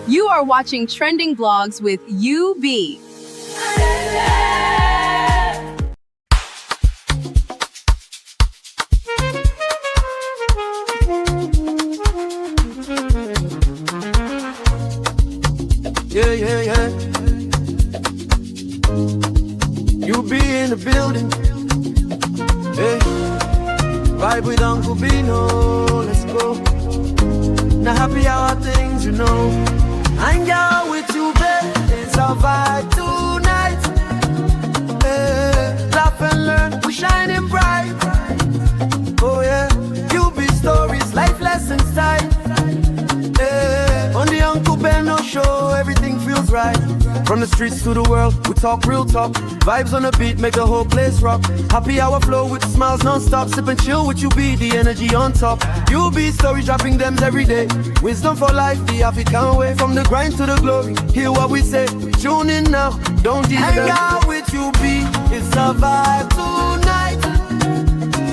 You are watching Trending Vlogs with UB. Yeah. You be in the building. Hey, vibe with Uncle Bino. Let's go. Now happy hour things, you know. Hang out with you, babe. It's our vibe tonight. Hey, laugh and learn. We're shining bright. Oh yeah. You be stories, life lessons time. On the Uncle Benno show, everything feels right. From the streets to the world, we talk real talk. Vibes on the beat, make the whole place rock. Happy hour flow with smiles non-stop. Sip and chill with you, be the energy on top. You be stories dropping them every day. Wisdom for life, the African way. From the grind to the glory, hear what we say. Tune in now, don't delay. Hang out with you, be it's a vibe tonight.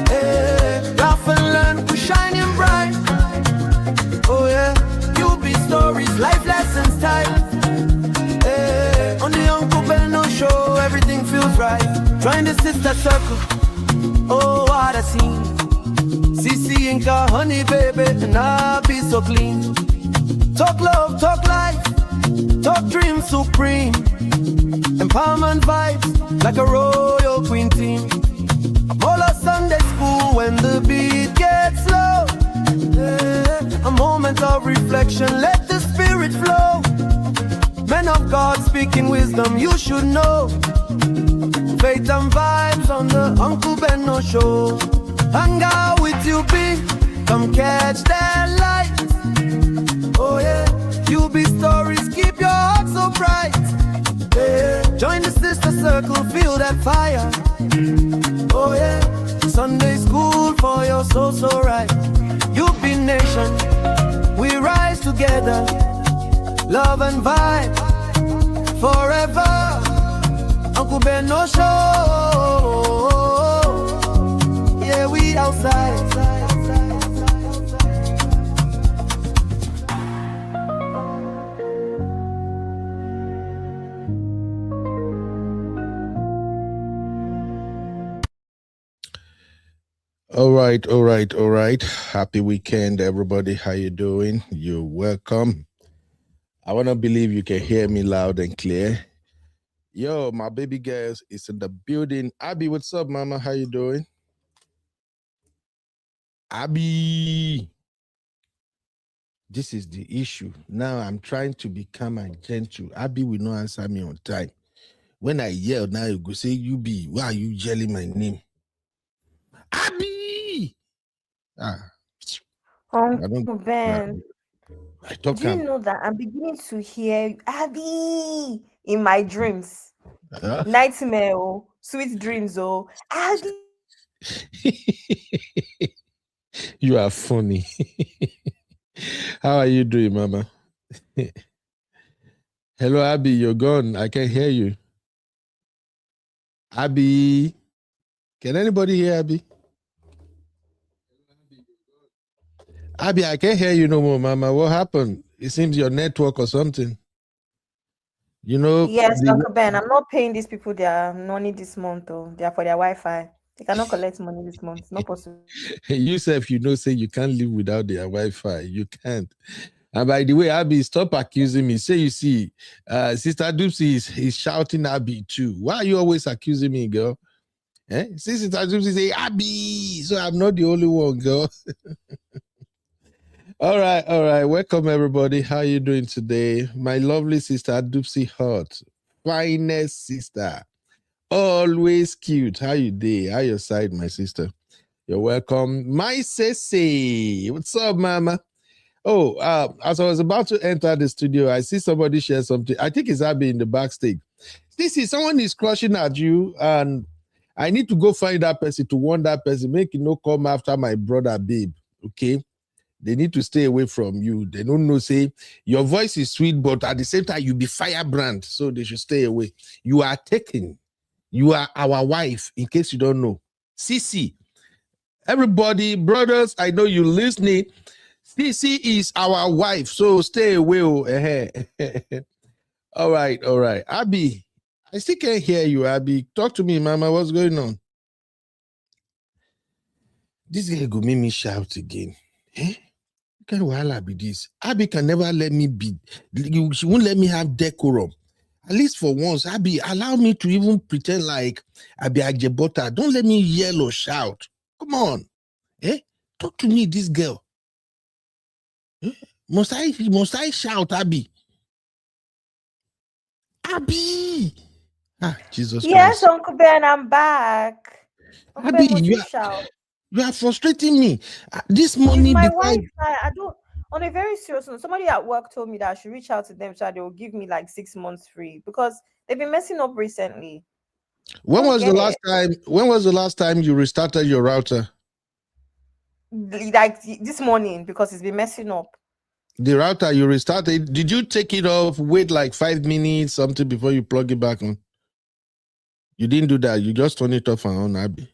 Hey, laugh and learn, we're shining bright. Oh yeah. Stories, life lessons time. Hey, on the Uncle Benno show, everything feels right. Join the sister circle. Oh, what a scene. CC Inca, honey baby, and I'll be so clean. Talk love, talk life, talk dream supreme. Empowerment vibes like a royal queen team. All of Sunday school when the beat gets low. A moment of reflection, let the spirit flow. Men of God speaking wisdom, you should know. Faith and vibes on the Uncle Benno show. Hang out with you, be come catch that light. Oh yeah, you be stories, keep your heart so bright. Yeah. Join the sister circle, feel that fire. Oh yeah, Sunday school for your soul so right. You be nation, we rise together, love and vibe forever. Uncle Benno show, yeah, we outside. All right. Happy weekend, everybody. How you doing? You're welcome. I want to believe you can hear me loud and clear. Yo, my baby girls is in the building. Abby, what's up, mama? How you doing? Abby. This is the issue. Now I'm trying to be calm and gentle. Abby will not answer me on time. When I yell, now you go say, you be, why are you yelling my name? Abby! Uncle Ben, do you know that I'm beginning to hear Abby in my dreams? Nightmare, sweet dreams, Abby. You are funny. How are you doing, mama? Hello, Abby, you're gone. I can't hear you. Abby. Can anybody hear Abby? Abby, I can't hear you no more, mama. What happened? It seems your network or something. You know. Yes, Uncle Ben, I'm not paying these people their money this month, though. They are for their Wi-Fi. They cannot collect money this month. It's not possible. Yourself, you know, say you can't live without their Wi-Fi. You can't. And by the way, Abby, stop accusing me. Say, you see, Sister Doopsy is shouting Abby too. Why are you always accusing me, girl? Sister Doopsy say Abby, so I'm not the only one, girl. All right. Welcome, everybody. How you doing today? My lovely sister, Doopsy Hot. Finest sister. Always cute. How you doing? How your side, my sister? You're welcome. My sissy. What's up, mama? Oh, as I was about to enter the studio, I see somebody share something. I think it's Abby in the backstage. Someone is crushing at you, and I need to go find that person to warn that person. Make it no come after my brother, babe. Okay? They need to stay away from you. They don't know, say, your voice is sweet, but at the same time, you be firebrand. So they should stay away. You are taken. You are our wife, in case you don't know. Sissy. Everybody, brothers, I know you listening. TC is our wife, so stay away. All right. Abby, I still can't hear you, Abby. Talk to me, Mama. What's going on? This guy go make me shout again. Can wahala be this? Abby can never let me be. She won't let me have decorum. At least for once, Abby, allow me to even pretend like I be Ajebota. Don't let me yell or shout. Come on. Talk to me, this girl. Must I shout, Abby? Abby! Jesus Yes, Christ. Uncle Ben, I'm back. Uncle Abby, Ben, must you shout? You are frustrating me. This She's morning, my wife. I don't. On a very serious note, somebody at work told me that I should reach out to them so that they will give me like 6 months free because they've been messing up recently. When was the last time you restarted your router? Like this morning, because it's been messing up. The router you restarted, did you take it off, wait like 5 minutes, something before you plug it back on? You didn't do that. You just turn it off and on, Abby.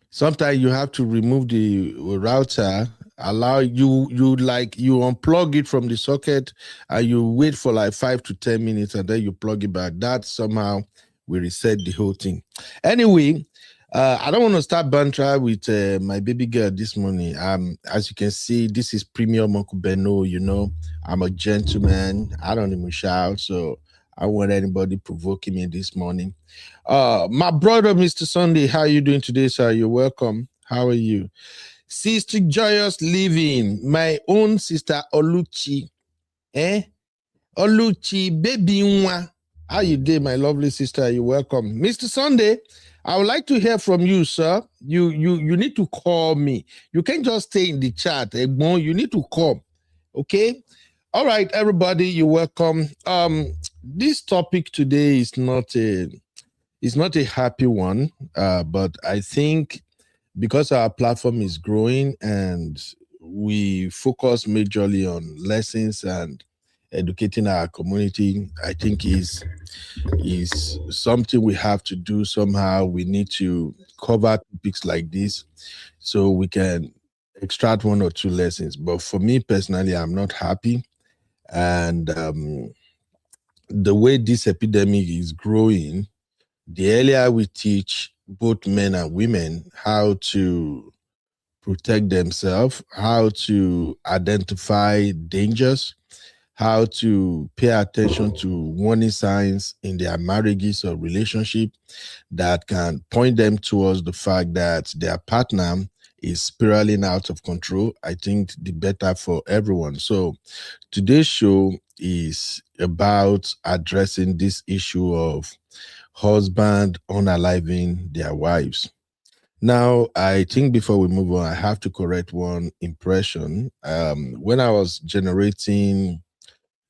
Sometimes you have to remove the router, allow you unplug it from the socket and you wait for like 5 to 10 minutes and then you plug it back. That somehow will reset the whole thing. Anyway, I don't want to start banter with my baby girl this morning. As you can see, this is premium Uncle Beno. You know, I'm a gentleman. I don't even shout, so I want anybody provoking me this morning. My brother, Mr. Sunday, how are you doing today, sir? You're welcome. How are you? Sister Joyous Living, my own sister Oluchi. Oluchi, baby nwa. How you doing, my lovely sister? You're welcome. Mr. Sunday, I would like to hear from you, sir. You need to call me. You can't just stay in the chat. You need to call. Okay? All right, everybody, you're welcome. This topic today is not a happy one, but I think because our platform is growing and we focus majorly on lessons and educating our community, I think is something we have to do somehow. We need to cover topics like this so we can extract 1 or 2 lessons. But for me personally, I'm not happy. And the way this epidemic is growing, the earlier we teach both men and women how to protect themselves, how to identify dangers, how to pay attention to warning signs in their marriages or relationship that can point them towards the fact that their partner is spiraling out of control, I think the better for everyone. So today's show is about addressing this issue of husband unaliving their wives. Now, I think before we move on, I have to correct one impression. When I was generating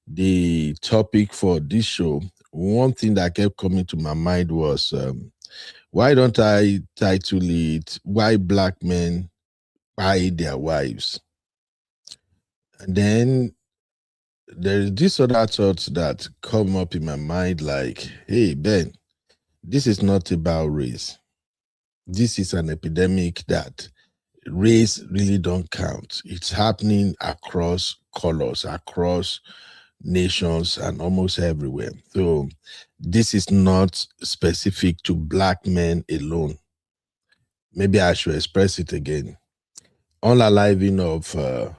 the topic for this show, one thing that kept coming to my mind was, why don't I title it, Why Black Men Buy Their Wives? And then there's this other thought that come up in my mind like, hey, Ben, this is not about race. This is an epidemic that race really don't count. It's happening across colors, across nations, and almost everywhere. So this is not specific to Black men alone. Maybe I should express it again. Unaliving of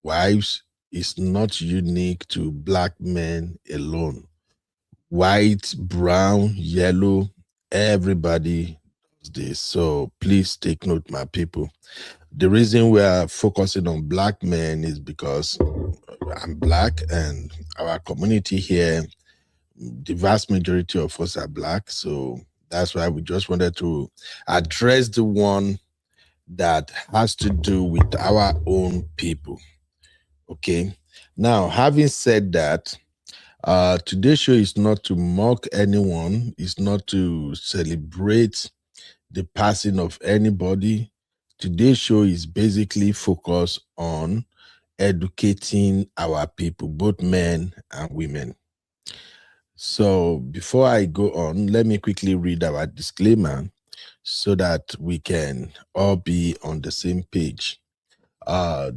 wives is not unique to Black men alone. White, brown, yellow, everybody does this. So please take note, my people. The reason we are focusing on Black men is because I'm Black and our community here, the vast majority of us are Black. So that's why we just wanted to address the one that has to do with our own people. Okay. Now, having said that, today's show is not to mock anyone. It's not to celebrate the passing of anybody. Today's show is basically focused on educating our people, both men and women. So before I go on, let me quickly read our disclaimer so that we can all be on the same page.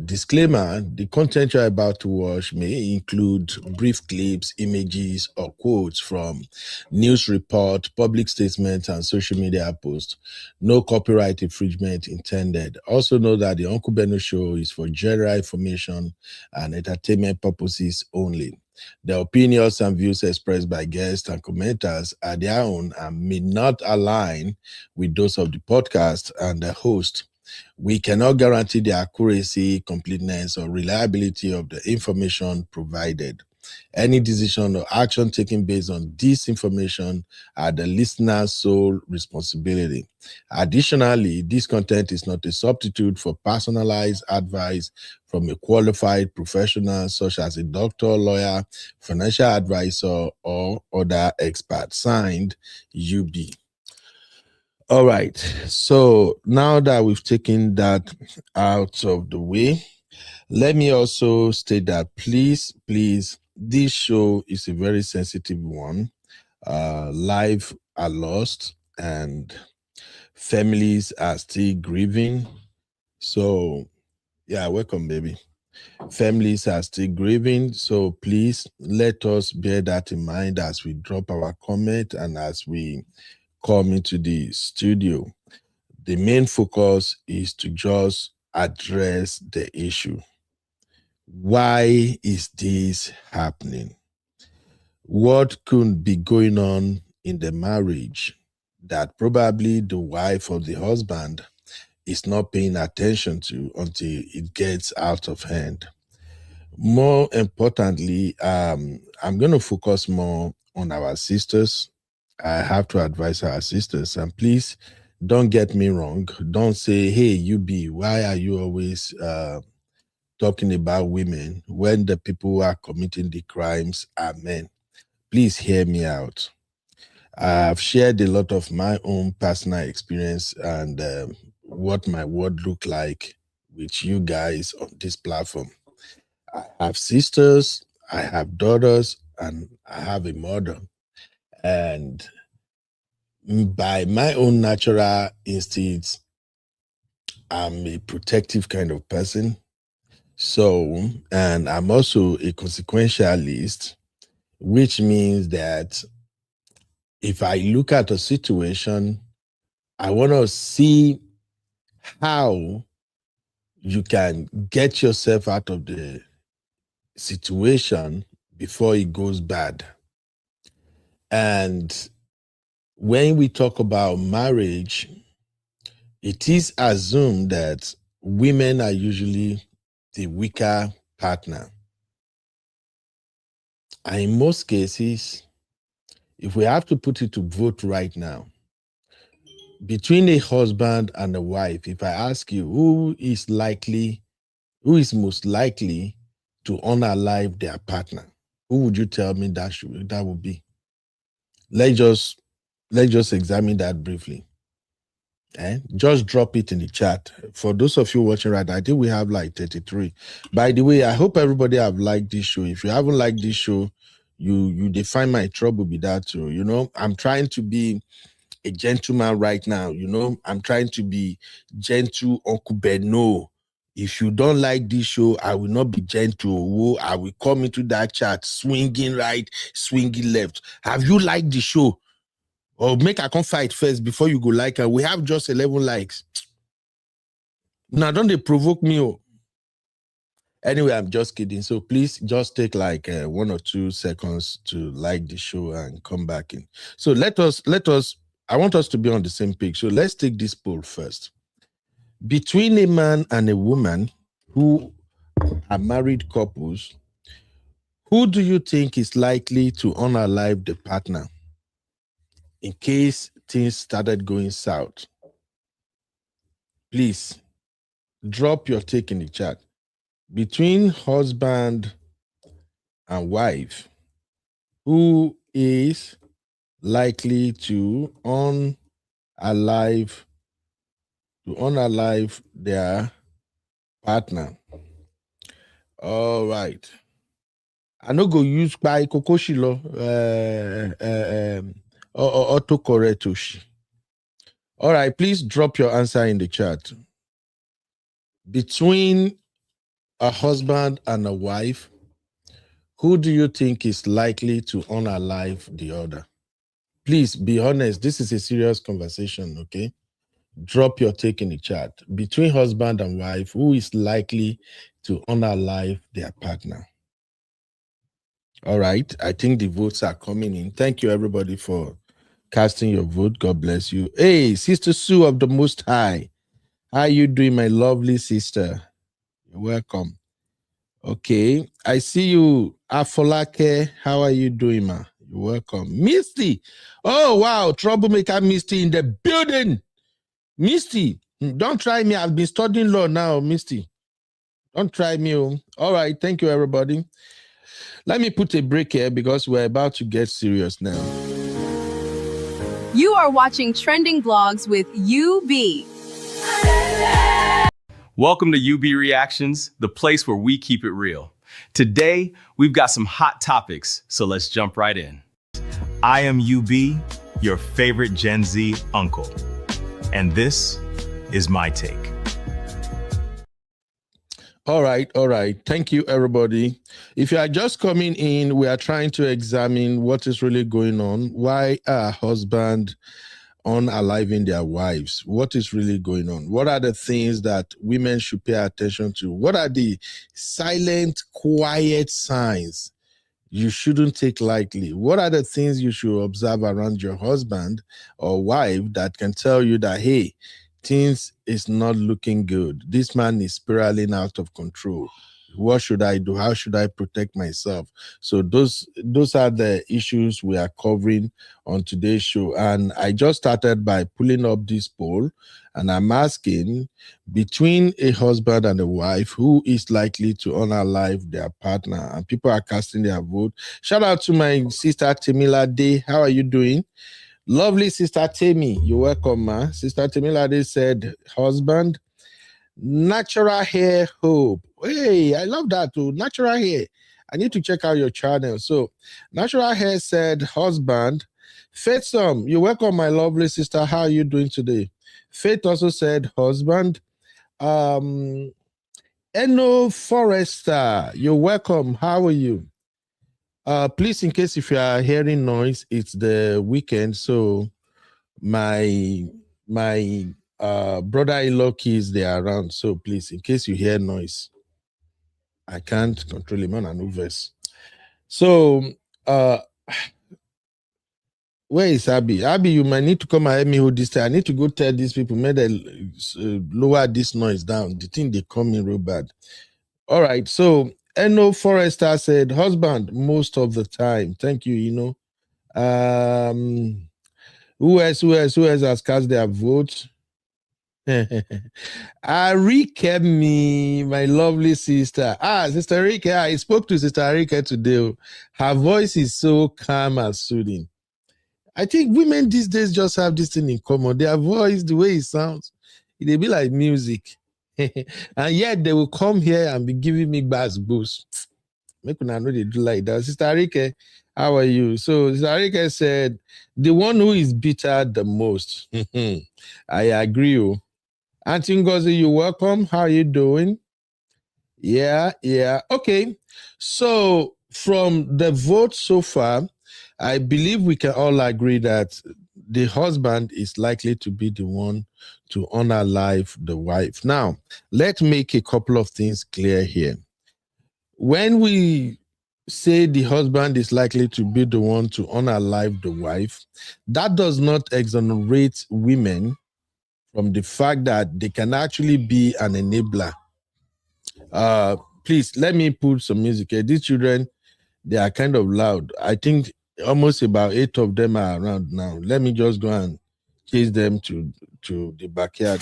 Disclaimer, the content you're about to watch may include brief clips, images, or quotes from news report, public statements, and social media posts. No copyright infringement intended. Also know that the Uncle Beno Show is for general information and entertainment purposes only. The opinions and views expressed by guests and commenters are their own and may not align with those of the podcast and the host. We cannot guarantee the accuracy, completeness, or reliability of the information provided. Any decision or action taken based on this information are the listener's sole responsibility. Additionally, this content is not a substitute for personalized advice from a qualified professional such as a doctor, lawyer, financial advisor, or other expert. Signed, UB. All right. So now that we've taken that out of the way, let me also state that please, this show is a very sensitive one. Lives are lost and families are still grieving. So, yeah, welcome, baby. Families are still grieving. So please let us bear that in mind as we drop our comment and as we come into the studio. The main focus is to just address the issue. Why is this happening? What could be going on in the marriage that probably the wife or the husband is not paying attention to until it gets out of hand? More importantly, I'm going to focus more on our sisters. I have to advise our sisters, and please don't get me wrong. Don't say, hey, UB, why are you always talking about women when the people who are committing the crimes are men? Please hear me out. I've shared a lot of my own personal experience and what my word look like with you guys on this platform. I have sisters, I have daughters, and I have a mother. And by my own natural instincts, I'm a protective kind of person. So, and I'm also a consequentialist, which means that if I look at a situation, I want to see how you can get yourself out of the situation before it goes bad. And when we talk about marriage, it is assumed that women are usually the weaker partner. And in most cases, if we have to put it to vote right now, between a husband and a wife, if I ask you who is most likely to unalive their partner, who would you tell me that would be? Let's just examine that briefly. Just drop it in the chat. For those of you watching right now, I think we have like 33. By the way, I hope everybody have liked this show. If you haven't liked this show, you define my trouble with that too. You know, I'm trying to be a gentleman right now. You know, I'm trying to be gentle, Uncle Beno. If you don't like this show, I will not be gentle. I will come into that chat swinging right, swinging left. Have you liked the show? Or make a fight first before you go like her. We have just 11 likes. Now, don't they provoke me? Oh. Anyway, I'm just kidding. So please just take like 1 or 2 seconds to like the show and come back in. So let us, I want us to be on the same page. So let's take this poll first. Between a man and a woman who are married couples, who do you think is likely to unalive the partner in case things started going south? Please drop your take in the chat. Between husband and wife, who is likely to unalive their partner? All right. I no go use by kokoshilo autocorrect. All right, please drop your answer in the chat. Between a husband and a wife, who do you think is likely to unalive the other? Please be honest. This is a serious conversation, okay? Drop your take in the chat. Between husband and wife, who is likely to unalive their partner? All right. I think the votes are coming in. Thank you, everybody, for casting your vote. God bless you. Hey, Sister Sue of the Most High. How you doing, my lovely sister? You're welcome. Okay. I see you, Afolake. How are you doing, ma? You're welcome. Misty. Oh, wow. Troublemaker Misty in the building. Misty, don't try me. I've been studying law now, Misty. Don't try me. All right. Thank you, everybody. Let me put a break here because we're about to get serious now. You are watching Trending Vlogs with UB. Welcome to UB Reactions, the place where we keep it real. Today, we've got some hot topics, so let's jump right in. I am UB, your favorite Gen Z uncle. And this is my take. All right. Thank you, everybody. If you are just coming in, we are trying to examine what is really going on. Why are husbands unaliving their wives? What is really going on? What are the things that women should pay attention to? What are the silent, quiet signs you shouldn't take lightly? What are the things you should observe around your husband or wife that can tell you that, hey, things is not looking good? This man is spiraling out of control. What should I do? How should I protect myself? So those are the issues we are covering on today's show. And I just started by pulling up this poll, and I'm asking, between a husband and a wife, who is likely to unalive their partner? And people are casting their vote. Shout out to my sister Temila Day. How are you doing? Lovely sister Temi, you're welcome, ma. Sister Temila Day said husband. Natural hair hope. Hey, I love that too. Natural hair. I need to check out your channel. So, natural hair said husband. Faith you're welcome, my lovely sister. How are you doing today? Faith also said husband. Eno Forrester, you're welcome. How are you? Please, in case if you are hearing noise, it's the weekend, so my brother-in-law kids, they are around. So please, in case you hear noise, I can't control him on an verse. So where is Abby? Abby, you might need to come and help me hold this time. I need to go tell these people, may they lower this noise down. The thing they come in real bad. All right, so Eno Forrester said husband most of the time. Thank you, Who else has cast their vote? Arike, me, my lovely sister. Sister Arike, I spoke to Sister Arike today. Her voice is so calm and soothing. I think women these days just have this thing in common. Their voice, the way it sounds, it'll be like music. And yet they will come here and be giving me bass boost. Make me know they do like that. Sister Arike, how are you? So Sister Arike said, the one who is bitter the most. I agree. Auntie Ngozi, you're welcome. How are you doing? Yeah. Okay. So from the vote so far, I believe we can all agree that the husband is likely to be the one to unalive the wife. Now, let's make a couple of things clear here. When we say the husband is likely to be the one to unalive the wife, that does not exonerate women from the fact that they can actually be an enabler. Please, let me put some music here. These children, they are kind of loud. I think almost about 8 of them are around now. Let me just go and chase them to the backyard.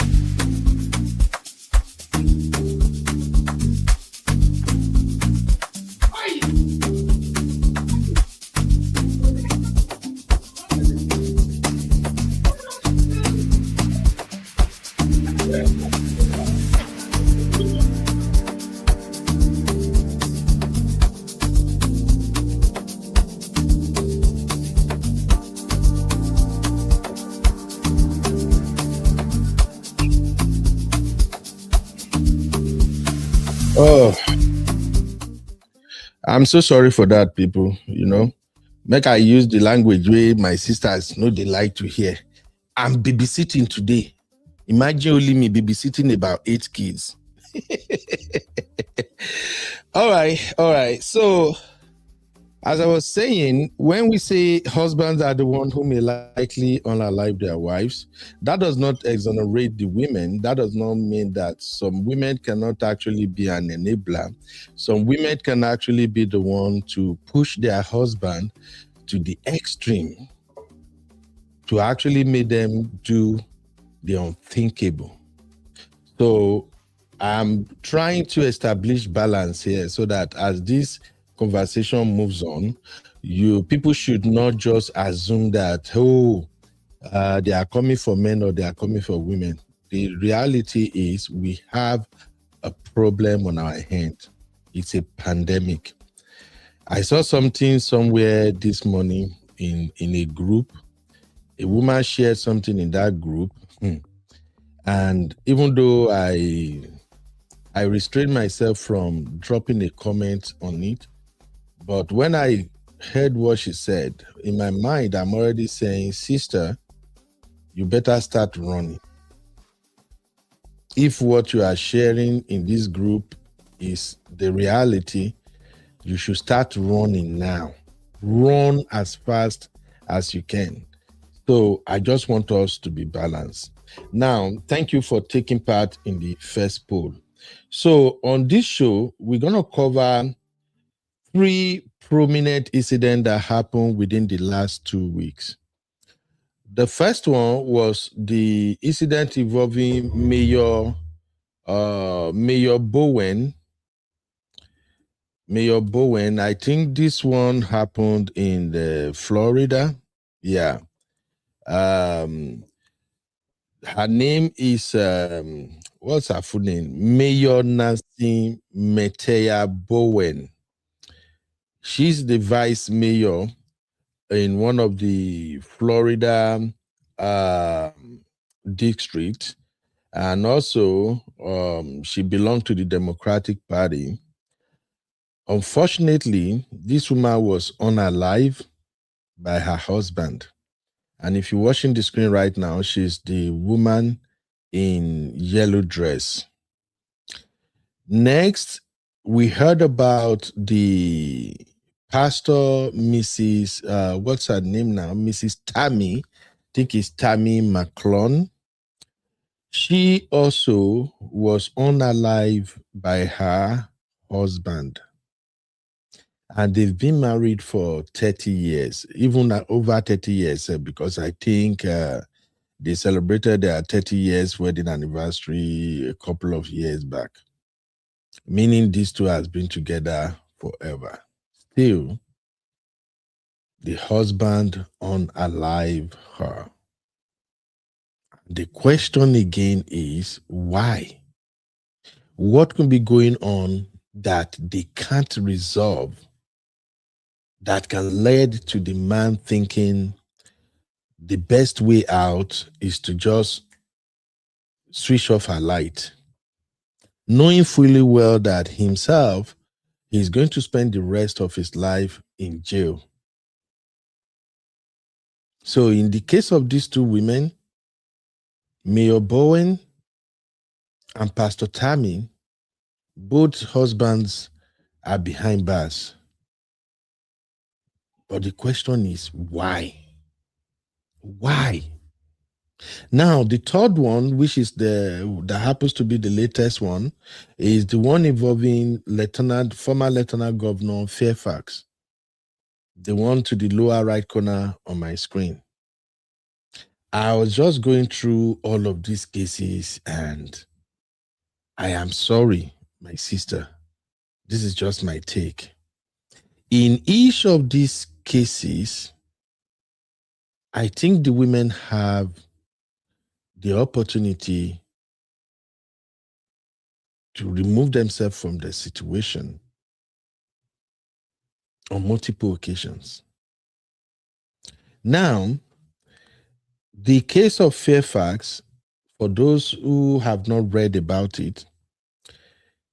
I'm so sorry for that, people. Make I use the language where my sisters know they like to hear. I'm babysitting today. Imagine only me babysitting about 8 kids. All right. So, as I was saying, when we say husbands are the one who may likely unalive their wives, that does not exonerate the women. That does not mean that some women cannot actually be an enabler. Some women can actually be the one to push their husband to the extreme to actually make them do the unthinkable. So I'm trying to establish balance here so that as this conversation moves on, people should not just assume that, they are coming for men or they are coming for women. The reality is we have a problem on our hand. It's a pandemic. I saw something somewhere this morning in a group. A woman shared something in that group. And even though I restrained myself from dropping a comment on it, but when I heard what she said, in my mind, I'm already saying, sister, you better start running. If what you are sharing in this group is the reality, you should start running now. Run as fast as you can. So I just want us to be balanced. Now, thank you for taking part in the first poll. So on this show, we're going to cover 3 prominent incidents that happened within the last 2 weeks. The first one was the incident involving Mayor Bowen. Mayor Bowen, I think this one happened in Florida. Yeah. Her name is what's her full name? Mayor Nancy Metea Bowen. She's the vice mayor in one of the Florida districts, and also she belonged to the Democratic Party. Unfortunately, this woman was unalive by her husband. And if you're watching the screen right now, she's the woman in yellow dress. Next, we heard about the pastor, Mrs. What's her name now? Mrs. Tammy. I think it's Tammy McClone. She also was unalive by her husband. And they've been married for 30 years, even over 30 years, because I think they celebrated their 30 years wedding anniversary a couple of years back, meaning these two has been together forever. Still, the husband unalive her. The question again is why? What can be going on that they can't resolve that can lead to the man thinking the best way out is to just switch off her light, knowing fully well that himself is going to spend the rest of his life in jail. So in the case of these 2 women, Mayor Bowen and Pastor Tammy, both husbands are behind bars. But the question is, why? Why? Now, the third one, which is that happens to be the latest one, is the one involving former Lieutenant Governor Fairfax, the one to the lower right corner on my screen. I was just going through all of these cases, and I am sorry, my sister. This is just my take. In each of these cases, I think the women have the opportunity to remove themselves from the situation on multiple occasions. Now, the case of Fairfax, for those who have not read about it,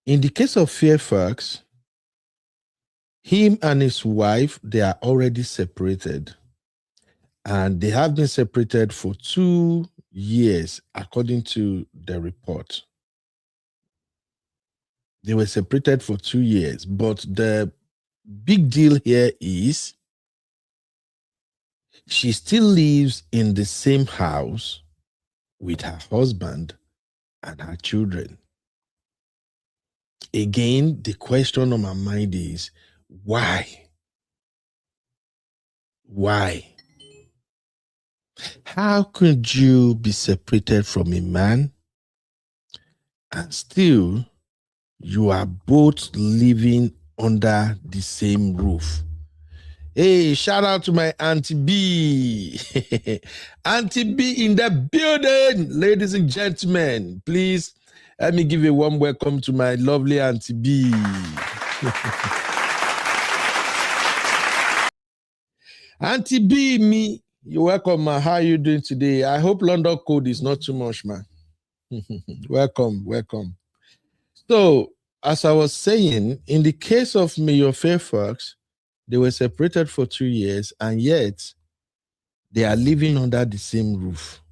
in the case of Fairfax, Him and his wife, they are already separated. And they have been separated for 2 years, according to the report. They were separated for 2 years. But the big deal here is she still lives in the same house with her husband and her children. Again, the question on my mind is, why? Why? How could you be separated from a man and still you are both living under the same roof? Hey, shout out to my Auntie B. Auntie B in the building, ladies and gentlemen. Please let me give a warm welcome to my lovely Auntie B. Auntie B, me, you're welcome, man. How are you doing today? I hope London code is not too much, man. Welcome. So, as I was saying, in the case of Mayor Fairfax, they were separated for 2 years, and yet they are living under the same roof.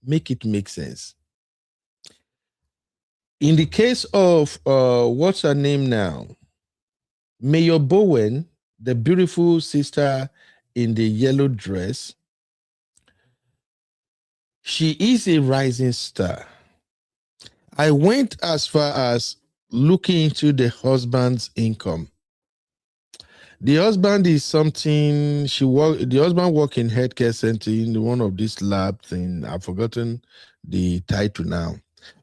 Make it make sense. In the case of, what's her name now? Mayor Bowen, the beautiful sister in the yellow dress, she is a rising star. I went as far as looking into the husband's income. The husband is something the husband works in healthcare center in one of these lab thing. I've forgotten the title now.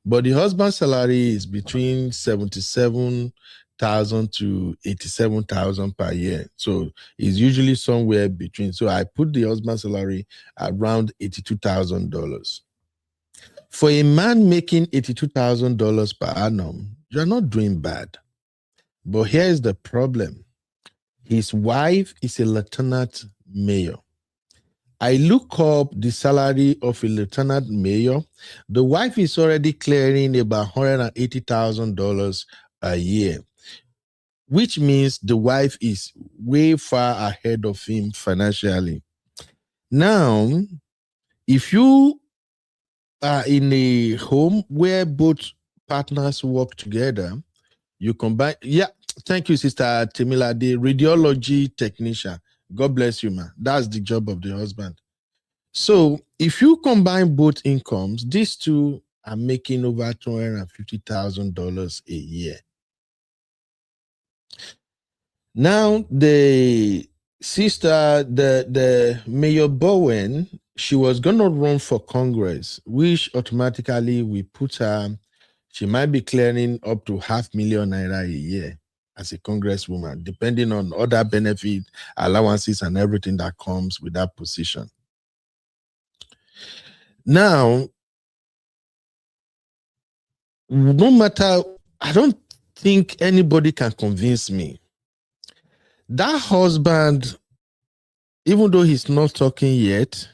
But the husband's salary is between 77,000 to 87,000 per year. So it's usually somewhere between. So I put the husband's salary around $82,000. For a man making $82,000 per annum, you're not doing bad. But here's the problem. His wife is a lieutenant mayor. I look up the salary of a lieutenant mayor. The wife is already clearing about $180,000 a year, which means the wife is way far ahead of him financially. Now, if you are in a home where both partners work together, you combine. Yeah, thank you, Sister Temila, the radiology technician. God bless you, man. That's the job of the husband. So if you combine both incomes, these two are making over $250,000 a year. Now, the sister, the Mayor Bowen, she was going to run for Congress, which automatically we put her, she might be clearing up to $500,000 a year as a congresswoman, depending on other benefit, allowances, and everything that comes with that position. Now, no matter, I don't think anybody can convince me. That husband, even though he's not talking yet,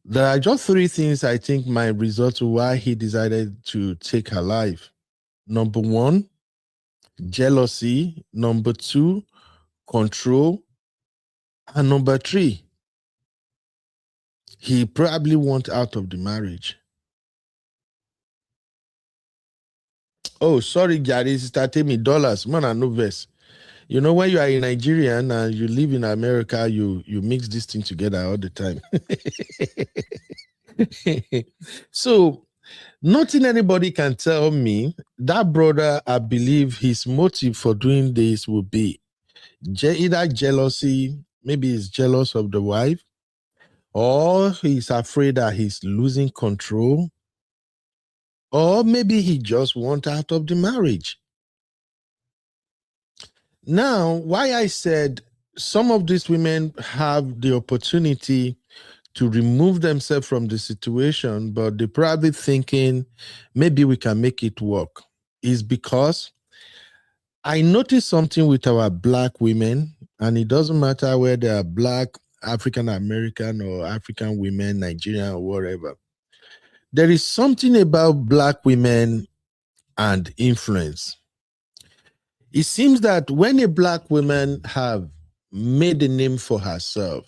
there are just 3 things I think might result to why he decided to take her life. Number 1, jealousy. Number 2, control. And number 3, he probably wants out of the marriage. Oh, sorry, Gary, Sister Temi, dollars. Man, I know this. You know, when you are a Nigerian and you live in America, you mix this thing together all the time. So, nothing anybody can tell me. That brother, I believe his motive for doing this would be either jealousy, maybe he's jealous of the wife, or he's afraid that he's losing control, or maybe he just wants out of the marriage. Now, why I said some of these women have the opportunity to remove themselves from the situation, but they're probably thinking maybe we can make it work, is because I noticed something with our Black women, and it doesn't matter whether they are Black, African American, or African women, Nigerian, or whatever. There is something about Black women and influence. It seems that when a black woman have made a name for herself,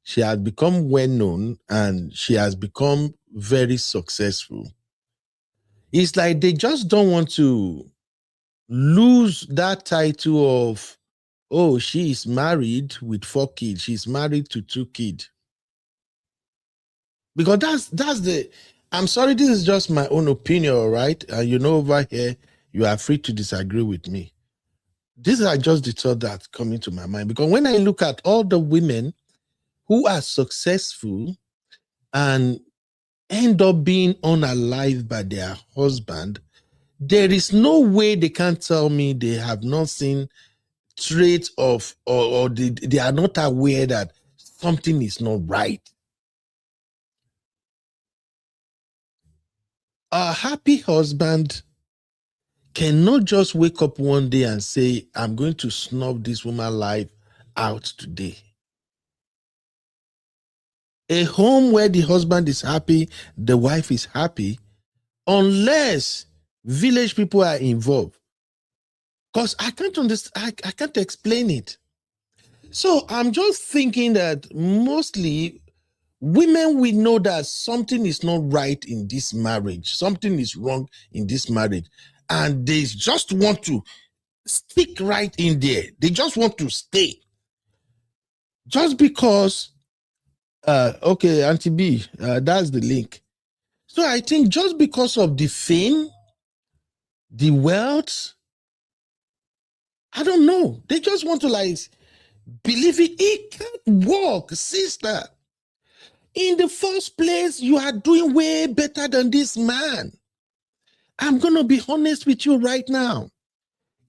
she has become well known and she has become very successful. It's like they just don't want to lose that title of, oh, she is married with 4 kids. She's married to 2 kids. Because that's the, I'm sorry, this is just my own opinion, all right? And you know, over here, you are free to disagree with me. These are just the thought that come into my mind. Because when I look at all the women who are successful and end up being unalived by their husband, there is no way they can tell me they have not seen traits of, or they are not aware that something is not right. A happy husband cannot just wake up one day and say, I'm going to snub this woman's life out today. A home where the husband is happy, the wife is happy, unless village people are involved. Because I can't understand, I can't explain it. So I'm just thinking that mostly women will know that something is not right in this marriage, something is wrong in this marriage, and they just want to stick right in there. They just want to stay. Just because, okay, Auntie B, that's the link. So I think just because of the fame, the wealth, I don't know. They just want to like believe it. It can't work, sister. In the first place, you are doing way better than this man. I'm going to be honest with you right now.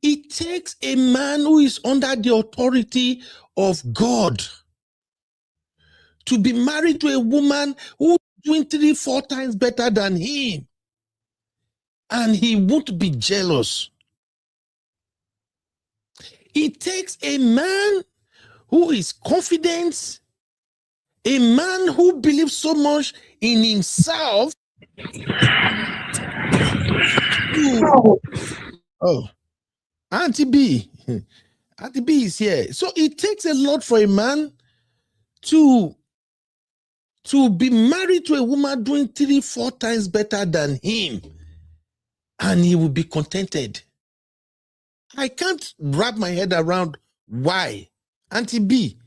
It takes a man who is under the authority of God to be married to a woman who is doing 3-4 times better than him. And he won't be jealous. It takes a man who is confident, a man who believes so much in himself. Oh, Auntie B. Auntie B is here. So it takes a lot for a man to be married to a woman doing 3-4 times better than him, and he will be contented. I can't wrap my head around why. Auntie B,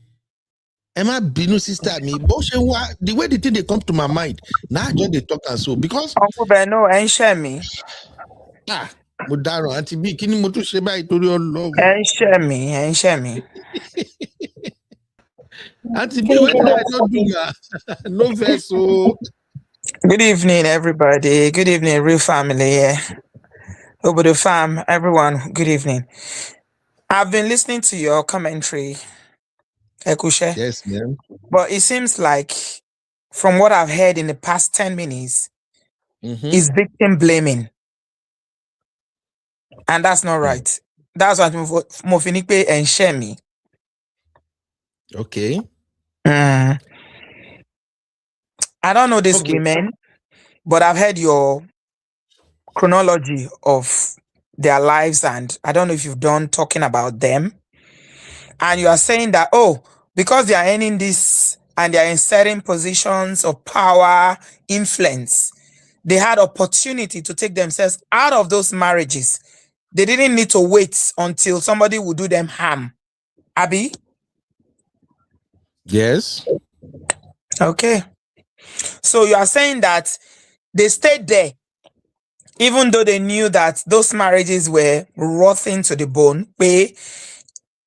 Emma Binu sister me, the way the thing they come to my mind, now I just they talk and so because Uncle Beno and share me. Modaro, Auntie B, kini motu sheba itori Ọlọ́run. And share me. Auntie B, what did I not do now? No vessel. Good evening, everybody. Good evening, real family. Over the fam, everyone. Good evening. I've been listening to your commentary, Ekushe. Yes, ma'am. But it seems like, from what I've heard in the past 10 minutes, is victim blaming. And that's not right. That's what Mofinikpe and share me. Okay. I don't know these women, but I've heard your chronology of their lives, and I don't know if you've done talking about them. And you are saying that, oh, because they are earning this and they are in certain positions of power, influence, they had opportunity to take themselves out of those marriages. They didn't need to wait until somebody would do them harm. Abby? Yes. Okay. So you are saying that they stayed there even though they knew that those marriages were rotten to the bone,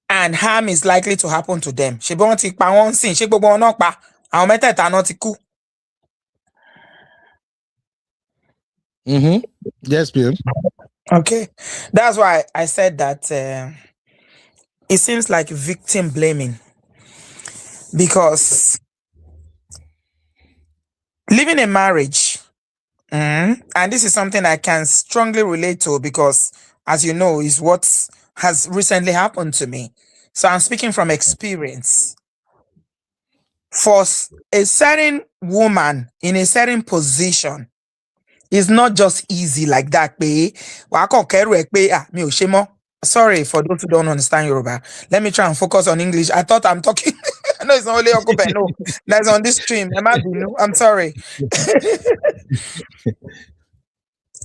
and harm is likely to happen to them. Yes, ma'am. Okay. That's why I said that it seems like victim blaming, because living a marriage, and this is something I can strongly relate to because, as you know, is what has recently happened to me. So I'm speaking from experience. For a certain woman in a certain position, it's not just easy like that. sorry for those who don't understand Yoruba. Let me try and focus on English. I thought I'm talking. I know it's not only Uncle Ben. No, that's on this stream. I'm sorry.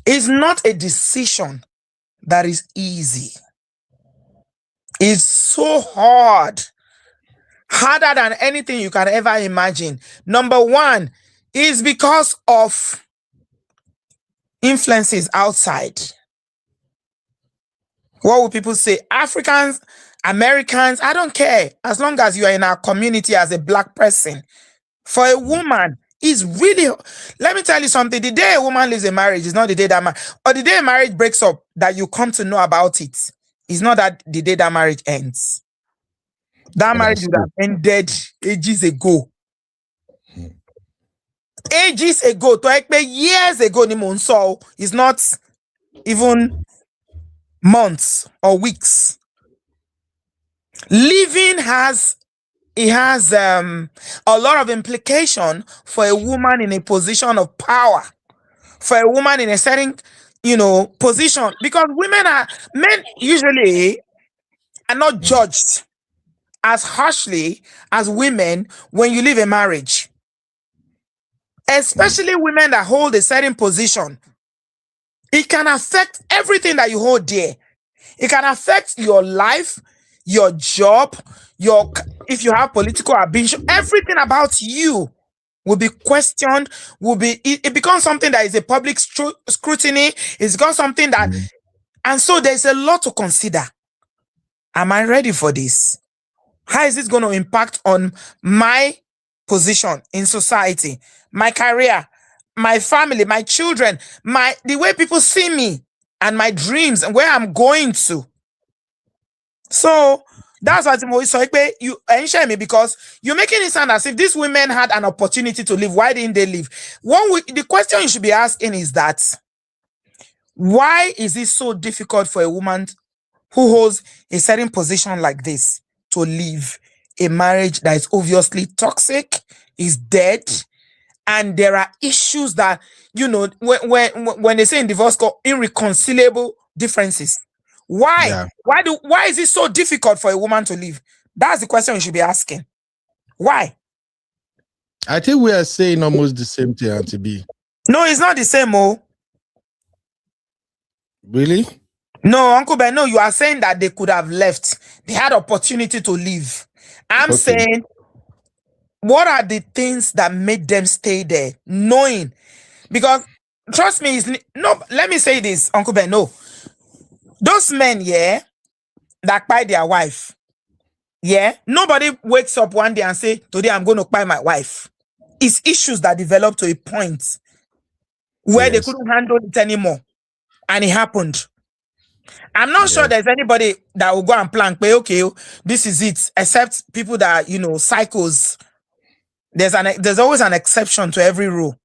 It's not a decision that is easy. It's so hard. Harder than anything you can ever imagine. Number one is because of influences outside. What will people say? Africans, Americans, I don't care. As long as you are in our community as a black person. For a woman, it's really, let me tell you something. The day a woman leaves a marriage is not the day that or the day a marriage breaks up that you come to know about it. It's not that the day that marriage ends. That marriage would have ended ages ago. Ages ago, years ago, it's not even months or weeks. Living has a lot of implication for a woman in a position of power, for a woman in a certain, position, because men usually are not judged as harshly as women when you leave a marriage, especially women that hold a certain position. It can affect everything that you hold dear. It can affect your life, your job, if you have political ambition, everything about you will be questioned, it becomes something that is a public scrutiny. It's got something that, and so there's a lot to consider. Am I ready for this? How is this going to impact on my position in society, my career, my family, my children, the way people see me and my dreams and where I'm going to? So that's what you share me, because you're making it sound as if these women had an opportunity to leave. Why didn't they leave? The question you should be asking is that, why is it so difficult for a woman who holds a certain position like this to leave a marriage that is obviously toxic, is dead, and there are issues that, when they say in divorce court, irreconcilable differences? Why? Yeah. Why is it so difficult for a woman to leave? That's the question you should be asking. Why? I think we are saying almost the same thing, Auntie B. No, it's not the same, oh. Really? No, Uncle Ben, no, you are saying that they could have left. They had opportunity to leave. I'm saying, what are the things that made them stay there? Knowing, because trust me, let me say this, Uncle Ben, no. Those men, that buy their wife, nobody wakes up one day and say, today I'm going to buy my wife. It's issues that develop to a point where they couldn't handle it anymore. And it happened. I'm not sure there's anybody that will go and plan, okay, this is it, except people that, cycles. There's always an exception to every rule.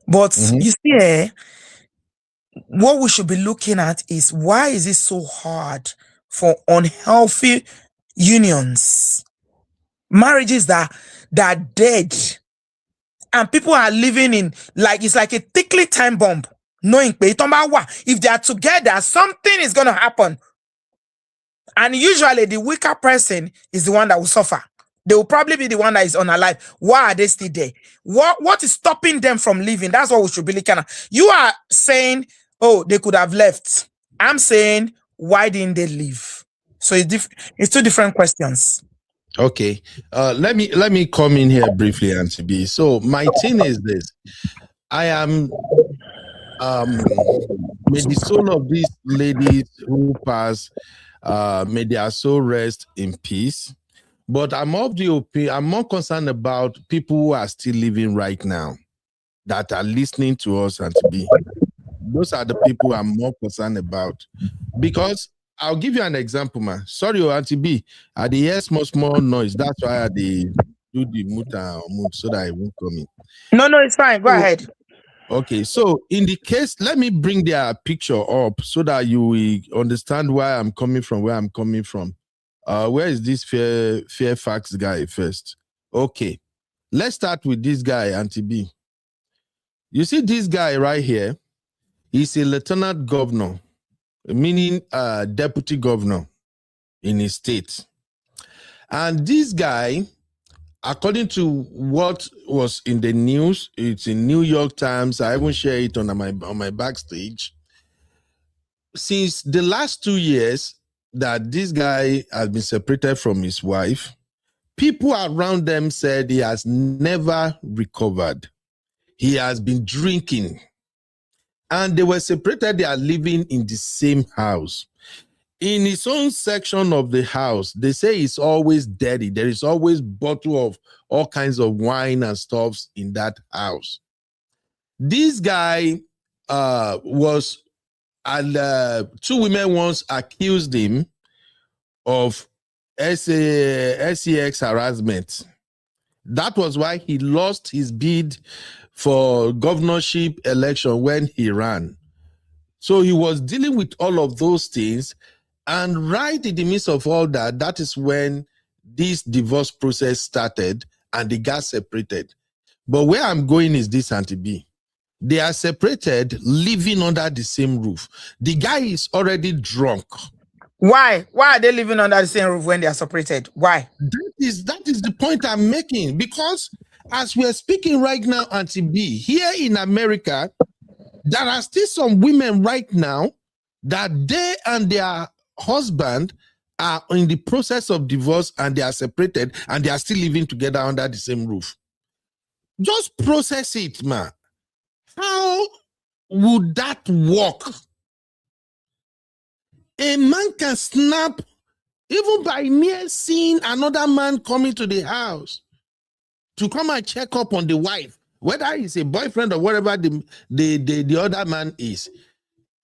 But you see, what we should be looking at is, why is it so hard for unhealthy unions, marriages that are dead, and people are living in, it's like a tickly time bomb, knowing if they are together, something is going to happen. And usually the weaker person is the one that will suffer. They will probably be the one that is unalive. Why are they still there? What is stopping them from leaving? That's what we should be looking at. You are saying, oh, they could have left. I'm saying, why didn't they leave? So it's two different questions. Okay. Let me come in here briefly, Auntie B. So my thing is this. I am may the soul of these ladies who pass, may their soul rest in peace. But I'm of the opinion, I'm more concerned about people who are still living right now, that are listening to us, and to be. Those are the people I'm more concerned about. Because I'll give you an example, man. Sorry, Auntie B. I hear small noise. That's why I do the muta so that I won't come in. No, it's fine. Go ahead. Okay, so in the case, let me bring their picture up so that you will understand where I'm coming from. Where is this Fairfax guy first? Okay, let's start with this guy, Auntie B. You see this guy right here? He's a lieutenant governor, meaning deputy governor in his state. And this guy, according to what was in the news, it's in New York Times. I even share it on my backstage. Since the last 2 years that this guy has been separated from his wife, people around them said he has never recovered. He has been drinking. And they were separated. They are living in the same house. In his own section of the house, they say it's always dirty. There is always bottle of all kinds of wine and stuffs in that house. This guy was, and 2 women once accused him of sex harassment. That was why he lost his bid for governorship election when he ran. So he was dealing with all of those things. And right in the midst of all that, that is when this divorce process started and they got separated. But where I'm going is this, Auntie B. They are separated, living under the same roof. The guy is already drunk. Why? Why are they living under the same roof when they are separated? Why? That is the point I'm making. Because as we're speaking right now, Auntie B, here in America, there are still some women right now that they and their husband are in the process of divorce and they are separated and they are still living together under the same roof. Just process it, man. How would that work? A man can snap even by mere seeing another man coming to the house to come and check up on the wife, whether he's a boyfriend or whatever the other man is.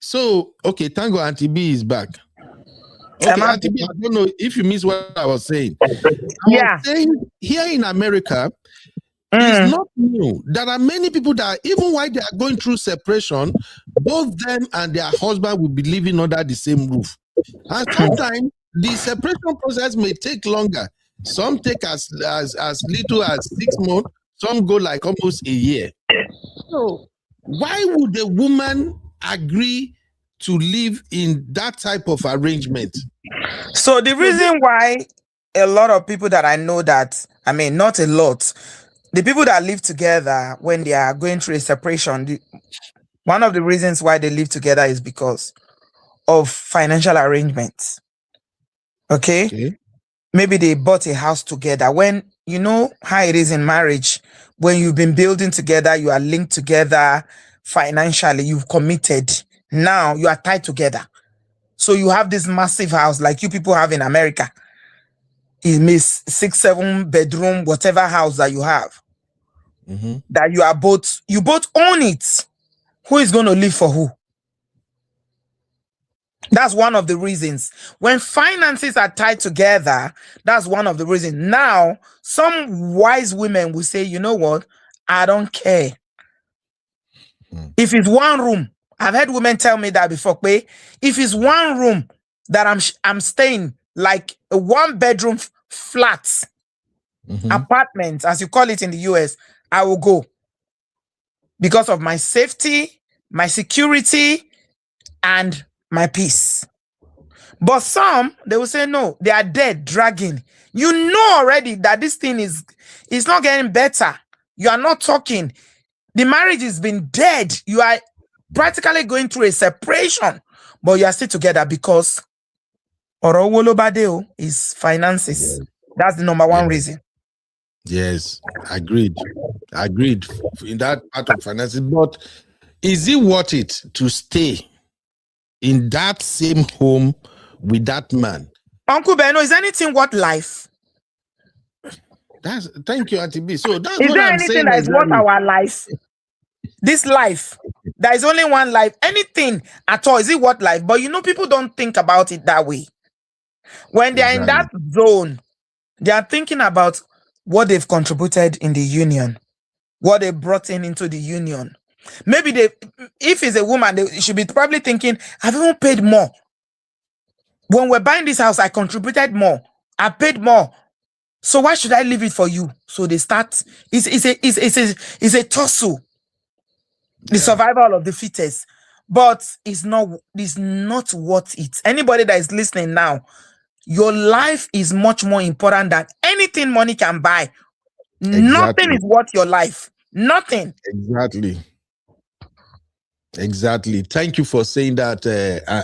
So, okay, thank God Auntie B is back. Okay, Auntie B, I don't know if you missed what I was saying. I was saying here in America, it's not new. There are many people that even while they are going through separation, both them and their husband will be living under the same roof. And sometimes the separation process may take longer. Some take as little as 6 months. Some go like almost a year. So why would a woman agree to live in that type of arrangement? So the reason why a lot of people that I know that, I mean, not a lot, the people that live together when they are going through a separation, one of the reasons why they live together is because of financial arrangements. Okay? Maybe they bought a house together. When you know how it is in marriage, when you've been building together, you are linked together financially, you've committed. Now you are tied together. So you have this massive house like you people have in America. It means 6, 7 bedroom, whatever house that you have. That you both own it. Who is going to live for who? That's one of the reasons. When finances are tied together, that's one of the reasons. Now, some wise women will say, you know what? I don't care. If it's one room, I've had women tell me that before. If it's one room that I'm staying, like a 1-bedroom flat, apartment, as you call it in the US, I will go. Because of my safety, my security, and my peace. But some, they will say, no, they are dead, dragging. You know already that this thing is not getting better. You are not talking. The marriage has been dead. You are practically going through a separation, but you are still together because Orowolobadeo is finances. That's the number one reason. Yes, agreed in that part of finances. But is it worth it to stay in that same home with that man? Uncle Beno, is anything worth life? Thank you, Auntie B. So that's is what there I'm anything saying. That is worth our life? This life, there is only one life. Anything at all, is it worth life? But you know, people don't think about it that way. When they are in that zone, they are thinking about what they've contributed in the union, what they brought into the union. Maybe if it's a woman, they should be probably thinking, I've even paid more. When we're buying this house, I contributed more. I paid more. So why should I leave it for you? So they start, it's a tussle. The survival of the fittest. but it's not worth it. Anybody that is listening now, your life is much more important than anything money can buy. Nothing is worth your life. Nothing. Exactly. Thank you for saying that,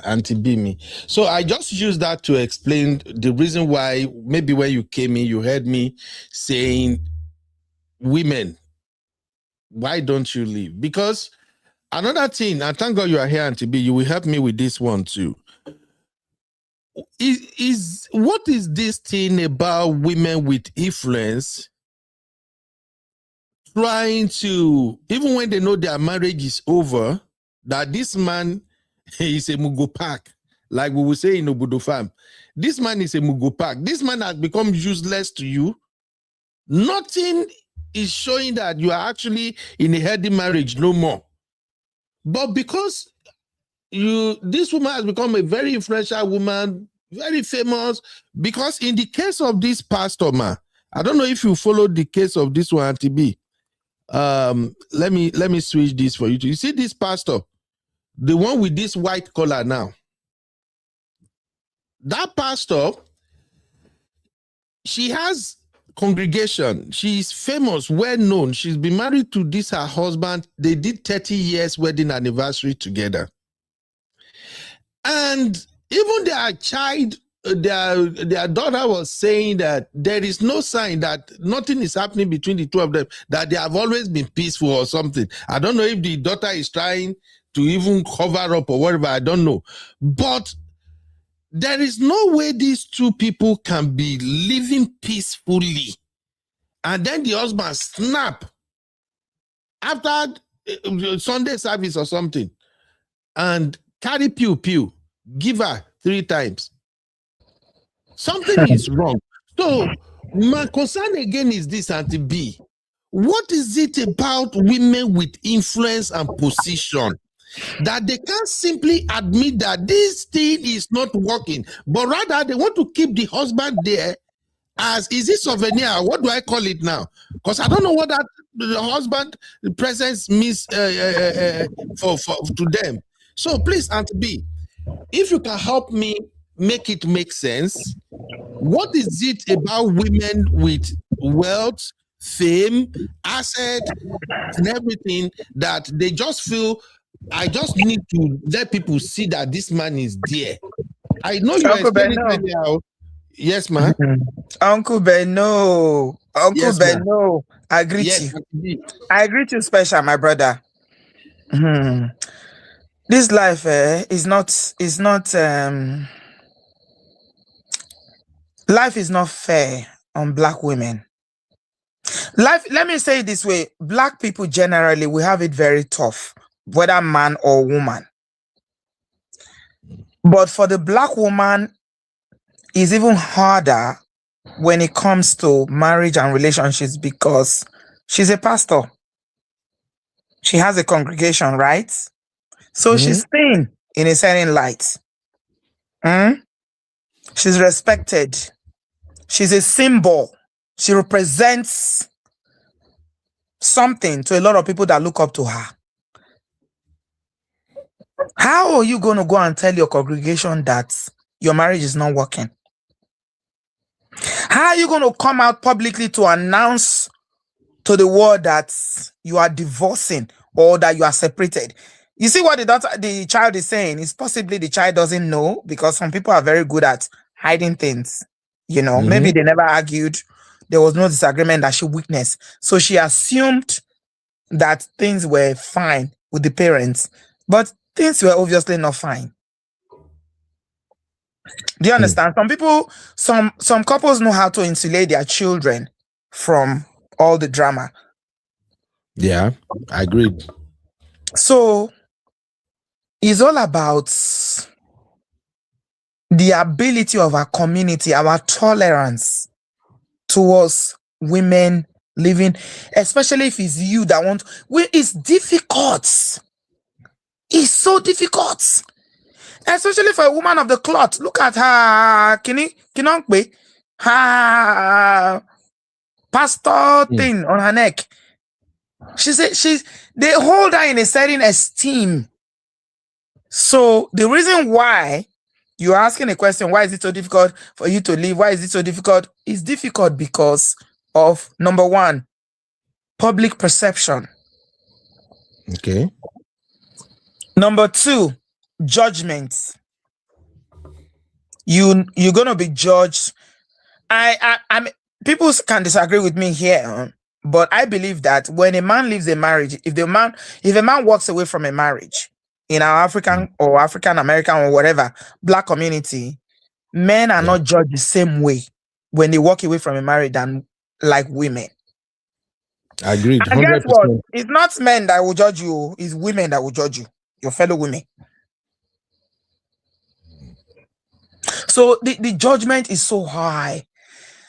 Auntie Bimi. So I just use that to explain the reason why maybe when you came in, you heard me saying, women, why don't you leave? Because another thing, and thank God you are here, Auntie B, you will help me with this one too. What is this thing about women with influence trying to, even when they know their marriage is over, that this man is a mugopak, like we will say in Obodo Farm. This man is a mugopak. This man has become useless to you. Nothing is showing that you are actually in a healthy marriage no more. But because this woman has become a very influential woman, very famous, because in the case of this pastor, man, I don't know if you followed the case of this one, Auntie B. Let me switch this for you. You see this pastor, the one with this white collar now. That pastor, she has congregation. She's famous, well known. She's been married to this her husband. They did 30 years wedding anniversary together. And even their child, their daughter was saying that there is no sign that nothing is happening between the two of them, that they have always been peaceful or something. I don't know if the daughter is trying to even cover up or whatever, I don't know. But there is no way these two people can be living peacefully. And then the husband snap after Sunday service or something and carry pew, give her 3 times. Something is wrong. So my concern again is this, Auntie B. What is it about women with influence and position that they can't simply admit that this thing is not working, but rather they want to keep the husband there as, is it souvenir? What do I call it now? Because I don't know what that the husband presence means for to them. So please, Auntie B, if you can help me make it make sense, what is it about women with wealth, fame, asset, and everything that they just feel, I just need to let people see that this man is there? I know you explain it anyhow. Yes, ma'am. Uncle Benno. Uncle Benno. I greet you. I greet you special, my brother. This life life is not fair on black women. Life, let me say it this way, black people generally, we have it very tough, whether man or woman. But for the black woman, it's even harder when it comes to marriage and relationships because she's a pastor. She has a congregation, right? So she's seen in a certain light. She's respected. She's a symbol. She represents something to a lot of people that look up to her. How are you going to go and tell your congregation that your marriage is not working? How are you going to come out publicly to announce to the world that you are divorcing or that you are separated? You see what the child is saying is possibly the child doesn't know, because some people are very good at hiding things. You know, maybe they never argued. There was no disagreement that she witnessed. So she assumed that things were fine with the parents, but things were obviously not fine. Do you understand? Some people, some couples know how to insulate their children from all the drama. Yeah, I agree. So it's all about the ability of our community, our tolerance towards women living, especially if it's you that want. It's difficult. It's so difficult. Especially for a woman of the cloth. Look at her, her pastor thing on her neck. They hold her in a certain esteem. So the reason why you're asking a question, why is it so difficult for you to leave? Why is it so difficult? It's difficult because of, number one, public perception. Okay. Number two, judgment. You're gonna be judged. I mean, people can disagree with me here, but I believe that when a man leaves a marriage, if a man walks away from a marriage in our African or African American or whatever black community, men are not judged the same way when they walk away from a marriage than like women. Agreed. And 100%. guess what? It's not men that will judge you, it's women that will judge you, your fellow women. So the judgment is so high.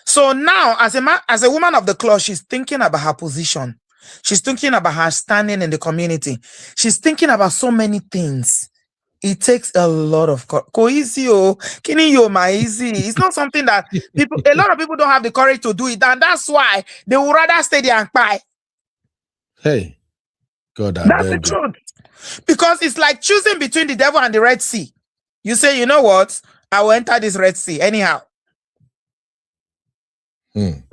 So now, as a woman of the cloth, she's thinking about her position. She's thinking about her standing in the community. She's thinking about so many things. It takes a lot of cohesio. It's not something that a lot of people don't have the courage to do it, and that's why they would rather stay there and cry. Hey, God, that's the truth. Because it's like choosing between the devil and the Red Sea. You say, you know what? I will enter this Red Sea anyhow. May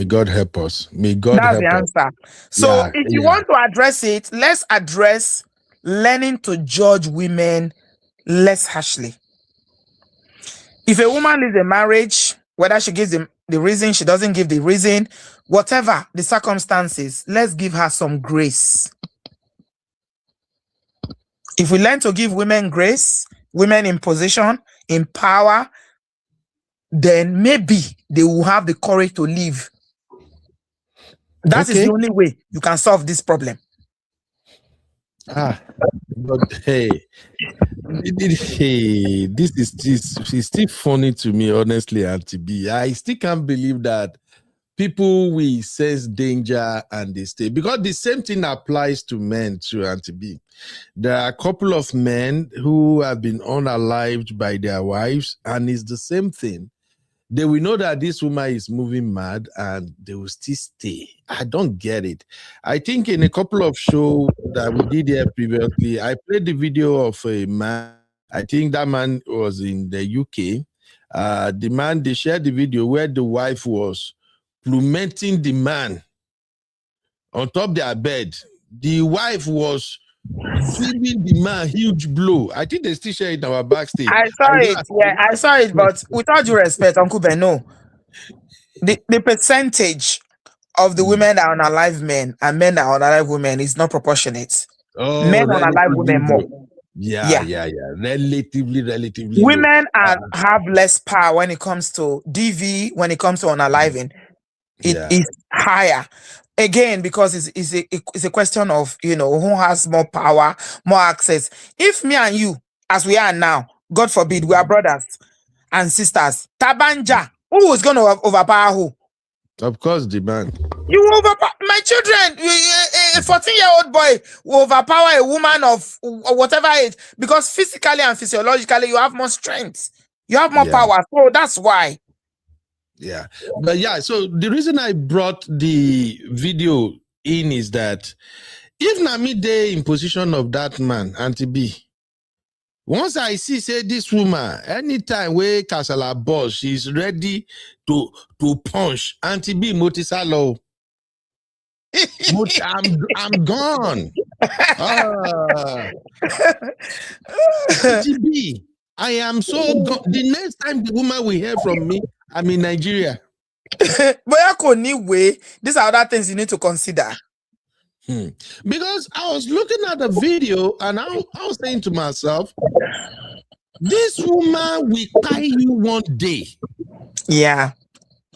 God help us. May God help us. That's the answer. So if you want to address it, let's address learning to judge women less harshly. If a woman leaves a marriage, whether she gives the reason, she doesn't give the reason, whatever the circumstances, let's give her some grace. If we learn to give women grace, women in position, in power, then maybe they will have the courage to leave. That is the only way you can solve this problem. But hey, this is still funny to me, honestly, Auntie B. I still can't believe that people will sense danger and they stay, because the same thing applies to men too, Auntie B. There are a couple of men who have been unalived by their wives, and it's the same thing. They will know that this woman is moving mad and they will still stay. I don't get it. I think in a couple of shows that we did here previously, I played the video of a man. I think that man was in the UK. The man, they shared the video where the wife was plumeting the man on top of their bed. The wife was giving the man huge blow. I think they still share it in our backstage. I saw it. Yeah, I saw it. But with all due respect, Uncle Beno, the percentage of the women that are unalive men and men that are unalive women is not proportionate. Men unalive women more. Yeah. Relatively. Women have less power when it comes to DV, when it comes to unaliving. It is higher. Again, because it's a question of, who has more power, more access. If me and you, as we are now, God forbid, we are brothers and sisters, Tabanja, who is going to overpower who? Of course, the man. You overpower my children. A 14-year-old boy will overpower a woman of whatever age, because physically and physiologically, you have more strength. You have more power. So that's why. Yeah, but so the reason I brought the video in is that if Nami dey in position of that man, Auntie B, once I see say this woman, anytime where Kasala boss, she's ready to punch Auntie B Motisalo. I'm gone. Auntie B, I am so gone. The next time the woman will hear from me, I'm in Nigeria. But anyway, these are other things you need to consider. Because I was looking at the video and I was saying to myself, this woman will tie you one day. Yeah.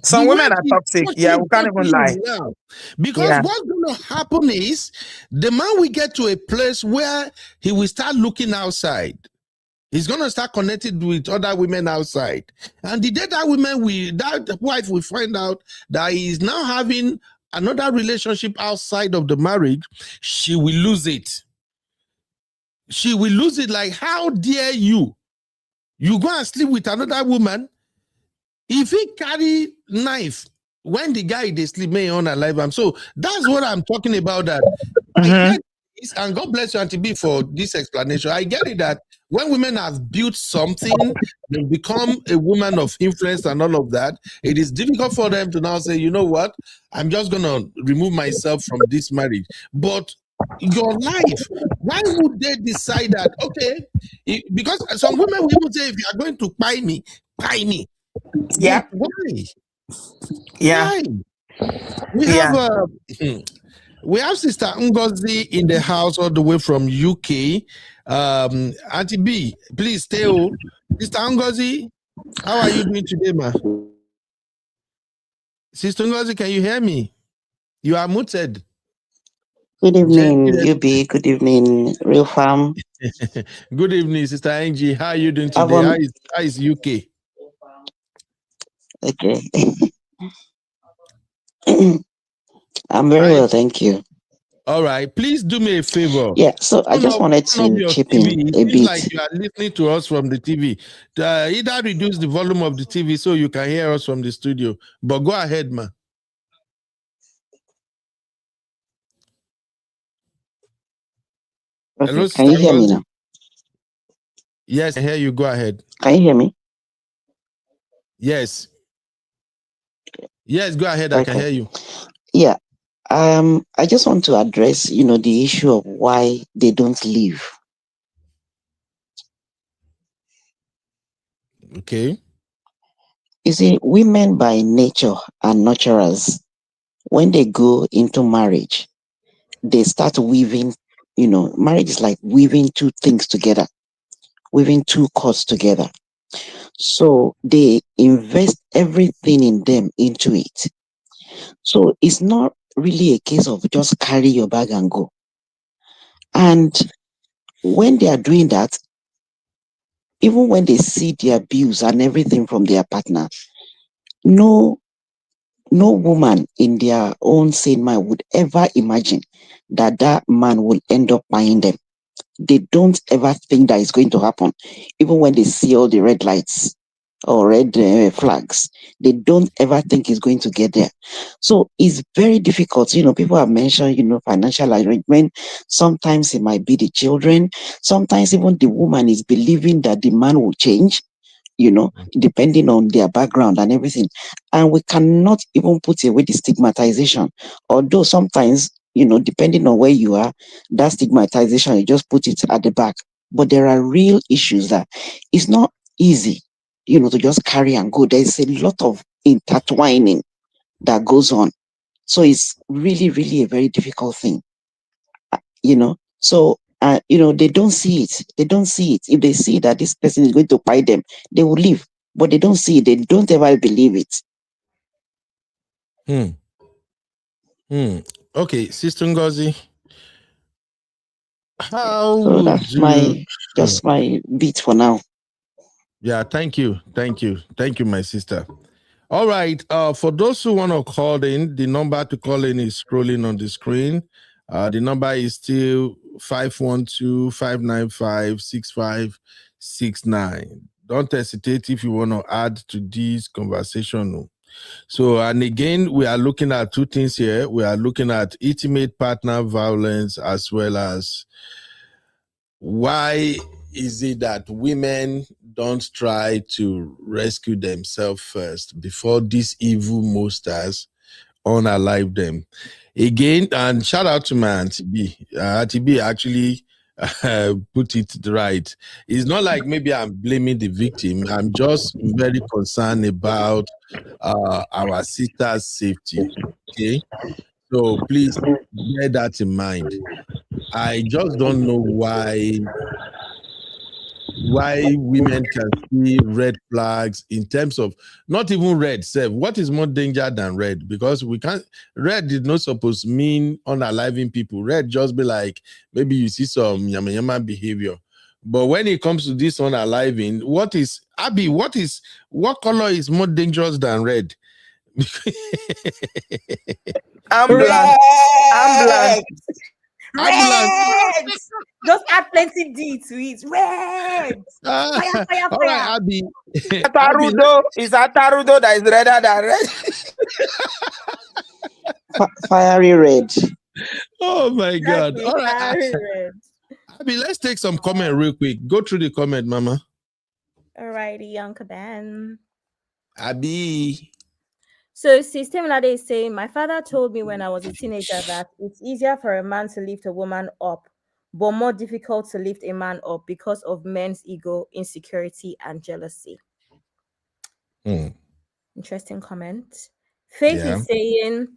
Some women are toxic. Yeah, we can't even lie. Now. Because what's going to happen is the man will get to a place where he will start looking outside. He's going to start connected with other women outside. And the day that wife will find out that he is now having another relationship outside of the marriage, she will lose it. She will lose it. Like, how dare you? You go and sleep with another woman. If he carry knife when the guy they sleep, may unalive him. So that's what I'm talking about. That And God bless you, Auntie B, for this explanation. I get it that when women have built something, they become a woman of influence and all of that, it is difficult for them to now say, you know what, I'm just going to remove myself from this marriage. But your life, why would they decide that, okay, because some women will even say, if you are going to buy me, buy me. Yeah. But why? Yeah. Why? We have Sister Ngozi in the house all the way from UK. Auntie B, please stay home. Sister Ngozi, how are you doing today, ma? Sister Ngozi, can you hear me? You are muted. Good evening, UB. Good evening, Real Farm. Good evening, Sister Angie. How are you doing today? How is UK? Okay. I'm very well, thank you. All right, please do me a favor. Yeah, so I just wanted to chip in a bit. Like you are listening to us from the TV. Either reduce the volume of the TV so you can hear us from the studio. But go ahead, ma. Okay, hello, can you hear me now? Yes, I hear you. Go ahead. Can you hear me? Yes. Yes, go ahead. I can hear you. Yeah. I just want to address, the issue of why they don't leave. Okay. You see, women by nature are nurturers. When they go into marriage, they start weaving, marriage is like weaving two things together, weaving two cords together. So they invest everything in them into it. So it's not really a case of just carry your bag and go. And when they are doing that, even when they see the abuse and everything from their partner, no woman in their own sane mind would ever imagine that man will end up buying them. They don't ever think that it's going to happen. Even when they see all the red lights or red flags, they don't ever think it's going to get there. So it's very difficult. People have mentioned, financial arrangement. Sometimes it might be the children. Sometimes even the woman is believing that the man will change, depending on their background and everything. And we cannot even put away the stigmatization. Although sometimes, depending on where you are, that stigmatization, you just put it at the back. But there are real issues that it's not easy, to just carry and go. There's a lot of intertwining that goes on. So it's really, really a very difficult thing, So, they don't see it. They don't see it. If they see that this person is going to buy them, they will leave. But they don't see it. They don't ever believe it. Okay, Sister Ngozi. So that's just my bit for now. Yeah, thank you. Thank you, my sister. All right. For those who want to call in, the number to call in is scrolling on the screen. The number is still 512-595-6569. Don't hesitate if you want to add to this conversation. So, and again, we are looking at two things here. We are looking at intimate partner violence, as well as why is it that women don't try to rescue themselves first before these evil monsters unalive them? Again, and shout out to my Auntie B. Auntie B actually put it right. It's not like maybe I'm blaming the victim. I'm just very concerned about our sister's safety. Okay, so please bear that in mind. I just don't know why women can see red flags in terms of not even red self. What is more danger than red? Because we can't, red did not supposed to mean unaliving people. Red just be like, maybe you see some yama yama behavior. But when it comes to this unaliving, what color is more dangerous than red? Ambulance. Red. Just add plenty D to it. Red. Fire. All right, Abby. Atarudo is Atarudo that is redder than red. Fiery red. Oh my God. That's All right. married. Abby, let's take some comment real quick. Go through the comment, Mama. Alrighty, Uncle Ben. Abby. So Sister Milade is saying, my father told me when I was a teenager that it's easier for a man to lift a woman up, but more difficult to lift a man up because of men's ego, insecurity, and jealousy. Interesting comment. Faith Yeah. is saying,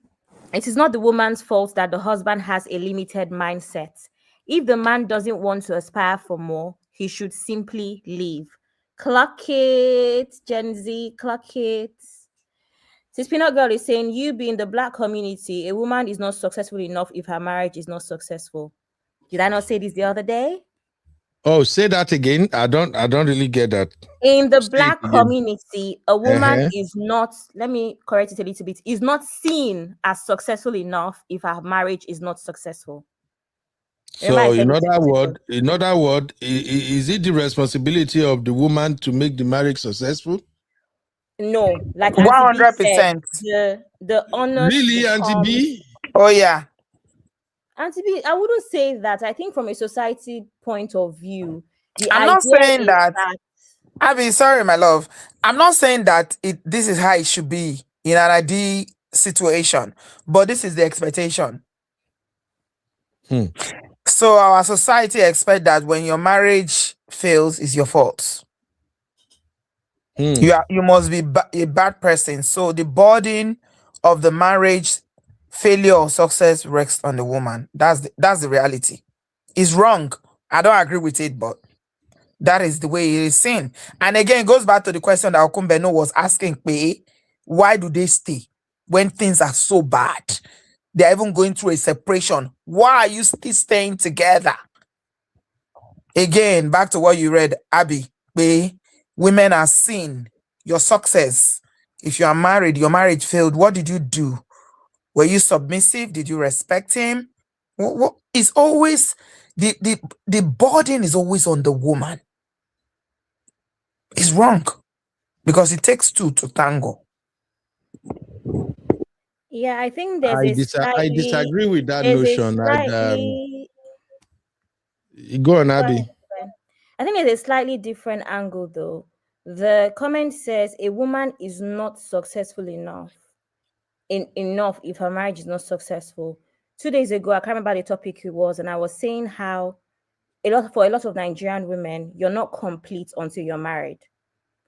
it is not the woman's fault that the husband has a limited mindset. If the man doesn't want to aspire for more, he should simply leave. Clock it, Gen Z, clock it. This peanut girl is saying, you being the black community, a woman is not successful enough if her marriage is not successful. Did I not say this the other day? Oh, say that again. I don't really get that. In the Say black it again. community, a woman is not, let me correct it a little bit, is not seen as successful enough if her marriage is not successful. So in other word, is it the responsibility of the woman to make the marriage successful? No, like 100%. The honors. Really, Auntie B? Oh yeah. Auntie B, I wouldn't say that. I think from a society point of view, I'm not saying that. Abby, sorry, my love. I'm not saying that this is how it should be in an ideal situation, but this is the expectation. So our society expects that when your marriage fails, it's your fault. You must be a bad person. So the burden of the marriage failure or success rests on the woman. That's the reality. It's wrong. I don't agree with it, but that is the way it is seen. And again, it goes back to the question that Okumbeno was asking, why do they stay when things are so bad? They're even going through a separation. Why are you still staying together? Again, back to what you read, Abby, women are seen your success. If you are married, your marriage failed. What did you do? Were you submissive? Did you respect him? What is always the burden is always on the woman. It's wrong because it takes two to tango. Yeah, I think I disagree with that notion. Go on, Abby. I think there's a slightly different angle though. The comment says a woman is not successful enough if her marriage is not successful. 2 days ago, I can't remember the topic it was, and I was saying how for a lot of Nigerian women, you're not complete until you're married,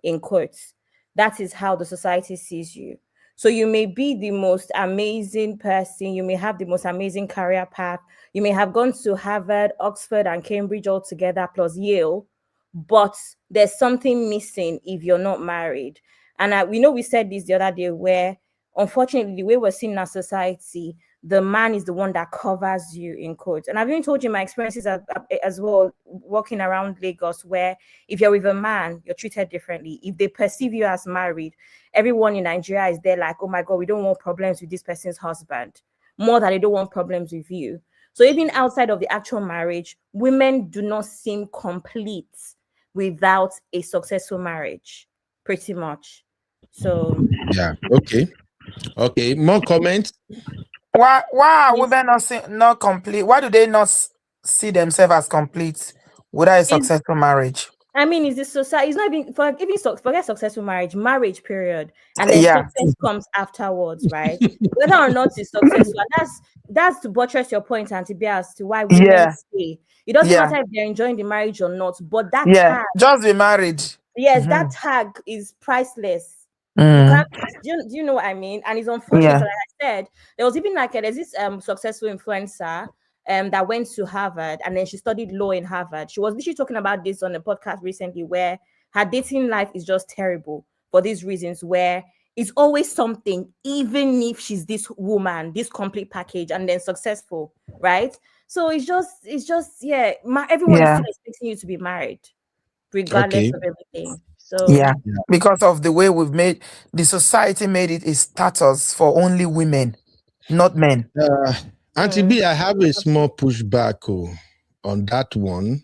in quotes. That is how the society sees you. So you may be the most amazing person, you may have the most amazing career path, you may have gone to Harvard, Oxford, and Cambridge all together, plus Yale, but there's something missing if you're not married. And we said this the other day, where unfortunately the way we're seen in our society, the man is the one that covers you, in quotes. And I've even told you my experiences as well, walking around Lagos, where if you're with a man, you're treated differently. If they perceive you as married, everyone in Nigeria is there like, oh my God, we don't want problems with this person's husband, more than they don't want problems with you. So even outside of the actual marriage, women do not seem complete without a successful marriage, pretty much. So yeah, okay. More comments. Why are women not complete? Why do they not see themselves as complete without a successful marriage? I mean, is this society? It's not even forget successful marriage period, and then success comes afterwards, right? Whether or not it's successful, that's to buttress your point, Auntie Bea, as to why women stay. It doesn't matter if they're enjoying the marriage or not, but that tag, just be married. Yes, that tag is priceless. You can't, do you know what I mean? And it's unfortunate. Like I said, there was even there's this successful influencer that went to Harvard, and then she studied law in Harvard. She was literally talking about this on a podcast recently, where her dating life is just terrible for these reasons, where it's always something, even if she's this woman, this complete package, and then successful, right? So it's just everyone is still expecting you to be married, regardless of everything. So because of the way the society made it a status for only women, not men. Auntie B, I have a small pushback on that one.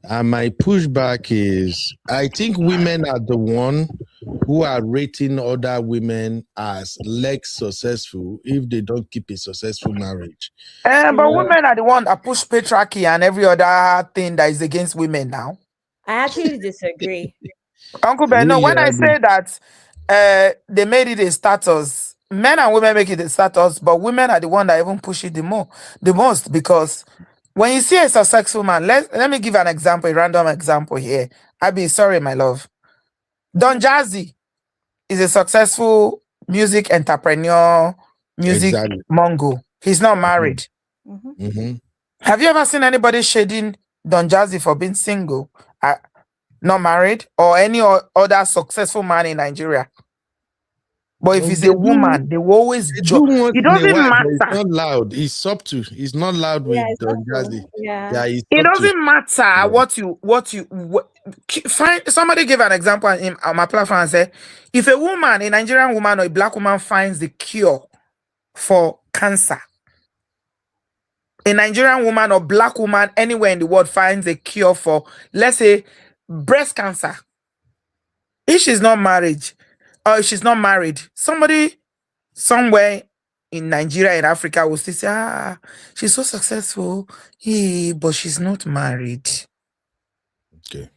And my pushback is, I think women are the one who are rating other women as less successful if they don't keep a successful marriage. But women are the one that push patriarchy and every other thing that is against women now. I actually disagree. Uncle Ben, no, when I say that they made it a status, men and women make it a status, but women are the one that even push it the most, because when you see a successful man, let me give an example, a random example here. Abby, sorry, my love. Don Jazzy is a successful music entrepreneur, music mongo. He's not married. Have you ever seen anybody shading Don Jazzy for being single, not married, or any other successful man in Nigeria? But if he's a woman, they will always joke. It doesn't matter. It's not loud. It's subtle. It's not loud with Don Jazzy. It doesn't matter what you find. Somebody gave an example on my platform and said, if a woman, a Nigerian woman or a black woman finds the cure for cancer, a Nigerian woman or black woman anywhere in the world finds a cure for, let's say, breast cancer, if she's not married, or if she's not married, somebody somewhere in Nigeria, in Africa, will still say, she's so successful, but she's not married. Okay.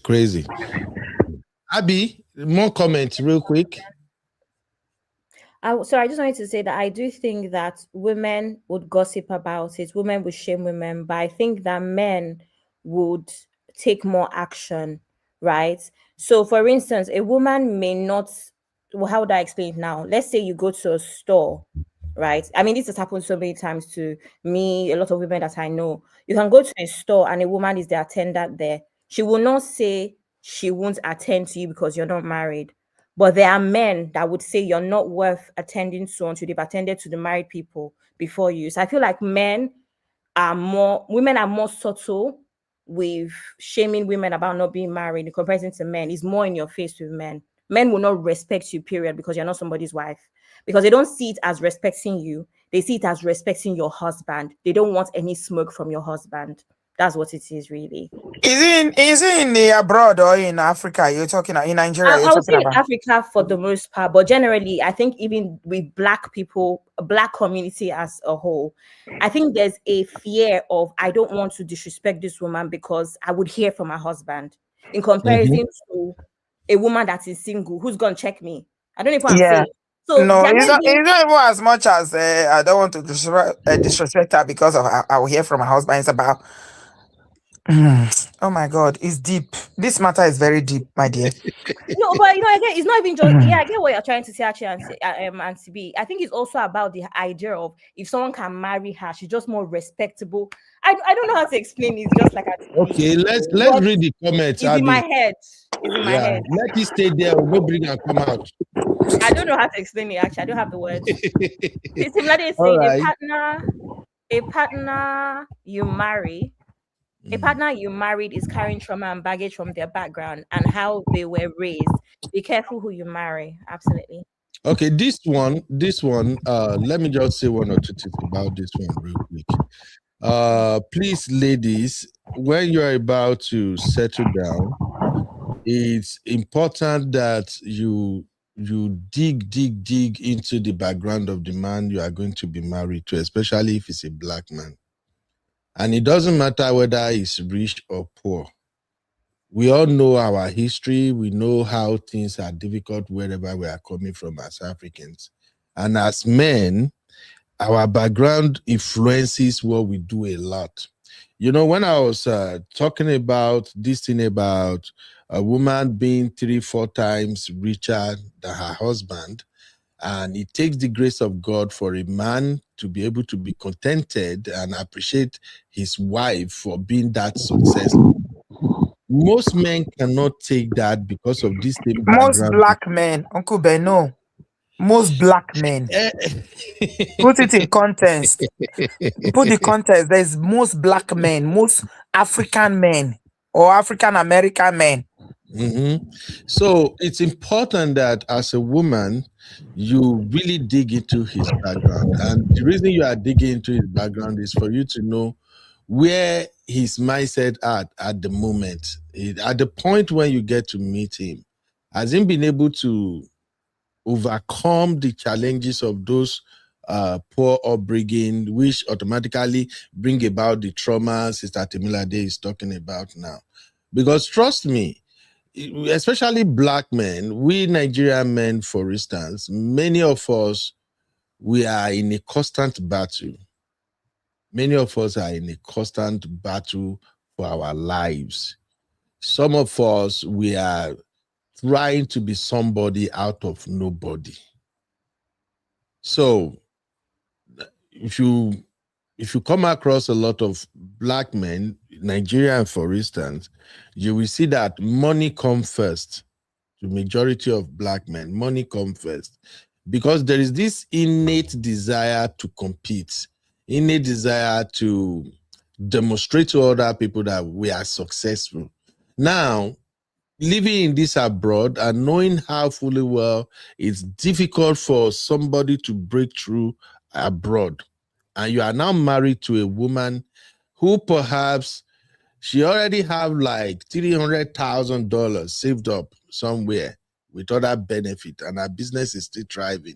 Crazy. Abby, more comments real quick. So I just wanted to say that I do think that women would gossip about it, women would shame women, but I think that men would take more action, right? So for instance, a woman may not, well, how would I explain it now? Let's say you go to a store, right? I mean, this has happened so many times to me, a lot of women that I know. You can go to a store and a woman is the attendant there. She will not say she won't attend to you because you're not married. But there are men that would say you're not worth attending to until they've attended to the married people before you. So I feel like women are more subtle with shaming women about not being married in comparison to men. It's more in your face with men. Men will not respect you, period, because you're not somebody's wife. Because they don't see it as respecting you. They see it as respecting your husband. They don't want any smoke from your husband. That's what it is, really. Is it in the abroad or in Africa? You're talking in Nigeria? I would say in Africa for the most part, but generally, I think even with black people, black community as a whole, I think there's a fear of, I don't want to disrespect this woman because I would hear from my husband, in comparison to a woman that is single who's gonna check me. I don't know if I'm saying. So no, it's not even as much as I don't want to disrespect her because of I will hear from my husband. It's about oh my God, it's deep. This matter is very deep, my dear. No, but again, it's not even just I get what you're trying to say actually, and to be. I think it's also about the idea of if someone can marry her, she's just more respectable. I don't know how to explain it. It's just like okay, let's read the comments. It's in my head. It's in my head. Let it stay there. We'll go bring and come out. I don't know how to explain it. Actually, I don't have the words. It's similar to saying a partner you marry. A partner you married is carrying trauma and baggage from their background and how they were raised. Be careful who you marry. Absolutely. Okay, this one, let me just say one or two things about this one real quick. Please, ladies, when you're about to settle down, it's important that you dig into the background of the man you are going to be married to, especially if it's a black man. And it doesn't matter whether he's rich or poor. We all know our history. We know how things are difficult wherever we are coming from as Africans. And as men, our background influences what we do a lot. You know, when I was talking about this thing about a woman being 3-4 times richer than her husband, and it takes the grace of God for a man to be able to be contented and appreciate his wife for being that successful. Most men cannot take that because of this same background. Most black men, Uncle Beno, most black men. Put it in context. Put the context. There's most black men, most African men or African American men. So it's important that as a woman, you really dig into his background. And the reason you are digging into his background is for you to know where his mindset at the moment. At the point when you get to meet him, hasn't been able to overcome the challenges of those poor upbringing, which automatically bring about the trauma Sister Temilade is talking about now. Because trust me, especially Black men, we Nigerian men, for instance, many of us, we are in a constant battle. Many of us are in a constant battle for our lives. Some of us, we are trying to be somebody out of nobody. So if you come across a lot of Black men, Nigerian for instance, you will see that money comes first. The majority of Black men, money comes first, because there is this innate desire to compete, innate desire to demonstrate to other people that we are successful. Now, living in this abroad and knowing how fully well it's difficult for somebody to break through abroad, and you are now married to a woman who perhaps she already have like $300,000 saved up somewhere with other benefit, and her business is still thriving.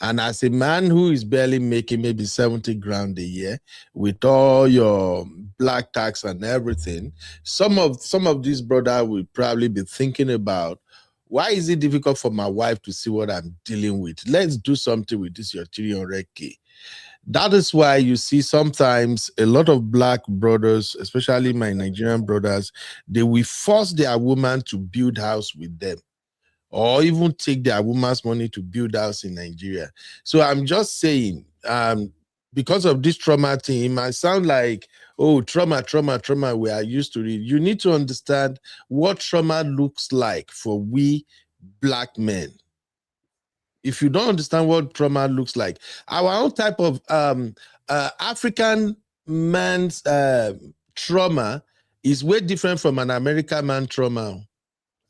And as a man who is barely making maybe 70 grand a year with all your black tax and everything, some of these brothers will probably be thinking about, why is it difficult for my wife to see what I'm dealing with? Let's do something with this, your 300K. That is why you see sometimes a lot of Black brothers, especially my Nigerian brothers, they will force their woman to build house with them, or even take their woman's money to build house in Nigeria. So I'm just saying, because of this trauma thing, it might sound like, oh, trauma, we are used to it. You need to understand what trauma looks like for we Black men. If you don't understand what trauma looks like, our own type of African man's trauma is way different from an American man trauma.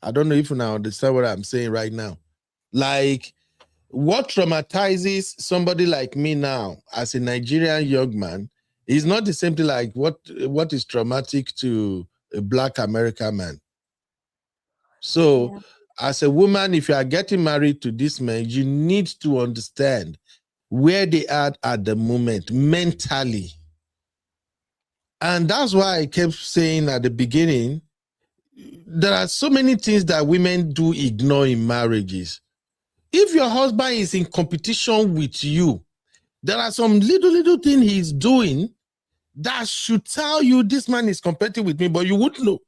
I don't know if you now understand what I'm saying right now. Like, what traumatizes somebody like me now as a Nigerian young man is not the same thing like what is traumatic to a Black American man. So, as a woman, if you are getting married to this man, you need to understand where they are at the moment mentally. And that's why I kept saying at the beginning, there are so many things that women do ignore in marriages. If your husband is in competition with you, there are some little things he's doing that should tell you this man is competing with me, but you wouldn't know.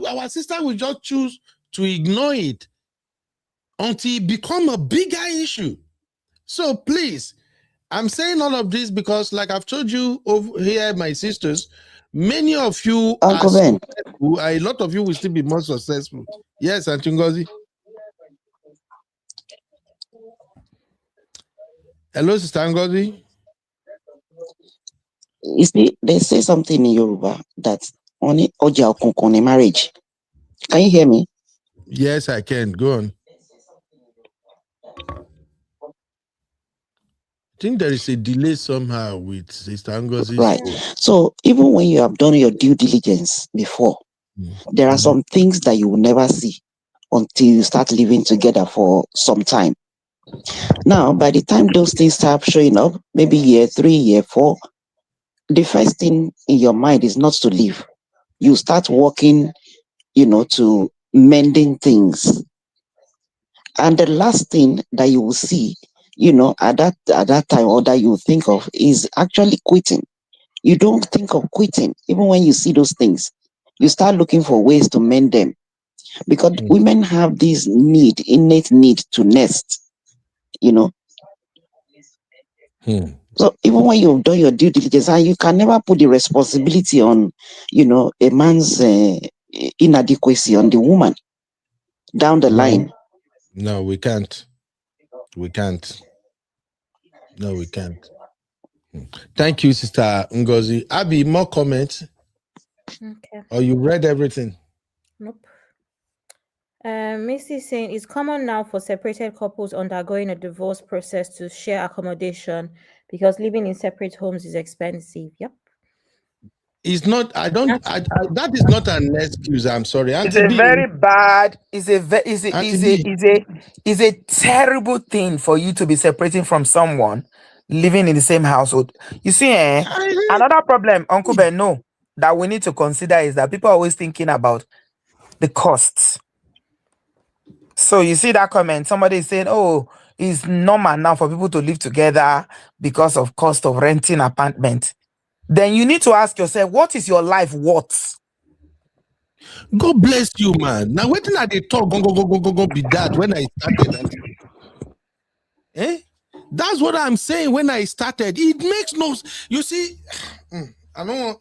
Our sister will just choose to ignore it until it becomes a bigger issue. So please, I'm saying all of this because, like I've told you over here, my sisters, many of you Uncle are Ben, successful, a lot of you will still be more successful. Yes, Auntie Ngozi. Hello, Sister Ngozi. you see, they say something in Yoruba that only oja okunkun in marriage. Can you hear me? Yes, I can. Go on. I think there is a delay somehow with Sister Ngozi's Right. phone. So even when you have done your due diligence before, there are some things that you will never see until you start living together for some time. Now, by the time those things start showing up, maybe year 3, year 4, the first thing in your mind is not to leave. You start working, to mending things. And the last thing that you will see, at that time, or that you think of, is actually quitting. You don't think of quitting, even when you see those things. You start looking for ways to mend them, because women have this innate need to nest. So even when you've done your due diligence, and you can never put the responsibility on, a man's inadequacy on the woman down the line. No, we can't. We can't. No, we can't. Thank you, Sister Ngozi. Abby, more comments? Okay. Or you read everything? Nope. Missy saying it's common now for separated couples undergoing a divorce process to share accommodation because living in separate homes is expensive. Yep. It's not. I don't. That is not an excuse. I'm sorry, It's Auntie a B. very bad, Auntie B. is a terrible thing for you to be separating from someone living in the same household. You see, another problem, Uncle Ben, no, that we need to consider is that people are always thinking about the costs. So you see that comment, somebody is saying, oh, it's normal now for people to live together because of cost of renting apartment. Then you need to ask yourself, what is your life worth? God bless you, man. Now, waiting at the talk, go be that when I started. That's what I'm saying when I started. It makes no. You see, I don't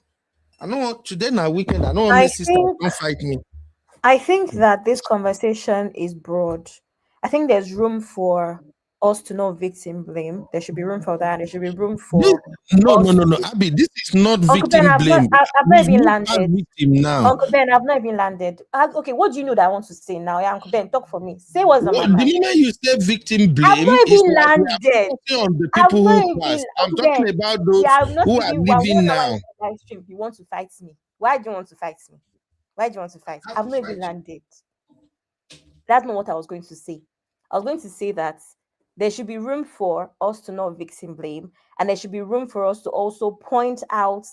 want today now weekend. I don't want my sister don't fight me. I think that this conversation is broad. I think there's room for us to not victim blame. There should be room for that. There should be room for No, us Abby, this is not Uncle Ben, victim blame. I've not even landed. Victim now. Uncle Ben, I've not even landed. Okay, what do you know that I want to say now? Yeah, Uncle Ben, talk for me. Say what's on my mind. The moment you say victim blame, I've not even landed. On the people who passed. I'm talking about those who are living now. You want to fight me? Why do you want to fight me? Why do you want to fight? I've not even landed. That's not what I was going to say. I was going to say that there should be room for us to not victim blame, and there should be room for us to also point out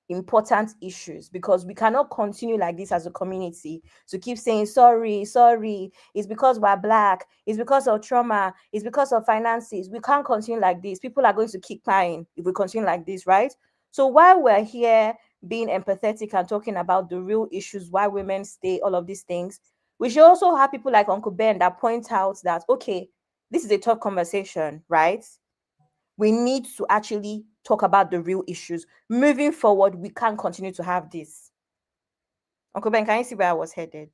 important issues, because we cannot continue like this as a community to keep saying sorry, it's because we're Black, it's because of trauma, it's because of finances. We can't continue like this. People are going to keep crying if we continue like this, right? So while we're here being empathetic and talking about the real issues, why women stay, all of these things, we should also have people like Uncle Ben that point out that, okay, this is a tough conversation, right? We need to actually talk about the real issues. Moving forward, we can't continue to have this. Uncle Ben, can you see where I was headed?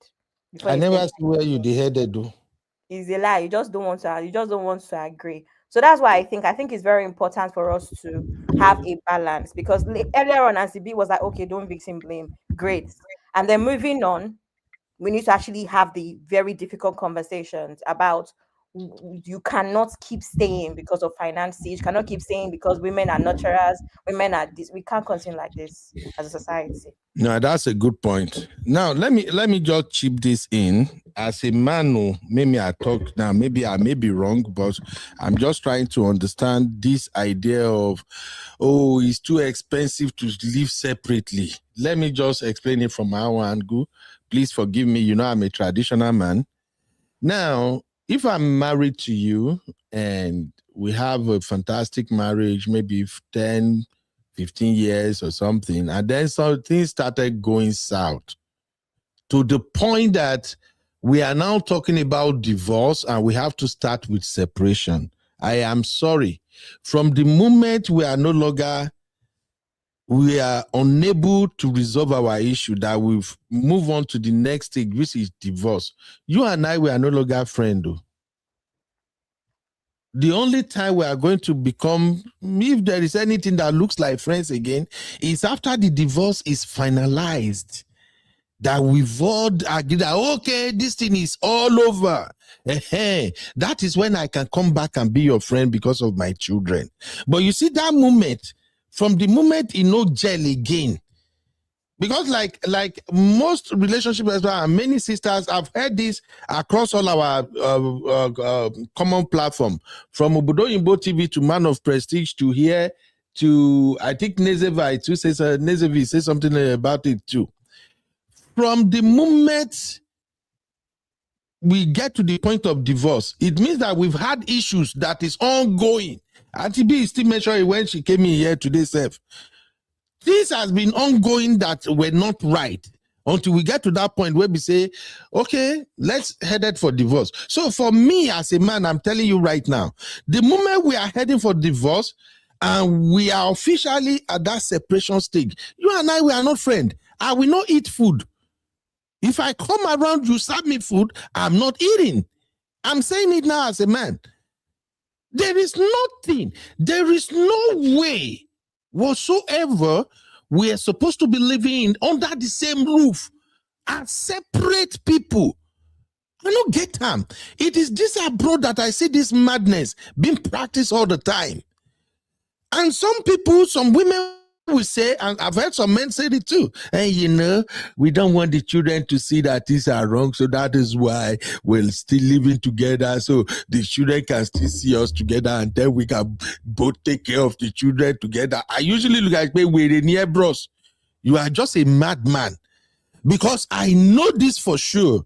I never see where you headed, though. It's a lie. You just don't want to agree. So that's why I think it's very important for us to have a balance, because earlier on, as the B was like, okay, don't victim blame. Great. And then moving on, we need to actually have the very difficult conversations about you cannot keep staying because of finances. You cannot keep staying because women are nurturers, women are this. We can't continue like this as a society. No, that's a good point. Now, let me just chip this in. As a man who maybe I talk now, maybe I may be wrong, but I'm just trying to understand this idea of, oh, it's too expensive to live separately. Let me just explain it from my own angle. Please forgive me. You know, I'm a traditional man. Now, if I'm married to you and we have a fantastic marriage, maybe 10, 15 years or something, and then some things started going south to the point that we are now talking about divorce and we have to start with separation. I am sorry. From the moment we are unable to resolve our issue, that we've moved on to the next stage, which is divorce. You and I, we are no longer friends, though. The only time we are going to become, if there is anything that looks like friends again, is after the divorce is finalized. That we've all agreed that, okay, this thing is all over. That is when I can come back and be your friend because of my children. But you see that moment, from the moment gel again, because like most relationships as well, and many sisters, I've heard this across all our common platform, from Obodo Imbo TV to Man of Prestige to here to, I think Nezevi says something about it too. From the moment we get to the point of divorce, it means that we've had issues that is ongoing. Auntie B is still mentioning when she came in here today, Seth. This has been ongoing that we're not right until we get to that point where we say, okay, let's head it for divorce. So for me as a man, I'm telling you right now, the moment we are heading for divorce and we are officially at that separation stage, you and I, we are not friends. I will not eat food. If I come around, you serve me food, I'm not eating. I'm saying it now as a man. There is nothing, there is no way whatsoever we are supposed to be living under the same roof as separate people. I don't get them. It is this abroad that I see this madness being practiced all the time. And some people, some women We say, and I've heard some men say it too, and you know, we don't want the children to see that things are wrong, so that is why we're still living together, so the children can still see us together, and then we can both take care of the children together. I usually look at me with near bros. You are just a madman, because I know this for sure.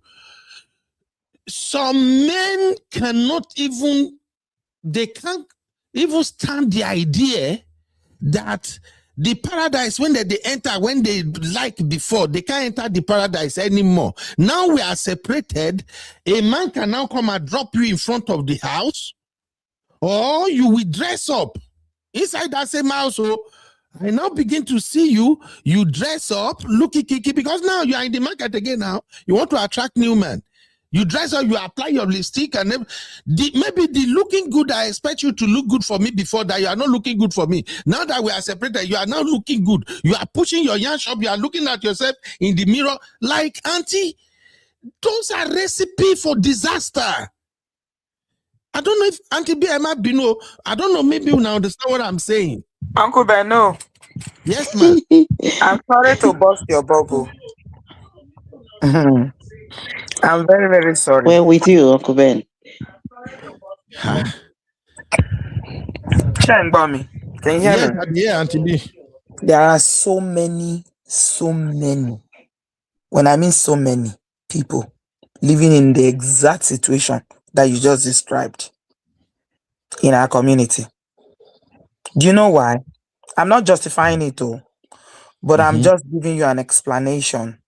Some men cannot even, they can't even stand the idea that the paradise, when they enter, when they like before, they can't enter the paradise anymore. Now we are separated. A man can now come and drop you in front of the house, or you will dress up inside that same house. So I now begin to see you dress up, looky kiki, because now you are in the market again. Now you want to attract new men. You dress up, you apply your lipstick, and maybe the looking good, I expect you to look good for me before that. You are not looking good for me. Now that we are separated, you are now looking good. You are pushing your yarn shop. You are looking at yourself in the mirror like, auntie, those are recipe for disaster. I don't know if Auntie B, I might be no. I don't know, maybe you now understand what I'm saying. Uncle Ben, no. Yes, ma'am. I'm sorry to bust your bubble. I'm very, very sorry. We're with you, Uncle Ben. Bami, can you hear me? Yeah, Auntie B. There are so many. When I mean so many people living in the exact situation that you just described in our community. Do you know why? I'm not justifying it all, but I'm just giving you an explanation.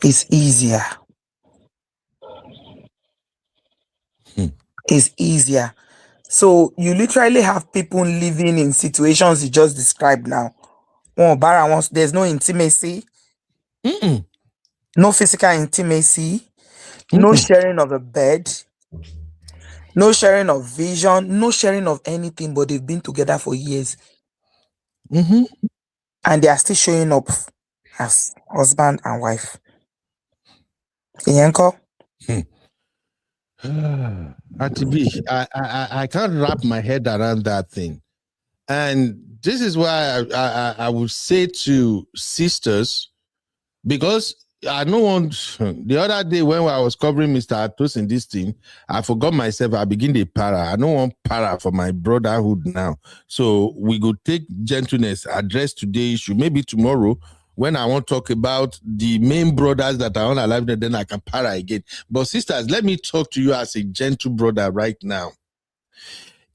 It's easier. It's easier. So you literally have people living in situations you just described now. There's no intimacy, no physical intimacy, no sharing of a bed, no sharing of vision, no sharing of anything, but they've been together for years. And they are still showing up as husband and wife. Yanko? Auntie B, I can't wrap my head around that thing. And this is why I would say to sisters, because I don't want, the other day when I was covering Mr. Atos in this thing, I forgot myself. I begin the para. I don't want para for my brotherhood now. So we go take gentleness, address today's issue. Maybe tomorrow, when I want to talk about the main brothers that are unalive, then I can para again. But sisters, let me talk to you as a gentle brother right now.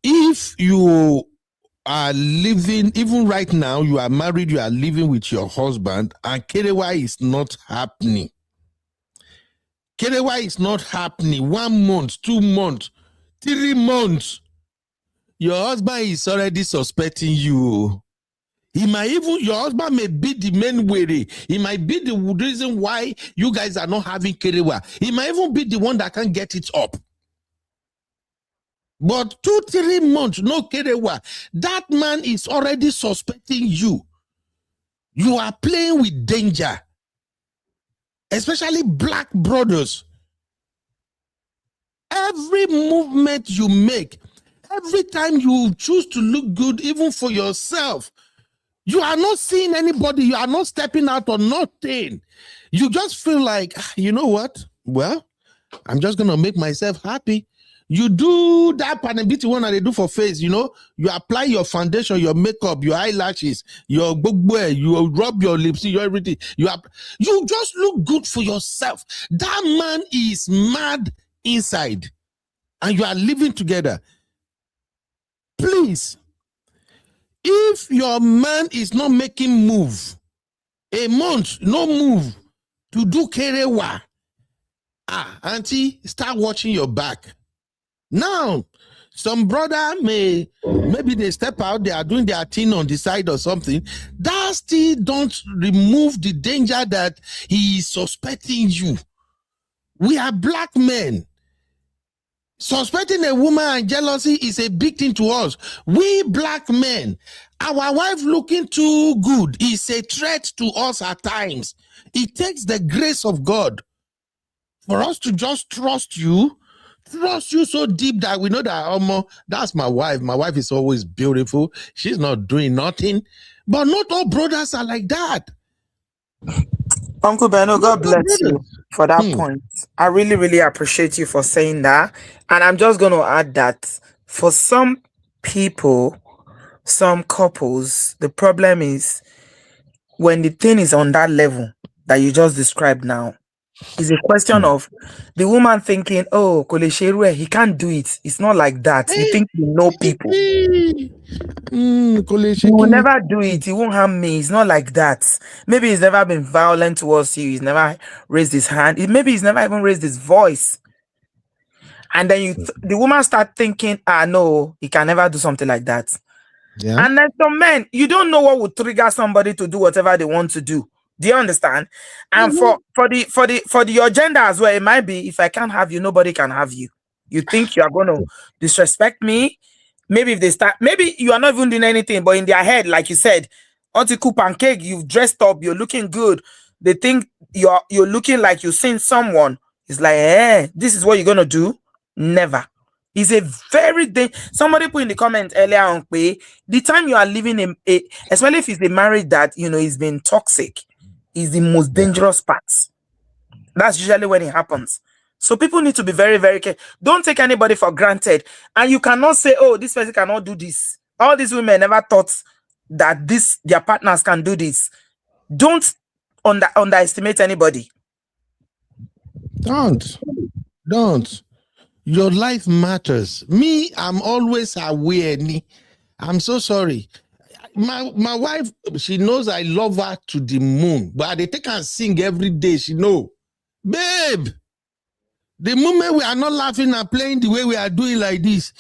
If you are living, even right now, you are married, you are living with your husband, and Kerewa is not happening. Kerewa is not happening. 1 month, 2 months, 3 months. Your husband is already suspecting you. He might even, your husband may be the main worry. He might be the reason why you guys are not having Kerewa. He might even be the one that can get it up. But 2-3 months, no Kerewa. That man is already suspecting you. You are playing with danger. Especially black brothers. Every movement you make, every time you choose to look good, even for yourself, you are not seeing anybody. You are not stepping out or nothing. You just feel like, you know what? Well, I'm just going to make myself happy. You do that panabiti one that they do for face, you know, you apply your foundation, your makeup, your eyelashes, your bookwear, you rub your lips, your everything. You just look good for yourself. That man is mad inside, and you are living together. Please, if your man is not making move, a month, no move to do kerewa, auntie, start watching your back. Now, some brother maybe they step out, they are doing their thing on the side or something. That still don't remove the danger that he is suspecting you. We are black men. Suspecting a woman and jealousy is a big thing to us. We black men, our wife looking too good is a threat to us at times. It takes the grace of God for us to just trust you, trust you so deep that we know that that's my wife. My wife is always beautiful. She's not doing nothing. But not all brothers are like that. Uncle Beno, God bless you for that point. I really, really appreciate you for saying that. And I'm just going to add that for some people, some couples, the problem is when the thing is on that level that you just described now, it's a question of the woman thinking, oh, Kolesherue, he can't do it. It's not like that. You think you know people. He will never do it. He won't harm me. It's not like that. Maybe he's never been violent towards you. He's never raised his hand. Maybe he's never even raised his voice. And then the woman start thinking, no, he can never do something like that. Yeah. And then some men, you don't know what would trigger somebody to do whatever they want to do. Do you understand? And for the agenda as well, it might be, if I can't have you, nobody can have you. You think you are going to disrespect me? Maybe if they start, maybe you are not even doing anything, but in their head, like you said, Auntie Pancake, you've dressed up, you're looking good. They think you're looking like you've seen someone. It's like, this is what you're going to do? Never. It's a very somebody put in the comment earlier on, the time you are living especially if it's a marriage that, is been toxic, is the most dangerous part. That's usually when it happens. So people need to be very, very careful. Don't take anybody for granted. And you cannot say, oh, this person cannot do this. All these women never thought that their partners can do this. Don't underestimate anybody. Don't. Your life matters. Me, I'm always aware. I'm so sorry. My wife, she knows I love her to the moon, but they take her sing every day. She know, babe, the moment we are not laughing and playing the way we are doing like this,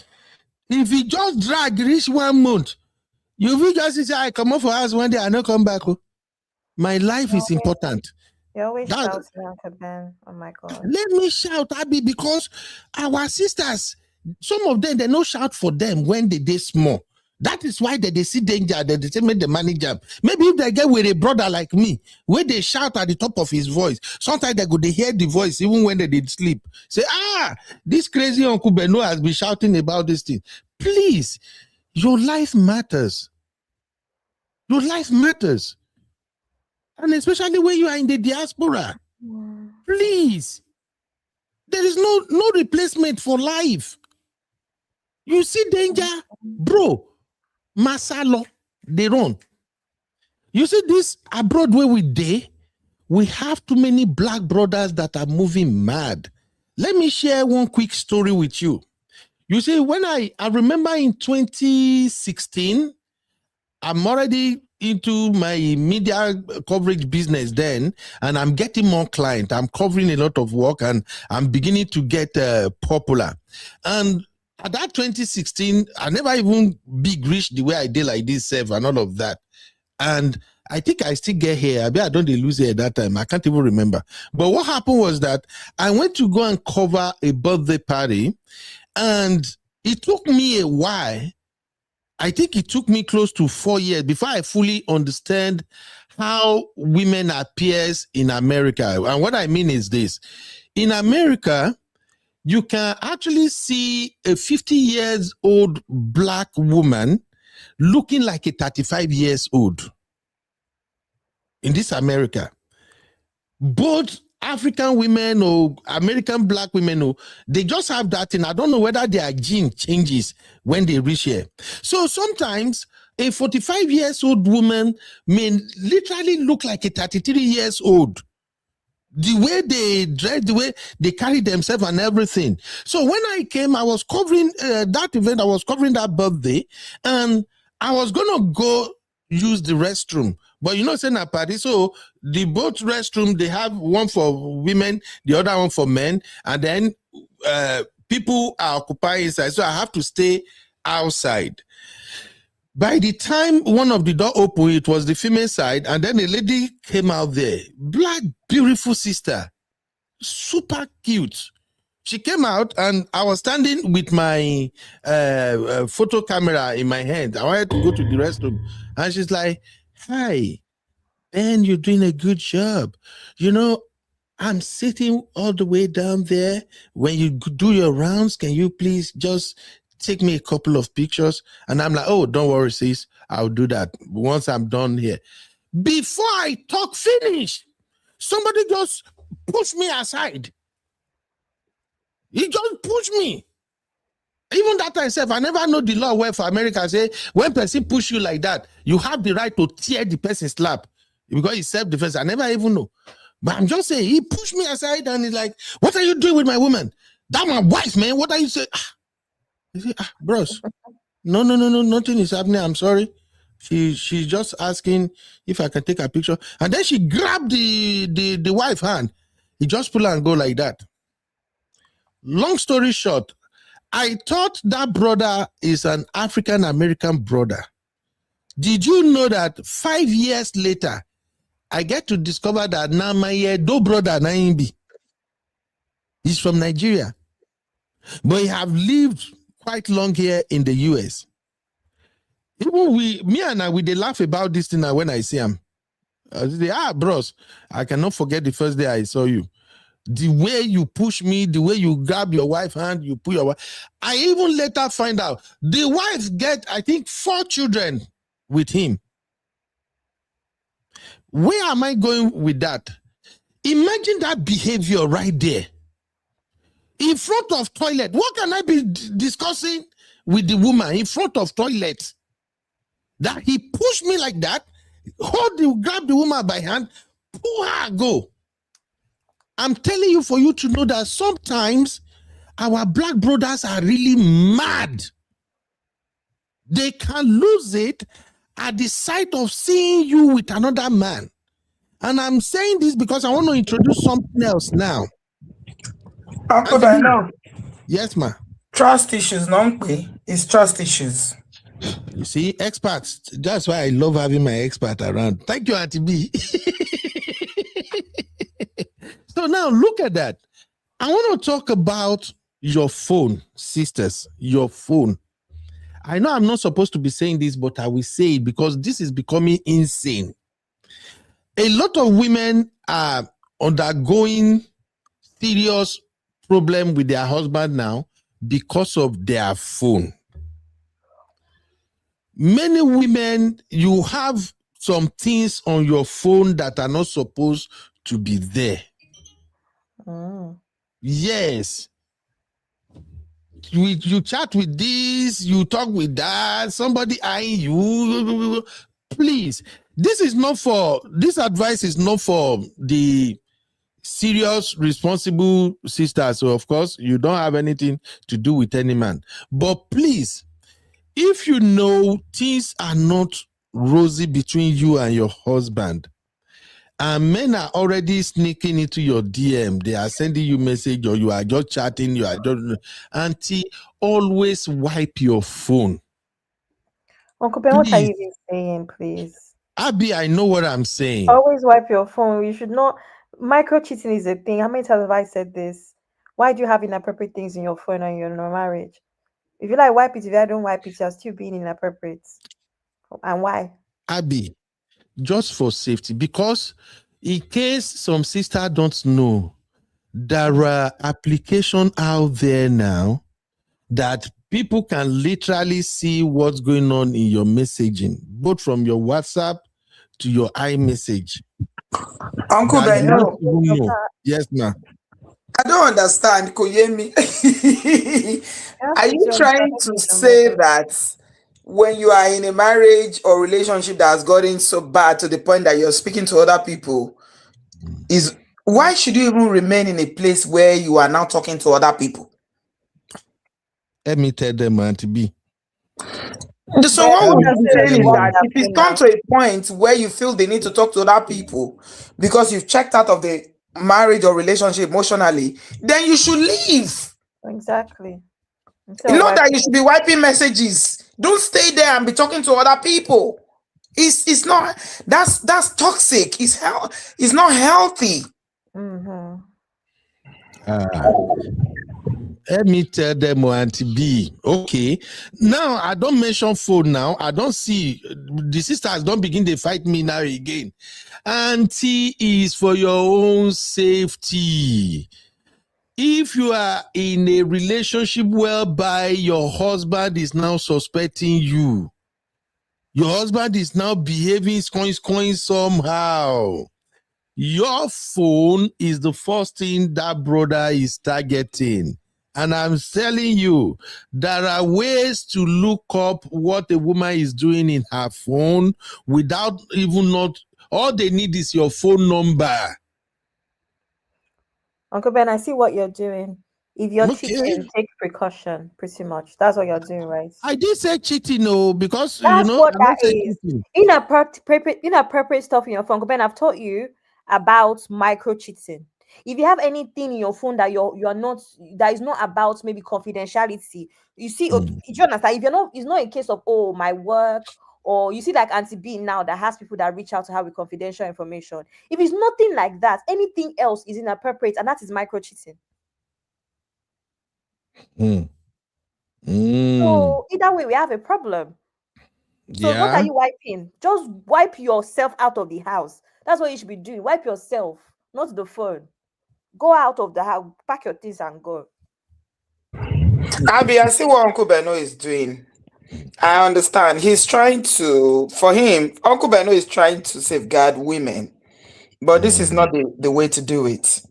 if you just drag reach 1 month, you will just say, I come up for us one day and not come back. My life is important. You always shout, Uncle Ben. Oh my God. Let me shout, Abby, because our sisters, some of them, they no shout for them when they small. That is why they see danger, they say make the manager. Maybe if they get with a brother like me, where they shout at the top of his voice, sometimes they hear the voice even when they did sleep. Say, this crazy Uncle Beno has been shouting about this thing. Please, your life matters. Your life matters. And especially when you are in the diaspora. Please. There is no replacement for life. You see danger, bro. Masalo, they run. You see this abroad where we have too many black brothers that are moving mad. Let me share one quick story with you. You see, when I remember in 2016, I'm already into my media coverage business then, and I'm getting more clients. I'm covering a lot of work, and I'm beginning to get popular. And at that 2016, I never even big reached the way I did like this self and all of that. And I think I still get here. I don't lose it at that time. I can't even remember. But what happened was that I went to go and cover a birthday party, and it took me a while. I think it took me close to 4 years before I fully understand how women appears in America. And what I mean is this. In America, you can actually see a 50-year-old black woman looking like a 35 years old in this America. Both African women or American black women, they just have that thing. I don't know whether their gene changes when they reach here. So sometimes a 45-year-old woman may literally look like a 33 years old. The way they dress, the way they carry themselves and everything. So when I came, I was covering that event, I was covering that birthday, and I was going to go use the restroom. But you know, saying a party, so the both restroom, they have one for women, the other one for men, and then people are occupying inside, so I have to stay outside. By the time one of the door opened, it was the female side, and then a lady came out there. Black, beautiful sister. Super cute. She came out, and I was standing with my photo camera in my hand. I wanted to go to the restroom. And she's like, hi, Ben, you're doing a good job. You know, I'm sitting all the way down there. When you do your rounds, can you please just take me a couple of pictures? And I'm like, oh, don't worry, sis. I'll do that once I'm done here. Before I talk finish, somebody just push me aside. He just pushed me. Even that myself, I never know the law where for America say when person push you like that, you have the right to tear the person's slap because it's self-defense. I never even know. But I'm just saying, he pushed me aside and he's like, what are you doing with my woman? That's my wife, man. What are you saying? I say, bros, no, nothing is happening. I'm sorry. She's just asking if I can take a picture. And then she grabbed the wife hand. He just pull her and go like that. Long story short, I thought that brother is an African-American brother. Did you know that 5 years later, I get to discover that now my Lled brother Naimbi, he's from Nigeria, but he have lived quite long here in the US. Even me and I, we they laugh about this thing when I see him. I say, bros, I cannot forget the first day I saw you. The way you push me, the way you grab your wife's hand, you pull your wife. I even later find out the wife get, I think, 4 children with him. Where am I going with that? Imagine that behavior right there. In front of toilet. What can I be discussing with the woman in front of toilet? That he pushed me like that, grab the woman by hand, pull her, go. I'm telling you for you to know that sometimes our black brothers are really mad. They can lose it at the sight of seeing you with another man. And I'm saying this because I want to introduce something else now. Uncle, I know. Yes, ma. Trust issues, non it's trust issues. You see, experts. That's why I love having my expert around. Thank you, Auntie B. So now look at that. I want to talk about your phone, sisters, your phone. I know I'm not supposed to be saying this, but I will say it because this is becoming insane. A lot of women are undergoing serious problem with their husband now because of their phone. Many women, you have some things on your phone that are not supposed to be there. Yes. You chat with this, you talk with that, somebody eyeing you. Please, this advice is not for the serious, responsible sisters. So, of course, you don't have anything to do with any man. But please, if you know things are not rosy between you and your husband, and men are already sneaking into your DM, they are sending you message or you are just chatting, you are just, auntie, always wipe your phone. Uncle Ben, what are you even saying, please? Abby, I know what I'm saying. Always wipe your phone. You should not. Micro cheating is a thing. How many times have I said this? Why do you have inappropriate things in your phone and you're in a marriage? If you like wipe it, if I don't wipe it, you're still being inappropriate. And why? Abby, just for safety, because in case some sister don't know, there are applications out there now that people can literally see what's going on in your messaging, both from your WhatsApp to your iMessage. Uncle Ben, no. Yes, ma'am. I don't understand, Koyemi. Are you trying to say that when you are in a marriage or relationship that has gotten so bad to the point that you're speaking to other people, why should you even remain in a place where you are now talking to other people? Let me tell them, Auntie B. So what would you be saying is that if it's come to a point where you feel the need to talk to other people because you've checked out of the marriage or relationship emotionally, then you should leave. Exactly. Not that you should be wiping messages. Don't stay there and be talking to other people. It's not, that's toxic. It's not healthy. Let me tell them, Auntie B. Okay. Now, I don't mention phone now. I don't see the sisters don't begin to fight me now again. Auntie, is for your own safety. If you are in a relationship whereby your husband is now suspecting you, your husband is now behaving somehow, your phone is the first thing that brother is targeting. And I'm telling you, there are ways to look up what a woman is doing in her phone without even not, all they need is your phone number. Uncle Ben, I see what you're doing. If you're Okay. cheating, take precaution, pretty much. That's what you're doing, right? I did say cheating, no, because That's what I that don't say is. cheating. Inappropriate stuff in your phone. Uncle Ben, I've taught you about micro cheating. If you have anything in your phone that you're not, that is not about maybe confidentiality, you see, okay, do you understand? If you're not, it's not a case of, oh, my work, or you see like Auntie B now that has people that reach out to her with confidential information. If it's nothing like that, anything else is inappropriate, and that is micro cheating. So either way, we have a problem. So what are you wiping? Just wipe yourself out of the house. That's what you should be doing. Wipe yourself, not the phone. Go out of the house, pack your things and go. Abby, I see what Uncle Beno is doing. I understand. He's trying to, for him, Uncle Beno is trying to safeguard women. But this is not the way to do it.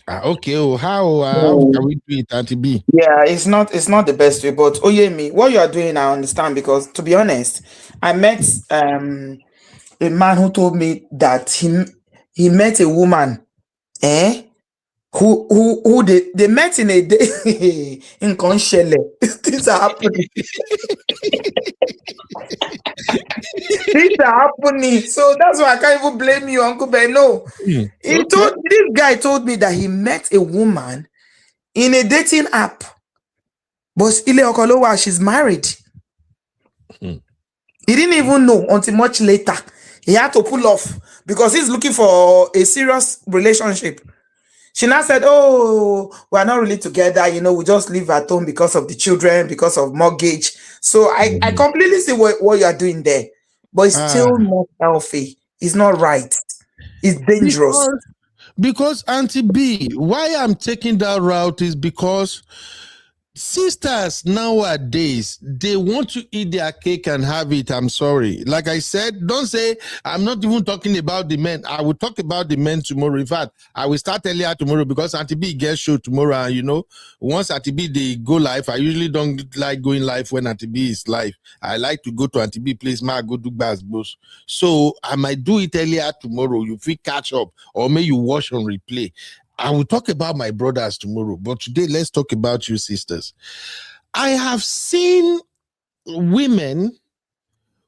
Okay, how can we do it, Auntie B? Yeah, it's not the best way. But Oyemi, what you are doing, I understand, because to be honest, I met a man who told me that he met a woman, who they met in a day in Conchele. Things are happening. Things are happening. So that's why I can't even blame you, Uncle Beno. This guy told me that he met a woman in a dating app. But Ile Okolowa, she's married. He didn't even know until much later. He had to pull off because he's looking for a serious relationship. She now said, oh, we're not really together. We just live at home because of the children, because of mortgage. So I completely see what you are doing there. But it's still not healthy. It's not right. It's dangerous. Because Auntie B, why I'm taking that route is because sisters nowadays, they want to eat their cake and have it. I'm sorry. Like I said, don't say, I'm not even talking about the men. I will talk about the men tomorrow. In fact, I will start earlier tomorrow because Auntie B gets show tomorrow. And once Auntie B, they go live. I usually don't like going live when Auntie B is live. I like to go to Auntie B place, I go do basketballs. So I might do it earlier tomorrow. You feel catch up or may you watch on replay. I will talk about my brothers tomorrow, but today let's talk about you sisters. I have seen women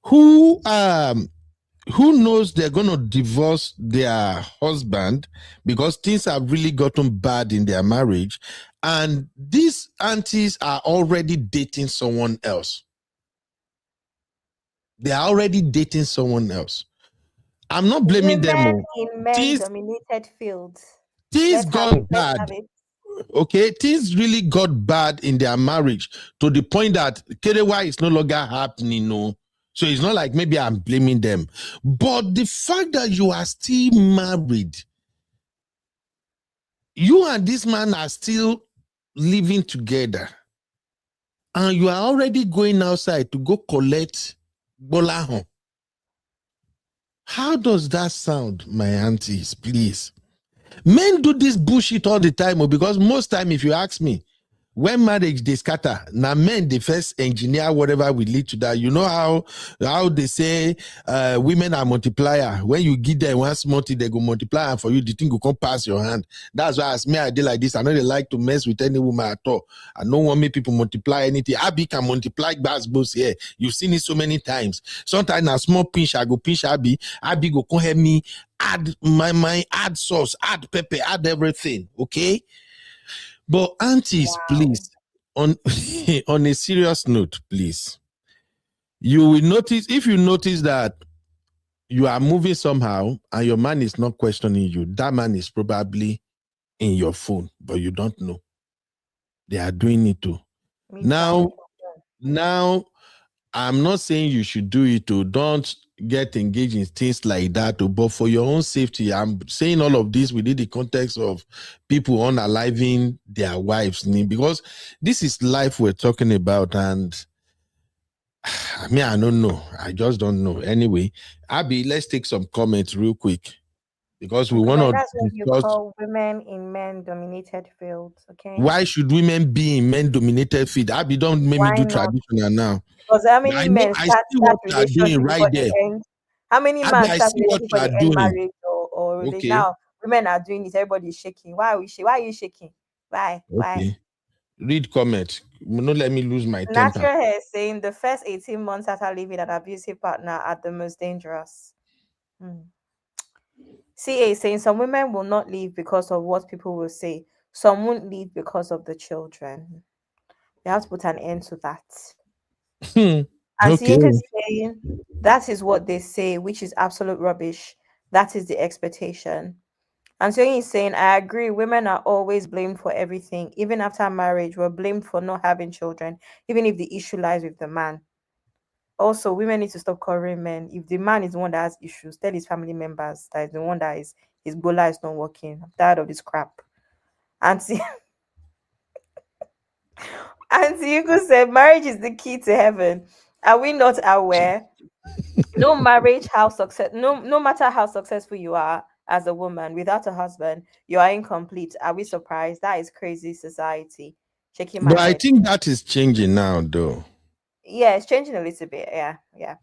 who knows they're going to divorce their husband because things have really gotten bad in their marriage, and these aunties are already dating someone else. They are already dating someone else. I'm not blaming them. In men-dominated fields. Things got bad. Okay, things really got bad in their marriage to the point that Kerewa is no longer happening. No, so it's not like maybe I'm blaming them, but the fact that you are still married, you and this man are still living together, and you are already going outside to go collect bolahon. How does that sound, my aunties? Please. Men do this bullshit all the time, because most time, if you ask me, when marriage they scatter, now men the first engineer whatever will lead to that. You know how they say women are multiplier. When you give them one small thing, they go multiply, and for you the thing will come pass your hand. That's why as me I did like this. I know they like to mess with any woman at all. I don't want me people multiply anything. Abby can multiply basketballs here. You've seen it so many times. Sometimes a small pinch, I go pinch Abby. Abby go come help me add my add sauce, add pepper, add everything. Okay. But aunties, please, on a serious note, please, you will notice, if you notice that you are moving somehow and your man is not questioning you, that man is probably in your phone, but you don't know. They are doing it too. Now, I'm not saying you should do it too. Don't get engaged in things like that. But for your own safety, I'm saying all of this within the context of people unaliving their wives, because this is life we're talking about. And I mean, I don't know. I just don't know. Anyway, Abby, let's take some comments real quick because we want to That's what you discuss call women in men-dominated fields. Okay, why should women be in men-dominated field. Abby, don't make me why do not? traditional now. Because how many I know, men I start see what you are doing relationship right before they there. end? How many Abby, men I start see what relationship you before are they end doing. marriage or relation? Okay, Now women are doing this. Everybody's shaking. Why are we shaking? Why are you shaking? Why? okay. Read comment. Don't let me lose my temper. Natural hair is saying the first 18 months after leaving an abusive partner are the most dangerous. CA is saying some women will not leave because of what people will say. Some won't leave because of the children. You have to put an end to that. And Okay. Sienka is saying that is what they say, which is absolute rubbish. That is the expectation. And so he's saying, I agree, women are always blamed for everything. Even after marriage, we're blamed for not having children, even if the issue lies with the man. Also, women need to stop covering men. If the man is the one that has issues, tell his family members that is the one that is his gola is not working. I'm tired of this crap. Auntie Auntie Yuko said marriage is the key to heaven. Are we not aware? No matter how successful you are as a woman without a husband, you are incomplete. Are we surprised? That is crazy society. Shaking my But I head. think that is changing now, though. Yeah, it's changing a little bit. Yeah.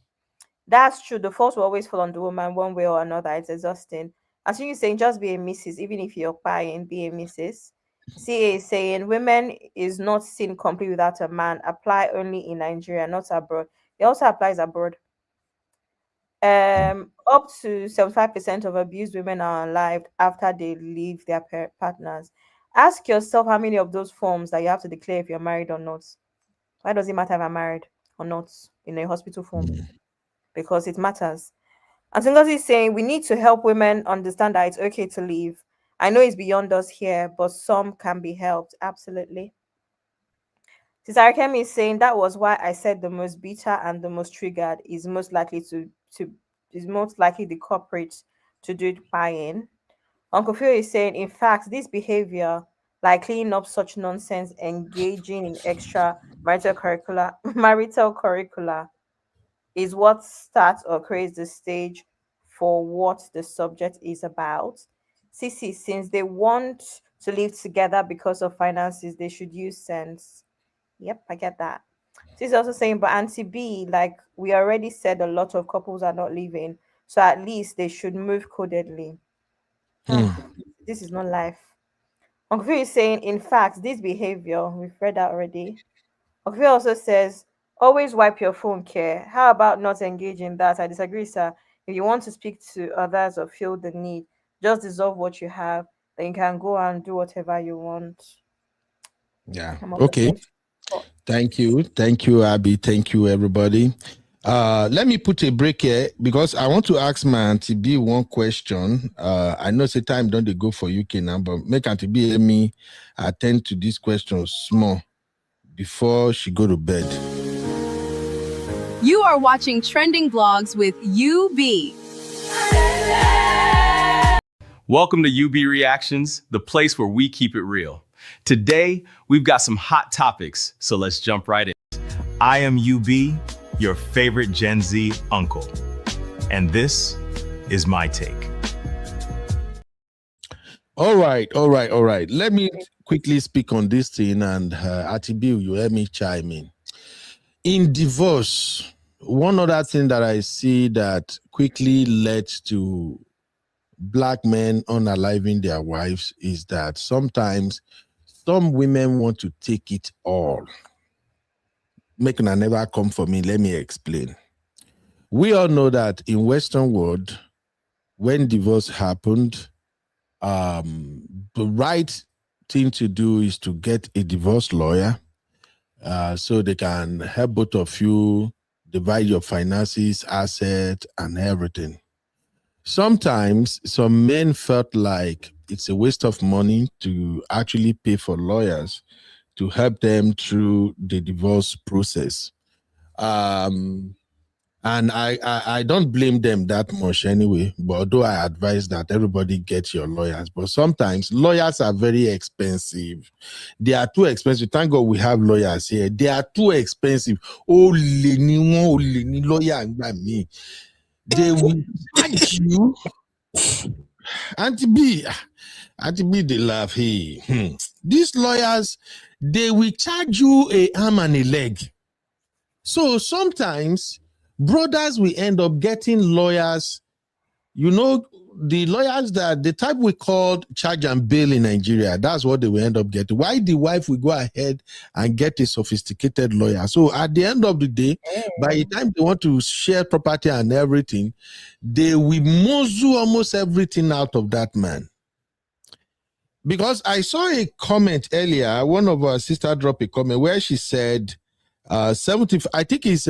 That's true. The fault will always fall on the woman one way or another. It's exhausting. As you saying, just be a missus, even if you're buying, be a missus. CA is saying women is not seen complete without a man. Apply only in Nigeria, not abroad. It also applies abroad. Up to 75% of abused women are unalived after they leave their partners. Ask yourself how many of those forms that you have to declare if you're married or not. Why does it matter if I'm married or not in a hospital form? Because it matters. And Ngozi is saying we need to help women understand that it's okay to leave. I know it's beyond us here, but some can be helped. Absolutely. Sister Kemi is saying that was why I said the most bitter and the most triggered is most likely to is most likely the culprit to do it buying. Uncle Phil is saying, in fact, this behavior, like cleaning up such nonsense, engaging in extra marital curricula, is what starts or creates the stage for what the subject is about. Sissy, since they want to live together because of finances, they should use sense. Yep, I get that. She's also saying, but Auntie B, like we already said, a lot of couples are not leaving, so at least they should move codedly. This is not life. Uncle Phil is saying, in fact, this behavior, we've read that already. Uncle Phil also says, always wipe your phone care. How about not engage in that? I disagree, sir. If you want to speak to others or feel the need, just dissolve what you have. Then you can go and do whatever you want. Yeah. I'm on the Okay. fence. Thank you, Abby. Thank you, everybody. Let me put a break here because I want to ask my Auntie B one question. I know say time don't they go for UK now, but make Auntie B let me attend to this question small before she go to bed. You are watching Trending Vlogs with UB. Welcome to UB Reactions, the place where we keep it real. Today, we've got some hot topics, so let's jump right in. I am UB, your favorite Gen Z uncle. And this is my take. All right. Let me quickly speak on this thing, and Auntie B, you let me chime in. In divorce, one other thing that I see that quickly led to Black men unaliving their wives is that sometimes some women want to take it all. Make una never come for me. Let me explain. We all know that in Western world, when divorce happened, the right thing to do is to get a divorce lawyer so they can help both of you divide your finances, assets, and everything. Sometimes some men felt like it's a waste of money to actually pay for lawyers to help them through the divorce process. And I don't blame them that much anyway, but although I advise that everybody get your lawyers, but sometimes lawyers are very expensive. They are too expensive. Thank God we have lawyers here. They are too expensive. Oh, lawyer and me. They will charge you. Auntie B, they laugh. Hey, these lawyers, they will charge you a arm and a leg. So sometimes brothers will end up getting lawyers, you know, the lawyers that the type we call charge and bail in Nigeria, that's what they will end up getting. Why the wife will go ahead and get a sophisticated lawyer? So at the end of the day, by the time they want to share property and everything, they will muzzle almost everything out of that man. Because I saw a comment earlier, one of our sisters dropped a comment where she said, 70, I think it's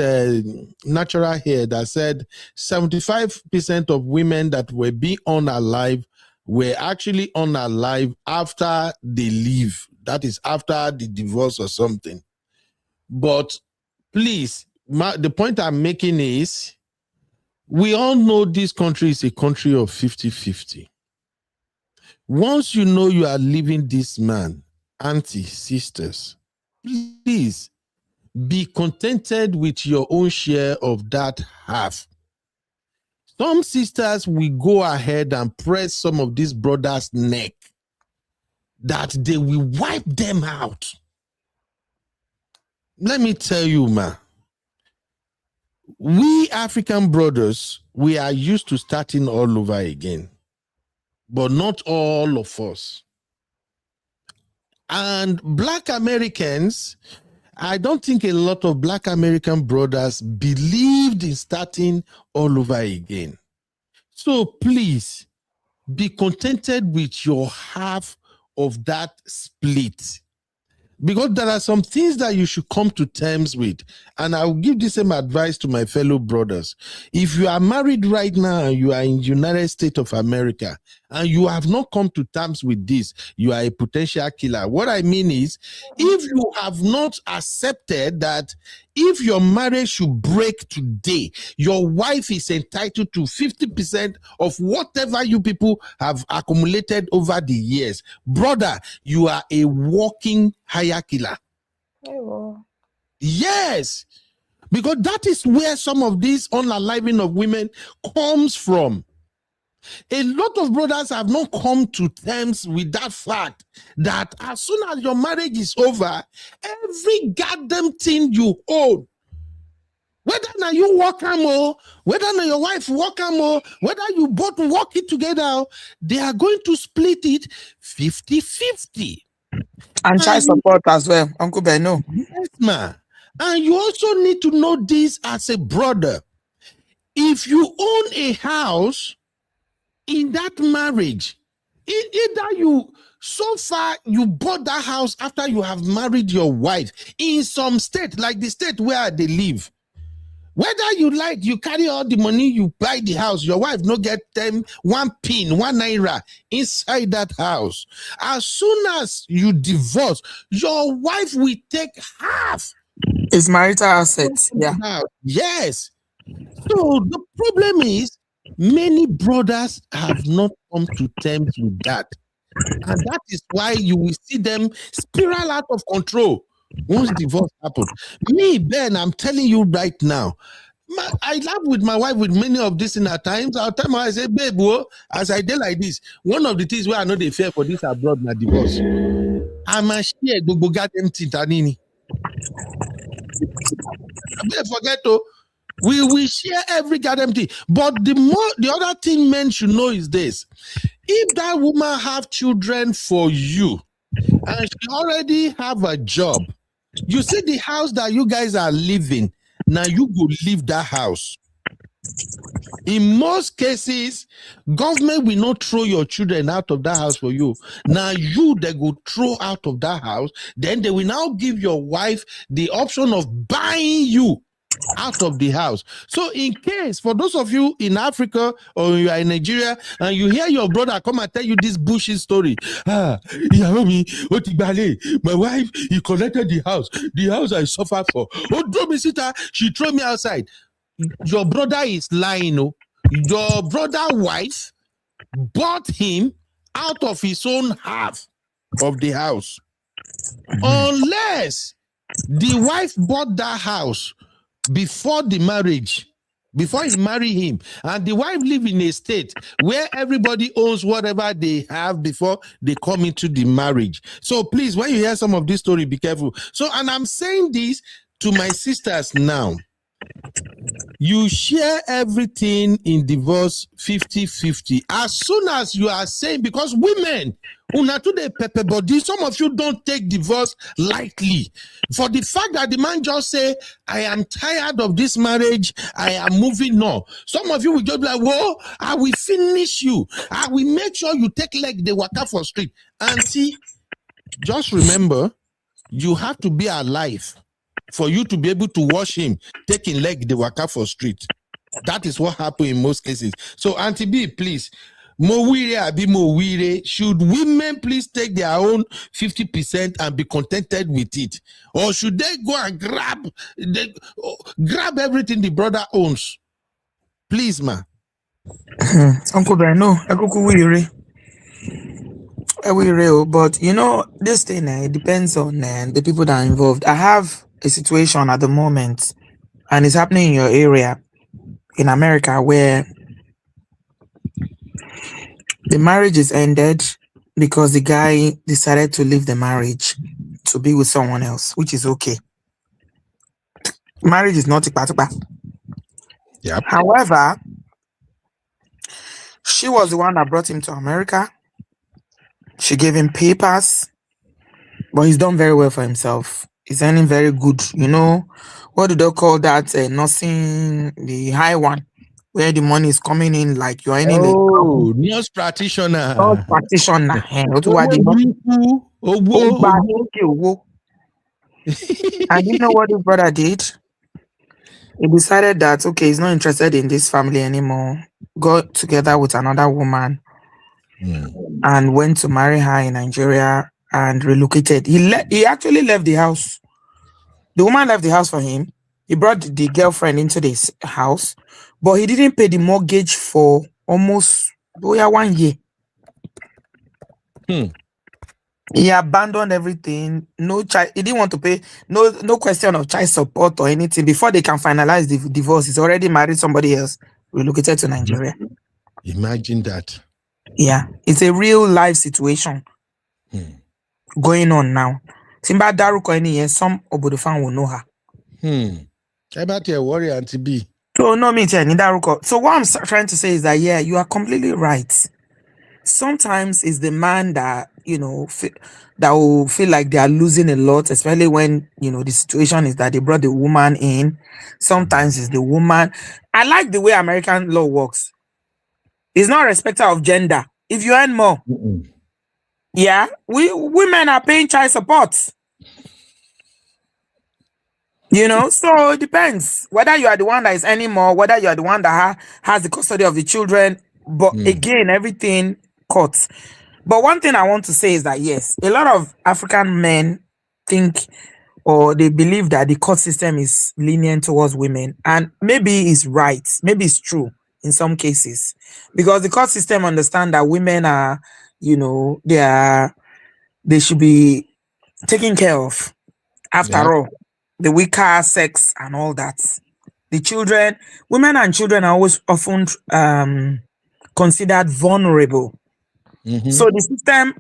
natural hair that said 75% of women that were being unalive were actually unalive after they leave. That is after the divorce or something. But please, the point I'm making is we all know this country is a country of 50-50. Once you know you are leaving this man, auntie, sisters, please be contented with your own share of that half. Some sisters will go ahead and press some of these brothers' neck that they will wipe them out. Let me tell you, ma, we African brothers, we are used to starting all over again, but not all of us. And Black Americans, I don't think a lot of Black American brothers believed in starting all over again. So please be contented with your half of that split. Because there are some things that you should come to terms with. And I'll give the same advice to my fellow brothers. If you are married right now and you are in the United States of America and you have not come to terms with this, you are a potential killer. What I mean is, if you have not accepted that if your marriage should break today, your wife is entitled to 50% of whatever you people have accumulated over the years. Brother, you are a walking hire killer. Oh. Yes, because that is where some of this unaliving of women comes from. A lot of brothers have not come to terms with that fact that as soon as your marriage is over, every goddamn thing you own, whether now you work or whether now your wife work or whether you both work it together, they are going to split it 50-50. And child support as well, Uncle Beno. Yes, ma. And you also need to know this as a brother. If you own a house in that marriage, either you, so far you bought that house after you have married your wife in some state, like the state where they live. Whether you like, you carry all the money, you buy the house, your wife no get them 1 pin, 1 naira inside that house. As soon as you divorce, your wife will take half. It's marital assets, yeah. Yes. So the problem is, many brothers have not come to terms with that. And that is why you will see them spiral out of control once divorce happens. Me, Ben, I'm telling you right now, I laugh with my wife with many of this in at times. I'll tell my wife, I say, babe, whoa, as I did like this, one of the things where I know they fear for this abroad, my divorce. I'm a share Google goddamn Titanini. Forget to. We will share every goddamn thing. But the other thing men should know is this. If that woman have children for you and she already have a job, you see the house that you guys are living, now you go leave that house. In most cases, government will not throw your children out of that house for you. Now they go throw out of that house. Then they will now give your wife the option of buying you out of the house. So in case, for those of you in Africa or you are in Nigeria and you hear your brother come and tell you this bullshit story, my wife, he collected the house I suffered for. Oh, she threw me outside. your brother is lying. Oh. Your brother wife bought him out of his own half of the house. Unless the wife bought that house before the marriage, before he married him, and the wife live in a state where everybody owns whatever they have before they come into the marriage. So please, when you hear some of this story, be careful. So, and I'm saying this to my sisters now. You share everything in divorce 50-50. As soon as you are saying, because women, una to the pepper body, some of you don't take divorce lightly. For the fact that the man just say, I am tired of this marriage, I am moving on. Some of you will just be like, whoa, I will finish you. I will make sure you take leg the waka for street. Auntie, just remember, you have to be alive for you to be able to watch him taking leg the waka for street. That is what happened in most cases. So Auntie B, please, should women please take their own 50% and be contented with it? Or should they go and grab everything the brother owns? Please, ma. Uncle Ben, no, but you know, this thing, it depends on the people that are involved. I have a situation at the moment, and it's happening in your area in America, where the marriage is ended because the guy decided to leave the marriage to be with someone else, which is okay. Marriage is not a Yep. However, she was the one that brought him to America. She gave him papers, but he's done very well for himself. He's earning very good. You know, what do they call that? Nursing, the high one, where the money is coming in like you're earning nurse practitioner. Nurse practitioner. And you know what his brother did? He decided that, okay, he's not interested in this family anymore. Got together with another woman and went to marry her in Nigeria and relocated. He actually left the house. The woman left the house for him. He brought the girlfriend into this house, but he didn't pay the mortgage for almost 1 year. He abandoned everything. No child. He didn't want to pay. No question of child support or anything. Before they can finalize the divorce, he's already married somebody else. Relocated to Nigeria. Imagine that. Yeah, it's a real life situation going on now. Simba Daruko any year, some Obodofan will know her. About your worry, Auntie B. So no me tell Daruko. So what I'm trying to say is that yeah, you are completely right. Sometimes it's the man that that will feel like they are losing a lot, especially when the situation is that they brought the woman in. Sometimes it's the woman. I like the way American law works. It's not a respecter of gender. If you earn more, yeah, women are paying child support. So it depends whether you are the one that is earning more, whether you are the one that has the custody of the children. But again, everything cuts. But one thing I want to say is that yes, a lot of African men think or they believe that the court system is lenient towards women, and maybe it's right, maybe it's true in some cases, because the court system understand that women are, they should be taken care of. After all, the weaker sex and all that. The children, women and children are always often considered vulnerable. So the system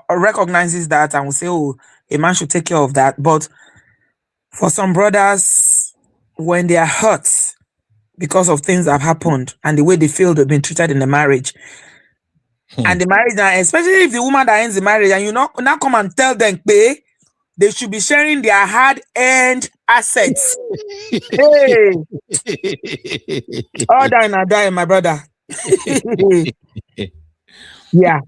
recognizes that and will say, oh, a man should take care of that. But for some brothers, when they are hurt because of things that have happened and the way they feel they've been treated in the marriage, and the marriage, especially if the woman that ends the marriage and now come and tell them, they should be sharing their hard-earned assets. Hey, all die, my brother. Yeah.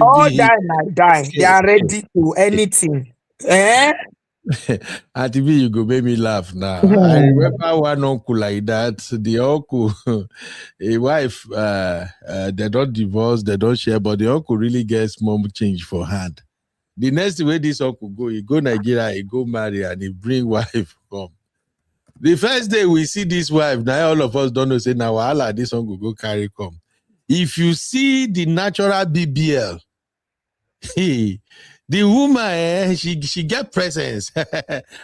All die. They are ready to anything. Auntie B, you go make me laugh now. I remember one uncle like that. The uncle, a wife, they don't divorce, they don't share, but the uncle really gets more change for hand. The next way this uncle go, he go Nigeria, he go marry, and he bring wife home. The first day we see this wife, now all of us don't know, say, now, wahala, this one will go carry come. If you see the natural BBL, the woman, she get presence.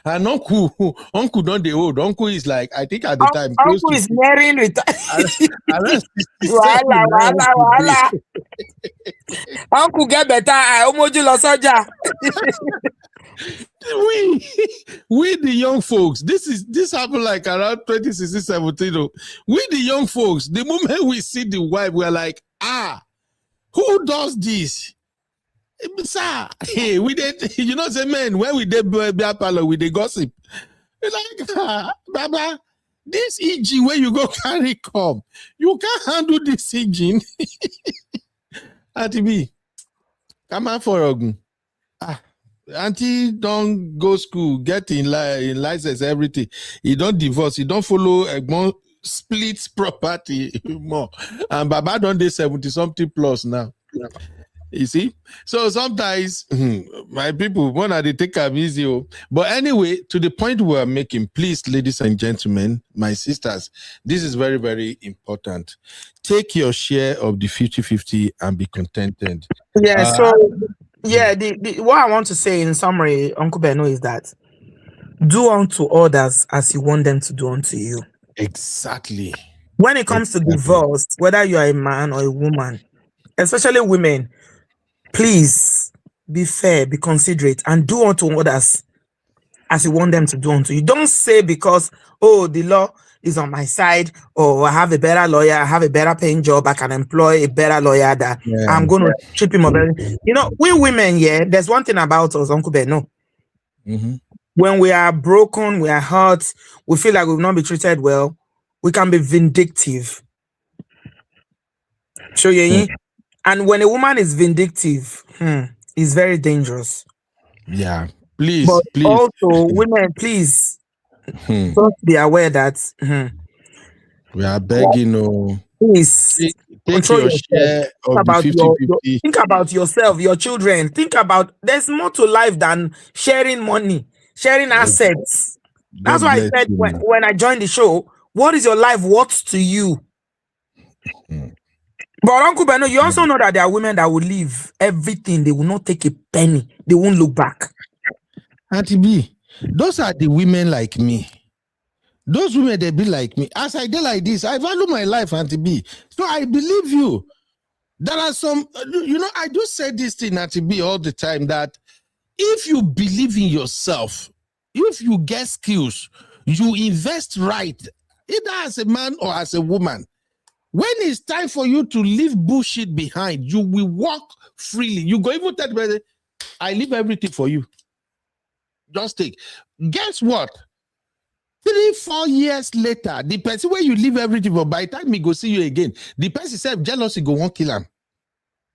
And uncle don't they old. Uncle is like, I think at the time, close Uncle to is nearing around 67. Wahala. Uncle get better. I almost lost soja. We the young folks, this happened like around 2016, 17. We the young folks, the moment we see the wife, we're like, who does this? Sir, hey, we did, you know, say, man, when we did beer parlor, we did gossip. Like, Baba, this engine where you go carry come, you can't handle this engine. Auntie B, come on for Ogun. Auntie don't go school, get in license, everything. He don't divorce, he don't follow a split property more. And Baba don't do 70-something plus now. Yeah. You see? So sometimes, my people, one of they take them easy. But anyway, to the point we're making, please, ladies and gentlemen, my sisters, this is very, very important. Take your share of the 50-50 and be contented. Yeah, the what I want to say in summary, Uncle Beno, is that do unto others as you want them to do unto you. Exactly. When it comes to divorce, whether you are a man or a woman, especially women, please be fair, be considerate, and do unto others as you want them to do unto you. Don't say because, oh, the law is on my side, or I have a better lawyer, I have a better paying job, I can employ a better lawyer that I'm going to treat him. You know, we women, there's one thing about us, Uncle Beno. When we are broken, we are hurt, we feel like we will not be treated well, we can be vindictive. Show you. And when a woman is vindictive, it's very dangerous. Yeah, please, but please. Also, women, please just be aware that we are begging. Please take your share of the 50-50. Think about yourself, your children. Think about, there's more to life than sharing money, sharing assets. That's why I said when I joined the show, what is your life worth to you? But Uncle Beno, you also know that there are women that will leave everything. They will not take a penny. They won't look back. Auntie B, those are the women like me. Those women, they be like me. As I do like this, I value my life, Auntie B. So I believe you. There are some, you know, I do say this thing, Auntie B, all the time, that if you believe in yourself, if you get skills, you invest right, either as a man or as a woman. When it's time for you to leave bullshit behind, you will walk freely. You go even tell me, I leave everything for you. Just take. Guess what? 3-4 years later, the person where you leave everything for, by the time he go see you again, the person said jealousy go won't kill him.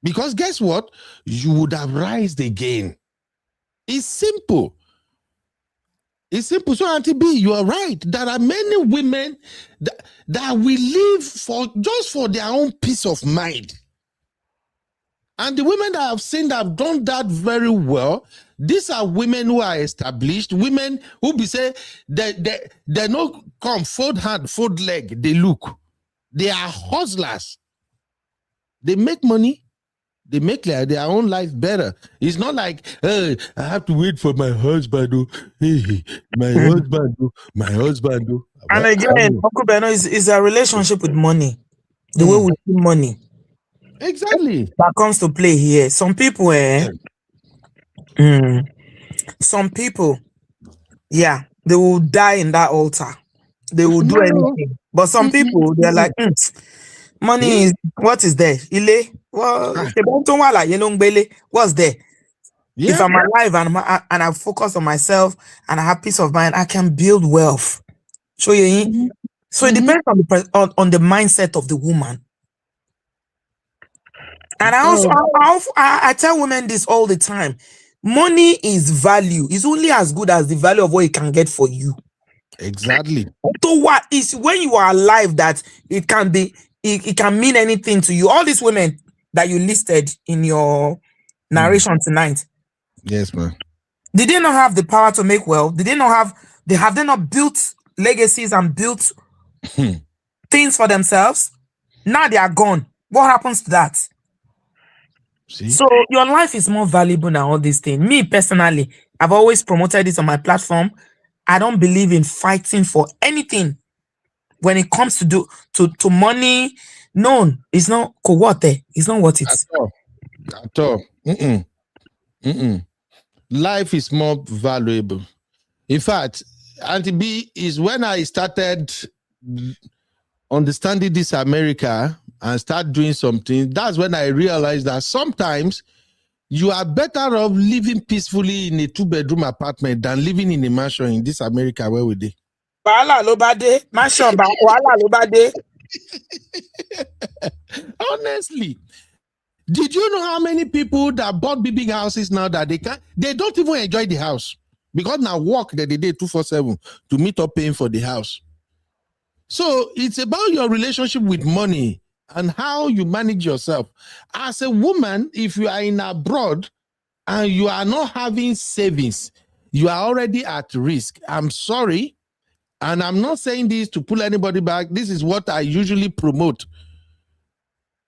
Because guess what? You would have rised again. It's simple. It's simple. So, Auntie B, you are right. There are many women that will live just for their own peace of mind. And the women that I've seen that have done that very well, these are women who are established, women who be say they no come fold hand, fold leg, they look. They are hustlers. They make money. They make their own life better. It's not like, hey, I have to wait for my husband. Hey, my husband. And again, Uncle Beno, is a relationship with money. The way we see money. Exactly. That comes to play here. Some people, some people, they will die in that altar. They will do anything. But some people, they're like, money is, what is there? What's there? Yeah. If I'm alive and I focus on myself and I have peace of mind, I can build wealth. So it depends on the mindset of the woman. And I tell women this all the time. Money is value. It's only as good as the value of what it can get for you. Exactly. So what is when you are alive that it can be, it can mean anything to you. All these women that you listed in your narration tonight. Yes, man. Did they not have the power to make wealth? Did they not have, have they not built legacies and built things for themselves. Now they are gone. What happens to that? See? So your life is more valuable than all these things. Me personally, I've always promoted this on my platform. I don't believe in fighting for anything when it comes to money. No, it's not coworte. It's not what it's. At all. Life is more valuable. In fact, Auntie B, is when I started understanding this America and start doing something, that's when I realized that sometimes you are better off living peacefully in a 2-bedroom apartment than living in a mansion in this America where we dey. Honestly, did you know how many people that bought big houses now that they don't even enjoy the house because now work that they did 247 to meet up paying for the house. So it's about your relationship with money and how you manage yourself. As a woman, if you are in abroad and you are not having savings, you are already at risk. I'm sorry. And I'm not saying this to pull anybody back. This is what I usually promote.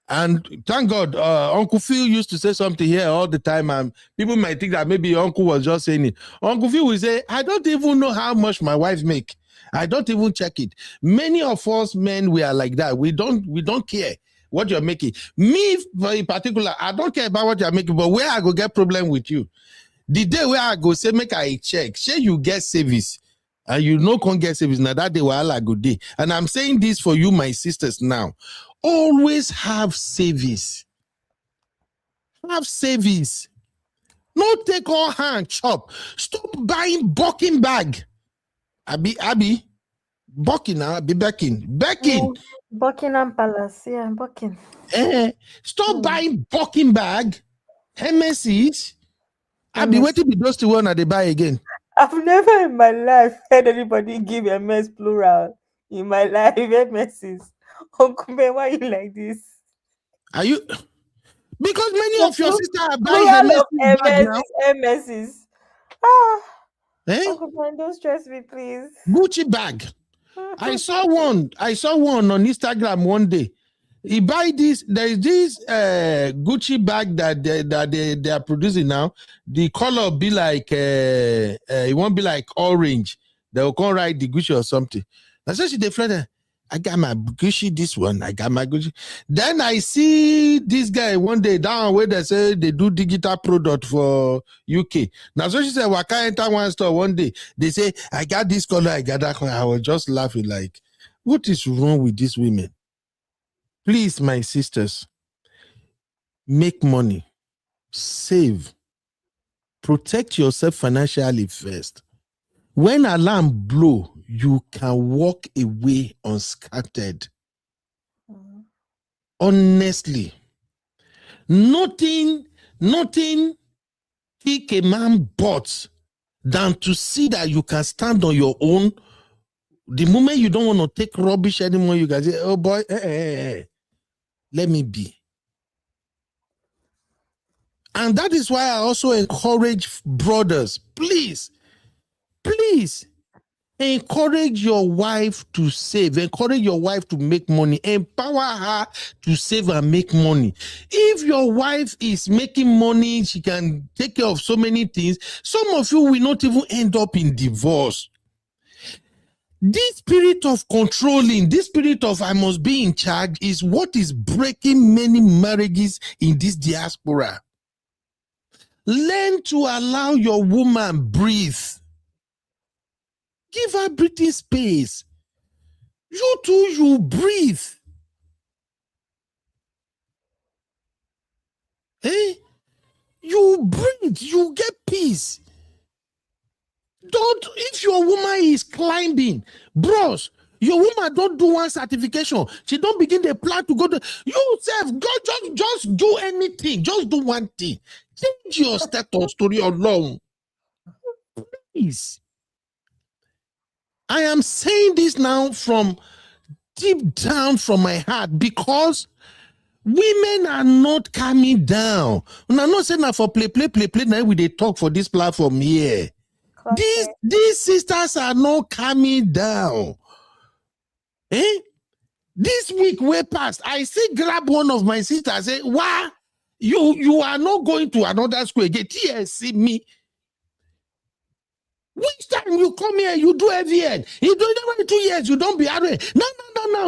And thank God, Uncle Phil used to say something here all the time, and people might think that maybe Uncle was just saying it. Uncle Phil will say, I don't even know how much my wife make. I don't even check it. Many of us men, we are like that. We don't care what you're making. Me, in particular, I don't care about what you're making, but where I go get problem with you. The day where I go say, make I check, say you get service, and you no can't get service, now that day while I go day. And I'm saying this for you, my sisters, now. Always have savings. Have savings. No take all hand chop. Stop buying bucking bag. Abby, bucking now, be backing. Buckingham Palace, yeah, Bucking. Stop buying bucking bag. MSCs. Abby, what if those two one they buy again? I've never in my life heard anybody give MS plural in my life. MSs. Uncle Ben, why are you like this? Are you? Because many of your sisters are buying plural of bag now. MSs. Uncle Ben, don't stress me, please. Gucci bag. I saw one on Instagram one day. He buy this. There is this Gucci bag that they are producing now. The color be like it won't be like orange. They will come write the Gucci or something. That's why she deflated. I got my Gucci, this one. I got my Gucci. Then I see this guy one day down where they say they do digital product for UK. Now, so she said, well, I can't enter one store one day. They say, I got this color, I got that color. I was just laughing like, what is wrong with these women? Please, my sisters, make money, save, protect yourself financially first. When alarm blow, you can walk away unscattered. Honestly, nothing kick a man butt than to see that you can stand on your own. The moment you don't want to take rubbish anymore, you can say, oh boy, let me be. And that is why I also encourage brothers, please, encourage your wife to save. Encourage your wife to make money. Empower her to save and make money. If your wife is making money, she can take care of so many things. Some of you will not even end up in divorce. This spirit of controlling, this spirit of I must be in charge is what is breaking many marriages in this diaspora. Learn to allow your woman breathe. Give her breathing space. You too, you breathe. You breathe, you get peace. Don't, if your woman is climbing, bros, your woman don't do one certification. She don't begin the plan to go to yourself. Go just do anything. Just do one thing. Change your status to your alone. Please. I am saying this now from deep down from my heart because women are not coming down. And I'm not saying that for play. Now we they talk for this platform here. These sisters are not coming down. Eh? This week way past, I still grab one of my sisters. Say, why you are not going to another school again? TSC me. Which time you come here, you do AVN. You do it every 2 years, you don't be RA. No.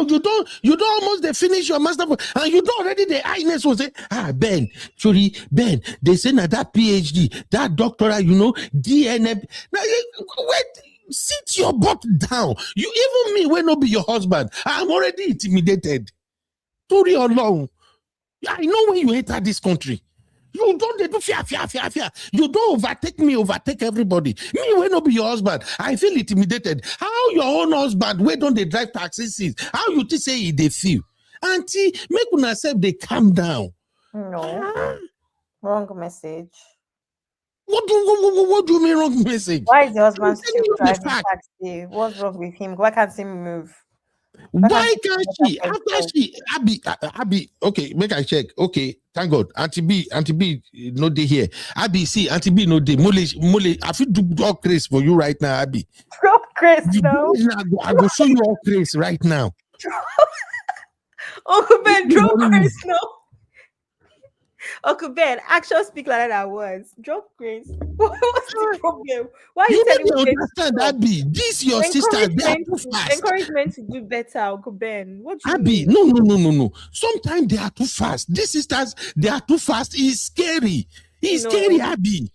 You don't almost they finish your master and you don't already the highness will say, Ben, they say that PhD, that doctoral, DNA. Now, wait, sit your butt down. You even me when not be your husband. I'm already intimidated. Story alone. I know when you enter this country. You don't do fear. You don't overtake everybody. Me, when not be your husband, I feel intimidated. How your own husband, where don't they drive taxis? How you say they feel? Auntie, make una self they calm down. No. Wrong message. What do you mean wrong message? Why is your husband still driving taxi? What's wrong with him? Why can't he move? Why can't she? After she, Abby, okay, make I check. Okay, thank God. Auntie B, no day here. Abby, see, Auntie B, no day. Mole, I feel do all grace for you right now, Abby. Drop grace now. I will show you all grace right now. Uncle Ben, drop grace now. Uncle Ben, actually speak like that I was. Drop grace. What's the problem? Why are you telling me? Understand, Abby? This your sister. They are too fast. Encouragement to do better, Uncle Ben. What do you Abby, mean? no. Sometimes they are too fast. These sisters, they are too fast. It's scary. It's scary, Abby.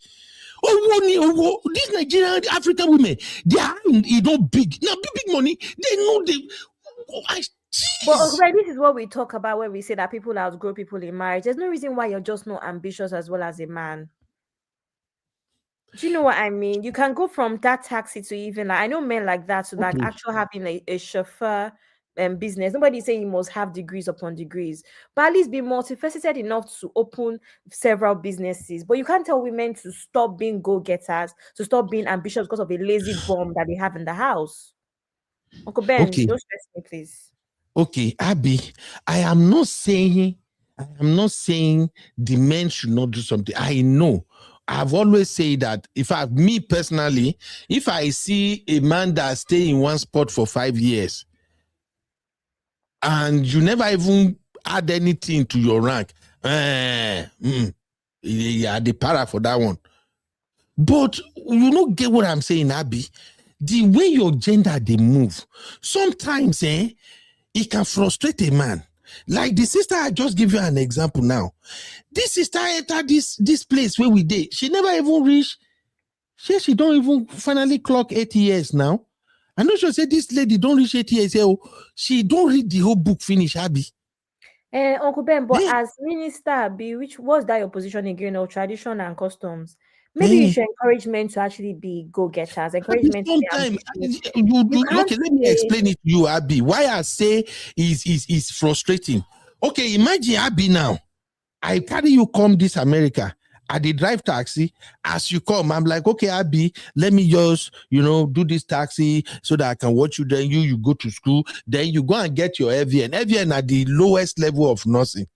These Nigerian African women, they are big. Now, big money. They know they. But this is what we talk about when we say that people outgrow people in marriage. There's no reason why you're just not ambitious as well as a man. Do you know what I mean? You can go from that taxi to even I know men like that to actually having a chauffeur business. Nobody's saying you must have degrees upon degrees, but at least be multifaceted enough to open several businesses. But you can't tell women to stop being go-getters, to stop being ambitious because of a lazy bum that they have in the house. Uncle Ben, don't stress me, please. Okay, Abby, I am not saying the men should not do something. I know. I've always said that me personally, if I see a man that stay in one spot for 5 years and you never even add anything to your rank, the para for that one. But you don't get what I'm saying, Abby. The way your gender they move, sometimes it can frustrate a man. Like the sister, I just give you an example now. This sister entered this place where we did. She never even reached. She don't even finally clock 8 years now. I know she said this lady don't reach 8 years. She don't read the whole book finish, Abby. Uncle Ben, but as minister, Abby, which was that your position again, or tradition and customs? Maybe you should encourage men to actually be go-getters. Encouragement. Sometimes okay, let me explain it to you, Abby. Why I say is frustrating. Okay, imagine Abby now. I carry you come this America. I did drive taxi. As you come, I'm like, okay, Abby, let me just, do this taxi so that I can watch you. Then you go to school. Then you go and get your AVN. AVN at the lowest level of nursing.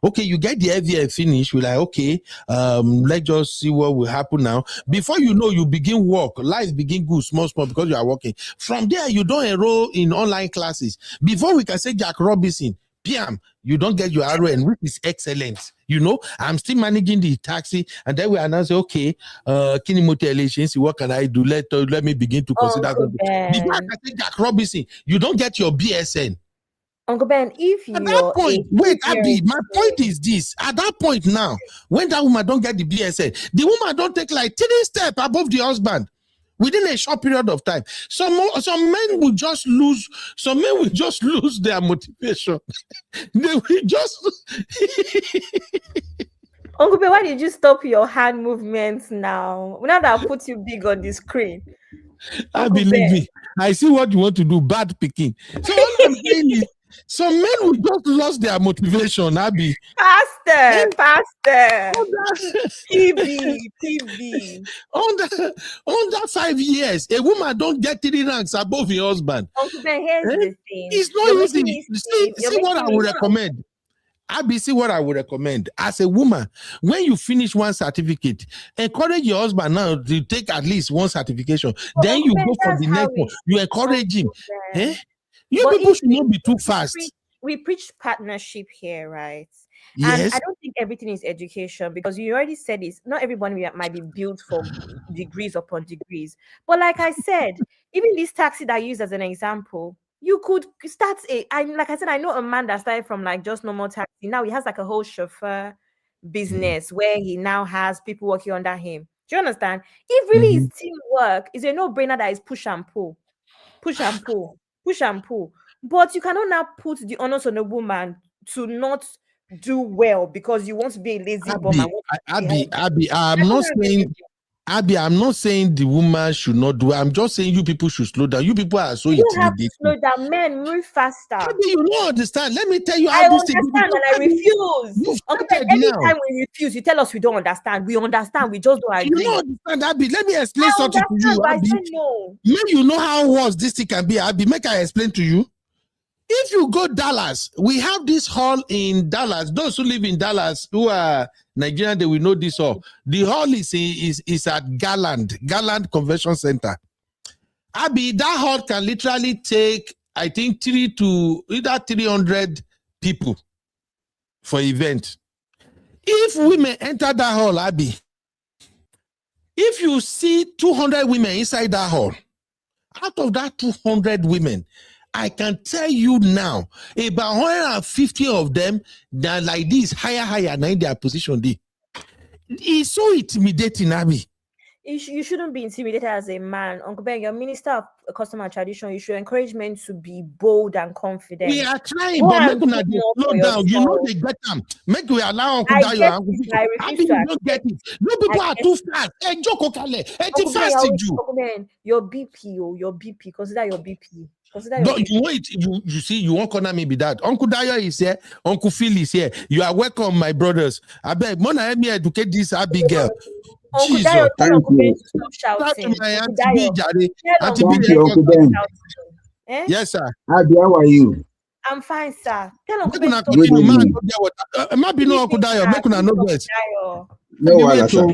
Okay, you get the AVN finished. We're like, okay, let's just see what will happen now. Before you know, you begin work. Life begin good, small, because you are working. From there, you don't enroll in online classes. Before we can say Jack Robinson, PM, you don't get your RN, which is excellent. I'm still managing the taxi, and then we announce, okay, Kinimote agency, what can I do? Let me begin to consider. Before I can say Jack Robinson, you don't get your BSN. Uncle Ben, if at that point, wait, Abby, my point is this. At that point now, when that woman don't get the BSN, the woman don't take like 3 steps above the husband within a short period of time. Some men will just lose their motivation. They will just Uncle Ben, why did you stop your hand movements now? Now that I put you big on the screen. I believe me. I see what you want to do, bad picking. So what I'm saying is, some men will just lost their motivation, Abby. Pastor. TV. Under 5 years, a woman don't get 3 ranks above her husband. Uncle Ben, here's the thing. It's not easy. See what I would recommend. Abi, see what I would recommend. As a woman, when you finish one certificate, encourage your husband now to take at least one certification. Then you go for the next one. You encourage him. You people should not be too fast. We preach partnership here, right? Yes. And I don't think everything is education, because you already said this. Not everyone might be built for degrees upon degrees. But like I said, even this taxi that I used as an example, you could start like I said, I know a man that started from like just normal taxi. Now he has like a whole chauffeur business where he now has people working under him. Do you understand? If really is teamwork, it's a no-brainer that is push and pull. Push and pull. Push and pull. But you cannot now put the onus on a woman to not do well because you want to be a lazy bum. Abby, I'm not saying the woman should not do it. I'm just saying you people should slow down. You people are so intimidating. You have to slow down. Men, move faster. Abby, you don't understand. Let me tell you how I this understand and I refuse. Anytime we refuse, you tell us we don't understand. We understand. We just don't agree. You don't understand, Abby. Let me explain something to you, Abby. No. Maybe you know how worse this thing can be, Abby. Make I explain to you. If you go Dallas, we have this hall in Dallas. Those who live in Dallas, who are Nigerian, they will know this hall. The hall is at Garland Convention Center. Abby, that hall can literally take, I think, 300 people for event. If women enter that hall, Abby, if you see 200 women inside that hall, out of that 200 women, I can tell you now, about 150 of them, they're like this, higher, now in their position. It's so intimidating, Abby. You shouldn't be intimidated as a man. Uncle Ben, you're Minister of Custom and Tradition. You should encourage men to be bold and confident. We are trying, but make una slow down. You know they get them. Make we allow Uncle Dayo. Abby, you don't get it. No people are too fast. Hey, Joko Kale. Hey, too fast, Uncle Ben, your BP, your BP. Consider your BP. No, you see, you won't corner me be that. Uncle Dayo is here, Uncle Phil is here. You are welcome, my brothers. I beg, Mona, help me educate this Abby girl. Uncle Dayo, thank you. Stop shouting. Thank you, Uncle Ben. Yes, sir. Abby, how are you? I'm fine, sir. Tell Uncle Ben. Make una no verse. No, sir.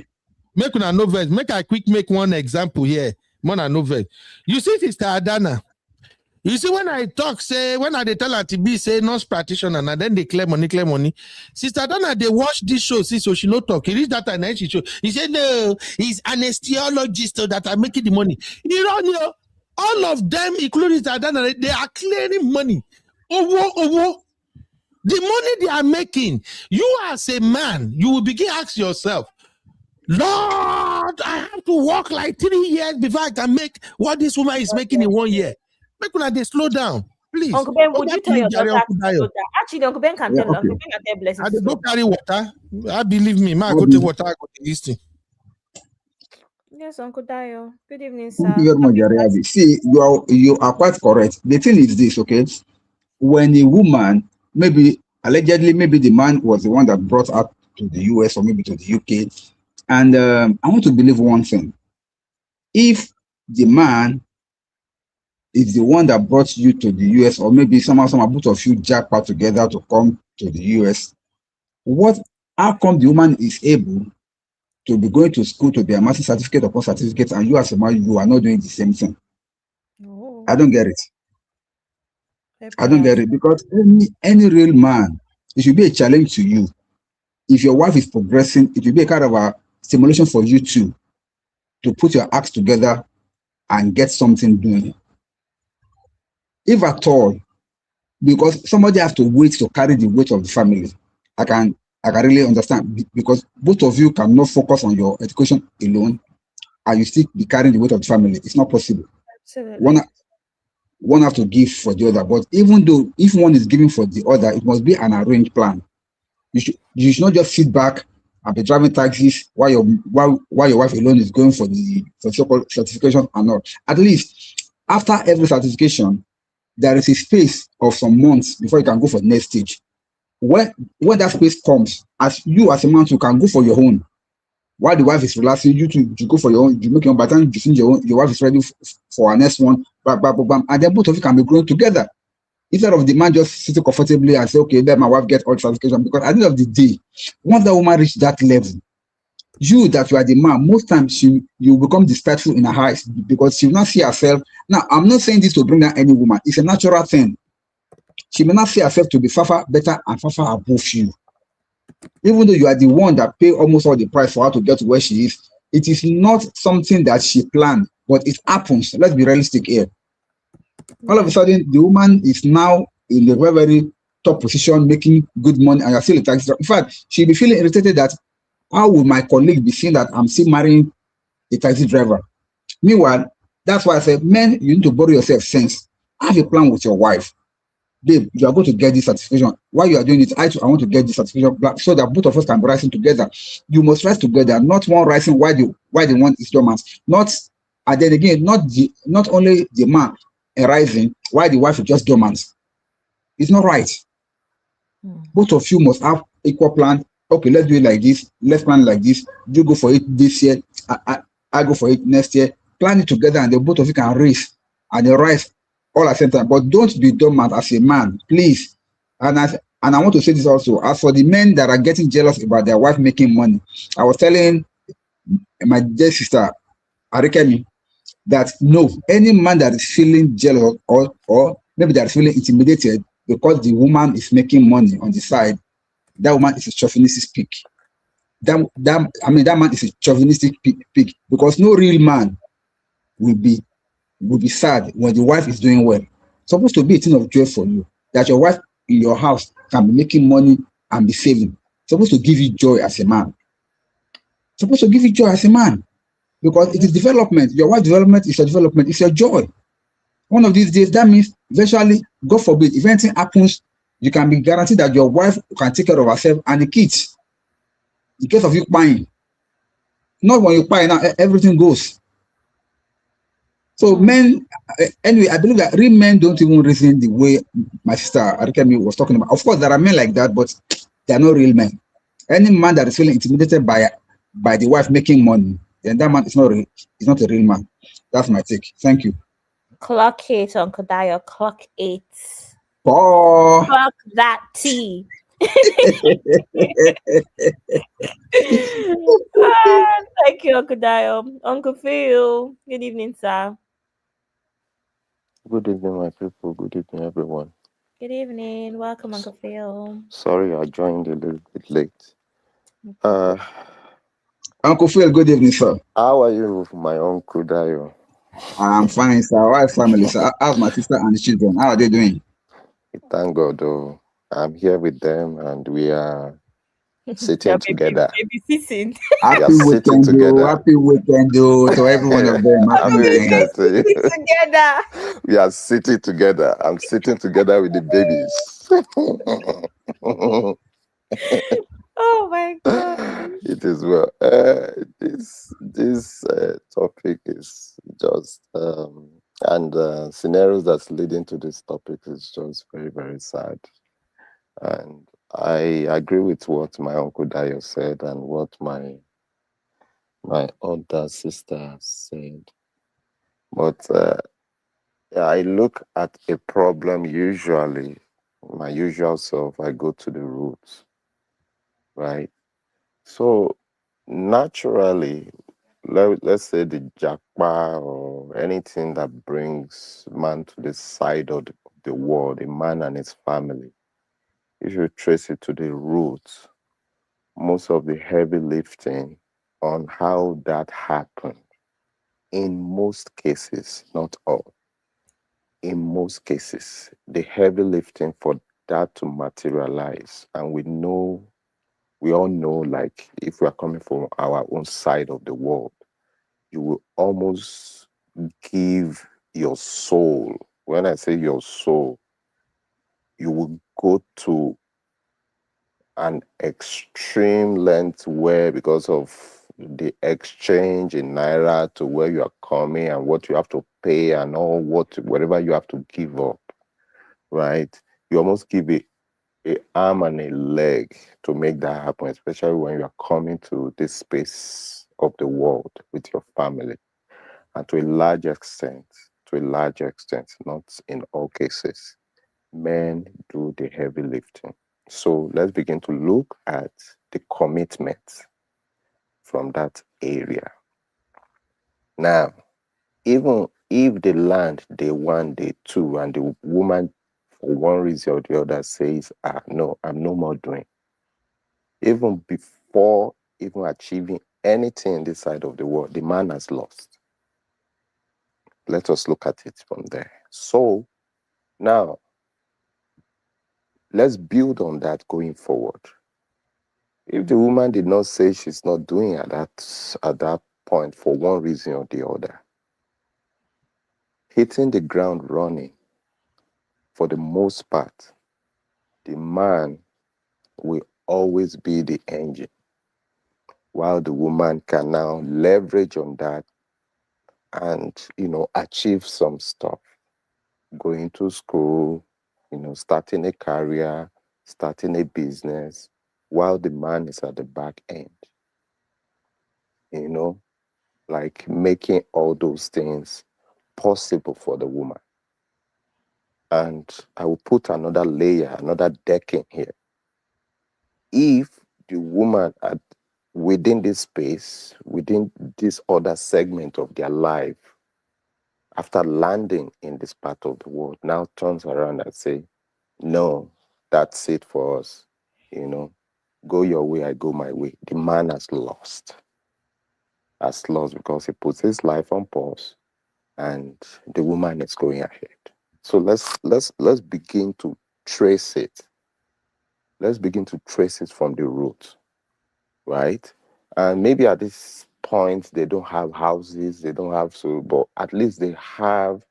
Make una no verse. Make I quick make one example here. Mona no verse. You see, Sister Adana. You see, when I talk, say, when I tell her to be, say, nurse practitioner, and then they claim money. Sister Donna, they watch this show, see, so she no talk. He reached that and then she show. He said, no, he's anesthesiologist that are making the money. You know, all of them, including Sister Donna, they are clearing money. The money they are making, you as a man, you will begin to ask yourself, Lord, I have to work like 3 years before I can make what this woman is making in 1 year. Make una they slow down, please. Uncle Ben, would you tell your daughter to slow down? Actually, Uncle Ben can tell us. Uncle Ben can tell Blessing. I go carry water. I believe me. I go take water. I go to listen. Yes, Uncle Dayo. Good evening, sir. Thank you very much, Jariabi. See, you are quite correct. The thing is this, okay? When a woman, allegedly, the man was the one that brought her to the US or maybe to the UK. And I want to believe one thing. If the man is the one that brought you to the US, or maybe somehow both of you jackpot together to come to the US, how come the woman is able to be going to school to be a master's certificate upon certificate, and you as a man, you are not doing the same thing? Oh. I don't get it. I don't get it, because any real man, it should be a challenge to you. If your wife is progressing, it will be a kind of a stimulation for you too, to put your acts together and get something doing. If at all, because somebody has to wait to carry the weight of the family. I can really understand, because both of you cannot focus on your education alone and you still be carrying the weight of the family. It's not possible. Absolutely. One have to give for the other, but even though if one is giving for the other, it must be an arranged plan. You should not just sit back and be driving taxis while your wife alone is going for the so-called certification and all. At least after every certification, there is a space of some months before you can go for the next stage. When that space comes, as you as a man, you can go for your own. While the wife is relaxing, you go for your own, you make your own. By the time you finish your own, your wife is ready for our next one, and then both of you can be growing together. instead of the man just sitting comfortably and say, okay, let my wife get all satisfaction. Because at the end of the day, once that woman reach that level, you that you are the man, most times you become despiteful in her eyes because she will not see herself. Now, I'm not saying this to bring down any woman. It's a natural thing. She may not see herself to be far better and far above you. Even though you are the one that pay almost all the price for her to get to where she is, it is not something that she planned, but it happens. Let's be realistic here. All of a sudden, the woman is now in a very top position, making good money, and you're still a taxi driver. In fact, she'll be feeling irritated that how will my colleague be seeing that I'm still marrying a taxi driver? Meanwhile, that's why I said, men, you need to borrow yourself sense. Have a plan with your wife. Babe, you are going to get this certification. While you are doing it, I want to get this certification so that both of us can be rising together. You must rise together, not one rising while the one is dormant. Not, and then again, not only the man rising while the wife is just dormant. It's not right. Both of you must have equal plan. Okay, let's do it like this. Let's plan like this. You go for it this year. I go for it next year. Plan it together, and then both of you can raise and they rise all at the same time. But don't be dormant as a man, please. And I want to say this also. As for the men that are getting jealous about their wife making money, I was telling my dear sister Arikemi that no, any man that is feeling jealous or maybe that is feeling intimidated because the woman is making money on the side, that woman is a chauvinistic pig. That man is a chauvinistic pig because no real man will be sad when the wife is doing well. It's supposed to be a thing of joy for you that your wife in your house can be making money and be saving. It's supposed to give you joy as a man. It's supposed to give you joy as a man because it is development. Your wife's development is your development. It's your joy. One of these days, that means eventually, God forbid, if anything happens, you can be guaranteed that your wife can take care of herself and the kids. In case of you buying, not when you buy now, everything goes. So men, anyway, I believe that real men don't even reason the way my sister Arikemi was talking about. Of course, there are men like that, but they are not real men. Any man that is feeling intimidated by the wife making money, then that man is not real. He's not a real man. That's my take. Thank you. Clock 8, Uncle Dio. Clock 8. Oh. Clock that T. Thank you, Uncle Dio. Uncle Phil. Good evening, sir. Good evening, my people. Good evening, everyone. Good evening. Welcome, Uncle Phil. Sorry, I joined a little bit late. Uncle Phil, good evening, sir. How are you, my uncle Dio? I'm fine, sir. Wife's family, sir. How's my sister and the children? How are they doing? Thank God. Oh, I'm here with them, and we are sitting together. Babysitting. Happy weekend, though. Happy weekend, though, to every one of them. Happy weekend. Together. We are sitting together. I'm sitting together with the babies. Oh my God. It is well. This topic is just and scenarios that's leading to this topic is just very, very sad. And I agree with what my uncle Dio said and what my older sister said. But I look at a problem usually, my usual self, I go to the roots, right? So naturally, let's say the jackpot or anything that brings man to the side of the world, a man and his family, if you trace it to the roots, most of the heavy lifting on how that happened, in most cases, not all, in most cases, the heavy lifting for that to materialize, and we all know, like, if we are coming from our own side of the world, you will almost give your soul. When I say your soul, you will go to an extreme length where, because of the exchange in naira to where you are coming and what you have to pay and whatever you have to give up, right? You almost give a arm and a leg to make that happen, especially when you are coming to this space of the world with your family. And to a large extent, not in all cases, Men do the heavy lifting. So let's begin to look at the commitment from that area. Now, even if the land day one, day two, and the woman, for one reason or the other, says, no, I'm no more doing, even before even achieving anything in this side of the world, the man has lost. Let us look at it from there. So now, let's build on that going forward. If the woman did not say she's not doing at that point for one reason or the other, hitting the ground running, for the most part, the man will always be the engine, while the woman can now leverage on that and, achieve some stuff. Going to school, starting a career, starting a business, while the man is at the back end. Like making all those things possible for the woman. And I will put another layer, another decking here. If the woman within this space, within this other segment of their life, after landing in this part of the world, now turns around and say, no, that's it for us. Go your way, I go my way. The man has lost. Has lost because he puts his life on pause and the woman is going ahead. So let's begin to trace it. Let's begin to trace it from the root, right? And maybe at this point they don't have houses, they don't have but at least they have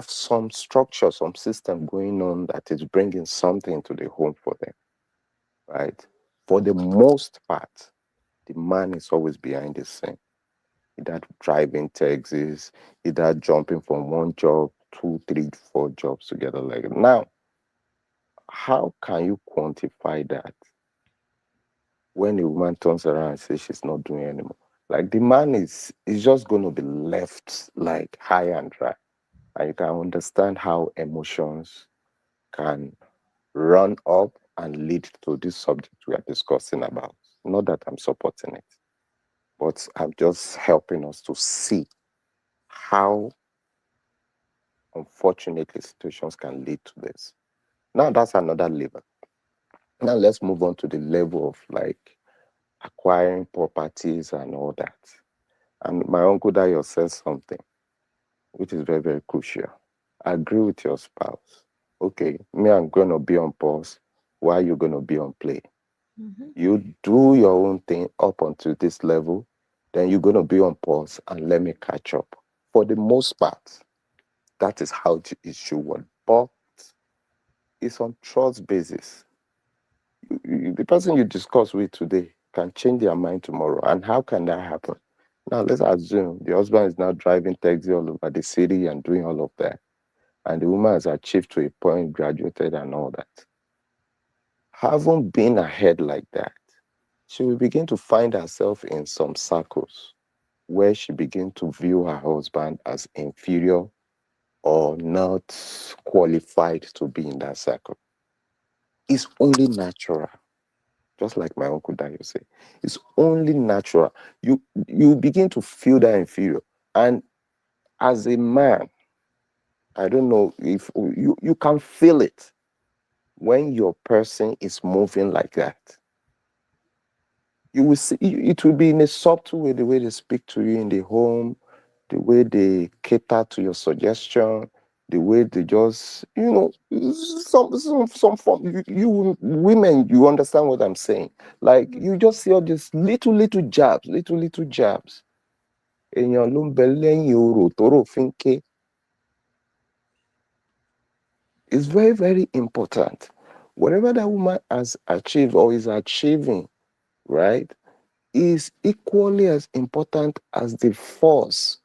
some structure, some system going on that is bringing something to the home for them, right? For the most part, the man is always behind the scene. Either driving taxis, either jumping from one job, 2, 3, 4 jobs together. Like now, how can you quantify that when a woman turns around and says she's not doing anymore? Like the man is just going to be left like high and dry. And you can understand how emotions can run up and lead to this subject we are discussing about. Not that I'm supporting it, but I'm just helping us to see how, unfortunately, situations can lead to this. Now, that's another level. Now, let's move on to the level of like acquiring properties and all that. And my uncle Dayo says something which is very, very crucial. Agree with your spouse. Okay, me, I'm going to be on pause. Why are you going to be on play? Mhm. You do your own thing up until this level, then you're going to be on pause and let me catch up. For the most part, that is how it should work. But it's on trust basis. The person you discuss with today can change their mind tomorrow. And how can that happen? Now, let's assume the husband is now driving taxi all over the city and doing all of that. And the woman has achieved to a point, graduated and all that. Having been ahead like that, she will begin to find herself in some circles where she begins to view her husband as inferior or not qualified to be in that circle. It's only natural. Just like my uncle Dayo said, it's only natural. You begin to feel that inferior. And as a man, I don't know if you can feel it when your person is moving like that. You will see it will be in a subtle way, the way they speak to you in the home, the way they cater to your suggestion, the way they just, some form. You women, you understand what I'm saying? Like you just see all these little jabs, little jabs. Èèyàn ló ń bẹ lẹ́yìn orò tóró fi ń ké. It's very, very important. Whatever that woman has achieved or is achieving, right, is equally as important as the force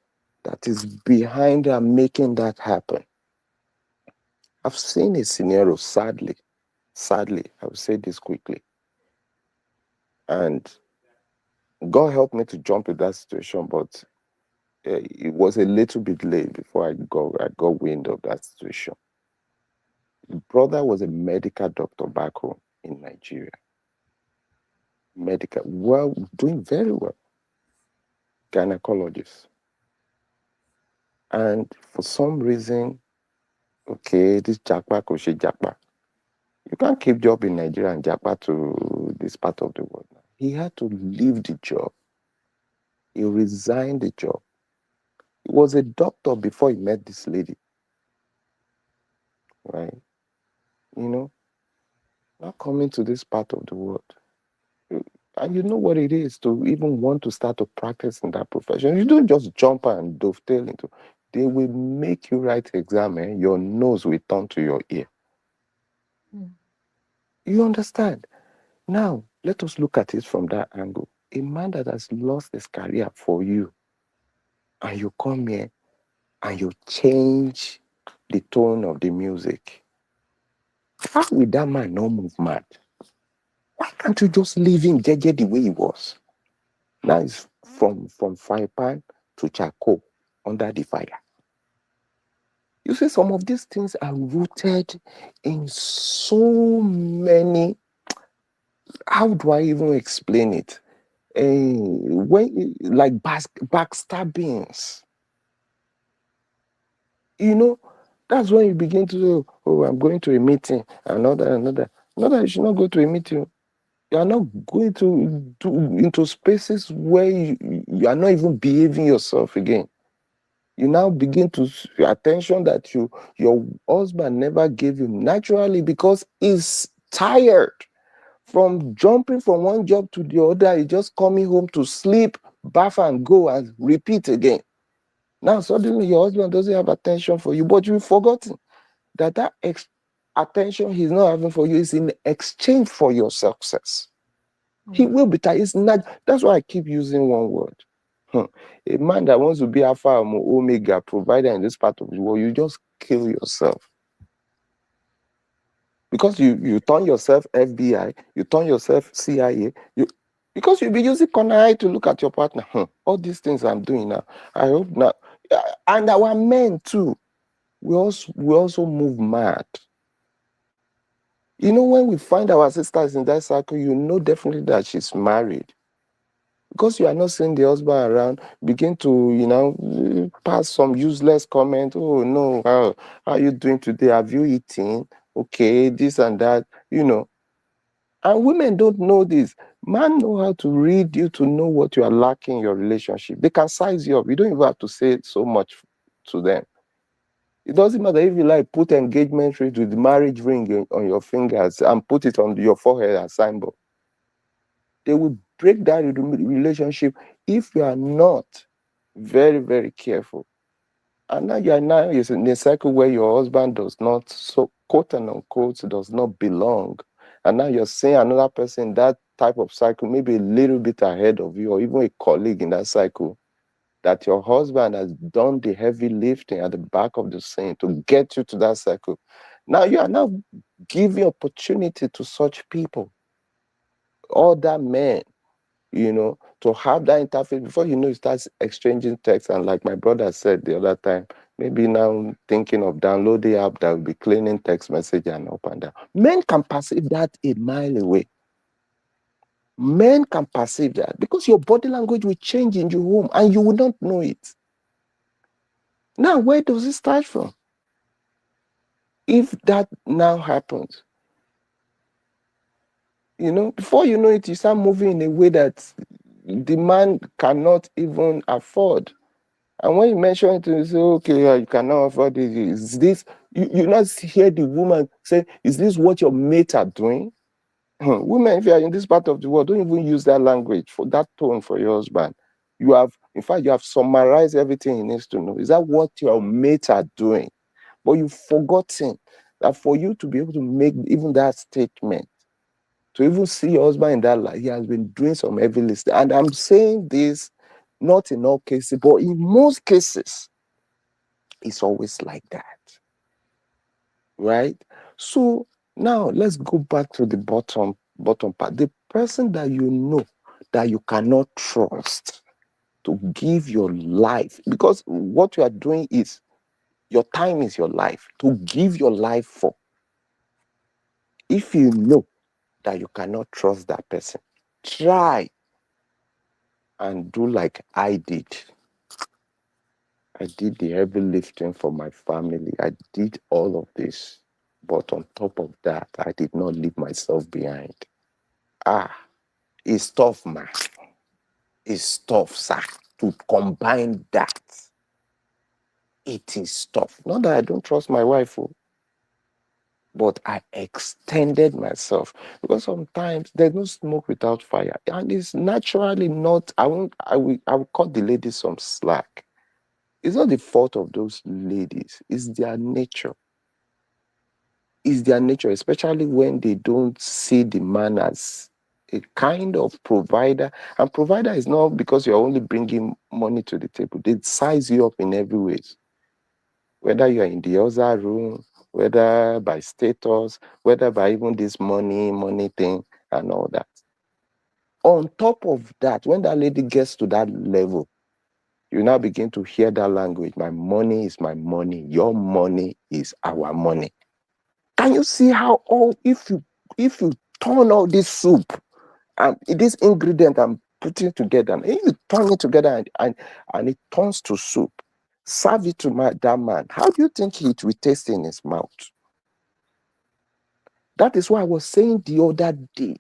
that is behind her making that happen. I've seen a scenario, sadly, I will say this quickly. And God helped me to jump in that situation, but it was a little bit late before I got wind of that situation. brother was a medical doctor back home in Nigeria. Medical, well, doing very well. Gynecologist. And for some reason, okay, this Jakpa, Koshi Jakpa. You can't keep job in Nigeria and Jakpa to this part of the world. He had to leave the job. He resigned the job. He was a doctor before he met this lady. Right? You know, not coming to this part of the world. And you know what it is to even want to start to practice in that profession. You don't just jump and dovetail into. They will make you write exam, and your nose will turn to your ear. You understand? Now, let us look at it from that angle. A man that has lost his career for you, and you come here and you change the tone of the music. How will that man not move mad? Why can't you just leave him JJ the way he was? Now it's from fire pan to charcoal under the fire. You see, some of these things are rooted in so many. How do I even explain it? When like backstabbings. You know, that's when you begin to say, oh, I'm going to a meeting, another. Not that you should not go to a meeting. You are not going into spaces where you are not even behaving yourself again. You now begin to attention that your husband never gave you naturally because he's tired from jumping from one job to the other. He's just coming home to sleep, bath and go and repeat again. Now suddenly your husband doesn't have attention for you, but you've forgotten that attention he's not having for you is in exchange for your success. He will be tired. It's not. That's why I keep using one word. A man that wants to be Alpha and Omega provider in this part of the world, you just kill yourself. Because you turn yourself FBI, you turn yourself CIA, because you'll be using corner eye to look at your partner. All these things I'm doing now, I hope now. And our men too, we also move mad. You know, when we find our sisters in that circle, you know definitely that she's married. Because you are not seeing the husband around, begin to, pass some useless comment. Oh, no, how are you doing today? Have you eaten? Okay, this and that, And women don't know this. Men know how to read you to know what you are lacking in your relationship. They can size you up. You don't even have to say so much to them. It doesn't matter if you like put engagement ring with the marriage ring on your fingers and put it on your forehead as symbol. They will break that relationship if you are not very, very careful. And now you are in a cycle where your husband does not, so quote and unquote, does not belong. And now you're seeing another person in that type of cycle, maybe a little bit ahead of you, or even a colleague in that cycle, that your husband has done the heavy lifting at the back of the scene to get you to that cycle. Now you are now giving opportunity to such people, other men, to have that interface. Before you know, you start exchanging texts. And like my brother said the other time, maybe now thinking of downloading the app that will be cleaning text message and up and down. Men can perceive that a mile away. Men can perceive that because your body language will change in your home and you will not know it. Now, where does it start from? If that now happens, before you know it, you start moving in a way that the man cannot even afford. And when you mention it, you say, okay, you cannot afford it. Is this, you not hear the woman say, is this what your mates are doing? Women, if you are in this part of the world, don't even use that language, for that tone for your husband. In fact, you have summarized everything he needs to know. Is that what your mates are doing? But you've forgotten that for you to be able to make even that statement, to even see your husband in that light, he has been doing some heavy lifting. And I'm saying this not in all cases, but in most cases, it's always like that. Right? So now let's go back to the bottom part. The person that you know that you cannot trust to give your life, because what you are doing is your time is your life, to give your life for. If you know that you cannot trust that person, try and do like I did. I did the heavy lifting for my family. I did all of this. But on top of that, I did not leave myself behind. It's tough, man. It's tough, sir, to combine that. It is tough. Not that I don't trust my wife, but I extended myself, because sometimes there's no smoke without fire, and it's naturally not. I will cut the ladies some slack. It's not the fault of those ladies. It's their nature. It's their nature, especially when they don't see the man as a kind of provider. And provider is not because you're only bringing money to the table. They size you up in every way. Whether you're in the other room, whether by status, whether by even this money thing and all that. On top of that, when that lady gets to that level, you now begin to hear that language. My money is my money. Your money is our money. Can you see how if you turn all this soup and this ingredient I'm putting together, and if you turn it together and it turns to soup, serve it to that man, how do you think it will taste in his mouth? That is why I was saying the other day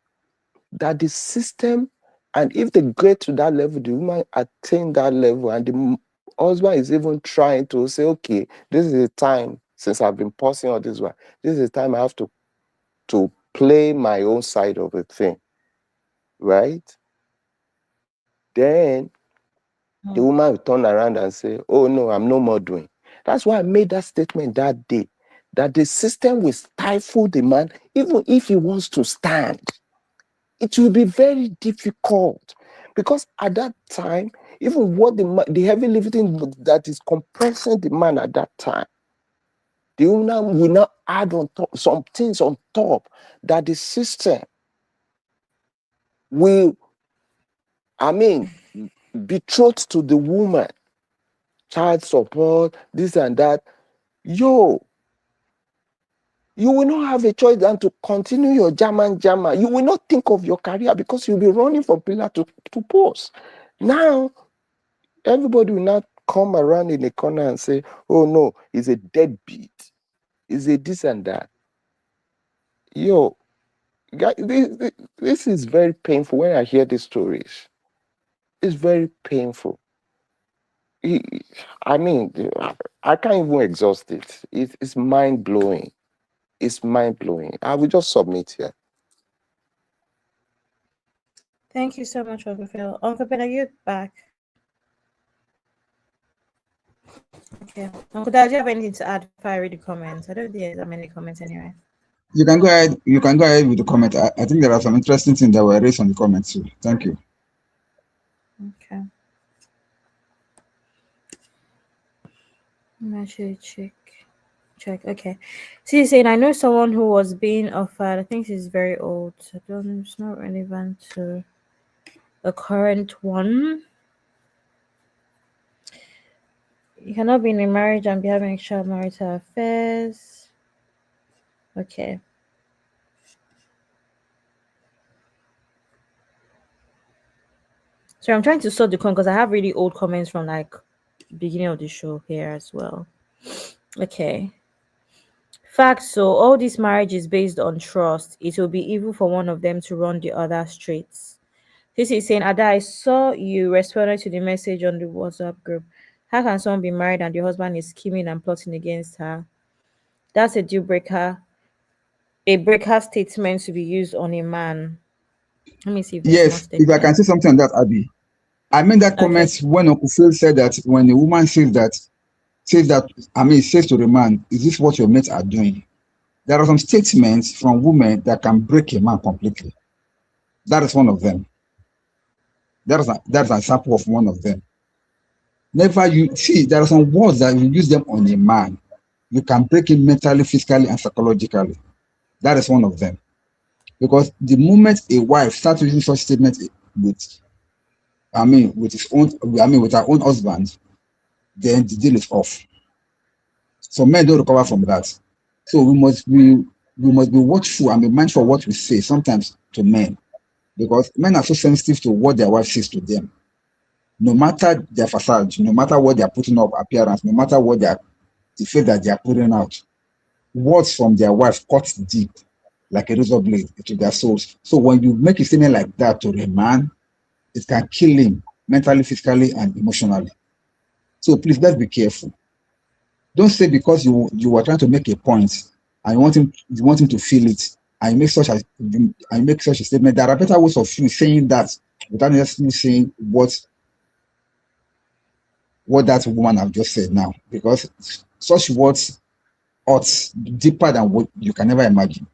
that the system, and if they get to that level, the woman attain that level, and the husband is even trying to say, okay, this is the time, since I've been pausing all this one, this is the time I have to play my own side of the thing, right? Then the woman will turn around and say, oh no, I'm no more doing. That's why I made that statement that day, that the system will stifle the man, even if he wants to stand. It will be very difficult, because at that time, even what the heavy lifting that is compressing the man at that time, the woman will now add on top some things on top that the system will, betrothed to the woman, child support, this and that. You will not have a choice than to continue your German. You will not think of your career, because you'll be running from pillar to post. Now, everybody will not come around in a corner and say, oh no, he's a deadbeat. He's a this and that. This is very painful when I hear these stories. It's very painful. I can't even exhaust it. It's mind-blowing. It's mind-blowing. I will just submit here. Thank you so much, Uncle Phil. Uncle Ben, are you back? Okay. Uncle Dad, do you have anything to add before I read the comments? I don't think there's that many comments anyway. You can go ahead with the comment. I think there are some interesting things that were raised on the comments too. Thank you. Okay. I'm actually check. Okay. So you're saying, I know someone who was being offered, I think she's very old. It's not relevant to the current one. You cannot be in a marriage and be having extramarital affairs. Okay. So I'm trying to sort the comment, because I have really old comments from like beginning of the show here as well. Okay. Fact, so all this marriage is based on trust. It will be evil for one of them to run the other straight. This is saying, Ada, I saw you responded to the message on the WhatsApp group. How can someone be married and the husband is scheming and plotting against her? That's a deal breaker. A breaker statement to be used on a man. Let me see if yes, if I can say something on that, Abby. I made that comment when Uncle Phil said that when a woman says to the man, is this what your mates are doing? There are some statements from women that can break a man completely. That is one of them. That's an example of one of them. Never you see, there are some words that you use them on a man. You can break him mentally, physically, and psychologically. That is one of them. Because the moment a wife starts using such statements with her own husband, then the deal is off. So men don't recover from that. So we must be we must be watchful and be mindful of what we say sometimes to men, because men are so sensitive to what their wife says to them. No matter their facade, no matter what they are putting up appearance, no matter what the faith that they are putting out, words from their wife cut deep like a razor blade into their souls. So when you make a statement like that to a man, it can kill him mentally, physically, and emotionally. So please, let's be careful. Don't say because you were trying to make a point and you want him to feel it, and you make such a statement. There are better ways of you saying that without necessarily saying what that woman have just said now, because such words hurt deeper than what you can never imagine.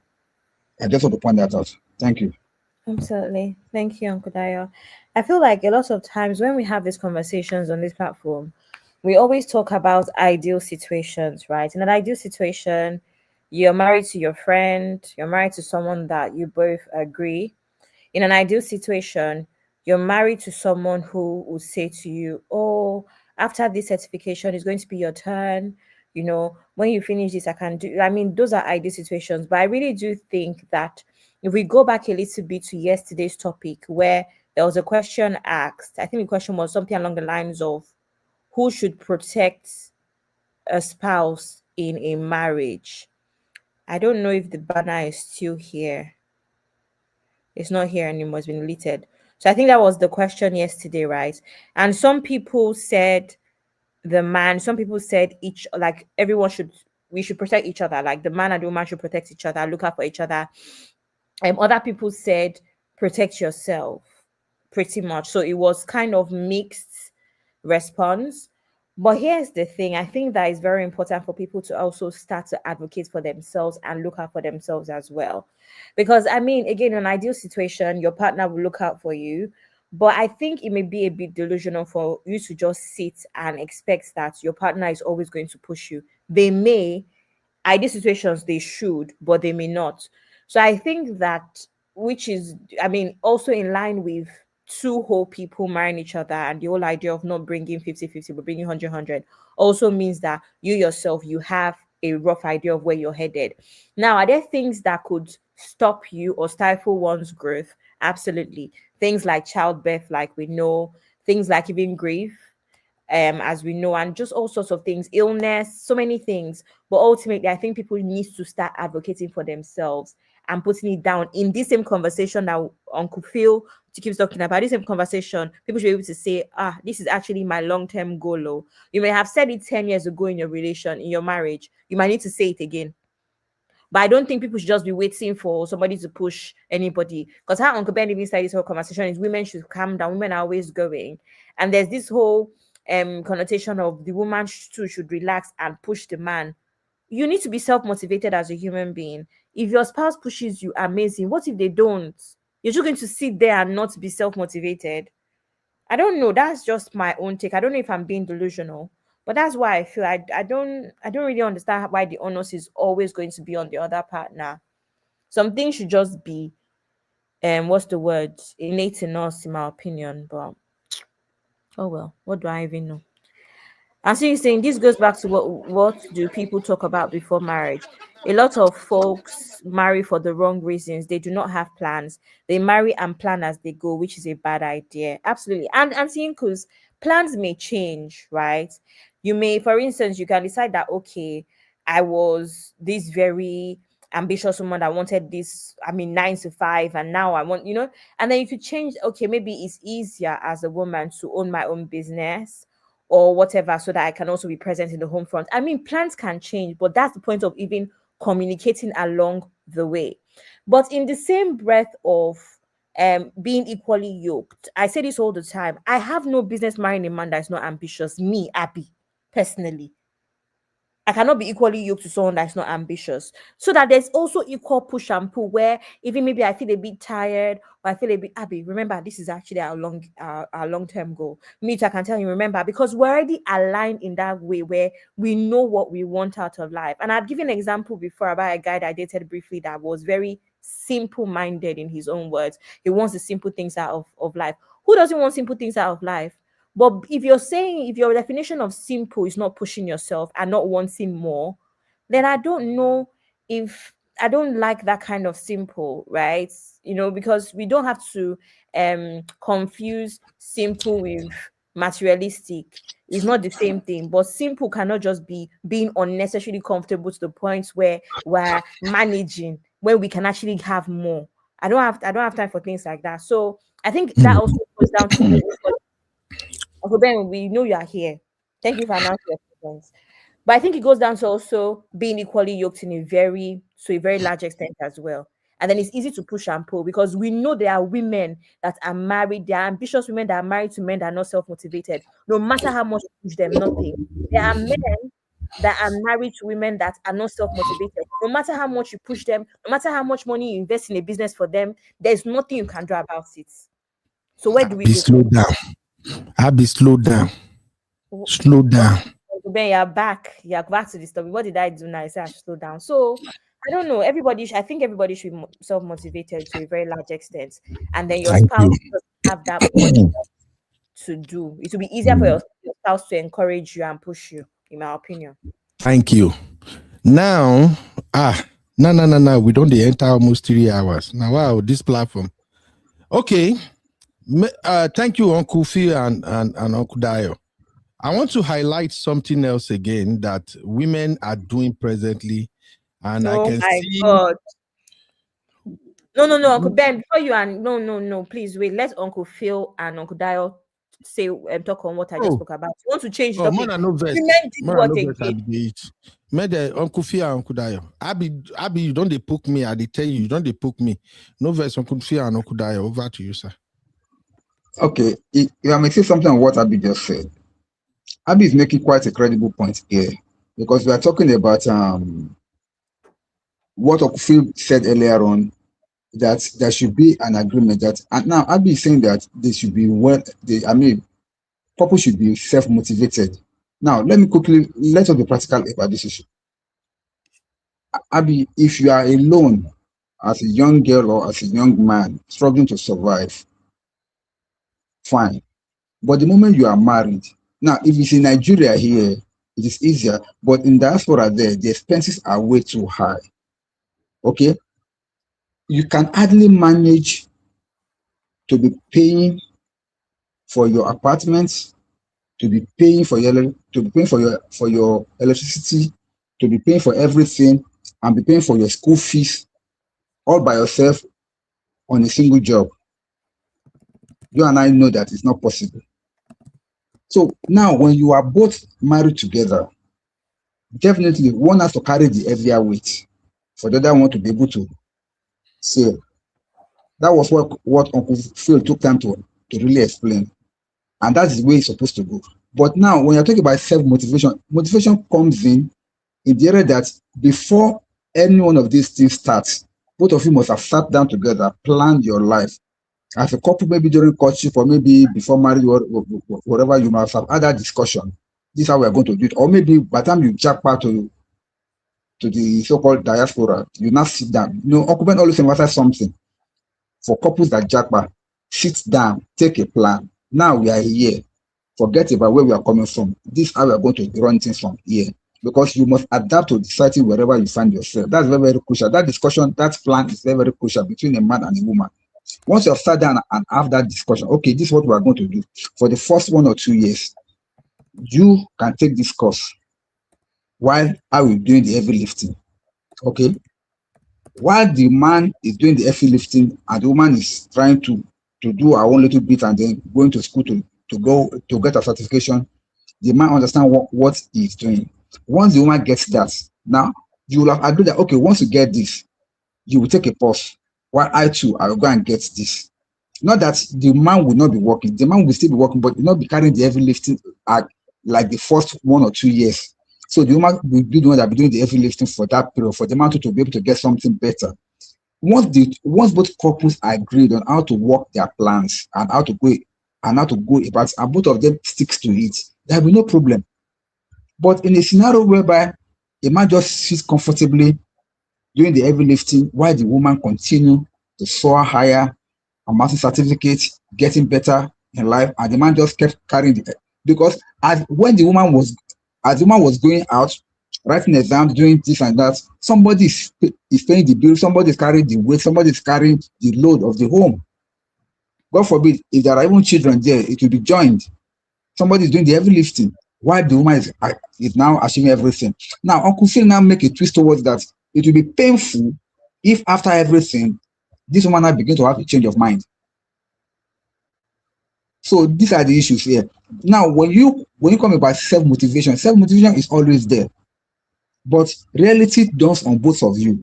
I just want to point that out. Thank you. Absolutely. Thank you, Uncle Dayo. I feel like a lot of times when we have these conversations on this platform, we always talk about ideal situations, right? In an ideal situation, you're married to your friend, you're married to someone that you both agree. In an ideal situation, you're married to someone who will say to you, "Oh, after this certification, it's going to be your turn. When you finish this, I can do." I mean, those are ideal situations. But I really do think that if we go back a little bit to yesterday's topic, where there was a question asked, I think the question was something along the lines of who should protect a spouse in a marriage. I don't know if the banner is still here. It's not here anymore. It's been deleted. So I think that was the question yesterday, right? And some people said the man, some people said each, like everyone should, we should protect each other. Like the man and the woman should protect each other, look out for each other. Other people said protect yourself, pretty much. So it was kind of mixed response. But here's the thing, I think that is very important for people to also start to advocate for themselves and look out for themselves as well. Because, I mean, again, in an ideal situation, your partner will look out for you. But I think it may be a bit delusional for you to just sit and expect that your partner is always going to push you. They may, ideal situations, they should, but they may not. So I think that, which is, I mean, also in line with two whole people marrying each other, and the whole idea of not bringing 50-50 but bringing 100-100 also means that you yourself, you have a rough idea of where you're headed. Now, are there things that could stop you or stifle one's growth? Absolutely. Things like childbirth, like we know, things like even grief, as we know, and just all sorts of things, illness, so many things. But ultimately, I think people need to start advocating for themselves and putting it down in this same conversation that Uncle Phil keeps talking about. This same conversation, people should be able to say, this is actually my long-term goal. Oh. You may have said it 10 years ago in your relation, in your marriage. You might need to say it again. But I don't think people should just be waiting for somebody to push anybody. Because how Uncle Ben even started this whole conversation is women should calm down. Women are always going. And there's this whole connotation of the woman too should relax and push the man. You need to be self-motivated as a human being. If your spouse pushes you, amazing. What if they don't? You're just going to sit there and not be self-motivated. I don't know. That's just my own take. I don't know if I'm being delusional, but that's why I feel I don't really understand why the onus is always going to be on the other partner. Some things should just be what's the word? Innate in us, in my opinion. But oh well, what do I even know? And so you're saying this goes back to what do people talk about before marriage? A lot of folks marry for the wrong reasons. They do not have plans. They marry and plan as they go, which is a bad idea. Absolutely. And seeing because plans may change, right? You may, for instance, you can decide that okay, I was this very ambitious woman that wanted this, I mean, 9 to 5, and now I want, and then you could change, okay, maybe it's easier as a woman to own my own business or whatever, so that I can also be present in the home front. I mean, plans can change, but that's the point of even communicating along the way. But in the same breath of being equally yoked, I say this all the time. I have no business marrying a man that is not ambitious. Me, Abby, personally. I cannot be equally yoked to someone that's not ambitious. So that there's also equal push and pull where even maybe I feel a bit tired or I feel a bit Abby. Remember, this is actually our long-term goal. Me too, I can tell you, remember, because we're already aligned in that way where we know what we want out of life. And I've given an example before about a guy that I dated briefly that was very simple-minded in his own words. He wants the simple things out of life. Who doesn't want simple things out of life? But if you're saying, if your definition of simple is not pushing yourself and not wanting more, then I don't know if I don't like that kind of simple, right? Because we don't have to confuse simple with materialistic. It's not the same thing, but simple cannot just be being unnecessarily comfortable to the point where we're managing when we can actually have more. I don't have time for things like that. So I think that also goes down to Uncle Ben, we know you are here. Thank you for announcing your presence. But I think it goes down to also being equally yoked to a very large extent as well. And then it's easy to push and pull because we know there are women that are married, there are ambitious women that are married to men that are not self-motivated. No matter how much you push them, nothing. There are men that are married to women that are not self-motivated. No matter how much you push them, no matter how much money you invest in a business for them, there's nothing you can do about it. So where do we Be go? slow down. I'll be slowed down. Slow down. Ben, you're back. You're back to the story. What did I do now? I said I should slow down. So I don't know. I think everybody should be self-motivated to a very large extent, and then your Thank spouse you. doesn't have that much to do. It will be easier for your spouse to encourage you and push you, in my opinion. Thank you. Now, no. We don't enter almost 3 hours. Now, wow, this platform. Okay. Thank you, Uncle Phil and Uncle Dio. I want to highlight something else again that women are doing presently, and I can see. God. No, Uncle Ben. Before you and no, please wait. Let Uncle Phil and Uncle Dio say talk on what I just spoke about. You want to change the topic? Women did what again? Uncle Phil and Uncle Dio. Abi, you don't they poke me. I tell you, you don't they poke me. No verse, Uncle Phil and Uncle Dio. Over to you, sir. Okay, you may say something on what Abi just said. Abi is making quite a credible point here because we are talking about what Uncle Phil said earlier on, that there should be an agreement that, and now Abi is saying that they should be couple should be self-motivated. Now, let us be practical about this issue. Abi, if you are alone as a young girl or as a young man struggling to survive, fine. But the moment you are married, now, if it's in Nigeria here, it is easier. But in diaspora there, the expenses are way too high. Okay? You can hardly manage to be paying for your apartments, to be paying for your electricity, to be paying for everything, and be paying for your school fees all by yourself on a single job. You and I know that it's not possible. So now when you are both married together, definitely one has to carry the heavier weight for the other one to be able to save. That was what Uncle Phil took time to really explain. And that's the way it's supposed to go. But now when you're talking about self-motivation, motivation comes in the area that before any one of these things starts, both of you must have sat down together, planned your life. As a couple, maybe during courtship or maybe before marriage or whatever, you must have had that discussion. This is how we're going to do it. Or maybe by the time you jackpot to the so-called diaspora, you now sit down. Uncle Ben always emphasizes something. For couples that jackpot, sit down, take a plan. Now we are here. Forget about where we are coming from. This is how we are going to run things from here. Because you must adapt to deciding wherever you find yourself. That's very, very crucial. That discussion, that plan is very, very crucial between a man and a woman. Once you have sat down and have that discussion, okay, this is what we are going to do. For the first 1 or 2 years, you can take this course while I will be doing the heavy lifting. Okay? While the man is doing the heavy lifting and the woman is trying to do her own little bit and then going to school to get a certification, the man understands what he's doing. Once the woman gets that, now you will have agreed that, okay, once you get this, you will take a pause. While I too, I will go and get this. Not that the man will not be working. The man will still be working, but will not be carrying the heavy lifting like the first 1 or 2 years. So the woman will be the one that will be doing the heavy lifting for that period, for the man to be able to get something better. Once both couples agreed on how to work their plans and how to go about, and both of them sticks to it, there will be no problem. But in a scenario whereby a man just sits comfortably doing the heavy lifting while the woman continue to soar higher, amassing certificates, getting better in life, and the man just kept carrying because as the woman was going out, writing exams, doing this and that. Somebody is paying the bill, somebody is carrying the weight, somebody is carrying the load of the home. God forbid, if there are even children there, it will be joined. Somebody is doing the heavy lifting, while the woman is now achieving everything. Now, Uncle Phil now make a twist towards that. It will be painful if after everything, this woman now begin to have a change of mind. So these are the issues here. Now, when you come about self-motivation is always there. But reality dawns on both of you.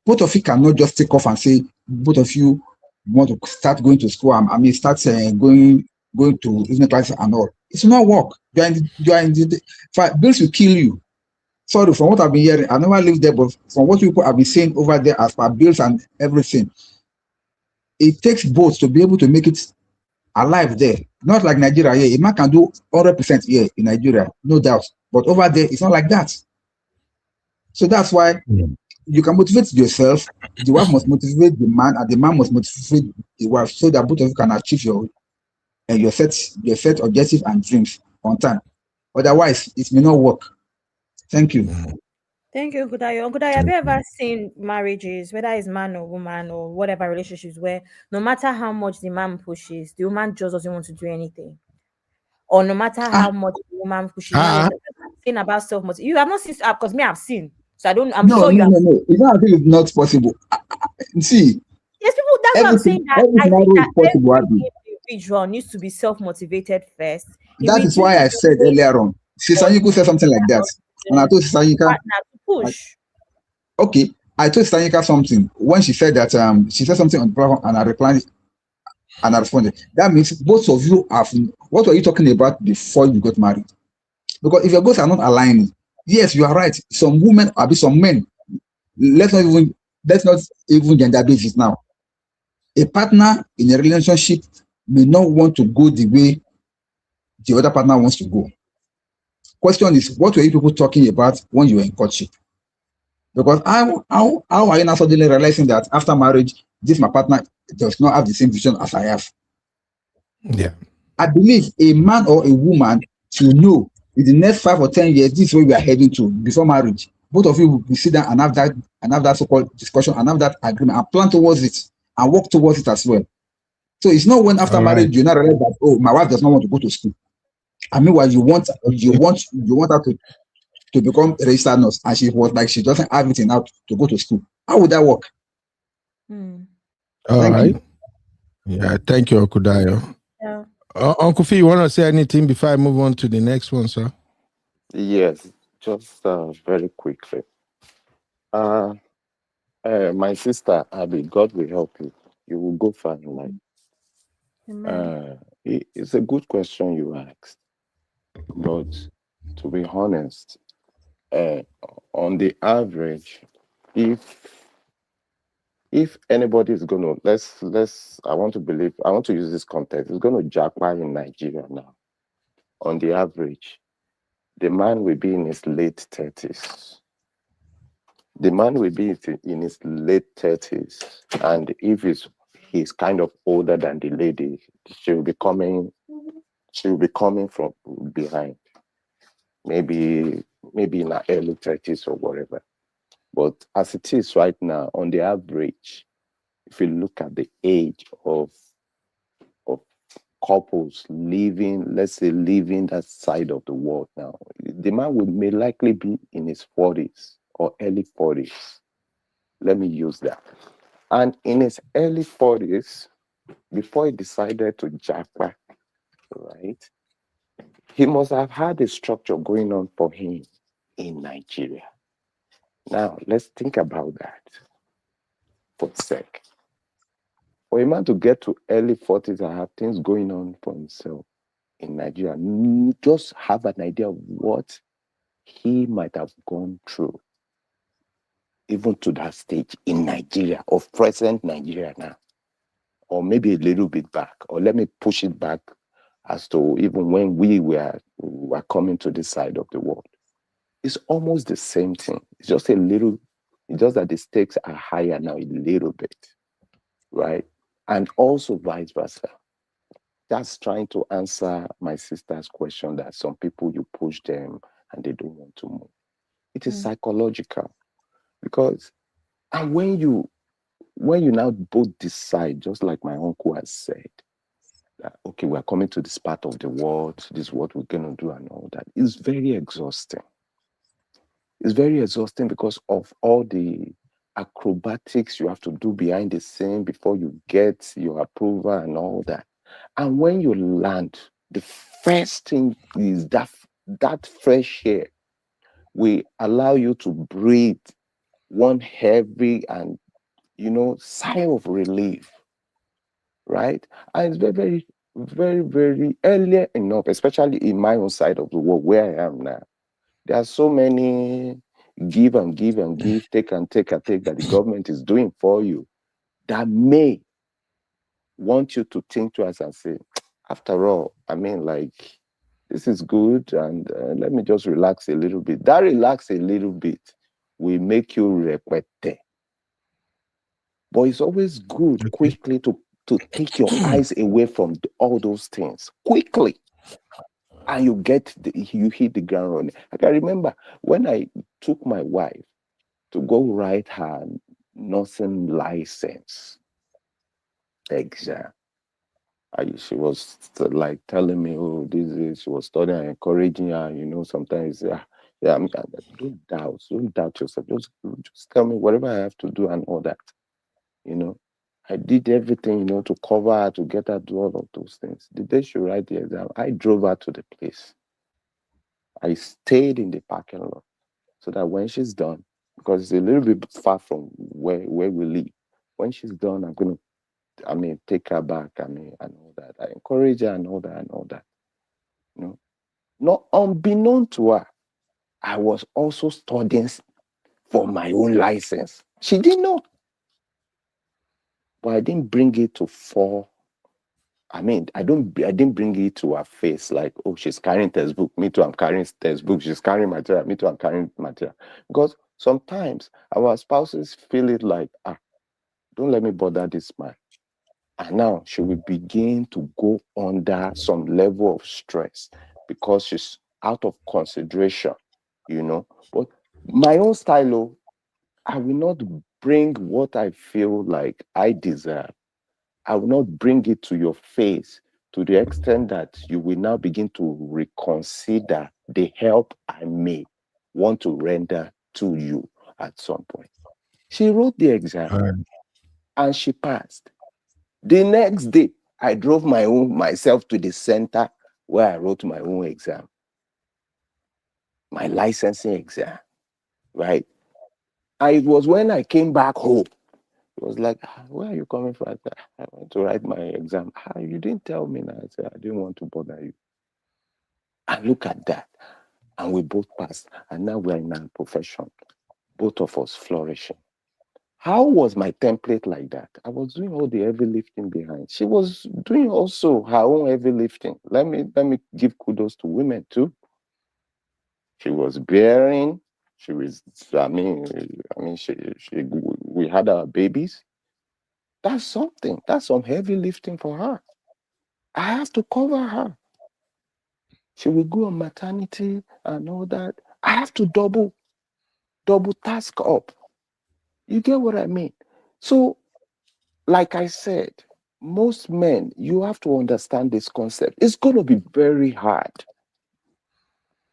Both of you cannot just take off and say, both of you want to start going to school. Start going to evening classes and all. It's not work. You are in the bills will kill you. Sorry, from what I've been hearing, I never lived there, but from what people have been saying over there as per bills and everything, it takes both to be able to make it alive there. Not like Nigeria here. A man can do 100% here in Nigeria, no doubt. But over there, it's not like that. So that's why you can motivate yourself. The wife must motivate the man, and the man must motivate the wife, so that both of you can achieve your set objective and dreams on time. Otherwise, it may not work. Thank you. Thank you, Kudayo. Kudayo, have you ever seen marriages, whether it's man or woman or whatever relationships, where no matter how much the man pushes, the woman just doesn't want to do anything? Or no matter how much the woman pushes, saying about self-motivation. You have not seen because me, I've seen. So I don't, I'm sure you have. No. It's not, I think it's not possible. See. Yes, people, that's what I'm saying. That I think that every individual needs to be self-motivated first. That is why I said earlier on, Sister Yuko said something like that. And I told Sister Yuka, push. Okay, I told Sister Yuka something when she said that she said something on the platform and I replied and I responded. That means both of you have, what were you talking about before you got married? Because if your goals are not aligning, yes, you are right. Some women, some men, let's not even gender basis now. A partner in a relationship may not want to go the way the other partner wants to go. Question is, what were you people talking about when you were in courtship? Because how are you now suddenly realizing that after marriage, my partner does not have the same vision as I have? Yeah. I believe a man or a woman should know in the next 5 or 10 years, this is where we are heading to before marriage. Both of you will sit down and have that so-called discussion and have that agreement and plan towards it and work towards it as well. So it's not when after marriage you now realize that, oh, my wife does not want to go to school. And meanwhile, you want her to become a registered nurse, and she was like, she doesn't have it enough to go to school. How would that work? All right. Yeah, thank you, Okudayo. Yeah. Uncle Fee, you want to say anything before I move on to the next one, sir? Yes, just very quickly. My sister Abby, God will help you. You will go far in life. It's a good question you asked, but to be honest, on the average, if anybody is gonna I want to use this context, it's gonna jackpot in Nigeria now. On the average, the man will be in his late 30s. The man will be in his late 30s, and if he's kind of older than the lady, she will be coming from behind, maybe in her early 30s or whatever. But as it is right now, on the average, if you look at the age of couples leaving that side of the world now, the man may likely be in his 40s or early 40s. Let me use that. And in his early 40s, before he decided to jackpot, right, he must have had a structure going on for him in Nigeria. Now, let's think about that for a sec. For a man to get to early 40s and have things going on for himself in Nigeria, just have an idea of what he might have gone through, even to that stage in Nigeria, of present Nigeria now, or maybe a little bit back, or let me push it back as to even when we were coming to this side of the world. It's almost the same thing. It's just that the stakes are higher now a little bit, right? And also vice versa. That's trying to answer my sister's question that some people, you push them and they don't want to move. It is psychological. Because, and when you now both decide, just like my uncle has said, that, okay, we're coming to this part of the world, this is what we're going to do and all that, it's very exhausting. It's very exhausting because of all the acrobatics you have to do behind the scene before you get your approval and all that. And when you land, the first thing is that fresh air will allow you to breathe one heavy and, sigh of relief, right? And it's very, very, very, very early enough, especially in my own side of the world where I am now. There are so many give and give and give, take and take and take that the government is doing for you that may want you to think twice and say, after all, I mean, like, this is good, and let me just relax a little bit. That relax a little bit will make you repete. But it's always good quickly to take your eyes away from all those things quickly, and you hit the ground running. I can remember when I took my wife to go write her nursing license exam. She was like telling me, oh, she was studying and encouraging her, sometimes, yeah, don't doubt yourself. Just tell me whatever I have to do and all that, I did everything, to cover her, to get her to do all of those things. The day she write the exam, I drove her to the place. I stayed in the parking lot so that when she's done, because it's a little bit far from where we live, when she's done, I'm going to, take her back, and all that. I encourage her and all that. Not unbeknown to her, I was also studying for my own license. She didn't know. But I didn't bring it to fall. I didn't bring it to her face like, oh, she's carrying textbook. Me too, I'm carrying textbook. She's carrying material. Me too, I'm carrying material. Because sometimes our spouses feel it like, don't let me bother this man. And now she will begin to go under some level of stress because she's out of consideration, But my own style, I will not bring what I feel like I deserve. I will not bring it to your face to the extent that you will now begin to reconsider the help I may want to render to you at some point. She wrote the exam and she passed. The next day, I drove myself to the center where I wrote my own exam, my licensing exam, right? And it was when I came back home, it was like, where are you coming from? I went to write my exam. You didn't tell me now. I said, I didn't want to bother you. And look at that. And we both passed. And now we're in our profession. Both of us flourishing. How was my template like that? I was doing all the heavy lifting behind. She was doing also her own heavy lifting. Let me give kudos to women too. She was bearing. She was, we had our babies. That's something. That's some heavy lifting for her. I have to cover her. She will go on maternity and all that. I have to double task up. You get what I mean? So, like I said, most men, you have to understand this concept. It's going to be very hard.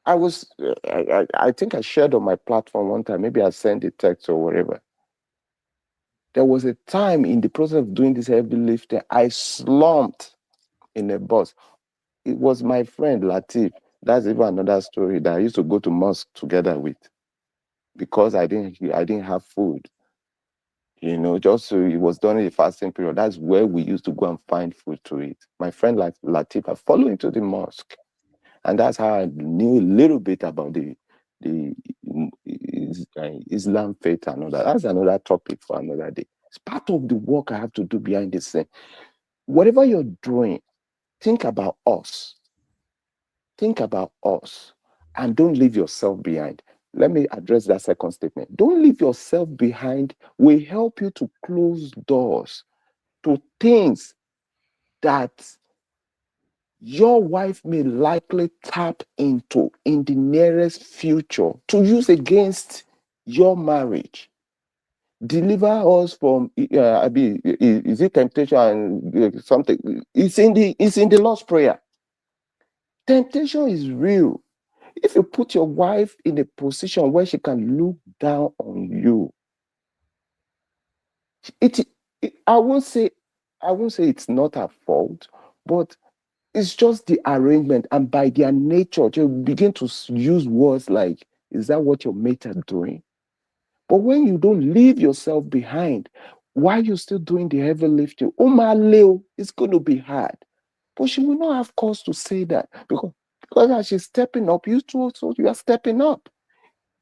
I think I shared on my platform one time, maybe I sent a text or whatever. There was a time in the process of doing this heavy lifting, I slumped in a bus. It was my friend Latif. That's even another story that I used to go to mosque together with because I didn't have food. Just so it was during the fasting period. That's where we used to go and find food to eat. My friend Latif, I followed him to the mosque. And that's how I knew a little bit about the Islam faith and all that. That's another topic for another day. It's part of the work I have to do behind the scene. Whatever you're doing, think about us. Think about us. And don't leave yourself behind. Let me address that second statement. Don't leave yourself behind. We help you to close doors to things that your wife may likely tap into in the nearest future to use against your marriage. Deliver us from is it temptation and something? It's in the Lord's prayer. Temptation is real. If you put your wife in a position where she can look down on you, it, I won't say it's not her fault, but it's just the arrangement, and by their nature, they begin to use words like, "Is that what your mate are doing?" But when you don't leave yourself behind, while you're still doing the heavy lifting, oh my Leo, it's going to be hard. But she will not have cause to say that because as she's stepping up, you too also you are stepping up,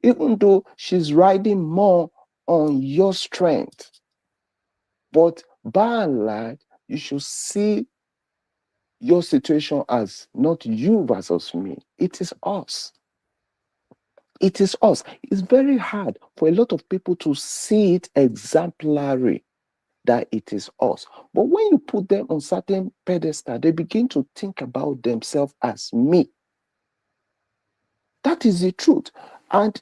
even though she's riding more on your strength. But by and large, you should see your situation as not you versus me. It is us. It is us. It's very hard for a lot of people to see it exemplary that it is us. But when you put them on certain pedestal, they begin to think about themselves as me. That is the truth. And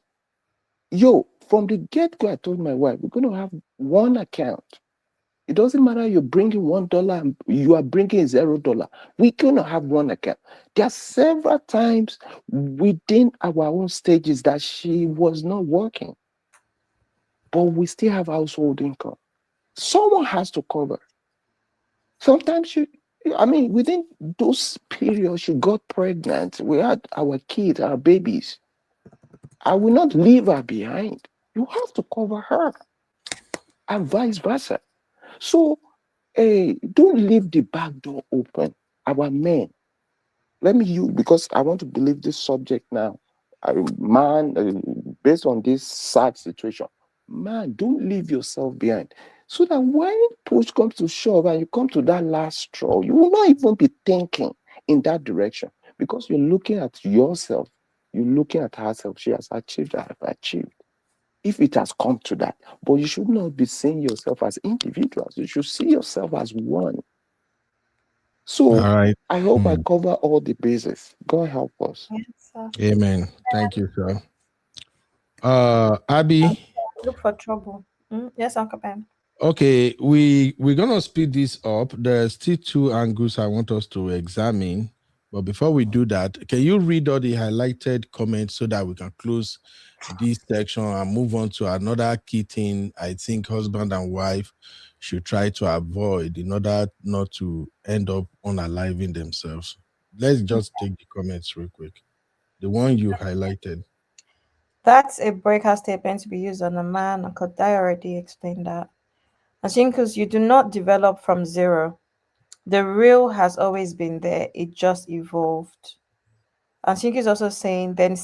from the get-go, I told my wife, we're going to have one account. It doesn't matter you're bringing $1 and you are bringing $0. We're going to have one account. There are several times within our own stages that she was not working, but we still have household income. Someone has to cover. Sometimes within those periods, she got pregnant. We had our kids, our babies. I will not leave her behind. You have to cover her, and vice versa. So, don't leave the back door open. Our men, let me use, because I want to believe this subject now. Man, based on this sad situation, man, don't leave yourself behind. So that when push comes to shove and you come to that last straw, you will not even be thinking in that direction because you're looking at yourself. You're looking at herself. She has achieved, I have achieved. If it has come to that, but you should not be seeing yourself as individuals. You should see yourself as one. So All right. I hope I cover all the bases. God help us. Yes, sir. Amen. Thank you, sir. Abby. Look for trouble. Yes, Uncle Ben. Okay, we're gonna speed this up. There's still two angles I want us to examine, but before we do that, can you read all the highlighted comments so that we can close this section and move on to another key thing I think husband and wife should try to avoid in order not to end up unaliving themselves? Let's just take the comments real quick. The one you highlighted. That's a breaker statement to be used on a man. Uncle Dai already explained that. I think because you do not develop from zero. The real has always been there. It just evolved. And think is also saying then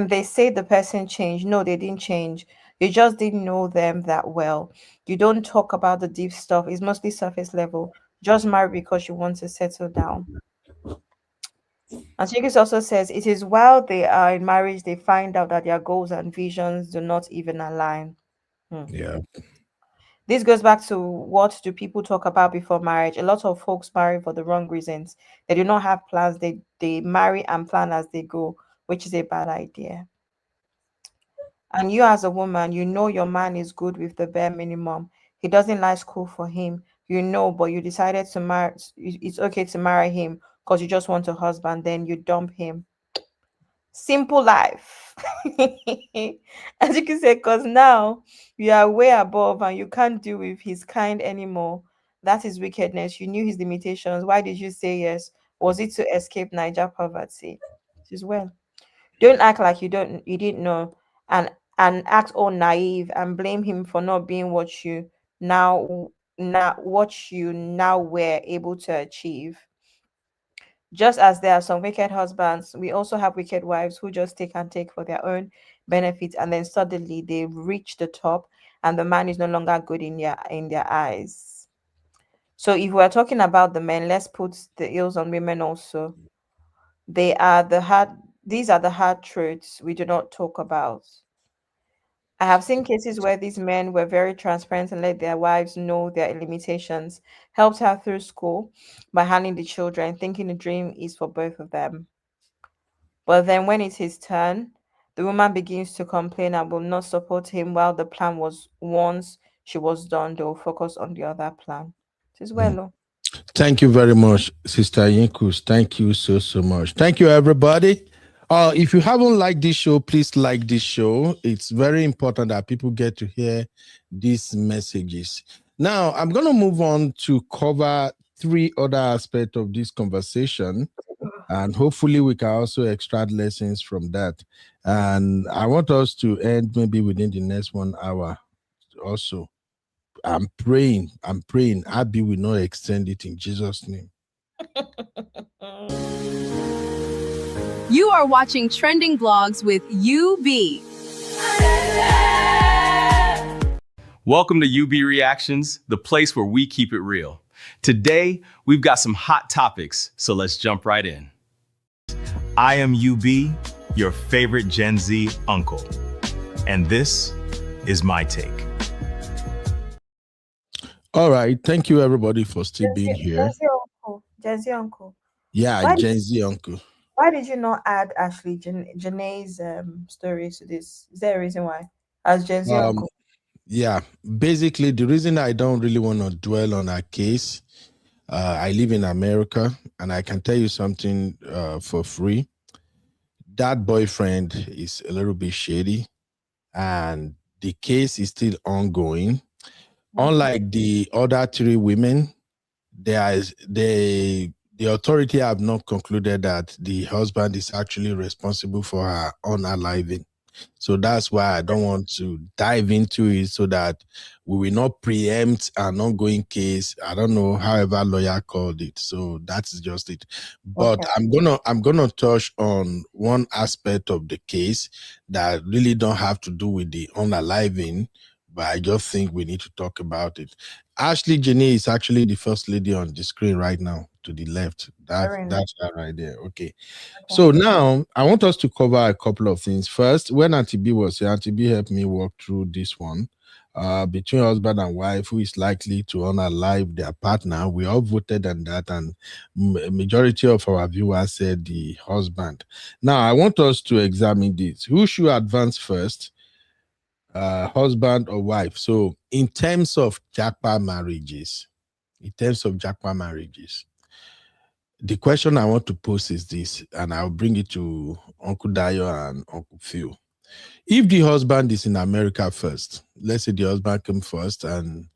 they say the person changed. No, they didn't change. You just didn't know them that well. You don't talk about the deep stuff. It's mostly surface level. Just marry because you want to settle down. And Chikis also says it is while they are in marriage they find out that their goals and visions do not even align. Yeah. This goes back to what do people talk about before marriage? A lot of folks marry for the wrong reasons. They do not have plans. They marry and plan as they go, which is a bad idea. And you as a woman, you know your man is good with the bare minimum. He doesn't like school for him. You know, but you decided to marry. It's okay to marry him because you just want a husband. Then you dump him. Simple life. As you can say, because now you are way above and you can't deal with his kind anymore. That is wickedness. You knew his limitations. Why did you say yes? Was it to escape Niger poverty? It is well. Don't act like you didn't know and act all naive and blame him for not being what you now were able to achieve. Just as there are some wicked husbands, we also have wicked wives who just take and take for their own benefit, and then suddenly they reach the top, and the man is no longer good in their eyes. So if we're talking about the men, let's put the ills on women also. They are the hard. These are the hard truths we do not talk about. I have seen cases where these men were very transparent and let their wives know their limitations, helped her through school by handling the children, thinking the dream is for both of them. But then when it's his turn, the woman begins to complain and will not support him while the plan was once she was done, they'll focus on the other plan. It is well. Oh. Thank you very much, Sister Yinkus. Thank you so much. Thank you, everybody. If you haven't liked this show, please like this show. It's very important that people get to hear these messages. Now, I'm going to move on to cover 3 other aspects of this conversation. And hopefully we can also extract lessons from that. And I want us to end maybe within the next 1 hour also. I'm praying. Abby will not extend it in Jesus' name. You are watching Trending Blogs with UB. Welcome to UB Reactions, the place where we keep it real. Today, we've got some hot topics, so let's jump right in. I am UB, your favorite Gen Z uncle, and this is my take. All right. Thank you, everybody, for still being here. Gen Z uncle. Yeah, Gen Z uncle. Why did you not add Ashley Janae's story to this? Is there a reason why? As Gen Z uncle. Yeah, basically, the reason I don't really want to dwell on our case, I live in America, and I can tell you something for free. That boyfriend is a little bit shady, and the case is still ongoing. Unlike the other 3 women, the authority have not concluded that the husband is actually responsible for her unaliving. So that's why I don't want to dive into it, so that we will not preempt an ongoing case. I don't know, however lawyer called it. So that's just it. But okay. I'm gonna touch on one aspect of the case that really don't have to do with the unaliving, but I just think we need to talk about it. Ashley Jenny is actually the first lady on the screen right now to the left. That's her right there. Okay. So now I want us to cover a couple of things. First, when Auntie B was here, Auntie B helped me walk through this one. Between husband and wife, who is likely to unalive their partner. We all voted on that, and majority of our viewers said the husband. Now I want us to examine this. Who should advance first? Husband or wife? So in terms of Japa marriages, the question I want to pose is this, and I'll bring it to Uncle Dayo and Uncle Phil. If the husband is in America first, let's say the husband came first, and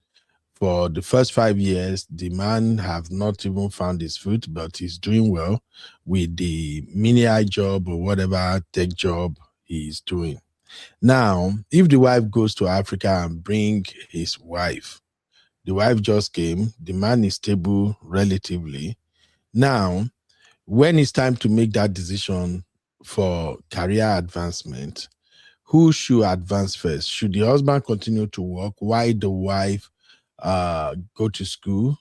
for the first 5 years, the man have not even found his foot, but he's doing well with the mini job or whatever tech job he's doing. Now, if the wife goes to Africa and bring his wife, the wife just came, the man is stable relatively. Now, when it's time to make that decision for career advancement, who should advance first? Should the husband continue to work while the wife go to school,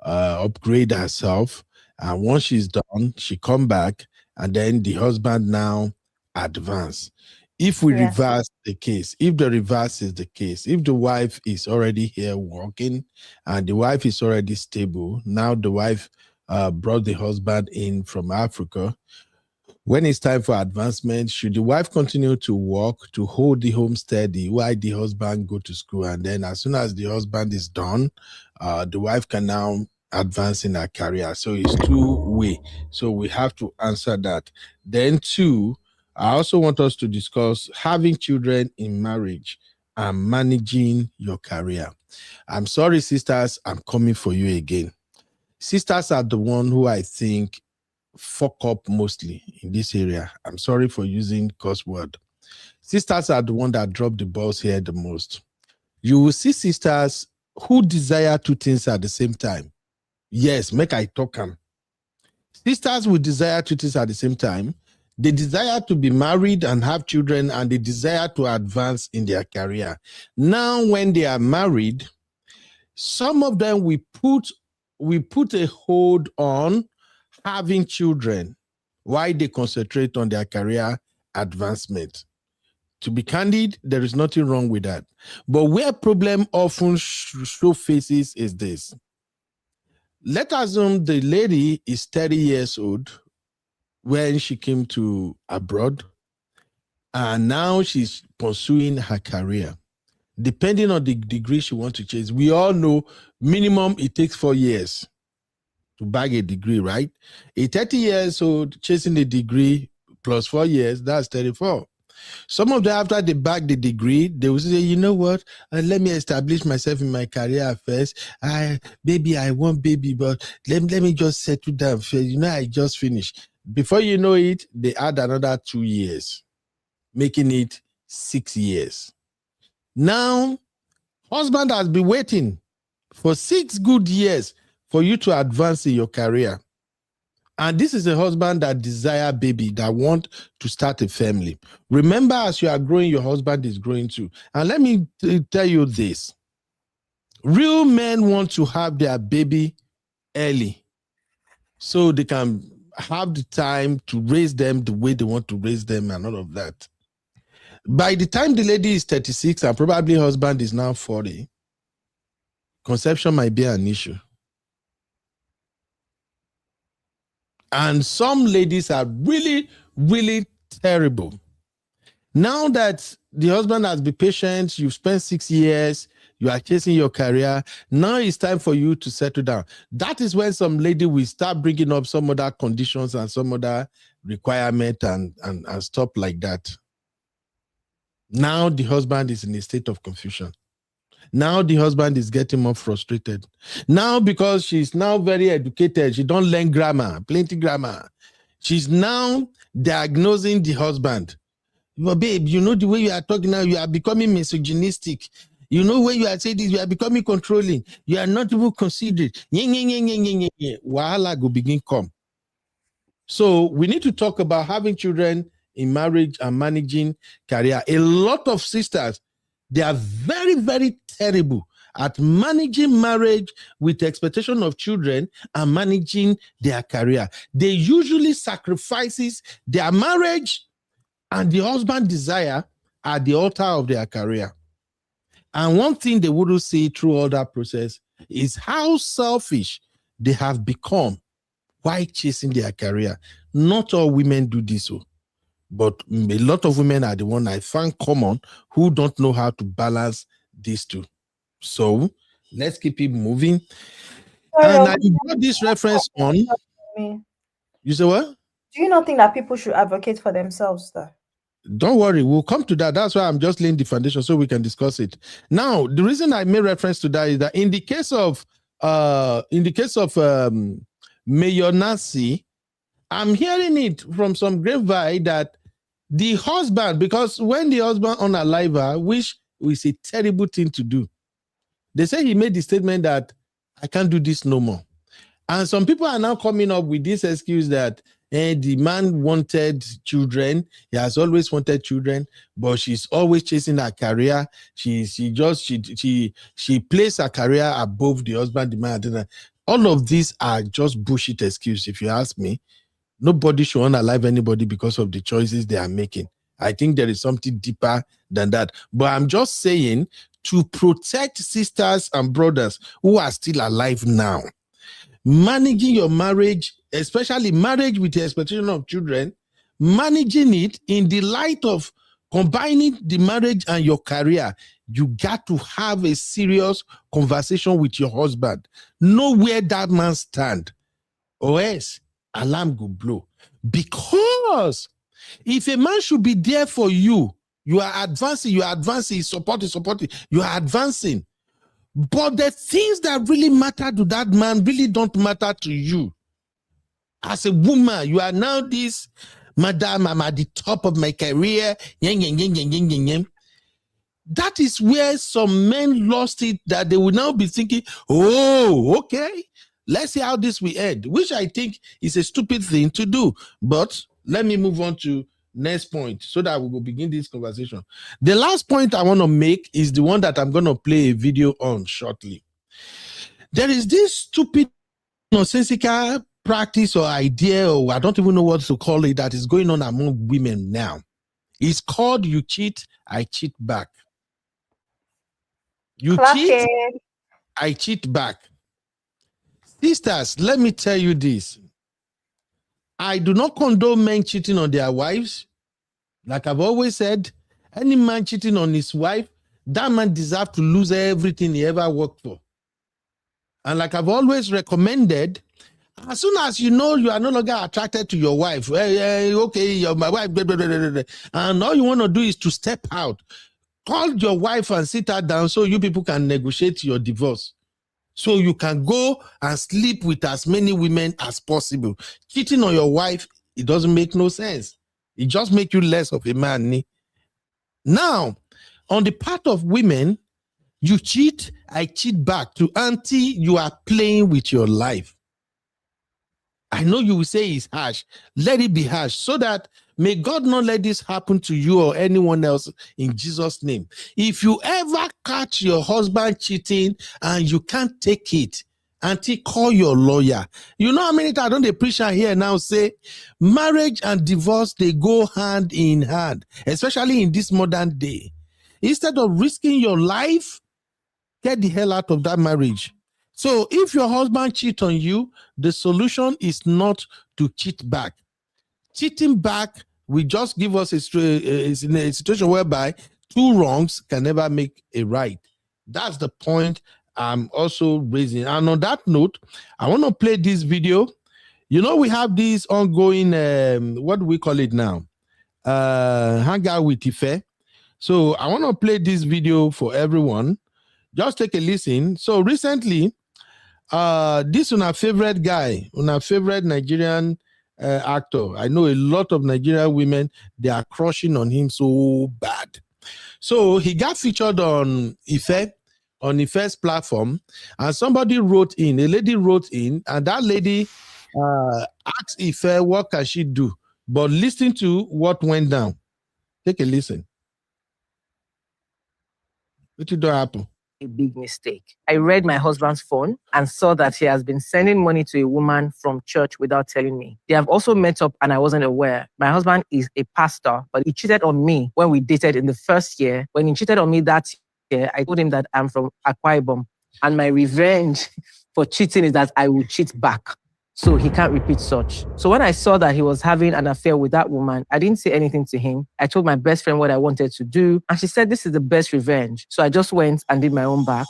upgrade herself, and once she's done, she come back, and then the husband now advance? If we reverse the case, if the reverse is the case, if the wife is already here working and the wife is already stable, now the wife brought the husband in from Africa. When it's time for advancement, should the wife continue to work to hold the home steady while the husband go to school? And then as soon as the husband is done, the wife can now advance in her career. So it's 2-way. So we have to answer that. Then 2, I also want us to discuss having children in marriage and managing your career. I'm sorry, sisters, I'm coming for you again. Sisters are the one who I think fuck up mostly in this area. I'm sorry for using curse word. Sisters are the one that drop the balls here the most. You will see sisters who desire 2 things at the same time. Yes, make I talk them. Sisters will desire 2 things at the same time. They desire to be married and have children, and they desire to advance in their career. Now, when they are married, some of them we put a hold on having children while they concentrate on their career advancement. To be candid, there is nothing wrong with that. But where problem often show faces is this. Let us assume the lady is 30 years old when she came to abroad, and now she's pursuing her career. Depending on the degree she wants to chase, we all know minimum it takes 4 years to bag a degree, right? A 30 years old chasing a degree plus 4 years, that's 34. Some of them, after they bag the degree, they will say, you know what, let me establish myself in my career first. I want baby, but let me just settle down first. You know, I just finished. Before you know it, they add another 2 years, making it 6 years. Now, husband has been waiting for 6 good years for you to advance in your career. And this is a husband that desire baby, that want to start a family. Remember, as you are growing, your husband is growing too. And let me tell you this. Real men want to have their baby early so they can have the time to raise them the way they want to raise them and all of that. By the time the lady is 36 and probably husband is now 40, conception might be an issue. And some ladies are really, really terrible. Now that the husband has been patient, you've spent 6 years, you are chasing your career, now it's time for you to settle down. That is when some lady will start bringing up some other conditions and some other requirement and stuff like that. Now the husband is in a state of confusion. Now the husband is getting more frustrated. Now, because she's now very educated, she don't learn grammar, plenty grammar. She's now diagnosing the husband. But babe, you know the way you are talking now, you are becoming misogynistic. You know when you are saying this, you are becoming controlling. You are not even considerate. Wahala go begin come. So we need to talk about having children in marriage and managing career. A lot of sisters, they are very, very terrible at managing marriage with expectation of children and managing their career. They usually sacrifices their marriage and the husband desire at the altar of their career. And one thing they wouldn't see through all that process is how selfish they have become while chasing their career. Not all women do this, but a lot of women are the one I find common who don't know how to balance these two. So let's keep it moving. And I got this reference on. You say what? Do you not think that people should advocate for themselves, though? Don't worry, we'll come to that. That's why I'm just laying the foundation so we can discuss it. Now, the reason I made reference to that is that in the case of Mayor Nancy, I'm hearing it from some grapevine that the husband, because when the husband unalive her, which is a terrible thing to do, they say he made the statement that I can't do this no more. And some people are now coming up with this excuse that the man wanted children. He has always wanted children, but she's always chasing her career. She placed her career above the husband, the man. All of these are just bullshit excuses, if you ask me. Nobody should unalive anybody because of the choices they are making. I think there is something deeper than that. But I'm just saying, to protect sisters and brothers who are still alive now, managing your marriage, especially marriage with the expectation of children, managing it in the light of combining the marriage and your career, you got to have a serious conversation with your husband. Know where that man stands, or else alarm go blow. Because if a man should be there for you, you are advancing, supporting, you are advancing. But the things that really matter to that man really don't matter to you. As a woman, you are now this, madam, I'm at the top of my career. That is where some men lost it, that they will now be thinking, oh, okay, let's see how this will end, which I think is a stupid thing to do. But let me move on to next point so that we will begin this conversation. The last point I want to make is the one that I'm going to play a video on shortly. There is this stupid, nonsensical practice or idea, or I don't even know what to call it, that is going on among women now. It's called you cheat, I cheat back. You Clock cheat, it. I cheat back. Sisters, let me tell you this. I do not condone men cheating on their wives. Like I've always said, any man cheating on his wife, that man deserves to lose everything he ever worked for. And like I've always recommended, as soon as you know you are no longer attracted to your wife, okay, you're my wife, blah, blah, blah, blah, blah, and all you want to do is to step out. Call your wife and sit her down so you people can negotiate your divorce. So you can go and sleep with as many women as possible. Cheating on your wife, it doesn't make no sense. It just makes you less of a man. Now, on the part of women, you cheat, I cheat back. To auntie, you are playing with your life. I know you will say it's harsh. Let it be harsh so that may God not let this happen to you or anyone else in Jesus' name. If you ever catch your husband cheating and you can't take it, auntie, call your lawyer. You know how many times I don't they preach here now say marriage and divorce, they go hand in hand, especially in this modern day. Instead of risking your life, get the hell out of that marriage. So if your husband cheats on you, the solution is not to cheat back. Cheating back will just give us a situation whereby two wrongs can never make a right. That's the point I'm also raising. And on that note, I want to play this video. You know, we have this ongoing, what do we call it now? Hangout with Ife. So I want to play this video for everyone. Just take a listen. So recently, this is our favorite guy, our favorite Nigerian actor. I know a lot of Nigerian women, they are crushing on him so bad. So he got featured on Ife, on Ife's platform, and somebody wrote in, a lady wrote in, and that lady asked Ife, what can she do? But listen to what went down. Take a listen. What did happen? A big mistake. I read my husband's phone and saw that he has been sending money to a woman from church without telling me. They have also met up and I wasn't aware. My husband is a pastor, but he cheated on me when we dated in the first year. When he cheated on me that year, I told him that I'm from Akwa Ibom and my revenge for cheating is that I will cheat back. So he can't repeat such. So when I saw that he was having an affair with that woman, I didn't say anything to him. I told my best friend what I wanted to do. And she said, this is the best revenge. So I just went and did my own back.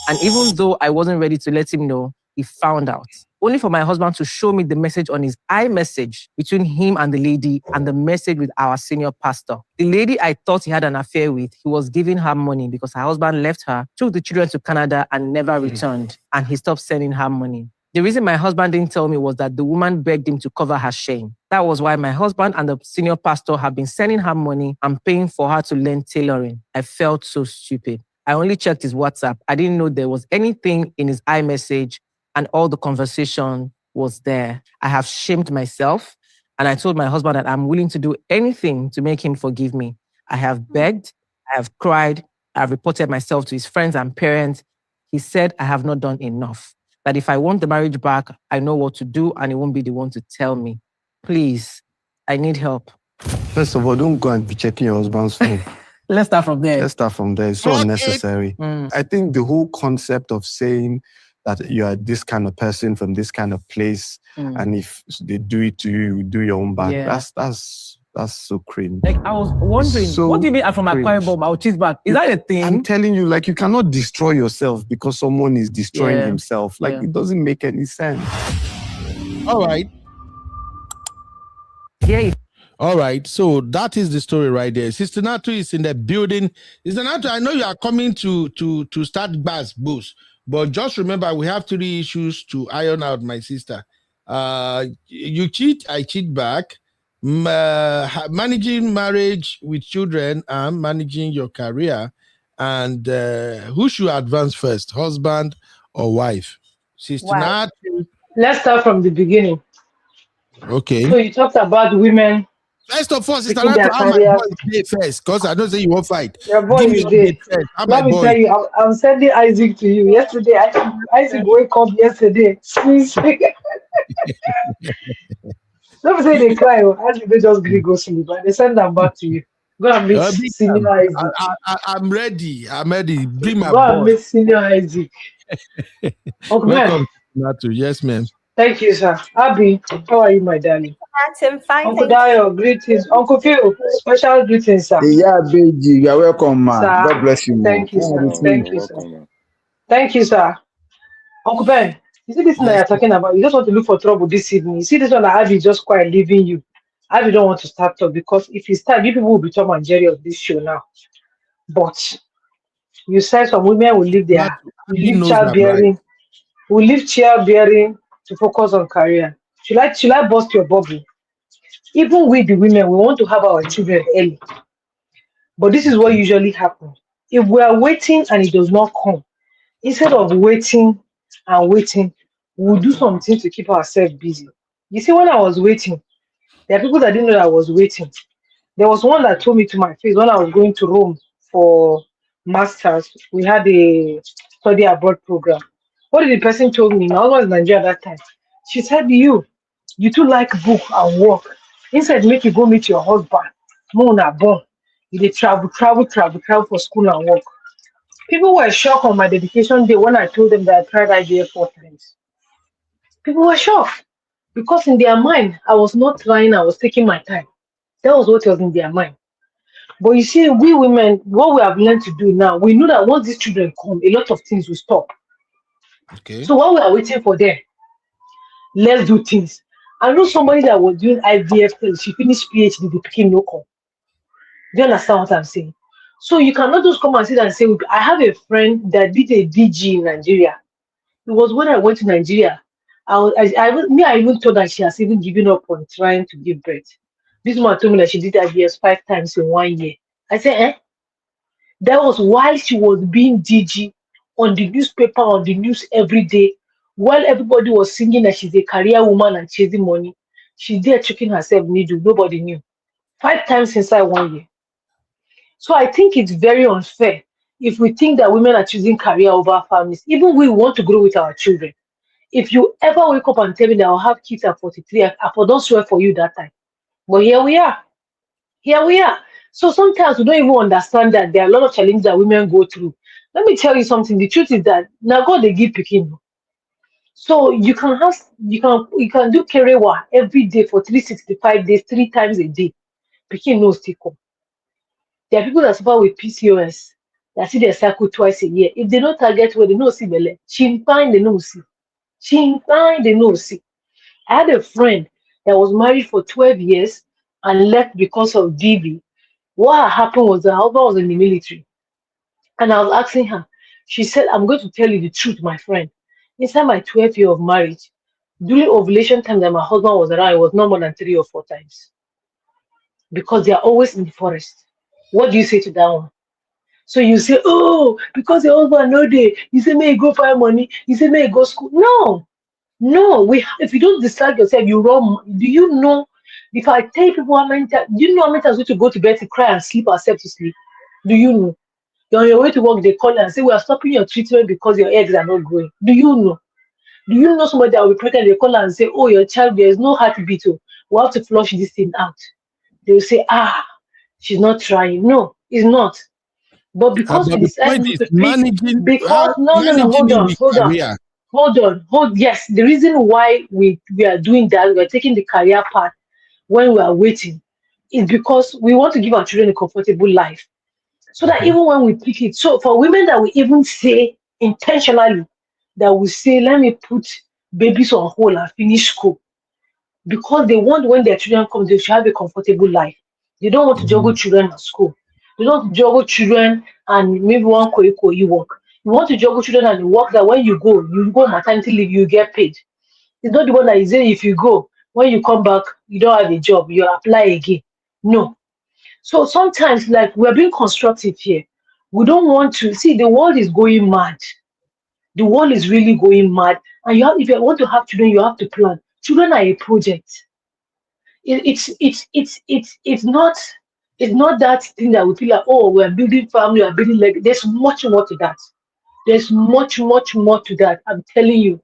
And even though I wasn't ready to let him know, he found out. Only for my husband to show me the message on his iMessage between him and the lady and the message with our senior pastor. The lady I thought he had an affair with, he was giving her money because her husband left her, took the children to Canada and never returned. And he stopped sending her money. The reason my husband didn't tell me was that the woman begged him to cover her shame. That was why my husband and the senior pastor have been sending her money and paying for her to learn tailoring. I felt so stupid. I only checked his WhatsApp. I didn't know there was anything in his iMessage and all the conversation was there. I have shamed myself and I told my husband that I'm willing to do anything to make him forgive me. I have begged, I have cried, I have reported myself to his friends and parents. He said I have not done enough. That if I want the marriage back, I know what to do and he won't be the one to tell me. Please, I need help. First of all, don't go and be checking your husband's phone. Let's start from there. Let's start from there. It's so unnecessary. I think the whole concept of saying that you are this kind of person from this kind of place, and if they do it to you, you do your own back. Yeah. That's so cringe. Like, I was wondering, what do you mean I'm from Akwa Ibom, I'll cheat back? Is that a thing? I'm telling you, like, you cannot destroy yourself because someone is destroying himself. Like, it doesn't make any sense. All right. Yeah. All right. So that is the story right there. Sister Natu is in the building. Sister Natu, I know you are coming to start Bass Boost, but just remember we have 3 issues to iron out, my sister. You cheat, I cheat back. Managing marriage with children and managing your career, and who should advance first, husband or wife? Sister Natu. Let's start from the beginning. Okay. So you talked about women. First of all, Sister Natu, how my boy is first, because I don't say you won't fight. Your boy is there. Let me tell you, I'm sending Isaac to you. Yesterday, Isaac wake up yesterday. Let me say they cry, as if they just go sleep, but they send them back to you. Go and meet Big Senior time. Isaac. I'm ready. I'm ready. Bring my Go and boss. meet Senior Isaac. Uncle Ben. Welcome, Natu. Yes, ma'am. Thank you, sir. Abby, how are you, my darling? I'm fine, Uncle thank you. Dayo, greetings. Uncle Phil, special greetings, sir. Yeah, baby, you are welcome, man. Sir, God bless you, man. thank you, sir. Welcome, Thank you, sir. welcome. Thank you, sir. Uncle Ben, you see this thing that you're talking about? You just want to look for trouble this evening. You see this one that Abby just quite leaving you. Abby don't want to start up because if you start, you people will be Tom and Jerry of this show now. But you said some women will leave their, will leave childbearing, will leave childbearing to focus on career. Should I bust your bubble? Even with the women, we want to have our children early. But this is what usually happens. If we are waiting and it does not come, instead of waiting and waiting, we'll do something to keep ourselves busy. You see, when I was waiting, there are people that didn't know that I was waiting. There was one that told me to my face when I was going to Rome for masters. We had a study abroad program. What did the person told me? I was in Nigeria at that time. She said, you too like book and work. Instead, make you go meet your husband. Mona born. You dey travel for school and work. People were shocked on my dedication day when I told them that I tried IVF 4 times. People were shocked because in their mind, I was not trying, I was taking my time. That was what was in their mind. But you see, we women, what we have learned to do now, we know that once these children come, a lot of things will stop. Okay. So while we are waiting for them, let's do things. I know somebody that was doing IVF till she finished PhD, the pikin no come. Do you understand what I'm saying? So you cannot just come and sit and say, I have a friend that did a DG in Nigeria. It was when I went to Nigeria. I even thought that she has even given up on trying to give birth. This woman told me that she did IVF 5 times in 1 year. I said, eh? That was while she was being DG on the newspaper, on the news every day, while everybody was singing that she's a career woman and chasing money. She's there choking herself needle. Nobody knew. 5 times inside 1 year. So I think it's very unfair if we think that women are choosing career over families. Even we want to grow with our children. If you ever wake up and tell me that I'll have kids at 43, I don't swear for you that time. But here we are. Here we are. So sometimes we don't even understand that there are a lot of challenges that women go through. Let me tell you something. The truth is that now God they give picking. So you can do kerewa every day for 365 days, 3 times a day. Picking no stick up. There are people that suffer with PCOS that see their cycle twice a year. If they don't target where they know see belle, fine they know see. Fine they know see. I had a friend that was married for 12 years and left because of DV. What happened was that her husband was in the military. And I was asking her, she said, I'm going to tell you the truth, my friend. Inside my 12 year of marriage, during ovulation time that my husband was around, it was not more than 3 or 4 times. Because they are always in the forest. What do you say to that one? So you say, oh, because your husband no day, you say, may you go find money, you say, may you go school. No, if you don't distract yourself, you run. Do you know, if I tell people how many times, do you know how many times we to go to bed to cry and sleep ourselves to sleep? Do you know? You're on your way to work, they call and say, we are stopping your treatment because your eggs are not growing. Do you know? Do you know somebody that will be pregnant, they call and say, oh, your child, there is no heartbeat, oh, we have to flush this thing out. They will say, she's not trying. No, it's not. But because we the decided point to is managing, hold on. Yes, the reason why we are doing that, we are taking the career path when we are waiting, is because we want to give our children a comfortable life. So that even when we pick it, so for women that we even say intentionally, that we say, let me put babies on hold and finish school, because they want when their children come, they should have a comfortable life. They don't want to juggle children at school. They don't want to juggle children and maybe one you work. You want to juggle children and work that when you go maternity leave, you get paid. It's not the one that is saying if you go, when you come back, you don't have a job, you apply again. No. So sometimes, like, we're being constructive here. We don't want to see the world is going mad. The world is really going mad. And if you want to have children, you have to plan. Children are a project. It's not that thing that we feel like, oh, we're building family, we're building like. There's much more to that. There's much more to that. I'm telling you.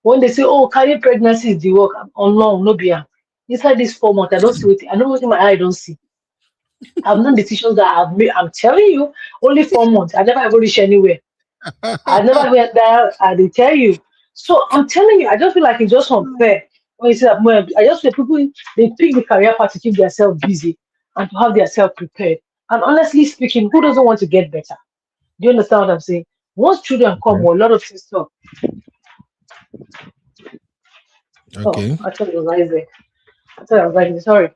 When they say, oh, carrying pregnancy is the work, oh no, no be. Inside this 4 months, I don't see it. I know what in my eye I don't see. I've done decisions that I've made. I'm telling you, only 4 months. I never ever reached anywhere. I never went there. I did tell you. So I'm telling you, I just feel like it's just unfair. When you say that, well, I just feel people they pick the career path to keep themselves busy and to have themselves prepared. And honestly speaking, who doesn't want to get better? Do you understand what I'm saying? Once children come, a lot of things stop. Okay. Oh, I thought it was Isaac. I thought I was like, sorry.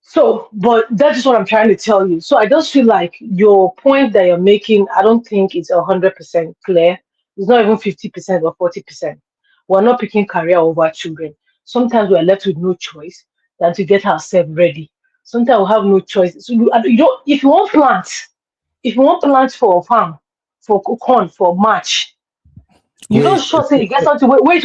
So, but that is what I'm trying to tell you. So I just feel like your point that you're making, I don't think it's 100% clear. It's not even 50% or 40%. We're not picking career over children. Sometimes we're left with no choice than to get ourselves ready. Sometimes we have no choice. So you don't. If you want plants for a farm, for corn, for March, you don't Wait, sure say you get something. Wait.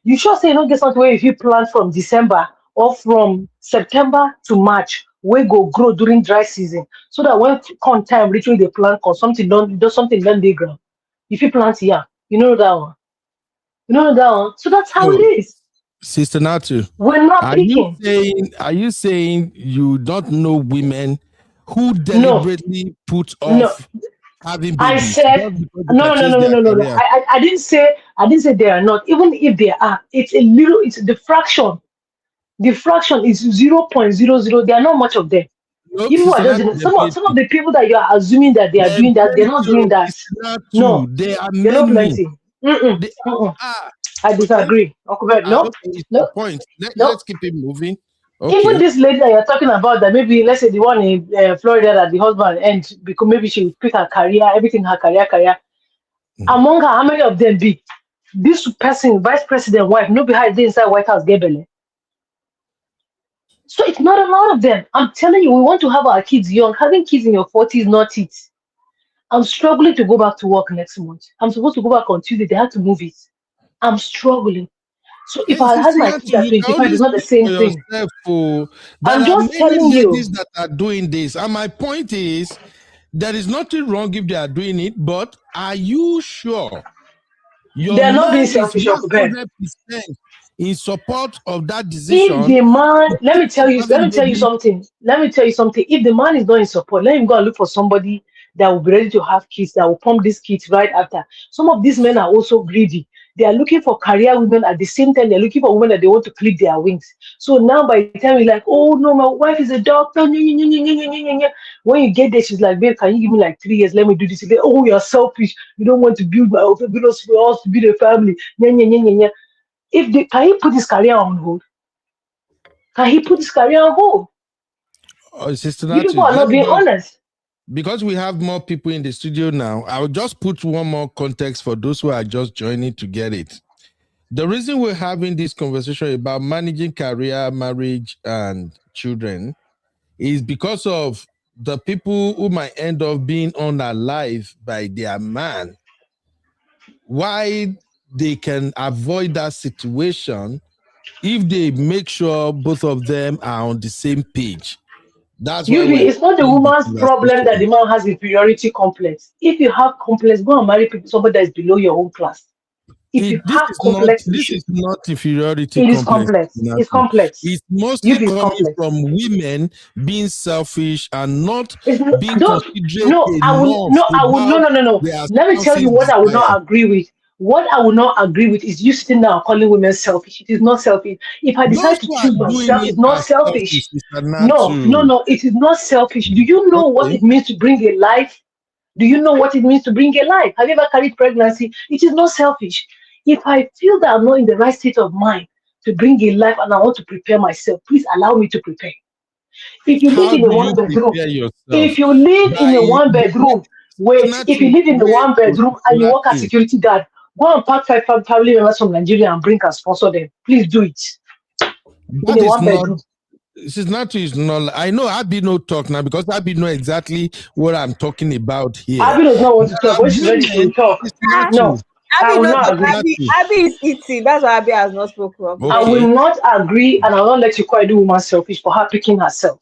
You sure say you don't get something where if you plant from December or from September to March, we go grow during dry season. So that when corn time reach when they plant or something done does something done they ground. If you plant here, you know that one. You know that one. So that's how it so is. Sister Natu, We're not picking. are you saying you don't know women who No, deliberately put no. off having I babies said just because they can no, no, chase no, no, their no, no, no. career? I didn't say they are not. Even if they are, it's a little. It's the fraction. The fraction is 0.00. There are not much of them. No, People are Sister just Natu, there are some of plenty. the people that you are assuming that they are There are doing that, they're not plenty, doing oh, that. Sister Natu. No, There are they're not many. plenty. Mm-mm, They mm-mm. are. I Okay. disagree. Uncle Ben, no, Okay, it's your no, point. no. Let's keep it moving. Even Okay. this lady that you're talking about, that maybe let's say the one in Florida that the husband and because maybe she will pick her career, everything her career. Among her, how many of them be? This person, vice president wife, no be how they inside White House get belle. So it's not a lot of them. I'm telling you, we want to have our kids young. Having kids in your 40s, not it. I'm struggling to go back to work next month. I'm supposed to go back on Tuesday. They had to move it. I'm struggling. So if Hey, I had Sister my kids Natu, at you can 25, only it's not the speak for same thing. yourself. Oh. There I'm are just many telling you. ladies that are doing this. And my point is, there is nothing wrong if they are doing it, but are you sure your They're not being man is selfish, Uncle Ben. 100% in support of that If decision the man, to keep on let having me tell you babies? something. Let me tell you something. If the man is not in support, let him go and look for somebody that will be ready to have kids, that will pump these kids right after. Some of these men are also greedy. They are looking for career women at the same time. They're looking for women that they want to clip their wings. So now by the time you're like, oh no, my wife is a doctor. When you get there, she's like, babe, can you give me like 3 years? Let me do this. Oh, you're selfish. You don't want to build my build us for us to build a family. If they can he put his career on hold? Can he put his career on hold? Sister You people Natu, are let not me being just, honest. because we have more people in the studio now, I'll just put one more context for those who are just joining to get it. The reason we're having this conversation about managing career, marriage, and children is because of the people who might end up being unalive by their man. Why they can avoid that situation if they make sure both of them are on the same page. That's why we're It's not the having this woman's problem that conversation. the man has inferiority complex. If you have complex, go and marry somebody that is below your own class. If you have complex This issue, is not inferiority it is complex. complex. It's complex. It's mostly Youth is coming complex. from women being selfish and not It's being don't considerate no. enough I will no about no no no. their Let me tell you spouse's what I would desire. not agree with. What I would not agree with is you sitting now calling women selfish. It is not selfish. If I Those decide to who are choose doing myself, it it's not are selfish, selfish. Sister No, no, Natu. no. It is not selfish. Do you know what Okay. it means to bring a life? Do you know what it means to bring a life? Have you ever carried pregnancy? It is not selfish. If I feel that I'm not in the right state of mind to bring a life and I want to prepare myself, please allow me to prepare. If you live How in a do you one bedroom, prepare yourself? if you live in By a one bedroom, wait, if you Natu, live in a wait, one oh, bedroom Sister and you work as Natu. security guard, go and pack five family members from Nigeria and bring and sponsor them. Please do it in That a is one not. bedroom. Sister Natu is not. I know Abby no talk now because Abby know exactly what I'm talking about here. Abby does not want to There talk. are When she's ready, she will women, talk. Sister No, Natu, I Abby will not not talk. Sister agree. Natu. Abby is eating. That's why Abby has not spoken up. I Go will Okay. not agree, and I will not let you call the woman selfish for her picking herself.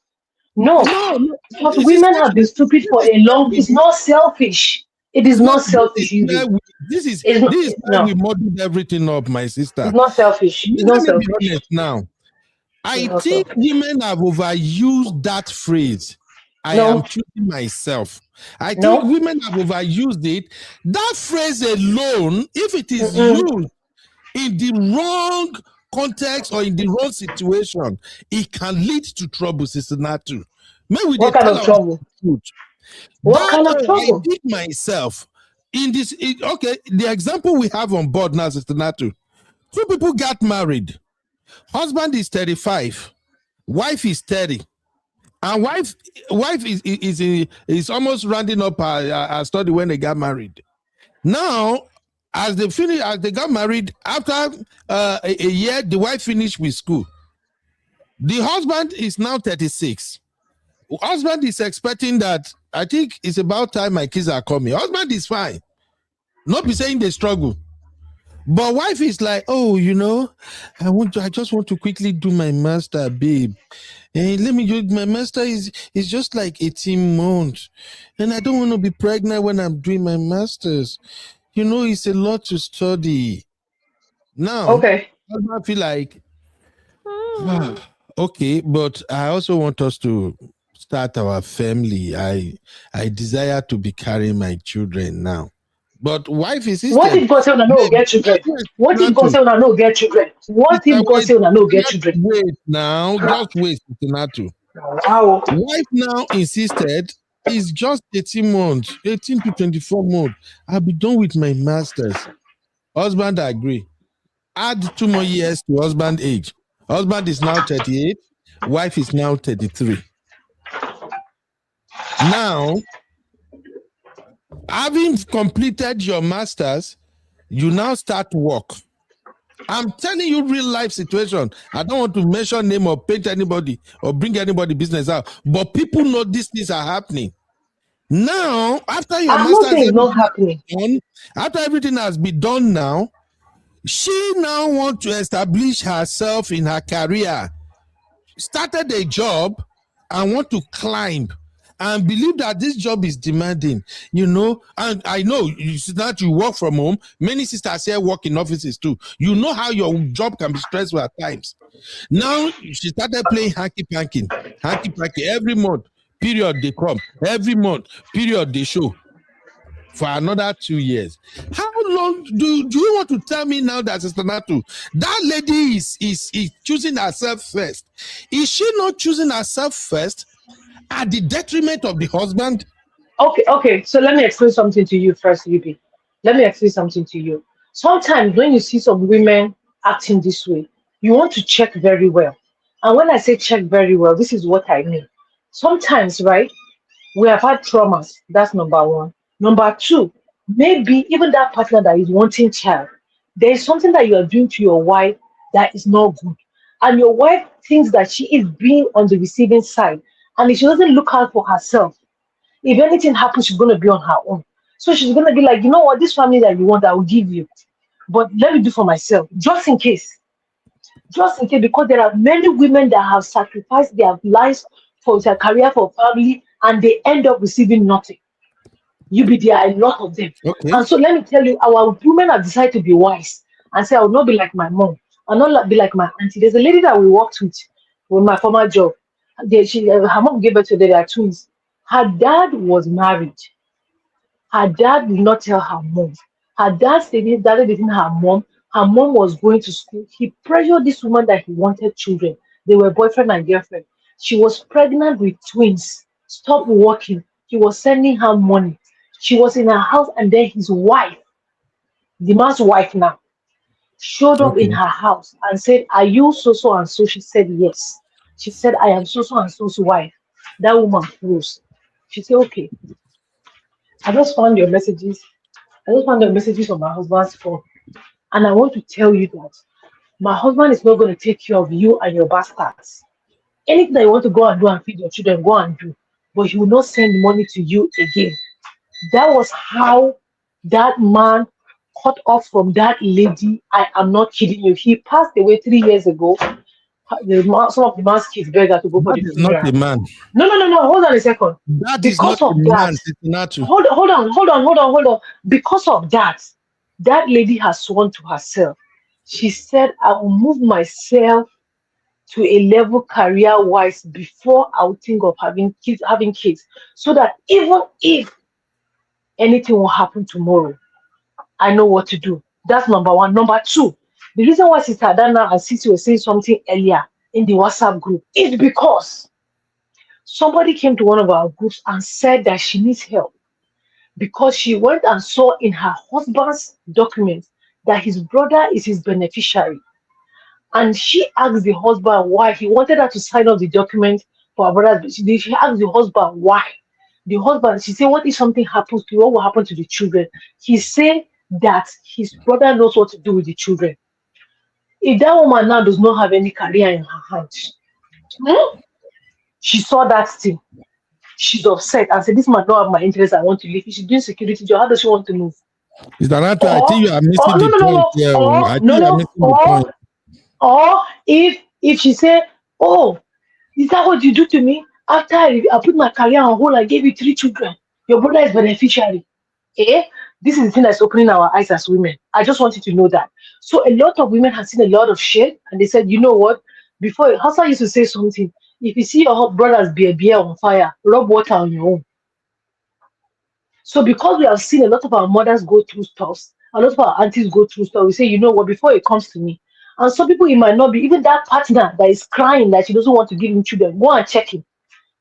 No, No, no, because Sister women have been stupid for a where long. It's not selfish. It is it's not. not selfish, you be. It's not. This is where we No, muddled everything up, my it's sister. not selfish. It's not Let me be selfish. honest now. It's I not think selfish. women have overused that phrase. I am choosing myself. I think women have overused it. That phrase alone, if it is used in the wrong context or in the wrong situation, it can lead to trouble, Sister Natu. What kind of trouble? What kind of trouble? I did myself in this. Okay, the example we have on board now, Sister Natu. Two people got married. Husband is 35, wife is 30. And wife is almost rounding up her study when they got married. Now, as they got married, after a year, the wife finished with school. The husband is now 36. Husband is expecting that, I think it's about time my kids are coming. Husband is fine. Not be saying they struggle. But wife is like, oh, I just want to quickly do my master, babe. And let me do my master is just like 18 months. And I don't want to be pregnant when I'm doing my masters. It's a lot to study. Now, I feel like, okay, but I also want us to start our family. I desire to be carrying my children now. But wife is what if God say una no get children? What if God say una no get children? What if God say una no get children? Wait now, just wait, Natu. Wow. Wife now insisted it's just 18 months, 18 to 24 months. I'll be done with my masters. Husband agree. Add 2 more years to husband age. Husband is now 38. Wife is now 33. Now, having completed your masters, you now start work. I'm telling you real life situation. I don't want to mention name or paint anybody or bring anybody business out, but people know these things are happening. Now, after your masters is not happening. After everything has been done now, she now wants to establish herself in her career. Started a job and want to climb and believe that this job is demanding, and I know that you work from home. Many sisters here work in offices too. You know how your job can be stressful at times. Now she started playing hanky-panky every month. Period, they come. Every month, period, they show. For another 2 years. How long do you want to tell me now that, Sister Natu, that lady is choosing herself first? Is she not choosing herself first at the detriment of the husband? Okay. So let me explain something to you first, UB. Let me explain something to you. Sometimes when you see some women acting this way, you want to check very well. And when I say check very well, this is what I mean. Sometimes, right, we have had traumas. That's number one. Number two, maybe even that partner that is wanting child, there is something that you are doing to your wife that is not good. And your wife thinks that she is being on the receiving side. And if she doesn't look out for herself, if anything happens, she's going to be on her own. So she's going to be like, you know what, this family that you want, I will give you. But let me do for myself, just in case. Just in case, because there are many women that have sacrificed their lives for their career, for family, and they end up receiving nothing. There are a lot of them. Okay. And so let me tell you, our women have decided to be wise and say, I will not be like my mom. I will not be like my auntie. There's a lady that we worked with my former job. Her mom gave birth to their twins. Her dad was married. Her dad did not tell her mom. Her dad stated that didn't her mom. Her mom was going to school. He pressured this woman that he wanted children. They were boyfriend and girlfriend. She was pregnant with twins. Stopped working. He was sending her money. She was in her house, and then his wife, the man's wife now, showed up in her house and said, are you so and so? She said, yes. She said, I am so and so's wife. That woman froze. She said, okay. I just found your messages. I just found the messages on my husband's phone. And I want to tell you that my husband is not going to take care of you and your bastards. Anything that you want to go and do and feed your children, go and do. But he will not send money to you again. That was how that man cut off from that lady. I am not kidding you. He passed away 3 years ago. Some of the man's kids begged her to go for the funeral. Not a man. No. Hold on a second. That is not a man. Hold on. Because of that lady has sworn to herself. She said, I will move myself to a level career-wise before I would think of having kids, so that even if anything will happen tomorrow, I know what to do. That's number one. Number two, the reason why Sister Adana and Sisi were saying something earlier in the WhatsApp group is because somebody came to one of our groups and said that she needs help because she went and saw in her husband's documents that his brother is his beneficiary. And she asked the husband why. He wanted her to sign off the document for her brother. But she asked the husband why. The husband, she said, what if something happens to you? What will happen to the children? He said that his brother knows what to do with the children. If that woman now does not have any career in her hand, she saw that thing. She's upset and said, this man don't have my interest. I want to leave. She's doing security job. How does she want to move? Is that not? I think you are missing the point here. I think you are missing the point. Or if she say, oh, is that what you do to me? After I put my career on hold, I gave you 3 children. Your brother is beneficiary. Eh? This is the thing that's opening our eyes as women. I just want you to know that. So a lot of women have seen a lot of shit, and they said, you know what? Before, Hassan used to say something. If you see your brother's beer on fire, rub water on your own. So because we have seen a lot of our mothers go through stuff, a lot of our aunties go through stuff, we say, you know what, before it comes to me. And some people, it might not be, even that partner that is crying that she doesn't want to give him children, go and check him.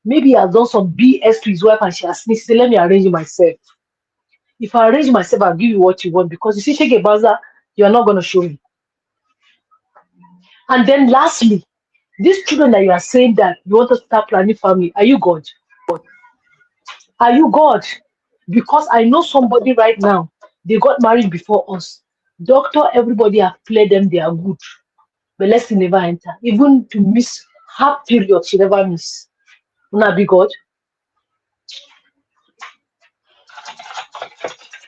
Maybe he has done some BS to his wife and she has sneezed. Say, let me arrange it myself. If I arrange myself, I'll give you what you want. Because you see, Shege Baza, you are not going to show me. And then lastly, these children that you are saying that you want to start planning family, are you God? Are you God? Because I know somebody right now, they got married before us. Doctor, everybody have cleared them, they are good. But let's see, never enter. Even to miss half period, she never miss. Will be God?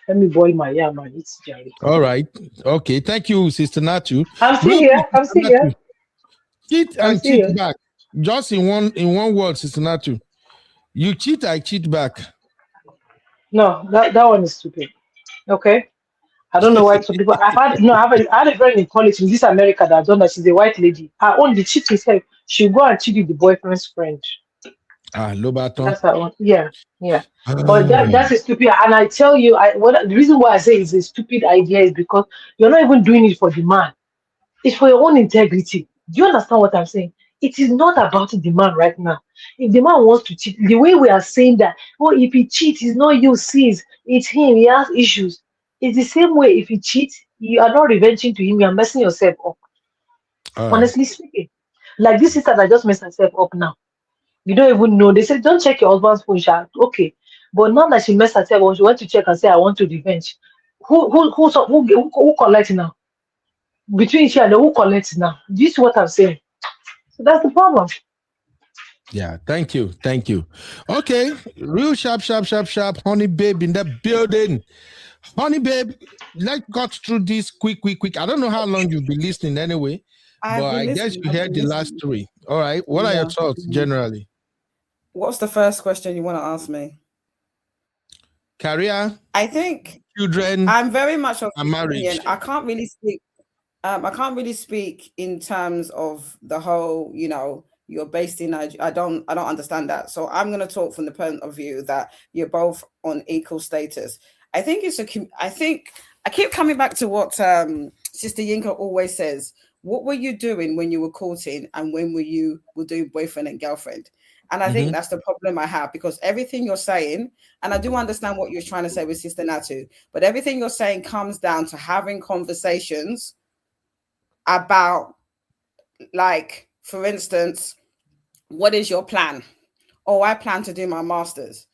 Let me boil my yam and eat Jerry. All right. Okay. Thank you, Sister Natu. I'm still here. I'm still here. Cheat and cheat back. Just in one word, Sister Natu. You cheat, I cheat back. No, that one is stupid. Okay. I don't know why some people. I had a friend in college in this America that done that. She's a white lady. Her own the cheat herself. She'll go and cheat with the boyfriend's friend. Lobaton. That's her own. Yeah. But that's a stupid. And I tell you, the reason why I say it's a stupid idea is because you're not even doing it for the man. It's for your own integrity. Do you understand what I'm saying? It is not about the man right now. If the man wants to cheat, the way we are saying that, oh, if he cheats, it's not you, sis, it's him, he has issues. It's the same way if he cheats, you are not revenging to him, you are messing yourself up. Honestly speaking. Like this sister that just messed herself up now. You don't even know. They said, don't check your husband's phone, Sha. Okay. But now that she messed herself up, she went to check and say, I want to revenge. Who collects now? Between she and who collects now? Do you see what I'm saying? So that's the problem. Yeah, thank you. Okay, real sharp. Honey babe in the building. Honey babe, let's cut through this quick. I don't know how long you've been listening anyway, but I guess you heard the last 3. All right, what are your thoughts generally? What's the first question you want to ask me? Career. I think children. I'm very much of marriage. I can't really speak. I can't really speak in terms of the whole, you're based in Nigeria. I don't understand that. So I'm going to talk from the point of view that you're both on equal status. I think I keep coming back to what Sister Yinka always says. What were you doing when you were courting and when were doing boyfriend and girlfriend? And I think that's the problem I have, because everything you're saying, and I do understand what you're trying to say with Sister Natu, but everything you're saying comes down to having conversations about, like, for instance, what is your plan? Oh, I plan to do my master's.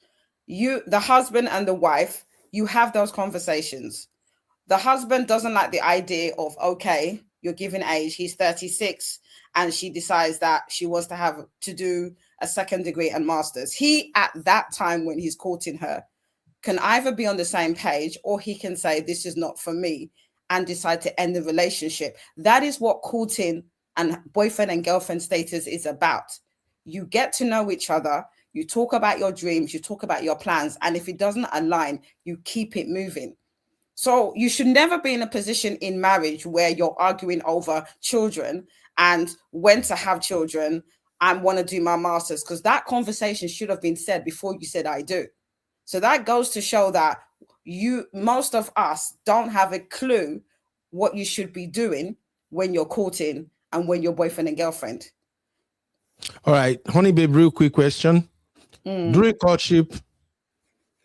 The husband and the wife, you have those conversations. The husband doesn't like the idea of, okay, you're given age, he's 36, and she decides that she wants to do a second degree and master's. He, at that time when he's courting her, can either be on the same page or he can say, this is not for me, and decide to end the relationship. That is what courting and boyfriend and girlfriend status is about. You get to know each other, you talk about your dreams, you talk about your plans, and if it doesn't align, you keep it moving. So you should never be in a position in marriage where you're arguing over children and when to have children, I want to do my master's, because that conversation should have been said before you said I do. So that goes to show that most of us don't have a clue what you should be doing when you're courting and when you're boyfriend and girlfriend. All right, honey babe, real quick question. During courtship,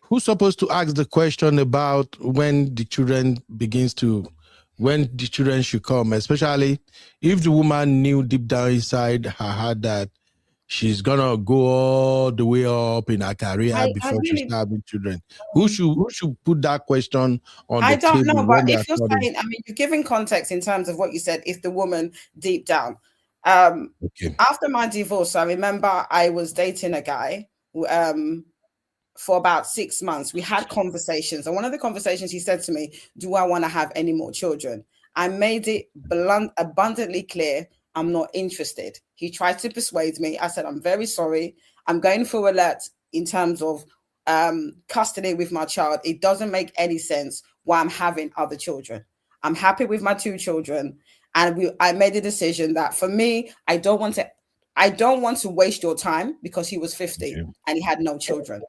who's supposed to ask the question about when the children should come, especially if the woman knew deep down inside her heart that she's gonna go all the way up in her career before she starts having children? Who should put that question on the table? I don't know, but if you're saying, I mean, you're giving context in terms of what you said, if the woman deep down. After my divorce, I remember I was dating a guy for about 6 months. We had conversations, and one of the conversations he said to me, do I want to have any more children? I made it abundantly clear I'm not interested. He tried to persuade me. I said, I'm very sorry. I'm going for alert in terms of custody with my child. It doesn't make any sense why I'm having other children. I'm happy with my 2 children. And I made a decision that for me, I don't want to waste your time, because he was 50 and he had no children.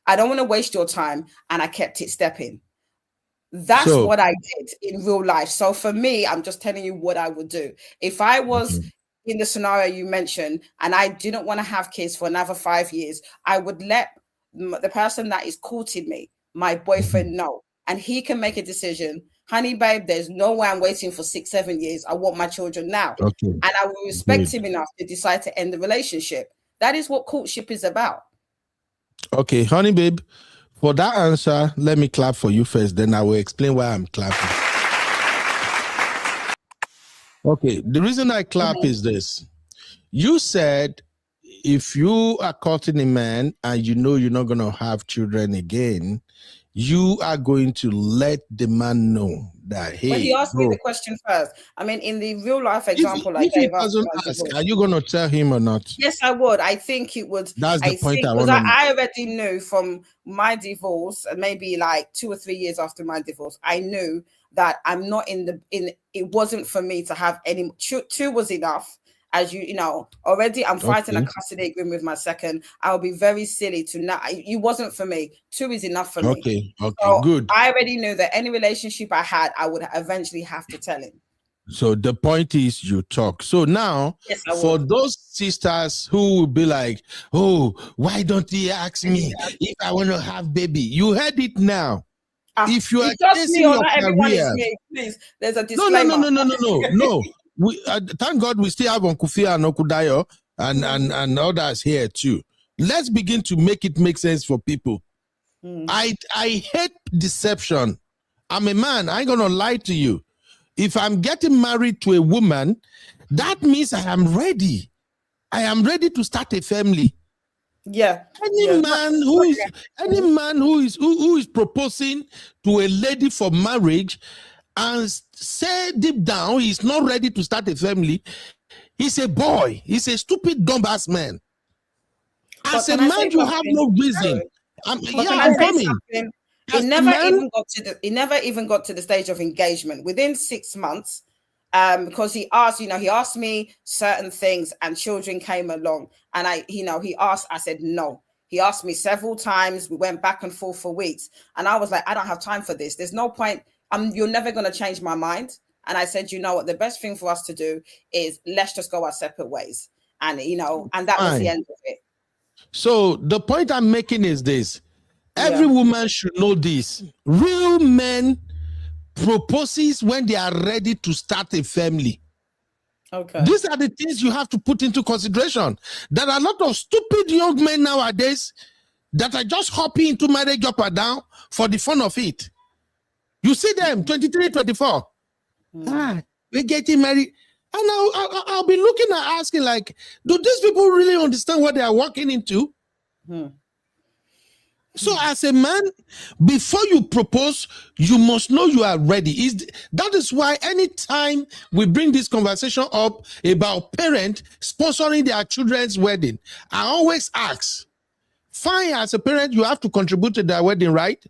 I don't want to waste your time, and I kept it stepping. That's what I did in real life. So for me, I'm just telling you what I would do. If I was in the scenario you mentioned and I didn't want to have kids for another 5 years, I would let the person that is courting me, my boyfriend, know. And he can make a decision. Honey, babe, there's no way I'm waiting for 6-7 years. I want my children now. And I will respect him enough to decide to end the relationship. That is what courtship is about. Okay, honey, babe, for that answer, let me clap for you first. Then I will explain why I'm clapping. Okay, the reason I clap is this. You said if you are courting a man and you know you're not going to have children again, you are going to let the man know that, hey. But he asked me the question first. I mean, in the real life example I gave up. Are you going to tell him or not? Yes, I would. I think it would. That's the point I want to know. I already knew from my divorce, and maybe like 2 or 3 years after my divorce, I knew that I'm not it wasn't for me to have any. 2 was enough. As you know, already I'm fighting a custody agreement with my second. I'll be very silly to not. It wasn't for me. 2 is enough for me. Okay, so good. I already knew that any relationship I had, I would eventually have to tell him. So the point is you talk. So now, for those sisters who will be like, oh, why don't he ask me if I want to have baby? You heard it now. If you are chasing your career, please, there's a disclaimer. No. Thank God we still have Uncle Fia and Uncle Dayo and others here too. Let's begin to make it make sense for people. I hate deception. I'm a man. I ain't gonna lie to you. If I'm getting married to a woman, that means I am ready. I am ready to start a family. Any man who is proposing to a lady for marriage and say deep down he's not ready to start a family, he's a boy. He's a stupid, dumb-ass man. As a man, you have no reason. I'm coming. It never even got to the stage of engagement. Within 6 months, because he asked me certain things, and children came along, and he asked. I said no. He asked me several times. We went back and forth for weeks, and I was like, I don't have time for this. There's no point. You're never going to change my mind. And I said, you know what? The best thing for us to do is let's just go our separate ways. And and that was the end of it. So the point I'm making is this. Every woman should know this. Real men proposes when they are ready to start a family. Okay. These are the things you have to put into consideration. There are a lot of stupid young men nowadays that are just hopping into marriage up and down for the fun of it. You see them, 23, 24. We're getting married. And I'll be looking at asking, like, do these people really understand what they are walking into? So as a man, before you propose, you must know you are ready. That is why anytime we bring this conversation up about parents sponsoring their children's wedding, I always ask, fine, as a parent, you have to contribute to their wedding, right?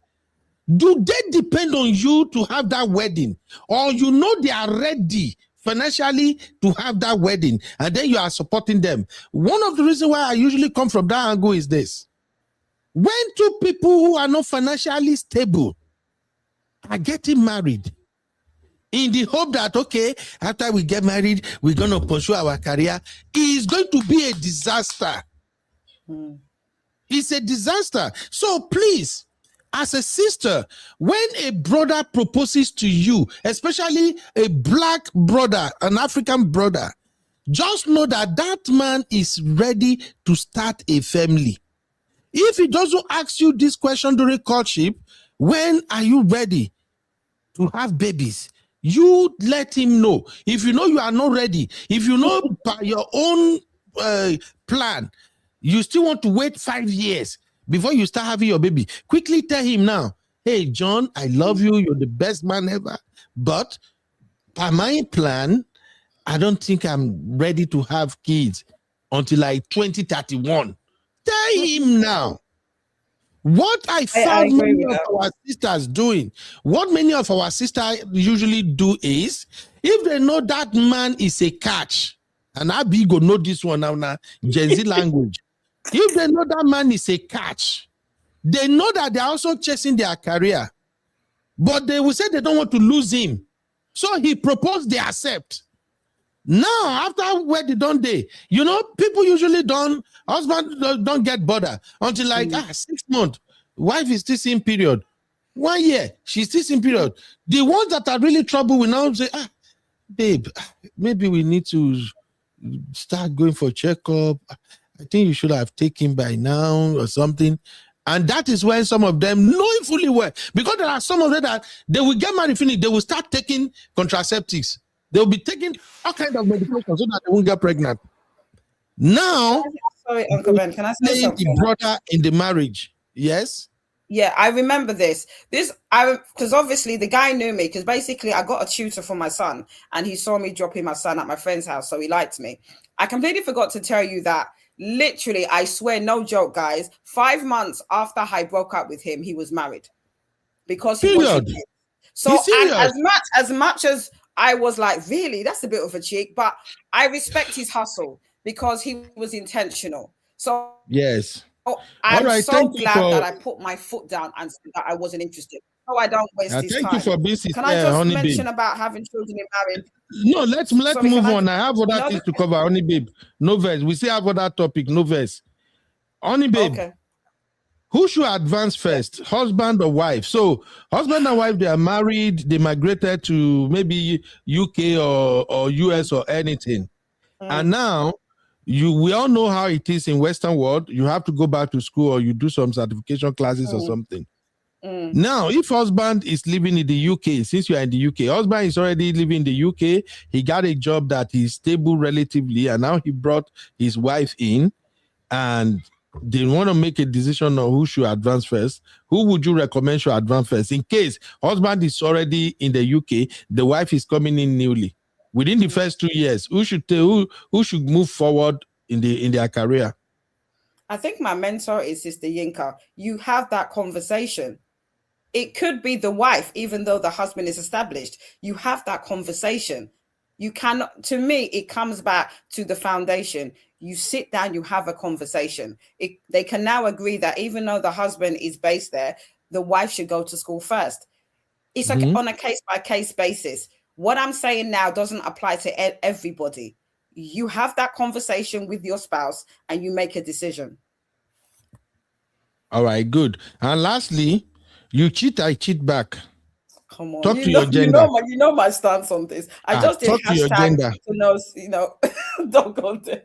Do they depend on you to have that wedding? Or you know they are ready financially to have that wedding, and then you are supporting them. One of the reasons why I usually come from that angle is this. When two people who are not financially stable are getting married, in the hope that, okay, after we get married, we're going to pursue our career, it's going to be a disaster. It's a disaster. So please, as a sister, when a brother proposes to you, especially a black brother, an African brother, just know that that man is ready to start a family. If he doesn't ask you this question during courtship, when are you ready to have babies? You let him know. If you know you are not ready, if you know by your own plan, you still want to wait 5 years before you start having your baby, quickly tell him now, hey, John, I love you. You're the best man ever. But by my plan, I don't think I'm ready to have kids until like 2031. Tell him now. What I found many of our sisters doing, what many of our sisters usually do is, if they know that man is a catch, and I be go know this one now, Gen Z language. If they know that man is a catch, they know that they're also chasing their career, but they will say they don't want to lose him. So he proposed, they accept. Now, after wedding, don't they? You know, people usually husband don't get bothered until like 6 months. Wife is still in period. 1 year, she's still in period. The ones that are really trouble will now say, babe, maybe we need to start going for checkup. I think you should have taken by now or something. And that is when some of them know it fully well. Because there are some of them that they will get married, finish, they will start taking contraceptives. They'll be taking all kinds of medication so that they won't get pregnant. Now, sorry, Uncle Ben, can I say something? The brother in the marriage, yes? Yeah, I remember this. Because obviously the guy knew me, because basically I got a tutor for my son and he saw me dropping my son at my friend's house, so he liked me. I completely forgot to tell you that literally, I swear, no joke, guys, 5 months after I broke up with him, he was married. Because he was. So as much as I was like, really, that's a bit of a cheek, but I respect his hustle because he was intentional. So yes, I'm so glad that I put my foot down and said that I wasn't interested. So I don't waste his time. Thank you for being sincere. Can I just mention about having children in marriage? No, let's move on. I have other things to cover, honey babe. No verse. We still have other topic, no verse. Honey babe. Okay. Who should advance first, husband or wife? So husband and wife, they are married, they migrated to maybe UK or US or anything. And now we all know how it is in Western world. You have to go back to school or you do some certification classes or something. Now, if husband is living in the UK, since you are in the UK, husband is already living in the UK, he got a job that is stable relatively, and now he brought his wife in, and they want to make a decision on who should advance first. Who would you recommend should advance first? In case husband is already in the UK, the wife is coming in newly. Within the first 2 years, who should move forward in their career? I think my mentor is Sister Yinka. You have that conversation. It could be the wife, even though the husband is established. You have that conversation. You cannot, to me, it comes back to the foundation. You sit down, you have a conversation. They can now agree that even though the husband is based there, the wife should go to school first. It's on a case-by-case basis. What I'm saying now doesn't apply to everybody. You have that conversation with your spouse and you make a decision. All right, good. And lastly, you cheat, I cheat back. Come on, talk to your gender. You know my stance on this. I just did hashtag to know, don't go there.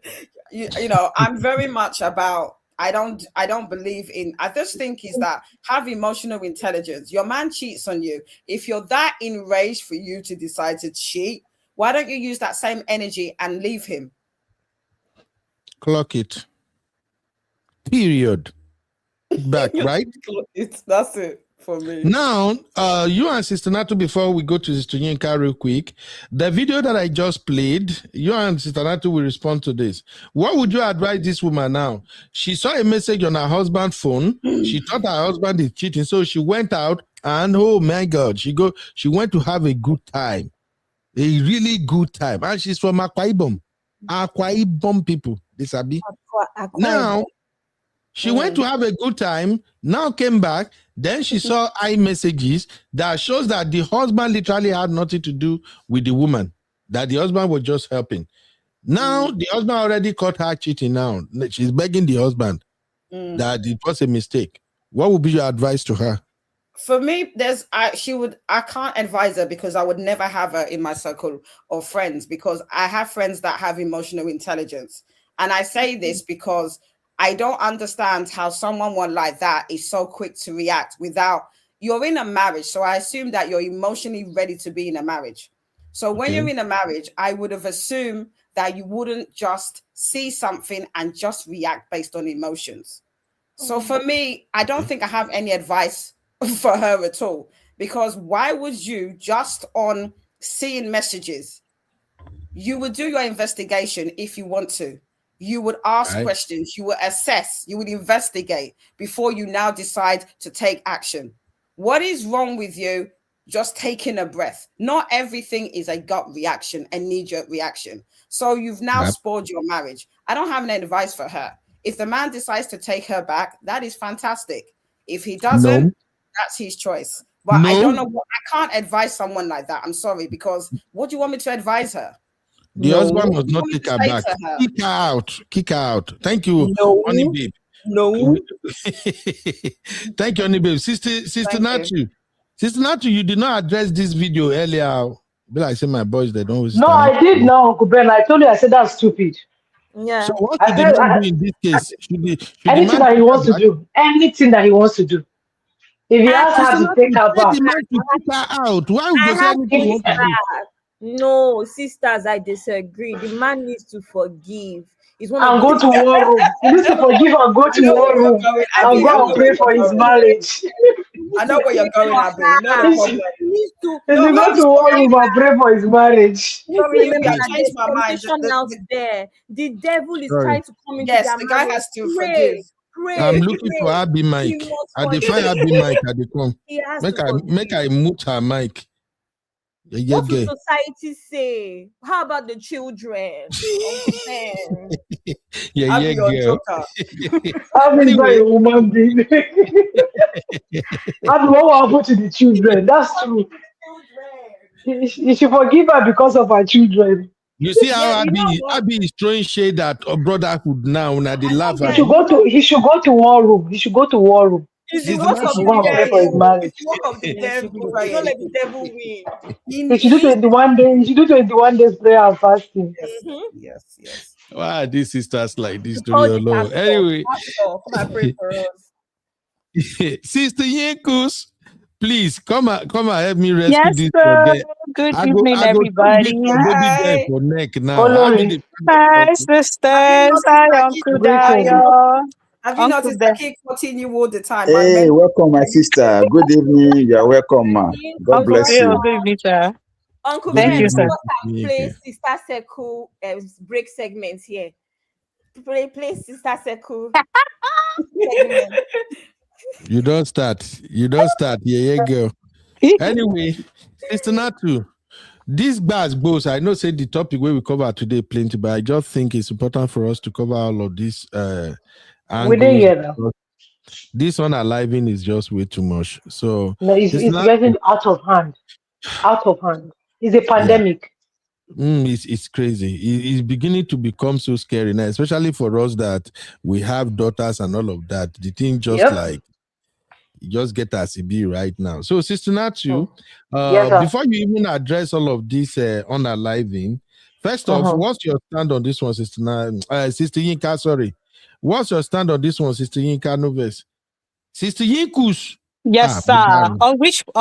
You know, I'm very much about, I don't believe in, I just think is that have emotional intelligence. Your man cheats on you. If you're that enraged for you to decide to cheat, why don't you use that same energy and leave him? Clock it. Period. Back, right? That's it for me. Now, you and Sister Natu, before we go to Sister Yinka real quick, the video that I just played, you and Sister Natu will respond to this. What would you advise this woman now? She saw a message on her husband's phone. She thought her husband is cheating, so she went out and, oh my God, she went to have a good time. A really good time. And she's from Akwa Ibom. Akwa Ibom people, this Abi. Now, she went to have a good time, now came back, then she saw iMessages that shows that the husband literally had nothing to do with the woman, that the husband was just helping. Now, the husband already caught her cheating now. She's begging the husband that it was a mistake. What would be your advice to her? For me, I can't advise her because I would never have her in my circle of friends, because I have friends that have emotional intelligence. And I say this because I don't understand how someone like that is so quick to react without, you're in a marriage. So I assume that you're emotionally ready to be in a marriage. So when you're in a marriage, I would have assumed that you wouldn't just see something and just react based on emotions. So for me, I don't think I have any advice for her at all, because why would you just on seeing messages? You would do your investigation if you want to. You would ask questions, you would assess, you would investigate before you now decide to take action. What is wrong with you just taking a breath? Not everything is a gut reaction, a knee-jerk reaction. So you've now spoiled your marriage. I don't have any advice for her. If the man decides to take her back, that is fantastic. If he doesn't, that's his choice. But I don't know I can't advise someone like that. I'm sorry, because what do you want me to advise her? The husband must not take her back. Kick her out. Kick her out. Thank you, honey babe. No. Thank you, honey babe. Sister Natu. Sister Natu, you did not address this video earlier. But I say my boys, they don't. No, I did now, Uncle Ben. I told you, I said that's stupid. Yeah. So what should the man do in this case? Anything that he wants to do. Anything that he wants to do. If he has to take her back. The man to take her out. Why would you say anything he wants to do? No, sisters, I disagree. The man needs to forgive. And go to war room. He needs to forgive and go to war room and go and pray for his marriage. I know where you're going, Abby. He needs to go to war room and pray for his marriage. Remember that there's temptation out there. The devil is trying to come into the guy has to forgive. I'm looking for Abby Mike. I define Abby Mike at the come. Make I mute her mic. What will society say? How about the children? Girl. Abby is not a woman being. Abby, what will happen to the children? That's true. You should forgive her because of her children. You see how Abby is throwing shade at brotherhood now. Now they laugh at he should go to war room. He should go to war room. It's the work of the devil. Don't let the devil win. He should do 21 days. He should do 21 days prayer and fasting. Yes. Why are these sisters like this to your Lord? Anyway, come and pray for us. Sister Yenkus, please come and help me rescue this. Good evening, everybody. Hi. Hi, sisters. Hi, Uncle Dayo. Have you noticed that I continue all the time? Hey, welcome, my sister. Good evening. You are welcome, ma. God bless you. Good evening, sir. Uncle Thank Ben, you, sir. Play Sister Circle break segments here. Play Sister Circle. You don't start. Yeah, girl. Anyway, Sister Natu, this both. I know say the topic where we cover today plenty, but I just think it's important for us to cover all of this. This unaliving is just way too much. So no, it's getting out of hand. It's a pandemic. It's crazy. It's beginning to become so scary now, especially for us that we have daughters and all of that. The thing just get as it be right now. So, Sister Natu, before you even address all of this unaliving, first off, what's your stand on this one, Sister Yinka? Sorry. What's your stand on this one, Sister Yinka Noves? Sister Yinkus. Yes, sir. On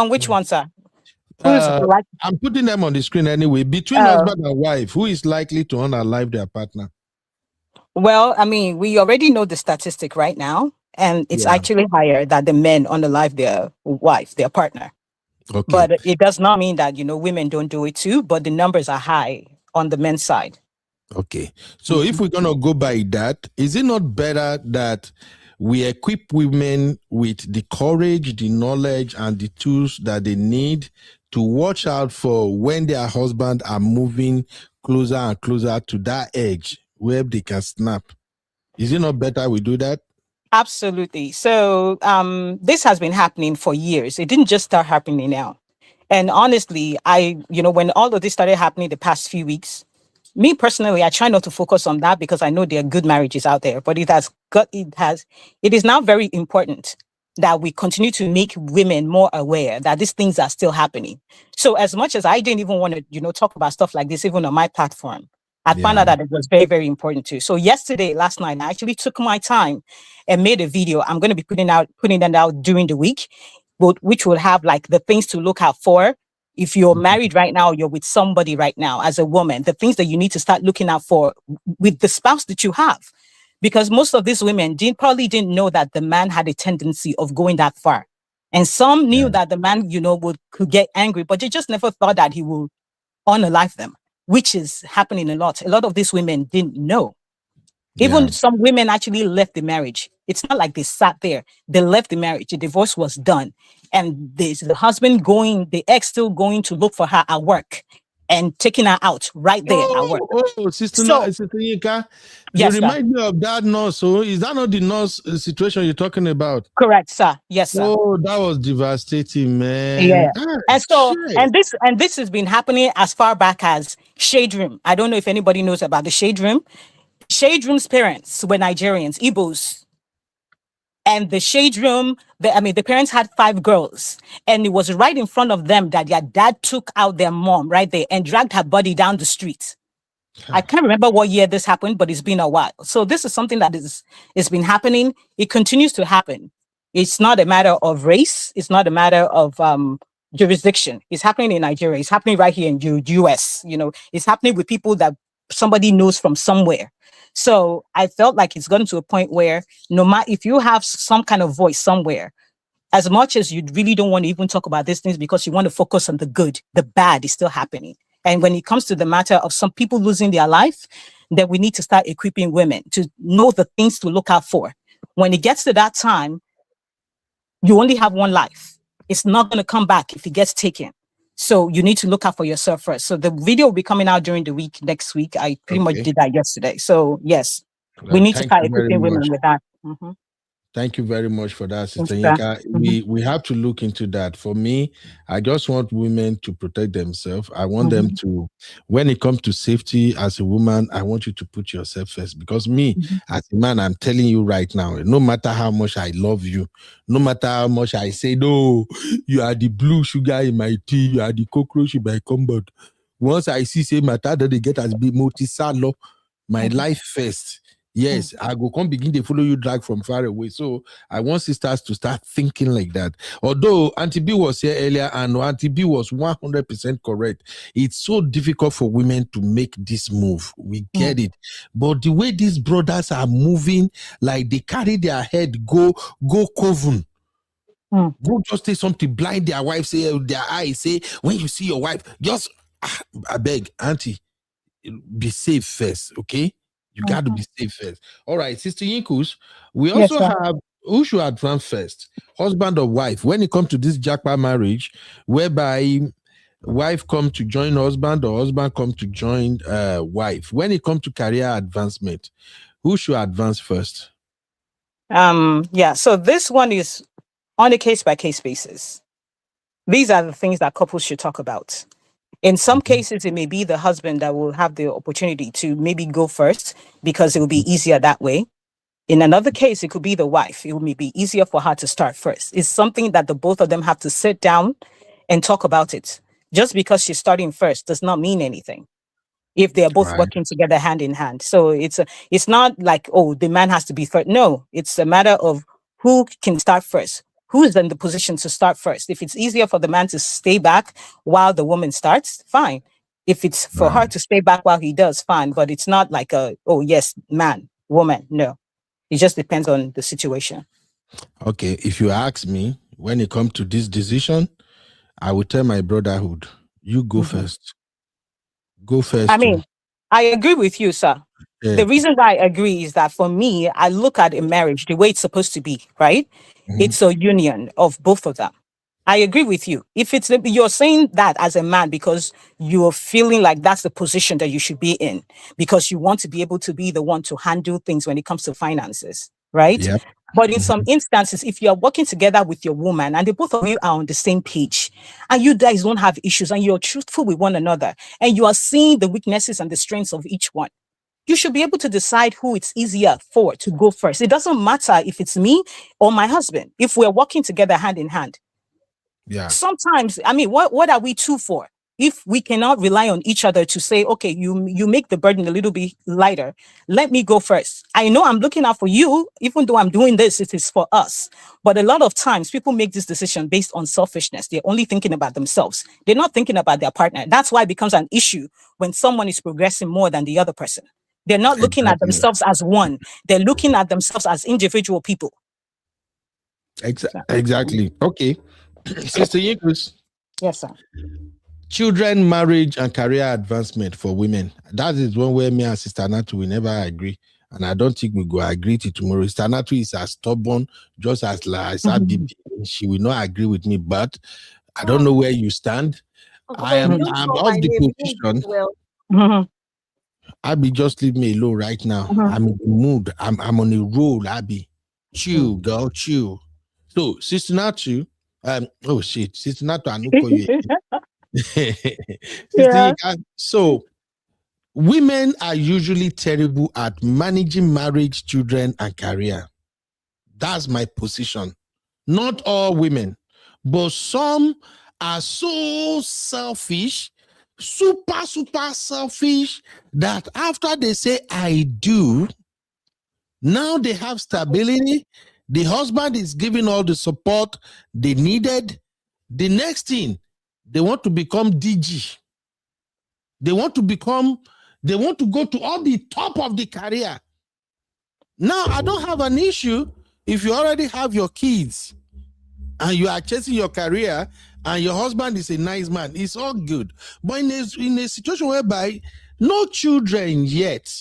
which one, sir? I'm putting them on the screen anyway. Between husband and wife, who is likely to unalive their partner? Well, I mean, we already know the statistic right now, and it's actually higher that the men unalive their wife, their partner. Okay. But it does not mean that, women don't do it too, but the numbers are high on the men's side. Okay. So if we're going to go by that, is it not better that we equip women with the courage, the knowledge, and the tools that they need to watch out for when their husband are moving closer and closer to that edge where they can snap. Is it not better we do that? Absolutely. So this has been happening for years. It didn't just start happening now. And honestly, when all of this started happening the past few weeks, me personally, I try not to focus on that because I know there are good marriages out there, but it is now very important that we continue to make women more aware that these things are still happening. So as much as I didn't even want to, talk about stuff like this, even on my platform, I found out that it was very, very important too. So last night, I actually took my time and made a video. I'm going to be putting that out during the week, which will have like the things to look out for. If you're married right now, you're with somebody right now as a woman, the things that you need to start looking out for with the spouse that you have. Because most of these women probably didn't know that the man had a tendency of going that far. And some knew that the man, could get angry, but they just never thought that he would unalive them, which is happening a lot. A lot of these women didn't know. Even some women actually left the marriage. It's not like they sat there. They left the marriage. The divorce was done. And the husband the ex still going to look for her at work and taking her out right there at work. Sister Yinka, you remind me of that nurse. So is that not the nurse situation you're talking about? Correct, sir. Yes, sir. Oh, that was devastating, man. Yeah. And this has been happening as far back as Shade Room. I don't know if anybody knows about the Shade Room. Shade Room's parents were Nigerians, Igbos. And the Shade Room, the parents had 5 girls. And it was right in front of them that their dad took out their mom right there and dragged her body down the street. I can't remember what year this happened, but it's been a while. So this is something that is been happening. It continues to happen. It's not a matter of race. It's not a matter of jurisdiction. It's happening in Nigeria. It's happening right here in US. It's happening with people that somebody knows from somewhere. So I felt like it's gotten to a point where no matter if you have some kind of voice somewhere, as much as you really don't want to even talk about these things because you want to focus on the good, the bad is still happening. And when it comes to the matter of some people losing their life, then we need to start equipping women to know the things to look out for. When it gets to that time, you only have one life. It's not going to come back if it gets taken. So you need to look out for yourself first. So the video will be coming out during the week, next week. I pretty much did that yesterday. So yes, we need to start equipping women with that. Mm-hmm. Thank you very much for that, Sister Yinka. We have to look into that. For me, I just want women to protect themselves. I want them to, when it comes to safety as a woman, I want you to put yourself first. Because me, as a man, I'm telling you right now, no matter how much I love you, no matter how much I say, no, you are the blue sugar in my tea, you are the cockroach in my cupboard. Once I see, say, matter that they get as be multi-salo, my life first. Yes, I go come begin to follow you drag from far away. So I want sisters to start thinking like that. Although Auntie B was here earlier and Auntie B was 100% correct. It's so difficult for women to make this move. We get it. But the way these brothers are moving, like they carry their head, go coven. Go just say something, blind their wife, say their eyes, say, when you see your wife, just, I beg, Auntie, be safe first, okay? You got to be safe first. All right, Sister Yinkus, we also have who should advance first, husband or wife, when it comes to this jackpot marriage, whereby wife come to join husband or husband come to join wife. When it comes to career advancement, who should advance first? So this one is on a case-by-case basis. These are the things that couples should talk about. In some cases, it may be the husband that will have the opportunity to maybe go first because it will be easier that way. In another case, it could be the wife. It may be easier for her to start first. It's something that the both of them have to sit down and talk about it. Just because she's starting first does not mean anything if they're both working together hand in hand. So it's not like, oh, the man has to be first. No, it's a matter of who can start first. Who is in the position to start first? If it's easier for the man to stay back while the woman starts, fine. If it's for her to stay back while he does, fine. But it's not like oh, yes, man, woman. No, it just depends on the situation. Okay, if you ask me, when it comes to this decision, I will tell my brotherhood, you go first. Go first. I mean, I agree with you, sir. Yeah. The reason why I agree is that for me, I look at a marriage the way it's supposed to be, right? It's a union of both of them. I agree with you. If it's you're saying that as a man because you're feeling like that's the position that you should be in, because you want to be able to be the one to handle things when it comes to finances, right? Yep. But in some instances, if you are working together with your woman and the both of you are on the same page and you guys don't have issues and you're truthful with one another and you are seeing the weaknesses and the strengths of each one, you should be able to decide who it's easier for to go first. It doesn't matter if it's me or my husband. If we're working together hand in hand, Yeah. sometimes, I mean, what are we two for? If we cannot rely on each other to say, okay, you make the burden a little bit lighter, let me go first. I know I'm looking out for you, even though I'm doing this, it is for us. But a lot of times people make this decision based on selfishness. They're only thinking about themselves. They're not thinking about their partner. That's why it becomes an issue when someone is progressing more than the other person. They're not looking at themselves as one. They're looking at themselves as individual people. Exactly. Okay. Sister Yinkus. Yes, sir. Children, marriage, and career advancement for women. That is one where me and Sister Natu will never agree. And I don't think we go agree to tomorrow. Sister Natu is as stubborn, just as she will not agree with me, but I don't know where you stand. I'm of the position. Abby, just leave me alone right now. I'm in the mood. I'm on a roll, Abby. Chill, girl, chill. So, Sister Natu, oh shit, Sister Natu, I know you. Yeah. So, women are usually terrible at managing marriage, children, and career. That's my position. Not all women, but some are so selfish, super selfish, that after they say I do, now they have stability. The husband is giving all the support they needed. The next thing, they want to become DG. They want to go to all the top of the career. Now, I don't have an issue if you already have your kids and you are chasing your career and your husband is a nice man. It's all good. But in a situation whereby no children yet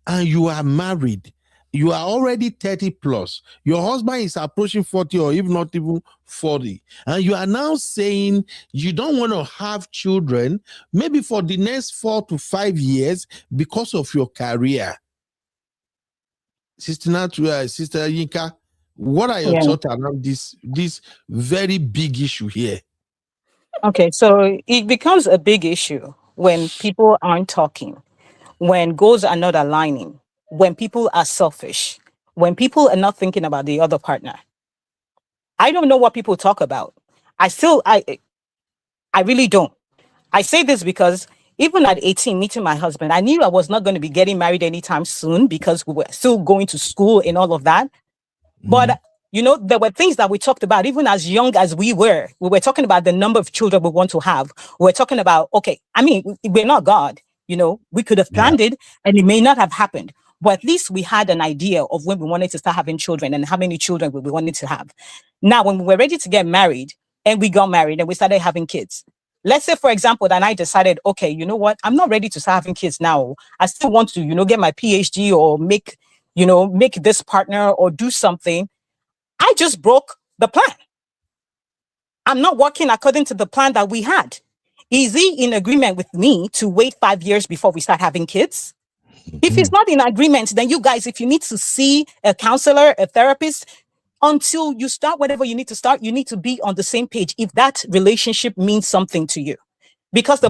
and you are married, you are already 30 plus, your husband is approaching 40 or if not even 40, and you are now saying you don't want to have children maybe for the next 4 to 5 years because of your career. Sister Natu, Sister Yinka, what are your thoughts around this very big issue here? Okay, so it becomes a big issue when people aren't talking, when goals are not aligning, when people are selfish, when people are not thinking about the other partner. I don't know what people talk about. I really don't. I say this because even at 18, meeting my husband, I knew I was not going to be getting married anytime soon because we were still going to school and all of that. But you know, there were things that we talked about, even as young as we were talking about the number of children we want to have. We're talking about, okay, I mean, we're not God, you know, we could have planned it and it may not have happened, but at least we had an idea of when we wanted to start having children and how many children we wanted to have. Now, when we were ready to get married and we got married and we started having kids, let's say, for example, that I decided, okay, you know what, I'm not ready to start having kids now. I still want to, you know, get my PhD or make this partner or do something. I just broke the plan. I'm not working according to the plan that we had. Is he in agreement with me to wait 5 years before we start having kids? If he's not in agreement, then you guys, if you need to see a counselor, a therapist, until you start whatever you need to start, you need to be on the same page if that relationship means something to you. Because the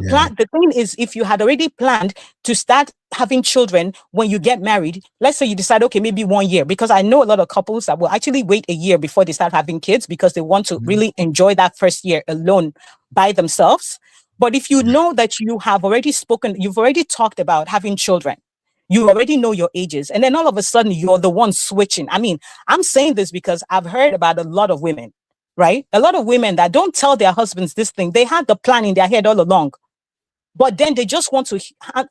thing is, if you had already planned to start having children when you get married, let's say you decide, okay, maybe 1 year, because I know a lot of couples that will actually wait a year before they start having kids because they want to really enjoy that first year alone by themselves. But if you know that you have already spoken, you've already talked about having children, you already know your ages, and then all of a sudden you're the one switching. I mean, I'm saying this because I've heard about a lot of women, right? A lot of women that don't tell their husbands this thing. They had the plan in their head all along, but then they just want to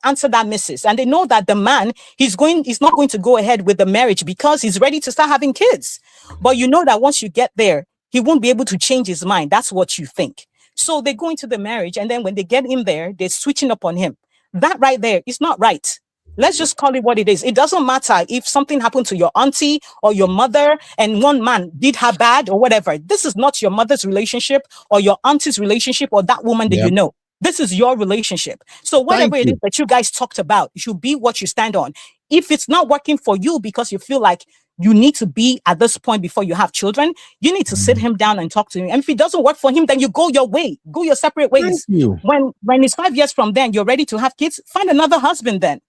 answer that missus. And they know that the man, he's not going to go ahead with the marriage because he's ready to start having kids. But you know that once you get there, he won't be able to change his mind. That's what you think. So they go into the marriage, and then when they get in there, they're switching up on him. That right there is not right. Let's just call it what it is. It doesn't matter if something happened to your auntie or your mother and one man did her bad or whatever. This is not your mother's relationship or your auntie's relationship or that woman that you know. This is your relationship. So whatever it is that you guys talked about, it should be what you stand on. If it's not working for you because you feel like you need to be at this point before you have children, you need to sit him down and talk to him. And if it doesn't work for him, then you go your way, go your separate ways. When it's 5 years from then, you're ready to have kids, find another husband then.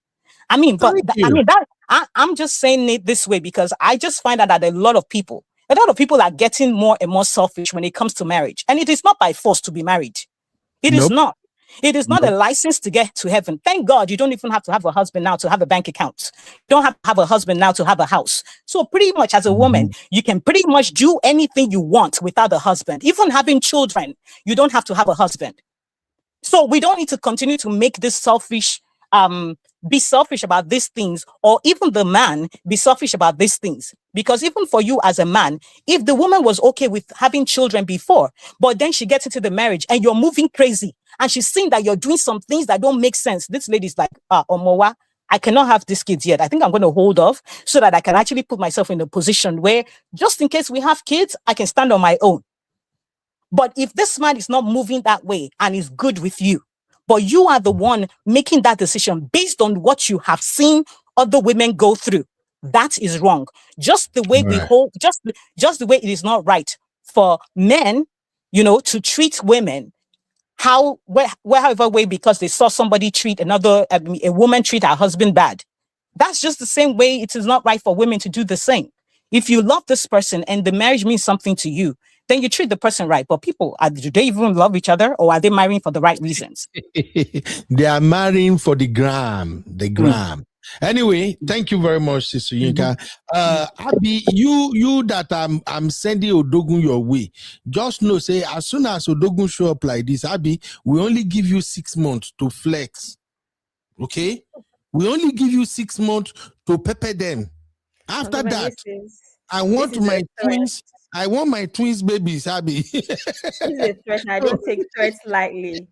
I mean, but I'm just saying it this way because I just find out that a lot of people are getting more and more selfish when it comes to marriage. And it is not by force to be married. It is not. It is not a license to get to heaven. Thank God you don't even have to have a husband now to have a bank account. You don't have to have a husband now to have a house. So pretty much as a woman, you can pretty much do anything you want without a husband. Even having children, you don't have to have a husband. So we don't need to continue to make this selfish, be selfish about these things, or even the man be selfish about these things. Because even for you as a man, if the woman was okay with having children before, but then she gets into the marriage and you're moving crazy and she's seeing that you're doing some things that don't make sense. This lady's like, Omowa, I cannot have these kids yet. I think I'm going to hold off so that I can actually put myself in a position where just in case we have kids, I can stand on my own. But if this man is not moving that way and is good with you, but you are the one making that decision based on what you have seen other women go through, that is wrong. Just the way just the way it is not right for men, to treat women however way because they saw somebody treat a woman treat her husband bad. That's just the same way it is not right for women to do the same. If you love this person and the marriage means something to you, then you treat the person right. But people, do they even love each other, or are they marrying for the right reasons? They are marrying for the gram. Anyway, thank you very much, Sister Yinka. Abby, you that I'm sending Odogun your way. Just know, say as soon as Odogun show up like this, Abby, we only give you 6 months to flex. Okay? We only give you 6 months to pepper them. After that, I want my twins babies, Abby. This is a threat. I don't take threats lightly.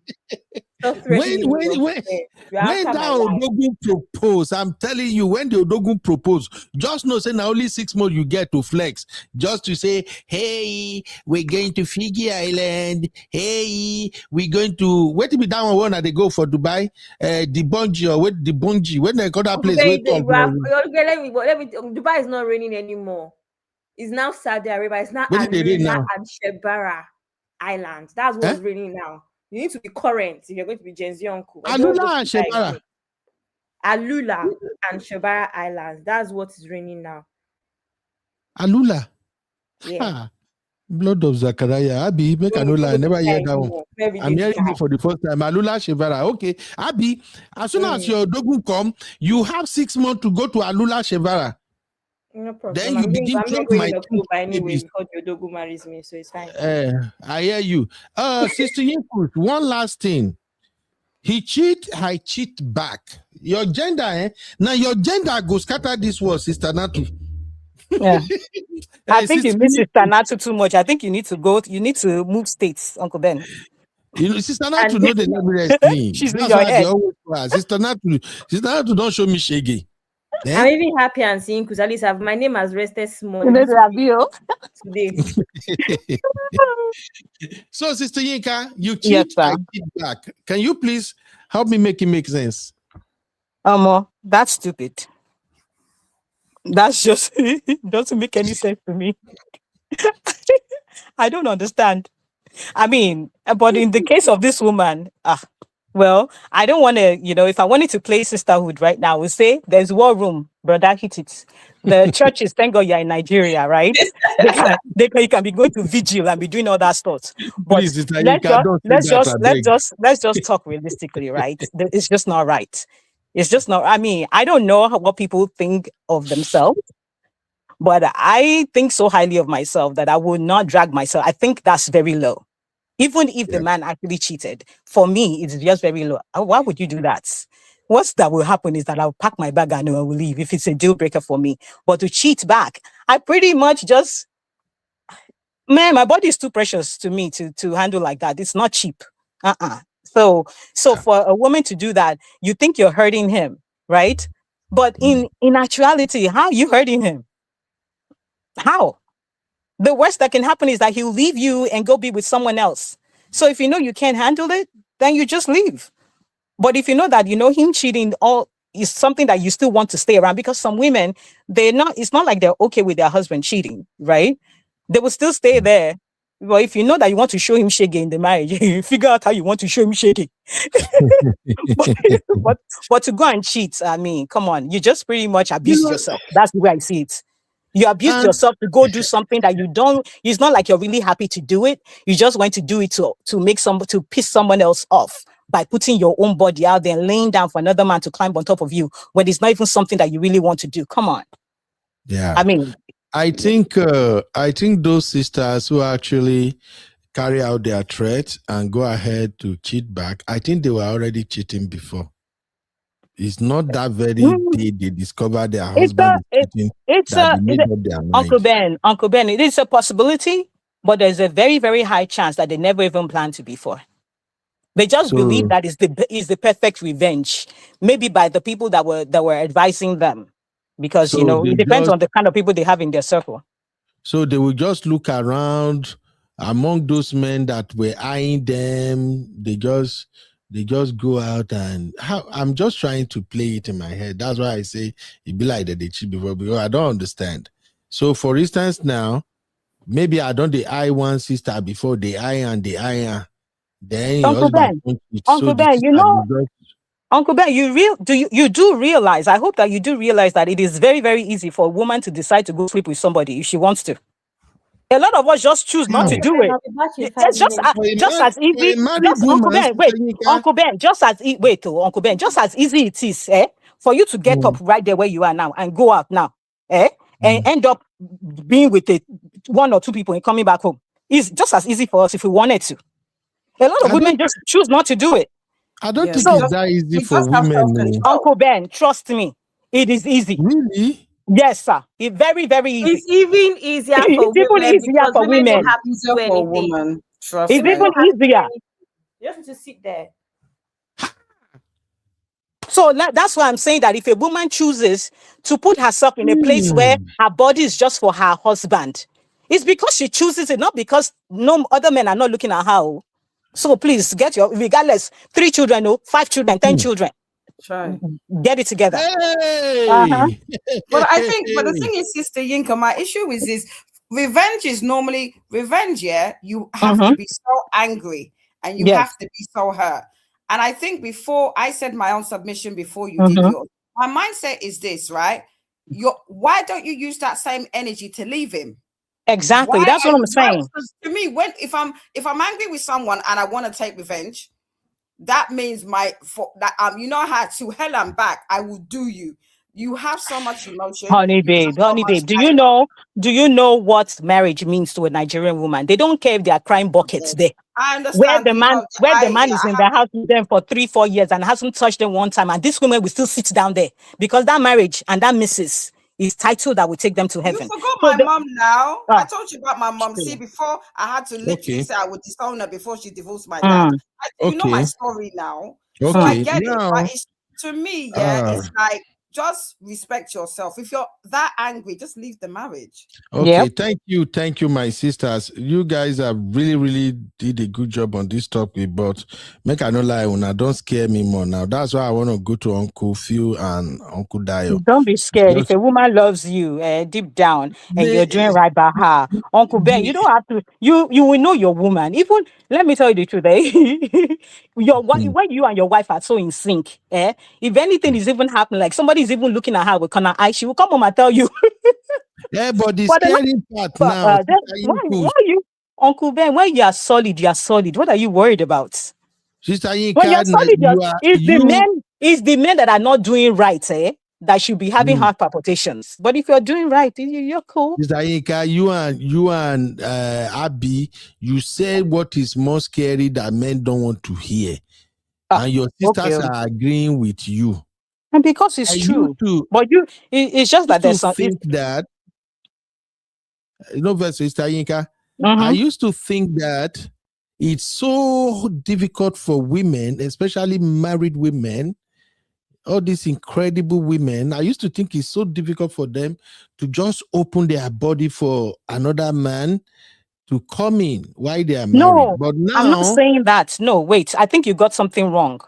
When that Odogun propose, I'm telling you, when the Odogun propose, just know say now only 6 months you get to flex. Just to say, hey, we're going to Fiji Island. Hey, we're going to where to be down one they go for Dubai, the bungee or with the bungee. When they got that place, Dubai is not raining anymore. It's now Saudi Arabia. It's now Alula and Shebara Island. That's what's raining now. You need to be current if you're going to be Gen Z uncle. Alula and Shebara. Alula and Shebara Islands. That's what is raining now. Alula. Yeah. Blood of Zachariah. Abby, make Alula. I never heard that one. I'm hearing it for the first time. Alula Shebara. Okay. Abby, as soon as your Odogun come, you have 6 months to go to Alula Shebara. No problem. Then you begin to drop my anyway because your Odogun marries me, so it's fine. I hear you. Sister Yinkus, one last thing. He cheat, I cheat back. Your gender, Now your gender goes scatter this word, Sister Natu. Yeah. I think you miss Sister Natu too much. I think you need to move states, Uncle Ben. Sister Natu know the name. She's in your head. Sister Natu don't show me shaggy. I'm even happy and seeing because at least my name has rested small today. So, Sister Yinka, you cheat, I cheat back. Can you please help me make it make sense? That's stupid. That's just doesn't make any sense to me. I don't understand. I mean, but in the case of this woman, well, I don't want to, if I wanted to play sisterhood right now, we say there's war room, brother, hit it. The churches, thank God you're in Nigeria, right? You can be going to vigil and be doing all that stuff. But please, let's just talk realistically, right? It's just not right. It's just not. I mean, I don't know what people think of themselves, but I think so highly of myself that I would not drag myself. I think that's very low. Even if the man actually cheated, for me, it's just very low. Why would you do that? What's that will happen is that I'll pack my bag and I will leave if it's a deal breaker for me. But to cheat back, I pretty much just, my body is too precious to me to handle like that. It's not cheap. So for a woman to do that, you think you're hurting him, right? But in actuality, how are you hurting him? How? The worst that can happen is that he'll leave you and go be with someone else. So if you know you can't handle it, then you just leave. But if you know that, him cheating all is something that you still want to stay around, because some women, it's not like they're okay with their husband cheating, right? They will still stay there. But if you know that you want to show him shaggy in the marriage, you figure out how you want to show him shaggy. but to go and cheat, I mean, come on, you just pretty much abuse yourself. That's the way I see it. You abuse yourself to go do something that you don't. It's not like you're really happy to do it. You just want to do it to piss someone else off by putting your own body out there and laying down for another man to climb on top of you when it's not even something that you really want to do. Come on. Yeah. I mean, I think those sisters who actually carry out their threats and go ahead to cheat back, I think they were already cheating before. It's not that very day they discover their husband is cheating that they made up their mind. Uncle Ben, it is a possibility, but there's a very, very high chance that they never even planned to before. They just believe that is the perfect revenge, maybe by the people that were advising them, because it depends on the kind of people they have in their circle. So they will just look around among those men that were eyeing them. They just go out and I'm just trying to play it in my head. That's why I say it be like that they cheat before, because I don't understand. So for instance, now maybe I don't the eye one sister before the eye and the eye. Then Uncle Ben, Uncle Ben, you do realize, I hope that you do realize that it is very, very easy for a woman to decide to go sleep with somebody if she wants to. A lot of us just choose not to do it. It's just as easy. Uncle Ben, just as easy it is, for you to get up right there where you are now and go out now, and end up being with one or two people and coming back home. It's just as easy for us if we wanted to. A lot of women just choose not to do it. I don't think it's that easy for women. Uncle Ben, trust me, it is easy. Really? Yes, sir. It's very, very easy. It's even easier for women. Have to do anything. Trust it's me. even easier. You have to sit there. So that's why I'm saying that if a woman chooses to put herself in a place where her body is just for her husband, it's because she chooses it, not because no other men are not looking at her. So please regardless, 3 children, 5 children, 10 children. Try. Get it together. Hey! But I think, but the thing is, Sister Yinka, my issue is this: revenge is normally revenge. Yeah, you have to be so angry and you have to be so hurt. And I think before I said my own submission, before you did yours, my mindset is this, right? Why don't you use that same energy to leave him? Exactly. That's what I'm saying. To me, if I'm angry with someone and I want to take revenge, that means you know how to hell and back, I will do you. You have so much emotion. Honey babe. Do you know what marriage means to a Nigerian woman? They don't care if they are crying buckets there. I understand. Where the man is in the house with them for 3-4 years and hasn't touched them one time, and this woman will still sit down there because that marriage and that missus is title that will take them to heaven. You forgot my mom now. I told you about my mom. See, before I had to literally say I would disown her before she divorced my dad. You know my story now. So I get it. But to me, it's like, just respect yourself. If you're that angry, just leave the marriage. Okay, thank you, my sisters. You guys have really did a good job on this topic, but make I no lie, una don't scare me more now. That's why I want to go to Uncle Phil and Uncle Dio. Don't be scared. If a woman loves you deep down and you're doing right by her, Uncle Ben, you don't have to. You will know your woman. Even let me tell you the truth, when you and your wife are so in sync, if anything is even happening, like somebody is even looking at her with corner eye, she will come home and tell you. Yeah, but the scary part now. Why are you, Uncle Ben? When you are solid, you are solid. What are you worried about? Sister Yinka, when you're solid, it's the men that are not doing right, that should be having heart palpitations. But if you're doing right, you're cool. Sister Yinka, you and Abby, you said what is more scary that men don't want to hear, and your sisters are agreeing with you. And because it's true, but it's just that there's something that, Sister Yinka, I used to think that it's so difficult for women, especially married women, all these incredible women, I used to think it's so difficult for them to just open their body for another man to come in while they are married. No, But now, I'm not saying that. No, wait. I think you got something wrong.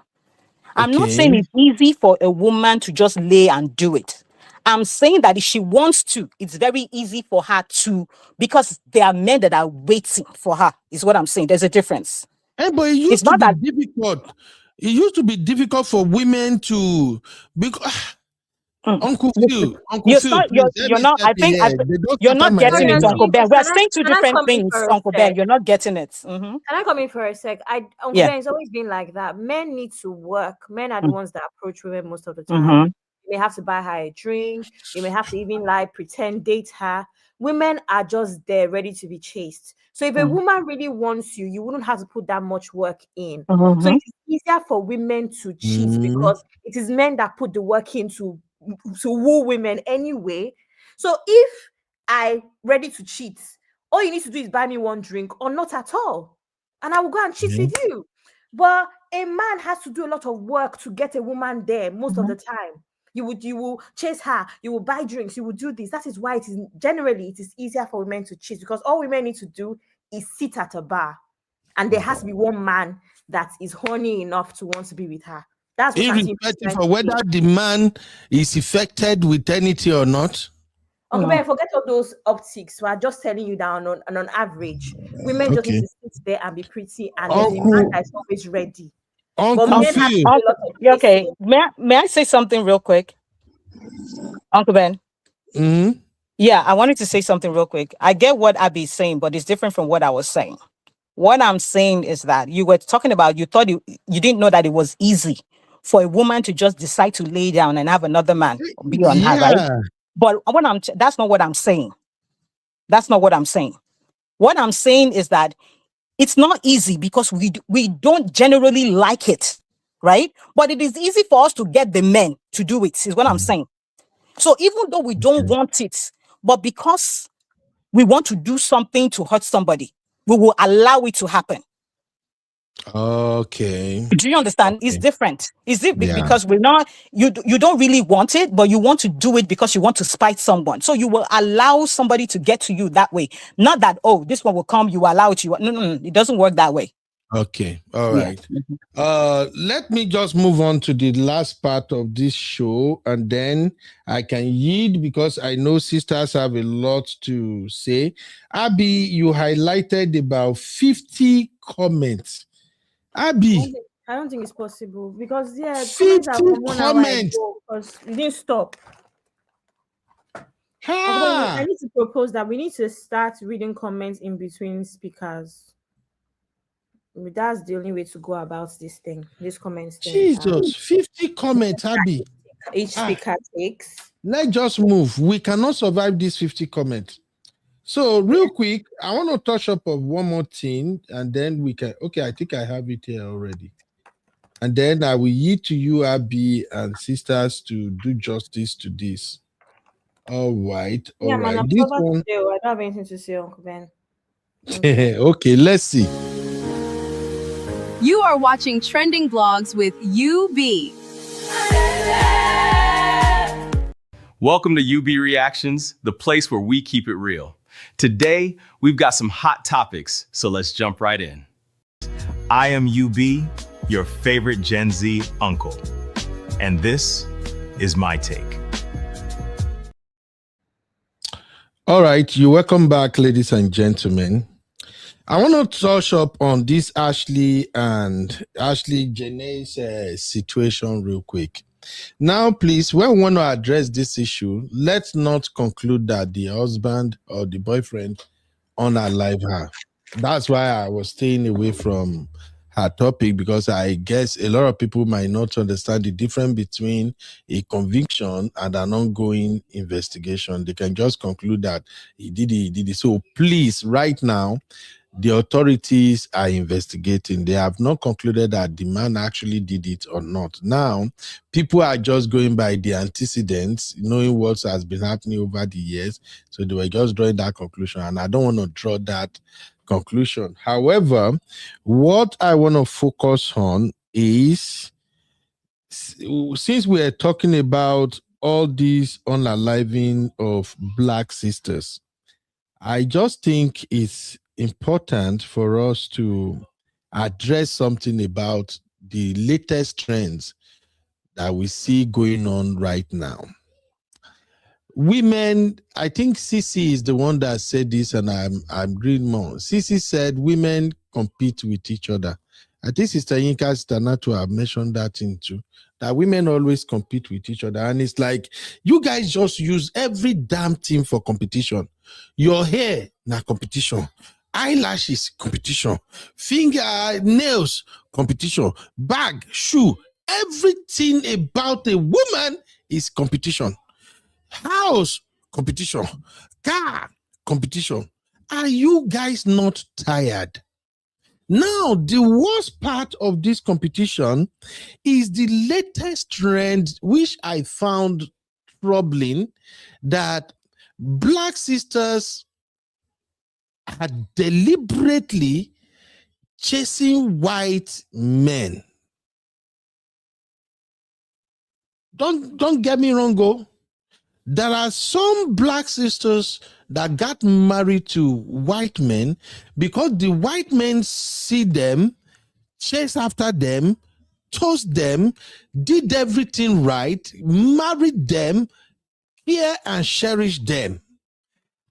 I'm not saying it's easy for a woman to just lay and do it. I'm saying that if she wants to, it's very easy for her to, because there are men that are waiting for her, is what I'm saying. There's a difference. But it used to be difficult. It used to be difficult for women to, because Uncle Phil, you're not. I think you're not getting it, Uncle Ben. We're saying two different things, Uncle Ben. You're not getting it. Can I come in for a sec? Uncle Ben, it's always been like that. Men need to work. Men are the ones that approach women most of the time. You may have to buy her a drink. You may have to even pretend date her. Women are just there ready to be chased. So if a woman really wants you, you wouldn't have to put that much work in. So it is easier for women to cheat because it is men that put the work in to woo women anyway. So if I'm ready to cheat, all you need to do is buy me one drink or not at all, and I will go and cheat with you. But a man has to do a lot of work to get a woman there most of the time. You will chase her, you will buy drinks, you will do this. That is why it is easier for women to cheat, because all women need to do is sit at a bar, and there has to be one man that is horny enough to want to be with her. That's what irrespective of whether the man is affected with anything or not. Okay, but forget all those optics. So I'm just telling you that on average, women just need to sit there and be pretty, and there's a man that's always ready. Okay, may I say something real quick, Uncle Ben? Yeah, I wanted to say something real quick. I get what Abby's saying, but it's different from what I was saying. What I'm saying is that you were talking about, you thought you didn't know that it was easy for a woman to just decide to lay down and have another man be on her, right? But that's not what I'm saying. That's not what I'm saying. What I'm saying is that it's not easy because we don't generally like it, right? But it is easy for us to get the men to do it, is what I'm saying. So even though we don't want it, but because we want to do something to hurt somebody, we will allow it to happen. Okay. Do you understand? It's different. Is it because you don't really want it, but you want to do it because you want to spite someone. So you will allow somebody to get to you that way. Not that, oh, this one will come, you allow it. No, it doesn't work that way. Okay. All right. Let me just move on to the last part of this show, and then I can yield because I know sisters have a lot to say. Abby, you highlighted about 50 comments. Abby, I don't think it's possible because 50 comments because you didn't stop. I need to propose that we need to start reading comments in between speakers. That's the only way to go about this thing. This comments thing. Jesus, 50 comments, Abby. Each speaker takes. Let's just move. We cannot survive these 50 comments. So real quick, I want to touch up on one more thing, and then we can. Okay, I think I have it here already. And then I will yield to you, Abby, and sisters to do justice to this. All right. All right. Man, this one. I don't have anything to say, Uncle Ben. Okay, let's see. You are watching Trending Blogs with UB. Welcome to UB Reactions, the place where we keep it real. Today, we've got some hot topics, so let's jump right in. I am UB, your favorite Gen Z uncle. And this is my take. All right, you're welcome back, ladies and gentlemen. I want to touch up on this Ashley Janae's situation real quick. Now, please, when we want to address this issue, let's not conclude that the husband or the boyfriend unalive her. That's why I was staying away from her topic, because I guess a lot of people might not understand the difference between a conviction and an ongoing investigation. They can just conclude that he did it. So please, right now, the authorities are investigating. They have not concluded that the man actually did it or not. Now, people are just going by the antecedents, knowing what has been happening over the years. So they were just drawing that conclusion, and I don't want to draw that conclusion. However, what I want to focus on is since we're talking about all these unaliving of Black sisters, I just think it's important for us to address something about the latest trends that we see going on right now. Women, I think Sisi is the one that said this, and I'm agreeing more. Sisi said women compete with each other. I think Sister Yinka, Sister Natu have mentioned that thing too, that women always compete with each other. And it's like, you guys just use every damn thing for competition. Your hair, na competition. Eyelashes, competition. Finger, nails, competition. Bag, shoe, everything about a woman is competition. House, competition. Car, competition. Are you guys not tired? Now, the worst part of this competition is the latest trend, which I found troubling, that Black sisters are deliberately chasing white men. Don't get me wrong, go. There are some Black sisters that got married to white men because the white men see them, chase after them, toast them, did everything right, married them, care and cherish them.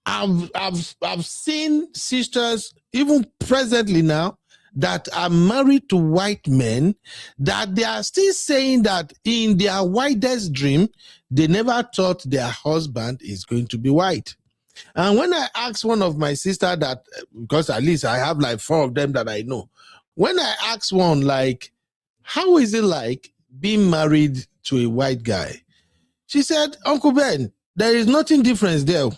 I've seen sisters, even presently now, that are married to white men, that they are still saying that in their wildest dream, they never thought their husband is going to be white. And when I asked one of my sisters that, because at least I have like 4 of them that I know, when I asked one, like, how is it like being married to a white guy? She said, Uncle Ben, there is nothing different there.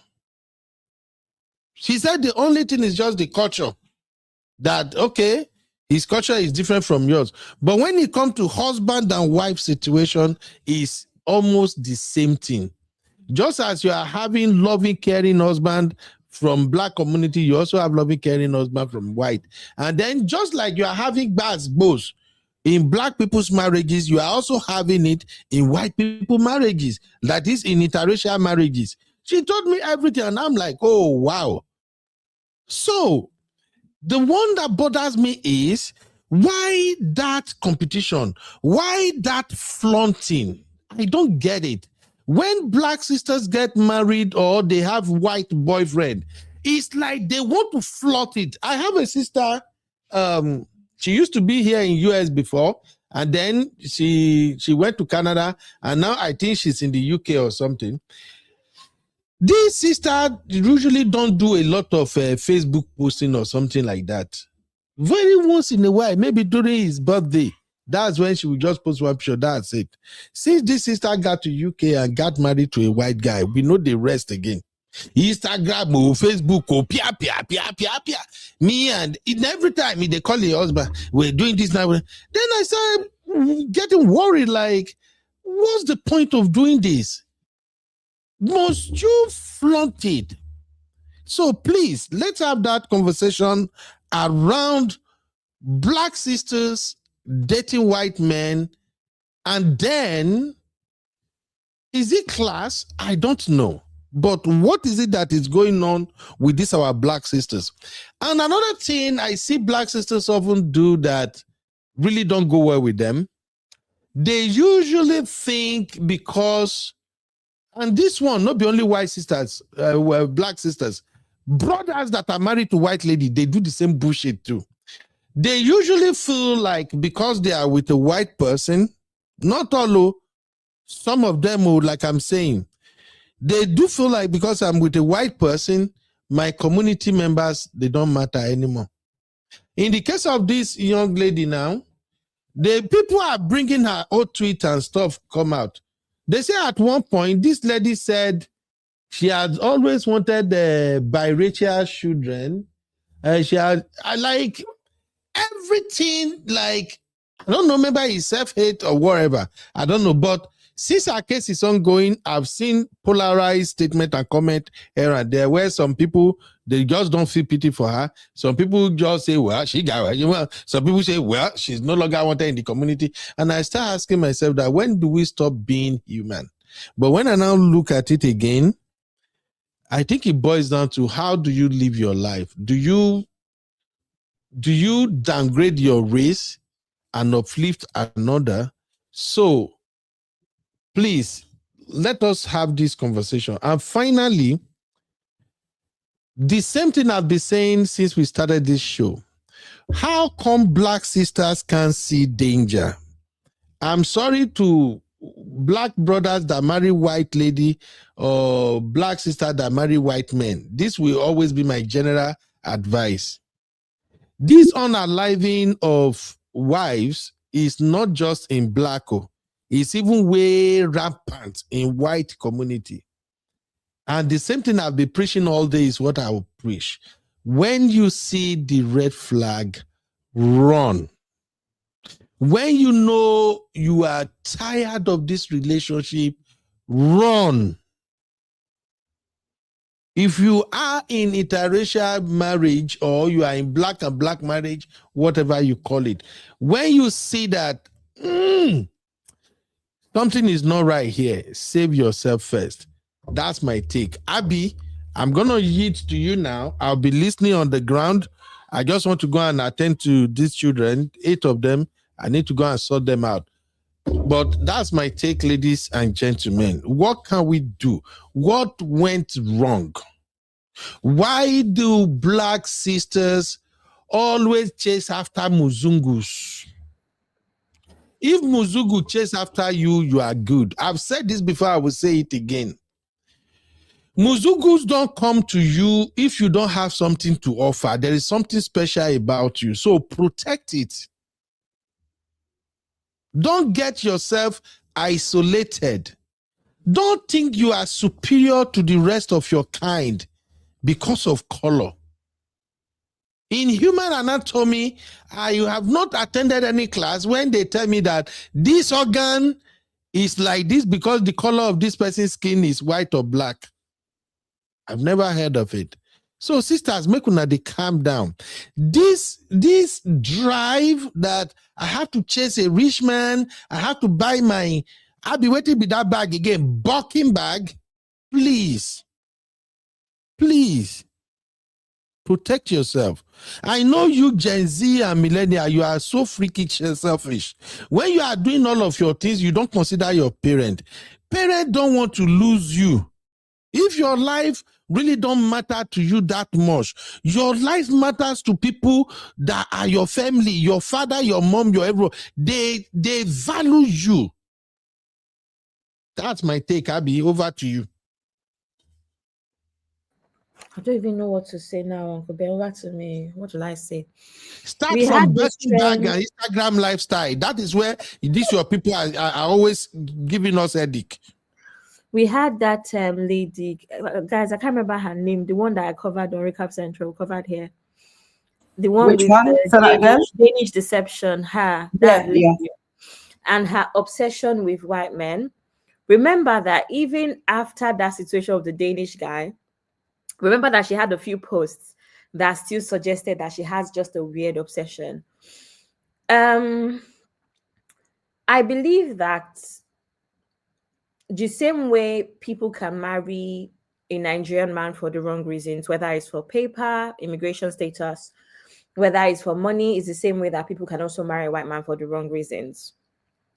She said the only thing is just the culture. That, okay, his culture is different from yours. But when it comes to husband and wife situation, it's almost the same thing. Just as you are having loving, caring husband from Black community, you also have loving, caring husband from white. And then just like you are having both in Black people's marriages, you are also having it in white people marriages. That is in interracial marriages. She told me everything and I'm like, oh, wow. So the one that bothers me is, why that competition? Why that flaunting? I don't get it. When Black sisters get married or they have white boyfriend, it's like they want to flaunt it. I have a sister, she used to be here in US before, and then she went to Canada, and now I think she's in the UK or something. This sister usually don't do a lot of Facebook posting or something like that. Very once in a while, maybe during his birthday, that's when she will just post one picture. That's it. Since this sister got to UK and got married to a white guy, we know the rest again. Instagram or Facebook or pia. Me and every time they call the husband, we're doing this now. Then I started getting worried, like, what's the point of doing this? Must you flaunt it? So please, let's have that conversation around Black sisters dating white men. And then, is it class? I don't know. But what is it that is going on with this our Black sisters? And another thing I see Black sisters often do that really don't go well with them, they usually think because, and this one, not the only white sisters, Black sisters, brothers that are married to white lady, they do the same bullshit too. They usually feel like because they are with a white person, not all, some of them, like I'm saying, they do feel like because I'm with a white person, my community members, they don't matter anymore. In the case of this young lady now, the people are bringing her old tweet and stuff come out. They say at one point, this lady said she had always wanted biracial children. She had like everything, like, I don't know, maybe it's self-hate or whatever. I don't know, but Since our case is ongoing, I've seen polarized statement and comment here and there where some people, they just don't feel pity for her. Some people just say, well, she got it. Some people say, well, she's no longer wanted in the community. And I start asking myself that when do we stop being human? But when I now look at it again, I think it boils down to how do you live your life? Do you downgrade your race and uplift another? So please, let us have this conversation. And finally, the same thing I've been saying since we started this show. How come Black sisters can't see danger? I'm sorry to Black brothers that marry white lady or Black sisters that marry white men. This will always be my general advice. This unaliving of wives is not just in Black, it's even way rampant in white community. And the same thing I've been preaching all day is what I will preach. When you see the red flag, run. When you know you are tired of this relationship, run. If you are in interracial marriage or you are in black and black marriage, whatever you call it, when you see that something is not right here, save yourself first. That's my take. Abby, I'm going to yield to you now. I'll be listening on the ground. I just want to go and attend to these children, 8 of them. I need to go and sort them out. But that's my take, ladies and gentlemen. What can we do? What went wrong? Why do Black sisters always chase after Muzungus? If Muzungu chase after you, you are good. I've said this before, I will say it again. Muzungus don't come to you if you don't have something to offer. There is something special about you. So protect it. Don't get yourself isolated. Don't think you are superior to the rest of your kind because of color. In human anatomy, I have not attended any class when they tell me that this organ is like this because the color of this person's skin is white or black. I've never heard of it. So sisters, make una dey calm down. This drive that I have to chase a rich man, I have to buy my, I'll be waiting with that bag again, bucking bag. Please, protect yourself. I know you Gen Z and millennial, you are so freakish and selfish. When you are doing all of your things, you don't consider your parent. Parents don't want to lose you. If your life really don't matter to you that much, your life matters to people that are your family, your father, your mom, your everyone. They value you. That's my take, Abby. Over to you. I don't even know what to say now, Uncle Ben. Over to me. What will I say? Start from Betty Bag and Instagram lifestyle. That is where these your people are always giving us headache. We had that lady, guys, I can't remember her name, the one that I covered on Recap Central, covered here. The one Which with one? the Danish deception, that lady, yeah. And her obsession with white men. Remember that even after that situation of the Danish guy, remember that she had a few posts that still suggested that she has just a weird obsession. I believe that the same way people can marry a Nigerian man for the wrong reasons, whether it's for paper, immigration status, whether it's for money, is the same way that people can also marry a white man for the wrong reasons.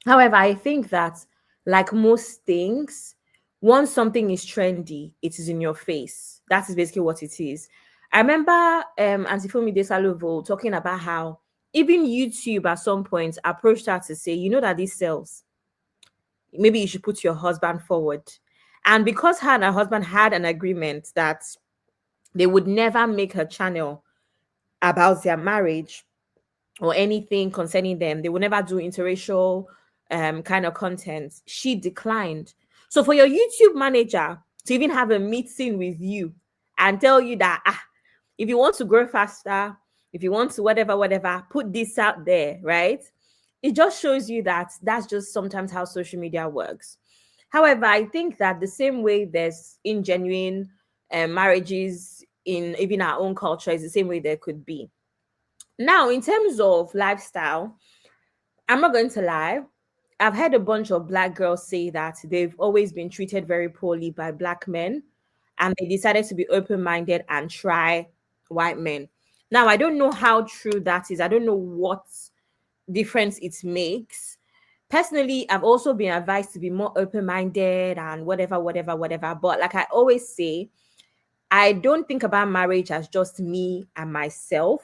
However, I think that, like most things, once something is trendy, it is in your face. That is basically what it is. I remember Auntie Fumi Desalovo talking about how even YouTube at some point approached her to say, you know that this sells. Maybe you should put your husband forward. And because her and her husband had an agreement that they would never make her channel about their marriage or anything concerning them, they would never do interracial kind of content, she declined. So for your YouTube manager to even have a meeting with you and tell you that if you want to grow faster, if you want to whatever, put this out there, right? It just shows you that that's just sometimes how social media works. However, I think that the same way there's ingenuine marriages in even our own culture is the same way there could be. Now, in terms of lifestyle, I'm not going to lie. I've heard a bunch of black girls say that they've always been treated very poorly by black men and they decided to be open minded and try white men. Now, I don't know how true that is. I don't know what difference it makes. Personally, I've also been advised to be more open minded and whatever, whatever, whatever. But like I always say, I don't think about marriage as just me and myself.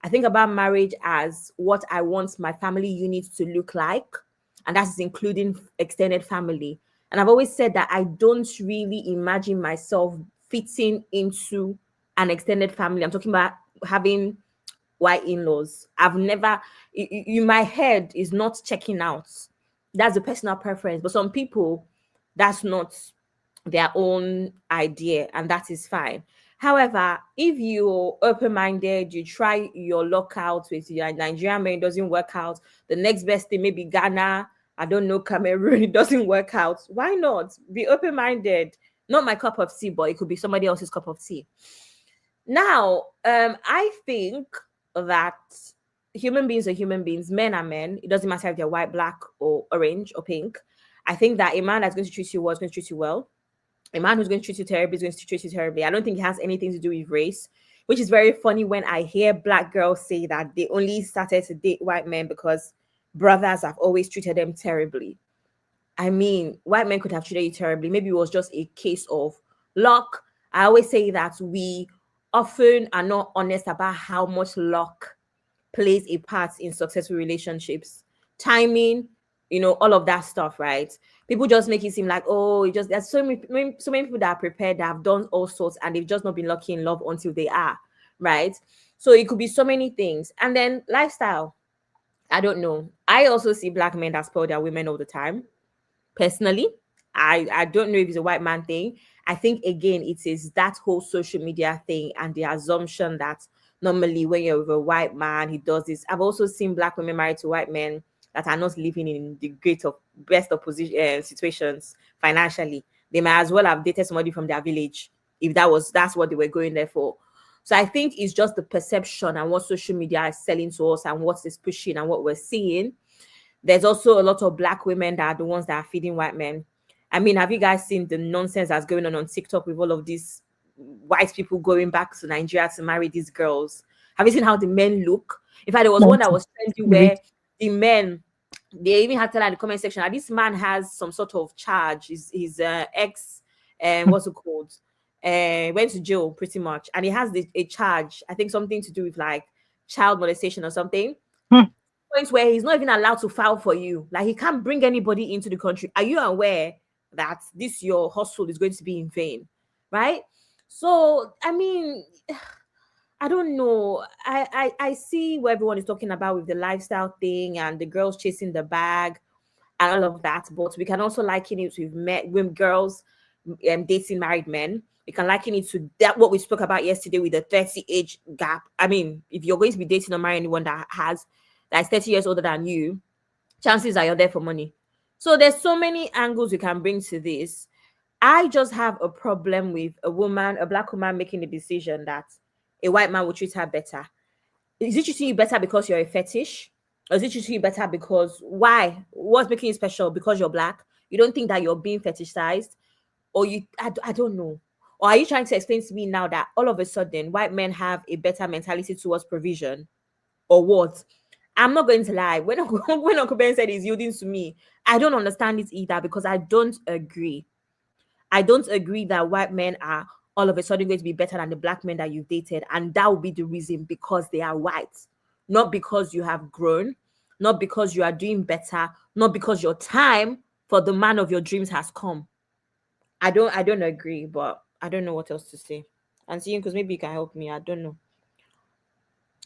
I think about marriage as what I want my family unit to look like, and that is including extended family. And I've always said that I don't really imagine myself fitting into an extended family. I'm talking about having white in-laws. I've never, in my head, is not checking out. That's a personal preference. But some people, that's not their own idea, and that is fine. However, if you're open-minded, you try your luck out with your Nigerian man, it doesn't work out. The next best thing, maybe Ghana, I don't know, Cameroon, it doesn't work out. Why not? Be open-minded. Not my cup of tea, but it could be somebody else's cup of tea. Now, I think that human beings are human beings, men are men. It doesn't matter if they're white, black, or orange or pink. I think that a man that's going to treat you well is going to treat you well. A man who's going to treat you terribly is going to treat you terribly. I don't think it has anything to do with race, which is very funny when I hear black girls say that they only started to date white men because brothers have always treated them terribly. I mean, white men could have treated you terribly. Maybe it was just a case of luck. I always say that we often are not honest about how much luck plays a part in successful relationships. Timing, all of that stuff, right? People just make it seem like, oh, there's so many people that are prepared, that have done all sorts, and they've just not been lucky in love until they are, right? So it could be so many things. And then lifestyle, I don't know. I also see black men that spoil their women all the time. Personally, I don't know if it's a white man thing. I think, again, it is that whole social media thing and the assumption that normally when you're with a white man, he does this. I've also seen black women married to white men that are not living in the best of situations financially. They might as well have dated somebody from their village if that's what they were going there for. So I think it's just the perception and what social media is selling to us and what is pushing and what we're seeing. There's also a lot of black women that are the ones that are feeding white men. I mean, have you guys seen the nonsense that's going on TikTok with all of these white people going back to Nigeria to marry these girls? Have you seen how the men look? In fact, there was one that was trendy where the men, they even had to tell in the comment section that this man has some sort of charge. His ex, what's it called? Went to jail pretty much, and he has a charge. I think something to do with like child molestation or something. Points where he's not even allowed to file for you. Like he can't bring anybody into the country. Are you aware that this your hustle is going to be in vain, right? So I mean, I don't know. I see what everyone is talking about with the lifestyle thing and the girls chasing the bag and all of that, but we can also liken it with girls dating married men. We can liken it to that what we spoke about yesterday with the 30 age gap. I mean, if you're going to be dating or marrying anyone that's 30 years older than you, chances are you're there for money. So there's so many angles we can bring to this. I just have a problem with a black woman making the decision that a white man will treat her better. Is it treating you better because you're a fetish? Or is it treating you better because why? What's making you special? Because you're black? You don't think that you're being fetishized? Or I don't know. Or are you trying to explain to me now that all of a sudden white men have a better mentality towards provision? Or what? I'm not going to lie. When Uncle Ben said he's yielding to me, I don't understand it either because I don't agree. I don't agree that white men are all of a sudden going to be better than the black men that you've dated. And that will be the reason because they are white. Not because you have grown, not because you are doing better, not because your time for the man of your dreams has come. I don't agree, but I don't know what else to say. And seeing because maybe you can help me. I don't know.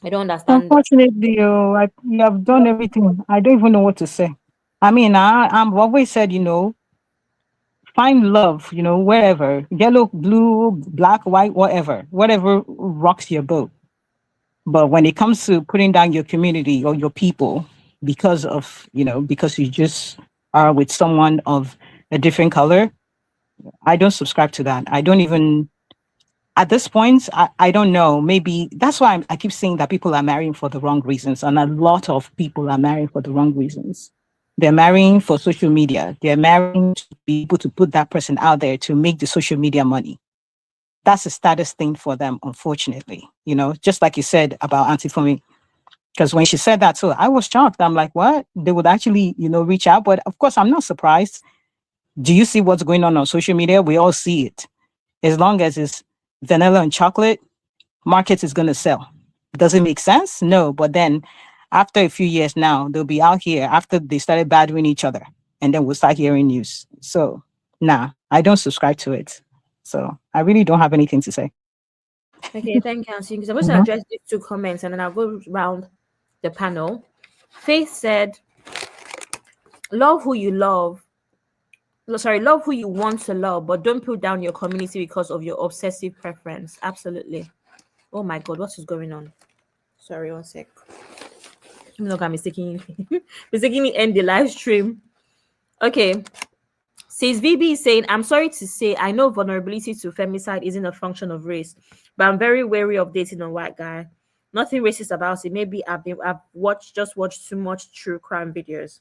I don't understand. Unfortunately, you have done everything. I don't even know what to say. I mean, I've always said, find love, wherever, yellow, blue, black, white, whatever rocks your boat. But when it comes to putting down your community or your people because you just are with someone of a different color. I don't subscribe to that. I don't even, at this point, I don't know. Maybe that's why I keep saying that people are marrying for the wrong reasons. And a lot of people are marrying for the wrong reasons. They're marrying for social media. They're marrying to be able to put that person out there to make the social media money. That's the status thing for them, unfortunately. You know, just like you said about Auntie Fumi. Because when she said that, so I was shocked. I'm like, what? They would actually, you know, reach out. But of course, I'm not surprised. Do you see what's going on social media? We all see it. As long as it's vanilla and chocolate, market is going to sell. Does it make sense? No. But then after a few years now, they'll be out here after they started battering each other. And then we'll start hearing news. So, nah, I don't subscribe to it. So I really don't have anything to say. Okay, thank you, Auntie. I'm going to address these 2 comments and then I'll go around the panel. Faith said, love who you love. Sorry, love who you want to love, but don't put down your community because of your obsessive preference. Absolutely. Oh my God, what is going on? Sorry, 1 sec. I'm not gonna mistakenly end the live stream. Okay. Says VB is saying, I'm sorry to say, I know vulnerability to femicide isn't a function of race, but I'm very wary of dating a white guy. Nothing racist about it. Maybe I've watched too much true crime videos.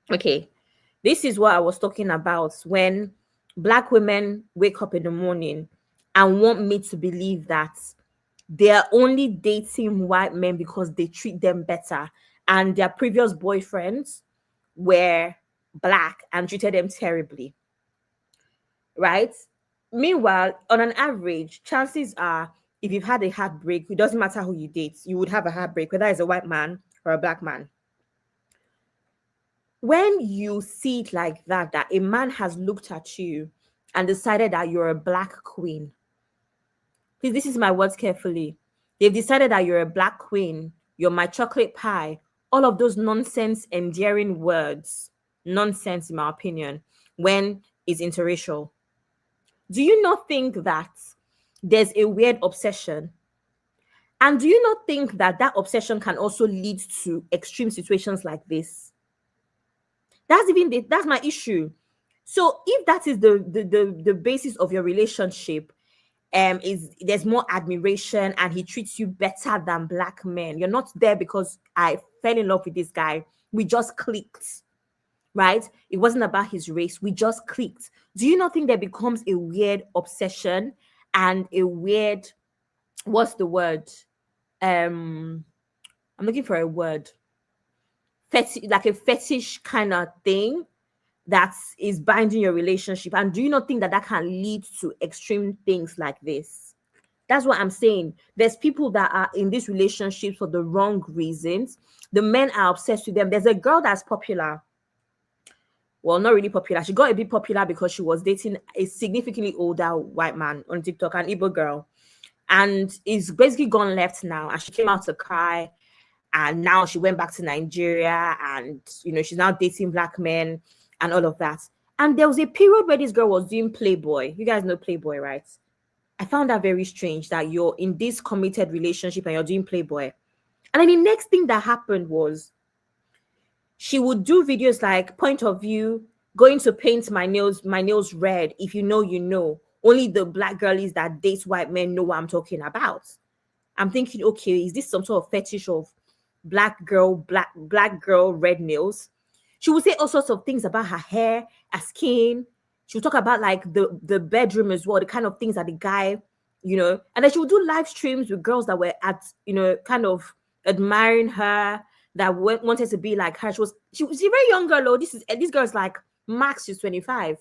Okay. This is what I was talking about when Black women wake up in the morning and want me to believe that they are only dating white men because they treat them better and their previous boyfriends were Black and treated them terribly, right? Meanwhile, on an average, chances are if you've had a heartbreak, it doesn't matter who you date, you would have a heartbreak, whether it's a white man or a Black man. When you see it like that, that a man has looked at you and decided that you're a Black queen, please, this is my words carefully. They've decided that you're a Black queen, you're my chocolate pie, all of those nonsense, endearing words, nonsense in my opinion, when it's interracial. Do you not think that there's a weird obsession? And do you not think that that obsession can also lead to extreme situations like this? That's my issue. So if that is the basis of your relationship, is there's more admiration and he treats you better than Black men. You're not there because I fell in love with this guy. We just clicked, right? It wasn't about his race. We just clicked. Do you not think there becomes a weird obsession and a weird, what's the word? I'm looking for a word. Like a fetish kind of thing that is binding your relationship. And do you not think that that can lead to extreme things like this? That's what I'm saying. There's people that are in these relationships for the wrong reasons. The men are obsessed with them. There's a girl that's popular. Well, not really popular. She got a bit popular because she was dating a significantly older white man on TikTok, an Igbo girl. And is basically gone left now. And she came out to cry. And now she went back to Nigeria and, you know, she's now dating Black men and all of that. And there was a period where this girl was doing Playboy. You guys know Playboy, right? I found that very strange that you're in this committed relationship and you're doing Playboy. And then the next thing that happened was she would do videos like point of view, going to paint my nails red. If you know, you know. Only the Black girlies that date white men know what I'm talking about. I'm thinking, okay, is this some sort of fetish of black girl, red nails? She would say all sorts of things about her hair, her skin. She would talk about like the bedroom as well, the kind of things that the guy, you know, and then she would do live streams with girls that were at, you know, kind of admiring her, that wanted to be like her. She was a very young girl though. This girl's like max, she's 25.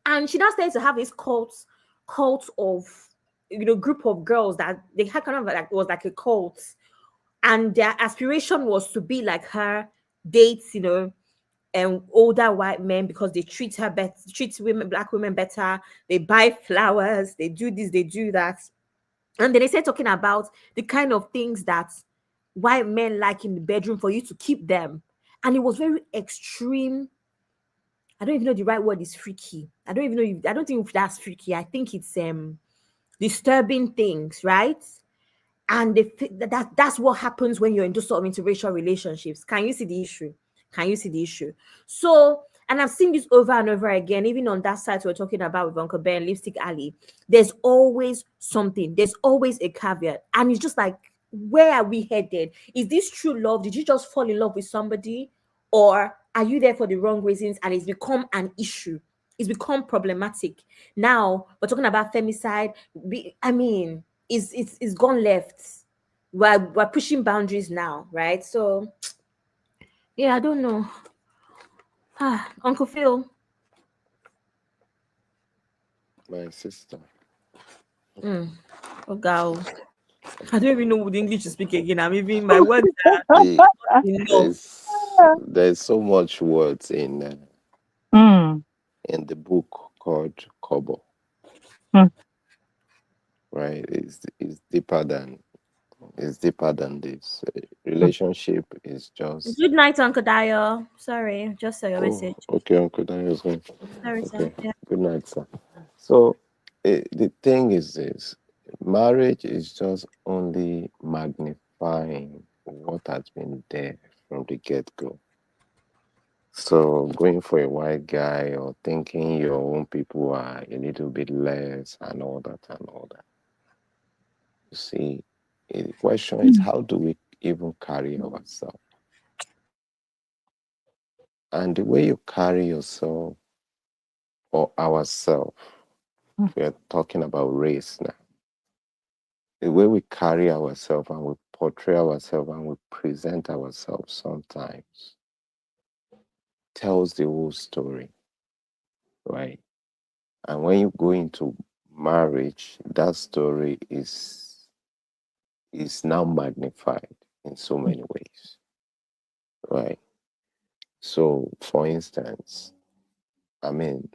And she now started to have this cult of, you know, group of girls that they had kind of like, it was like a cult. And their aspiration was to be like her, date, you know, older white men because they treat her better, treat women, Black women better. They buy flowers, they do this, they do that. And then they started talking about the kind of things that white men like in the bedroom for you to keep them. And it was very extreme. I don't even know the right word is freaky. I don't think that's freaky. I think it's disturbing things, right? And that's what happens when you're in those sort of interracial relationships. Can you see the issue? So And I've seen this over and over again, even on that site we're talking about with Uncle Ben, Lipstick Alley. There's always something, there's always a caveat. And it's just like, where are we headed? Is this true love? Did you just fall in love with somebody? Or are you there for the wrong reasons and it's become an issue? It's become problematic. Now we're talking about femicide. I mean, it's gone left. We're pushing boundaries now, right? So yeah, I don't know. Uncle Phil. My sister. Oh, girl. I don't even know the English to speak again. I'm even my words are enough. There's so much words in the book called Kobo. Right? It's deeper than this. Relationship is just. Good night, Uncle Dio. Sorry, just saw your message. Okay, Uncle Daniel's going. Sorry, Okay. sir. Yeah. Good night, sir. So the thing is this: marriage is just only magnifying what has been there from the get-go. So going for a white guy or thinking your own people are a little bit less and all that and all that. You see, the question is, how do we even carry ourselves? And the way you carry yourself or ourselves, we're talking about race now. The way we carry ourselves and we portray ourselves and we present ourselves sometimes tells the whole story, right? And when you go into marriage, that story is now magnified in so many ways, right? So, for instance, I mean,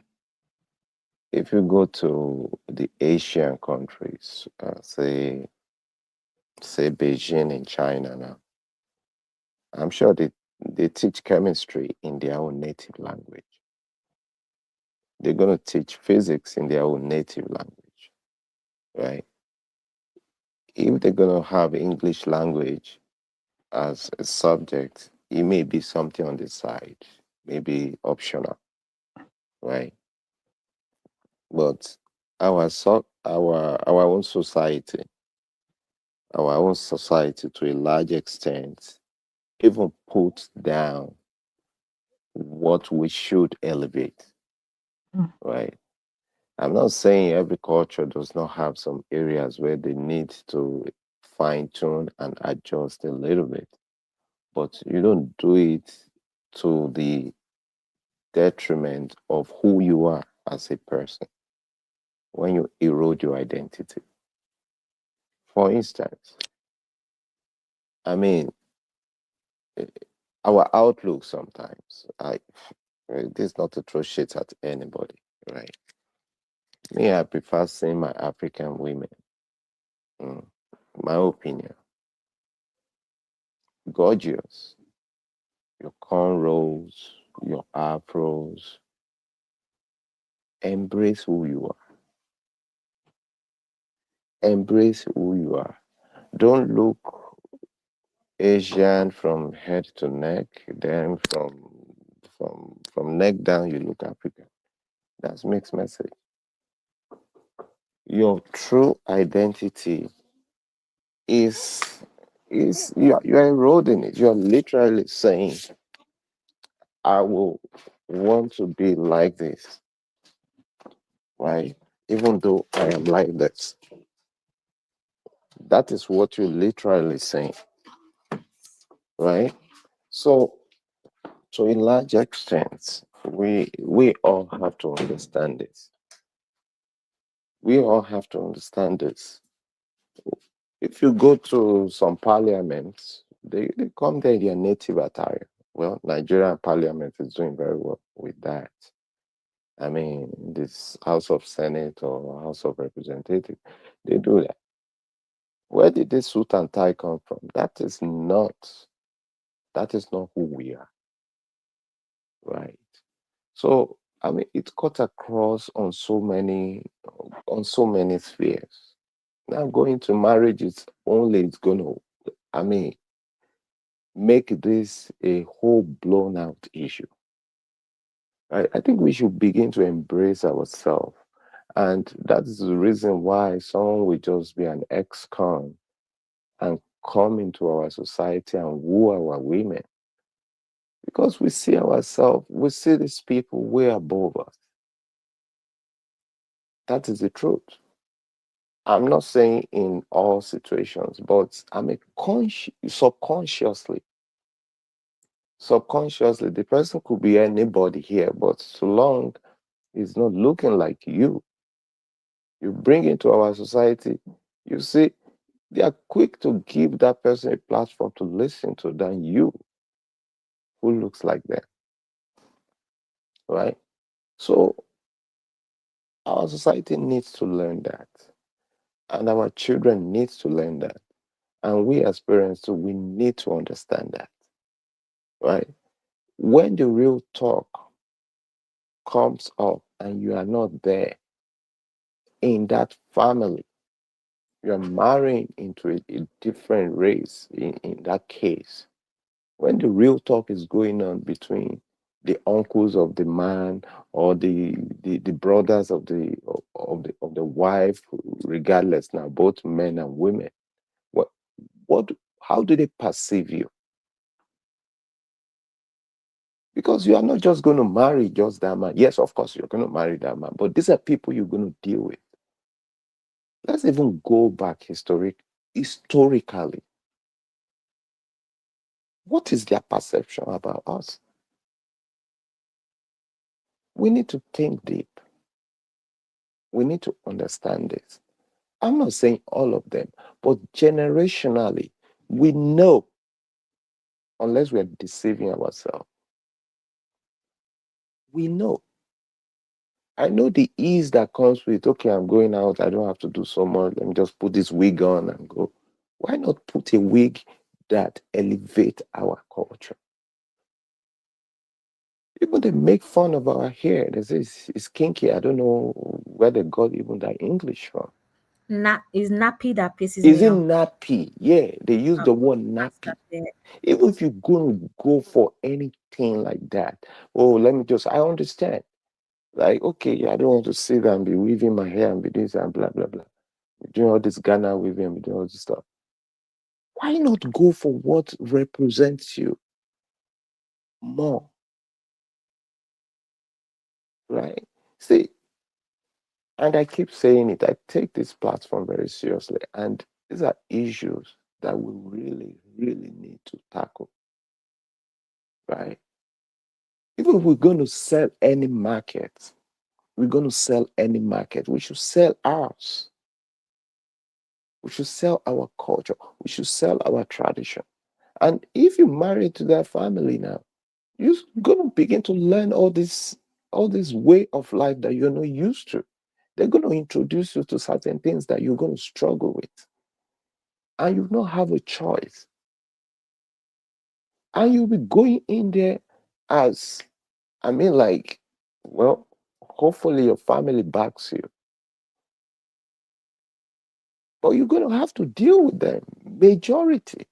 if you go to the Asian countries, say Beijing in China now, I'm sure they teach chemistry in their own native language. They're going to teach physics in their own native language, right? If they're going to have English language as a subject, it may be something on the side, maybe optional, right? But our own society, to a large extent, even puts down what we should elevate, right? I'm not saying every culture does not have some areas where they need to fine tune and adjust a little bit, but you don't do it to the detriment of who you are as a person when you erode your identity. For instance, I mean, our outlook sometimes, this is not to throw shit at anybody, right? Me, I prefer seeing my African women, my opinion, gorgeous. Your cornrows, your afros, embrace who you are. Embrace who you are. Don't look Asian from head to neck, then from neck down you look African. That's mixed message. Your true identity is you're eroding it. You're literally saying, I will want to be like this, right? Even though I am like this. That is what you're literally saying, right? So to a large extent, we all have to understand this. We all have to understand this. If you go to some parliaments, they come there in their native attire. Well, Nigerian parliament is doing very well with that. I mean, this House of Senate or House of Representatives, they do that. Where did this suit and tie come from? That is not who we are, right? So, I mean, it cut across on so many spheres. Now, going to marriage is going to, I mean, make this a whole blown out issue, I think we should begin to embrace ourselves. And that is the reason why someone will just be an ex-con and come into our society and woo our women. Because we see ourselves, we see these people way above us. That is the truth. I'm not saying in all situations, but I mean subconsciously, the person could be anybody here, but so long it's not looking like you bring into our society, you see, they are quick to give that person a platform to listen to than you, who looks like them, right? So our society needs to learn that, and our children needs to learn that, and we as parents too, we need to understand that, right? When the real talk comes up and you are not there in that family, you're marrying into a different race in that case. When the real talk is going on between the uncles of the man or the brothers of the wife, regardless now, both men and women, how do they perceive you? Because you are not just going to marry just that man. Yes, of course, you're going to marry that man, but these are people you're going to deal with. Let's even go back historically. What is their perception about us? We need to think deep. We need to understand this. I'm not saying all of them, but generationally, we know, unless we are deceiving ourselves, we know. I know the ease that comes with, okay, I'm going out, I don't have to do so much, let me just put this wig on and go. Why not put a wig that elevates our culture? Even they make fun of our hair. They say it's kinky. I don't know where they got even that English from. Is nappy that pisses Is me it off. nappy? Yeah, they use the word nappy. Even if you're going to go for anything like that, I understand. Like, okay, yeah, I don't want to sit and be weaving my hair and be this and blah, blah, blah. Doing all this Ghana weaving and doing all this stuff. Why not go for what represents you more? Right? See, and I keep saying it, I take this platform very seriously. And these are issues that we really, really need to tackle. Right? Even if we're going to sell any market, we should sell ours. We should sell our culture. We should sell our tradition. And if you marry to that family now, you're going to begin to learn all this way of life that you're not used to. They're going to introduce you to certain things that you're going to struggle with. And you don't have a choice. And you'll be going in there as, hopefully your family backs you. But you're going to have to deal with them, majority.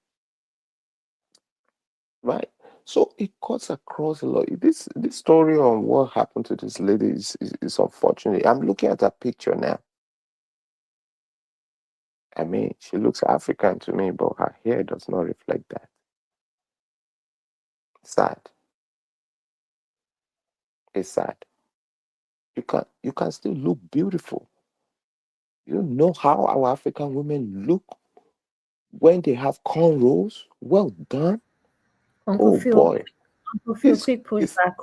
Right? So it cuts across a lot. This story on what happened to this lady is unfortunate. I'm looking at her picture now. I mean, she looks African to me, but her hair does not reflect that. Sad. It's sad. You can still look beautiful. You don't know how our African women look when they have cornrows. Well done. Uncle Phil, quick pushback.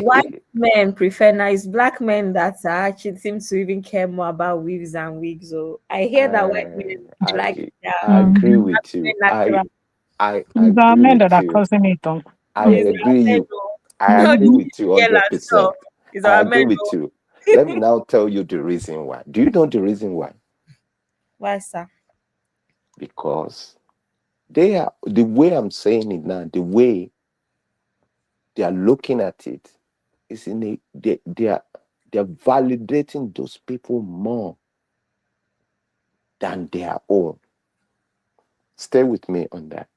White men prefer nice black men that are actually seem to even care more about weaves and wigs. So I hear that white men like I agree with you. I agree with you. I agree with you 100%. I agree with you. Let me now tell you the reason why. Do you know the reason why? Why, sir? Because they are, the way I'm saying it now, the way they are looking at it is they're validating those people more than their own. Stay with me on that.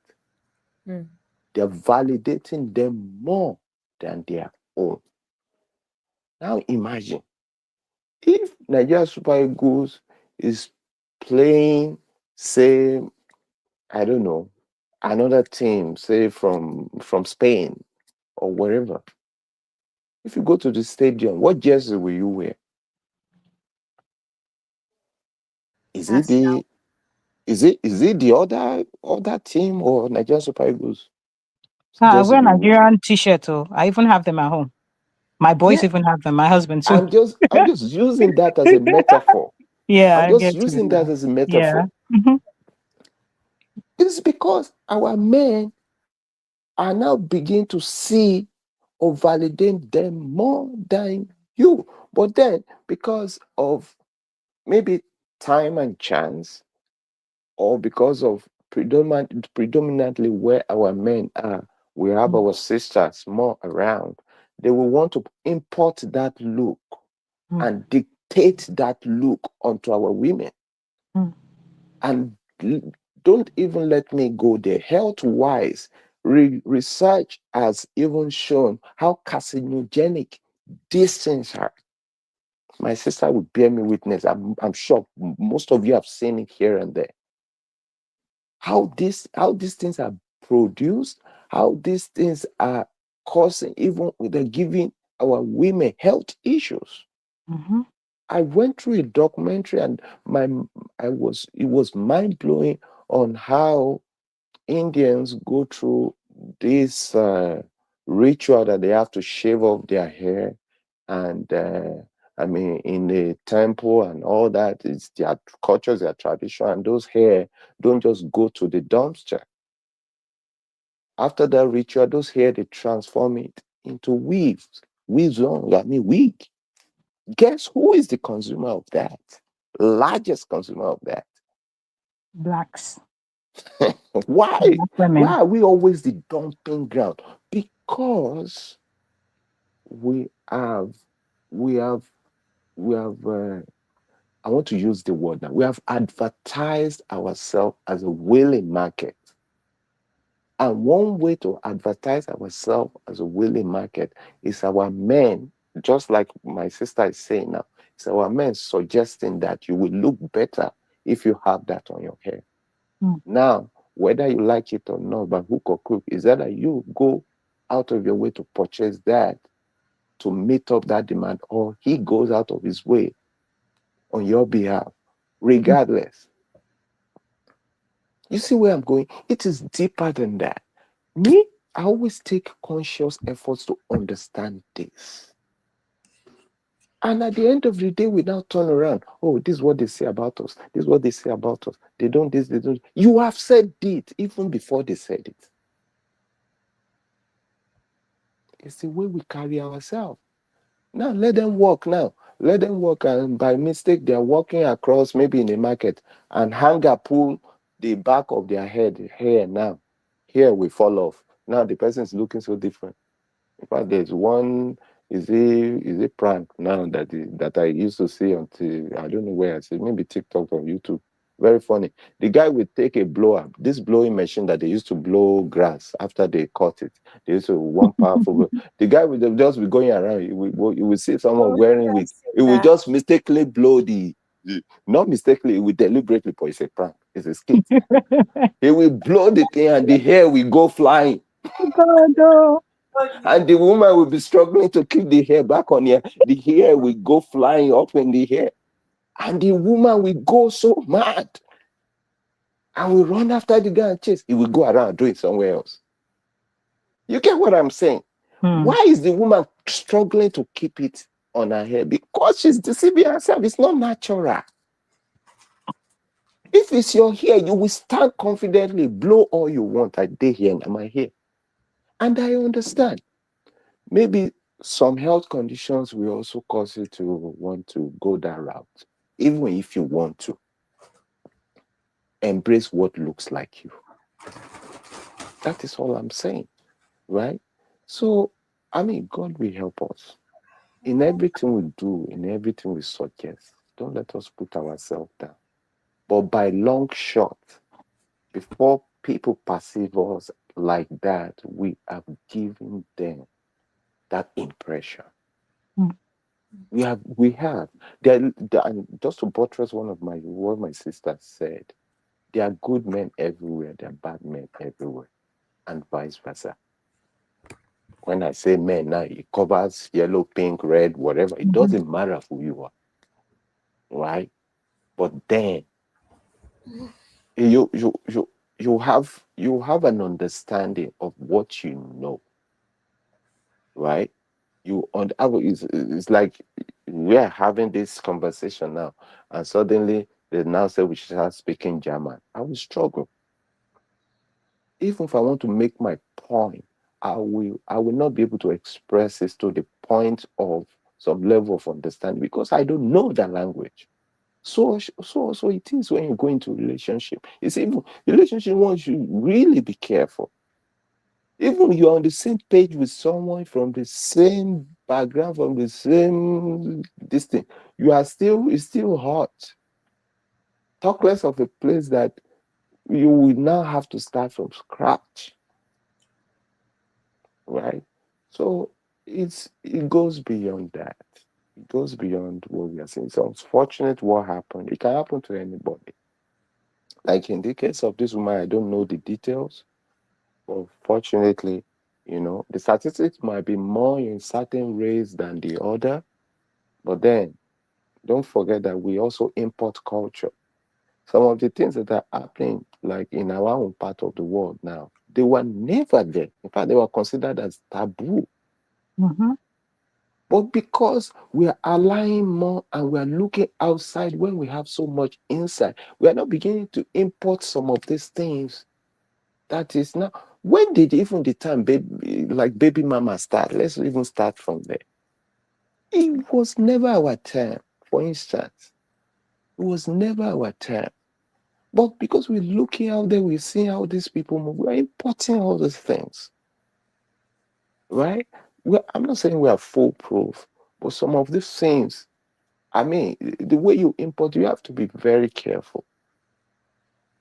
They're validating them more than their own. Now imagine if Nigeria Super Eagles is playing, say, I don't know, another team, say from Spain or wherever. If you go to the stadium, what jersey will you wear? Is it the other team or Nigerian Super Eagles? I Jersey wear you wear? Nigerian t-shirt too. I even have them at home. My boys Yeah, even have them. My husband too. I'm just using that as a metaphor. Yeah, I'm I just get you using that now. as a Yeah. metaphor. Mhm. It's because our men are now beginning to see or validate them more than you. But then, because of maybe time and chance, or because of predominantly where our men are, we have our sisters more around, they will want to import that look and dictate that look onto our women. And don't even let me go there. Health-wise, research has even shown how carcinogenic these things are. My sister would bear me witness. I'm sure most of you have seen it here and there. How these things are produced, how these things are causing, even they're giving our women health issues. I went through a documentary and it was mind-blowing on how Indians go through this ritual that they have to shave off their hair, and I mean, in the temple and all that, it's their cultures, their tradition, and those hair don't just go to the dumpster. After that ritual, those hair, they transform it into weaves. Weaves on, I mean, wig. Guess who is the consumer of that? Largest consumer of that. Blacks. Why? Black women. Why are we always the dumping ground? Because we have I want to use the word now. We have advertised ourselves as a willing market. And one way to advertise ourselves as a willing market is our men, just like my sister is saying now, it's our men suggesting that you will look better if you have that on your hair. Now, whether you like it or not, by hook or crook, is that you go out of your way to purchase that to meet up that demand, or he goes out of his way on your behalf, regardless. You see where I'm going? It is deeper than that. Me, I always take conscious efforts to understand this. And at the end of the day, we now turn around. Oh, this is what they say about us. This is what they say about us. They don't this, they don't. You have said it even before they said it. It's the way we carry ourselves. Now, let them walk now. Let them walk, and by mistake, they're walking across maybe in the market, and hanger pull the back of their head hair now. Here we fall off. Now the person is looking so different. In fact, there's one is a prank now that I used to see on I don't know where I see, maybe TikTok or YouTube. Very funny. The guy would take a blower, this blowing machine that they used to blow grass after they cut it. They used to one powerful. The guy would just be going around. You would see someone wearing wig. It would just mistakenly blow not mistakenly, it would deliberately, but it's a prank. It's a skit. He will blow the thing and the hair will go flying. God, no. And the woman will be struggling to keep the hair back on here. The hair will go flying up in the hair. And the woman will go so mad. And will run after the guy and chase. He will go around and do it somewhere else. You get what I'm saying? Why is the woman struggling to keep it on her hair? Because she's deceiving herself. It's not natural. If it's your hair, you will stand confidently, blow all you want. I did here and my hair. And I understand. Maybe some health conditions will also cause you to want to go that route, even if you want to. Embrace what looks like you. That is all I'm saying, right? So, I mean, God will help us. In everything we do, in everything we suggest, don't let us put ourselves down. But by long shot, before people perceive us like that, we have given them that impression. Mm. We have. And just to buttress what my sister said, there are good men everywhere, there are bad men everywhere, and vice versa. When I say men now, it covers yellow, pink, red, whatever. It doesn't matter who you are, right? But then you have an understanding of what you know, right? It's like we're having this conversation now, and suddenly they now say we should start speaking German. I will struggle. Even if I want to make my point, I will not be able to express it to the point of some level of understanding because I don't know that language. So it is when you go into a relationship. It's even relationship one should really be careful. Even you're on the same page with someone from the same background, from the same distance, it's still hot. Talk less of a place that you will now have to start from scratch. Right? So it goes beyond that. It goes beyond what we are saying. It's unfortunate what happened. It can happen to anybody. Like in the case of this woman, I don't know the details. But fortunately, the statistics might be more in certain race than the other. But then don't forget that we also import culture. Some of the things that are happening, like in our own part of the world now, they were never there. In fact, they were considered as taboo. But because we are allowing more and we are looking outside when we have so much inside, we are not beginning to import some of these things. That is now, when did even the time baby mama start? Let's even start from there. It was never our time, for instance. It was never our time. But because we're looking out there, we're seeing how these people move, we're importing all these things. Right? I'm not saying we are foolproof, but some of these things, I mean, the way you import, you have to be very careful.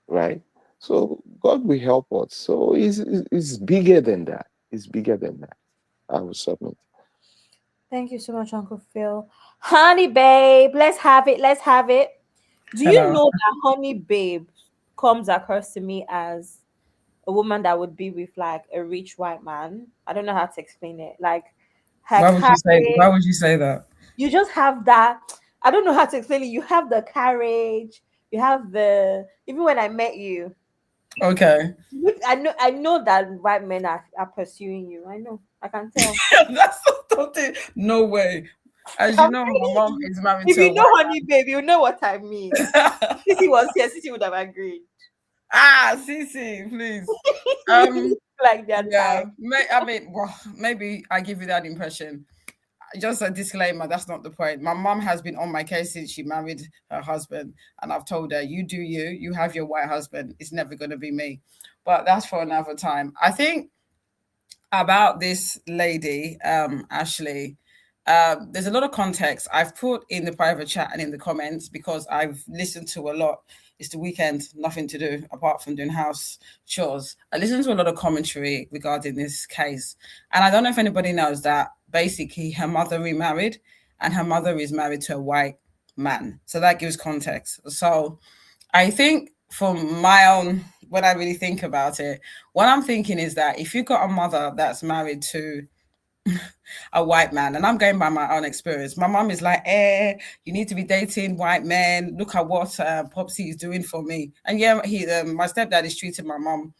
Right? So God will help us. So it's bigger than that. It's bigger than that. I will submit. Thank you so much, Uncle Phil. Honey babe, let's have it. Let's have it. Do you Hello. know that honey babe comes across to me as a woman that would be with like a rich white man? I don't know how to explain it. Like her Why would you say? courage. Why would you say that? You just have that. I don't know how to explain it. You have the courage. You have the. Even when I met you, Okay. I know that white men are pursuing you. I know. I can tell. That's something. No way. As you I'm know, my telling mom you. is married If to a you know white honey babe, you know what I mean. Sissy was here, Sissy would have agreed. Cece, please. Like their Yeah. time. Well, maybe I give you that impression. Just a disclaimer, that's not the point. My mom has been on my case since she married her husband, and I've told her, you do you have your white husband. It's never going to be me. But that's for another time. I think about this lady, Ashley, there's a lot of context I've put in the private chat and in the comments because I've listened to a lot. It's the weekend, nothing to do apart from doing house chores. I listened to a lot of commentary regarding this case. And I don't know if anybody knows that basically her mother remarried and her mother is married to a white man. So that gives context. So I think from my own, when I really think about it, what I'm thinking is that if you've got a mother that's married to a white man, and I'm going by my own experience, my mom is like, you need to be dating white men. Look at what Popsy is doing for me. And yeah, my stepdad is treating my mom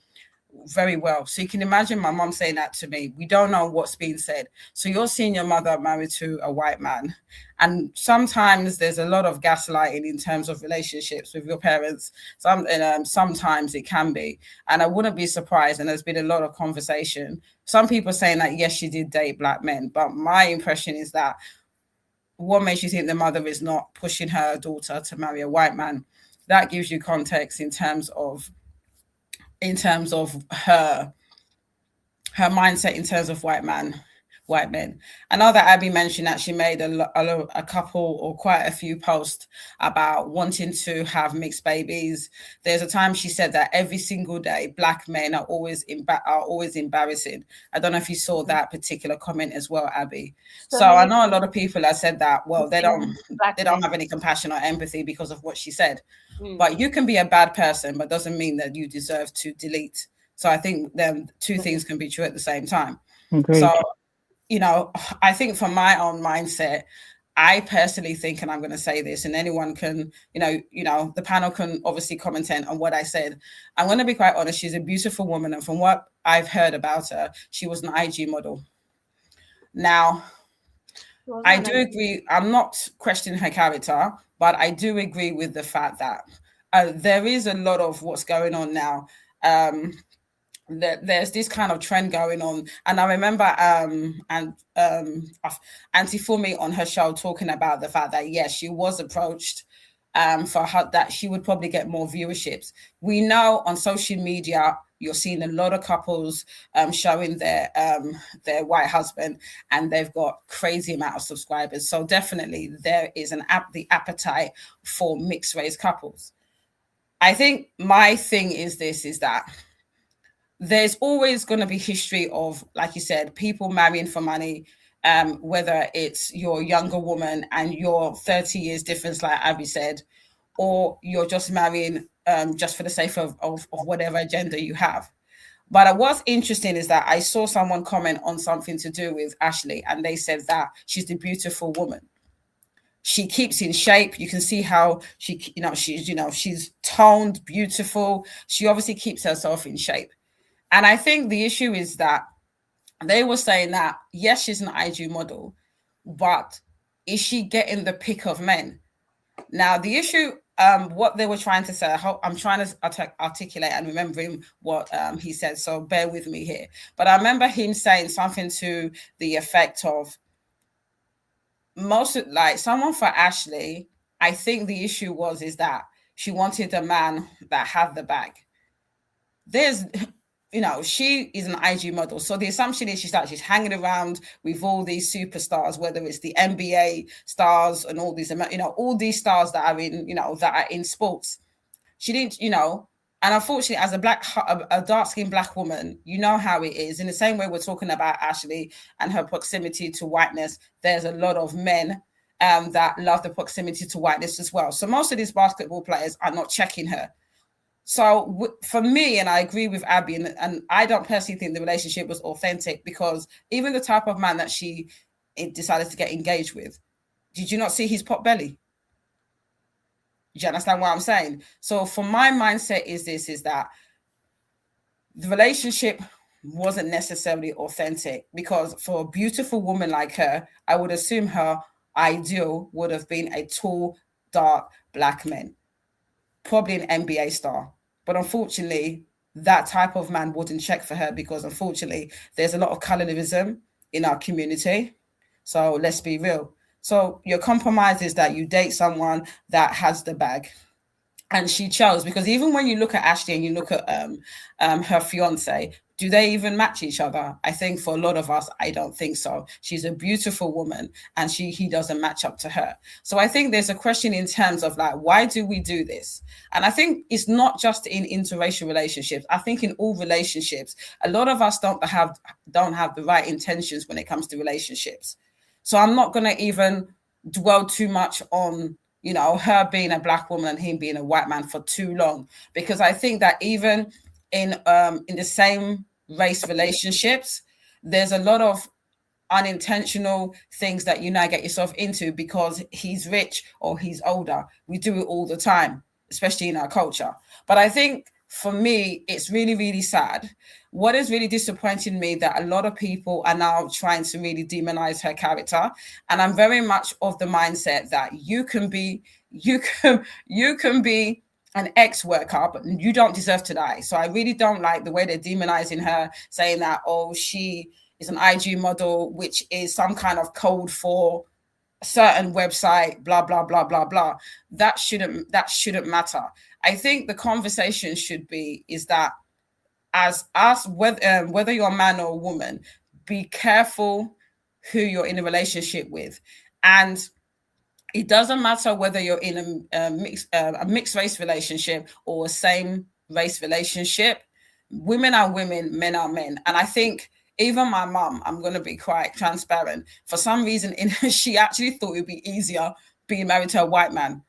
very well. So you can imagine my mom saying that to me. We don't know what's being said. So you're seeing your mother married to a white man. And sometimes there's a lot of gaslighting in terms of relationships with your parents. Sometimes it can be. And I wouldn't be surprised. And there's been a lot of conversation. Some people saying that, yes, she did date black men. But my impression is that what makes you think the mother is not pushing her daughter to marry a white man? That gives you context in terms of her mindset in terms of white man. white men. I know that Abby mentioned that she made a couple or quite a few posts about wanting to have mixed babies. There's a time she said that every single day Black men are always embarrassing. I don't know if you saw that particular comment as well, Abby. So I know a lot of people have said that, well, they don't have any compassion or empathy because of what she said. But you can be a bad person, but doesn't mean that you deserve to delete. So I think them two things can be true at the same time. Great. So, you know, I think from my own mindset, I personally think, and I'm going to say this, and anyone can, you know, the panel can obviously comment on what I said. I'm going to be quite honest. She's a beautiful woman. And from what I've heard about her, she was an IG model. Now, I do agree. I'm not questioning her character, but I do agree with the fact that there is a lot of what's going on now. There's this kind of trend going on, and I remember Auntie Fumi on her show talking about the fact that yes, she was approached for her that she would probably get more viewerships. We know on social media you're seeing a lot of couples showing their white husband, and they've got crazy amount of subscribers. So definitely there is the appetite for mixed race couples. I think my thing is that there's always going to be history of, like you said, people marrying for money, whether it's your younger woman and you're 30 years difference, like Abby said, or you're just marrying just for the sake of whatever agenda you have. But what's interesting is that I saw someone comment on something to do with Ashley, and they said that she's the beautiful woman. She keeps in shape. You can see how she's toned, beautiful. She obviously keeps herself in shape. And I think the issue is that they were saying that, yes, she's an IG model, but is she getting the pick of men? Now, the issue, what they were trying to say, I'm trying to articulate and remembering what he said, so bear with me here. But I remember him saying something to the effect of, someone for Ashley, I think the issue is that she wanted a man that had the bag. She is an IG model. So the assumption is she's hanging around with all these superstars, whether it's the NBA stars and all these, all these stars that are in sports. She didn't, and unfortunately, as a dark-skinned Black woman, you know how it is. In the same way we're talking about Ashley and her proximity to whiteness, there's a lot of men that love the proximity to whiteness as well. So most of these basketball players are not checking her. So for me, and I agree with Abby, and I don't personally think the relationship was authentic, because even the type of man that she decided to get engaged with, did you not see his pot belly? Do you understand what I'm saying? So for my mindset is that the relationship wasn't necessarily authentic, because for a beautiful woman like her, I would assume her ideal would have been a tall, dark Black man, probably an NBA star. But unfortunately, that type of man wouldn't check for her, because unfortunately, there's a lot of colorism in our community. So let's be real. So your compromise is that you date someone that has the bag. And she chose, because even when you look at Ashley and you look at her fiance, do they even match each other? I think for a lot of us, I don't think so. She's a beautiful woman, and he doesn't match up to her. So I think there's a question in terms of why do we do this? And I think it's not just in interracial relationships. I think in all relationships, a lot of us don't have the right intentions when it comes to relationships. So I'm not going to even dwell too much on her being a Black woman and him being a white man for too long, because I think that even in the same race relationships, there's a lot of unintentional things that you now get yourself into because he's rich or he's older. We do it all the time, especially in our culture. But I think for me, it's really, really sad. What is really disappointing me that a lot of people are now trying to really demonize her character. And I'm very much of the mindset that you can be an ex-worker, but you don't deserve to die. So I really don't like the way they're demonizing her, saying that, oh, she is an IG model, which is some kind of code for a certain website, blah, blah, blah, blah, blah. That shouldn't matter. I think the conversation should be is that whether you're a man or a woman, be careful who you're in a relationship with. And it doesn't matter whether you're in a mixed race relationship or a same race relationship. Women are women, men are men. And I think even my mum, I'm going to be quite transparent, for some reason she actually thought it would be easier being married to a white man.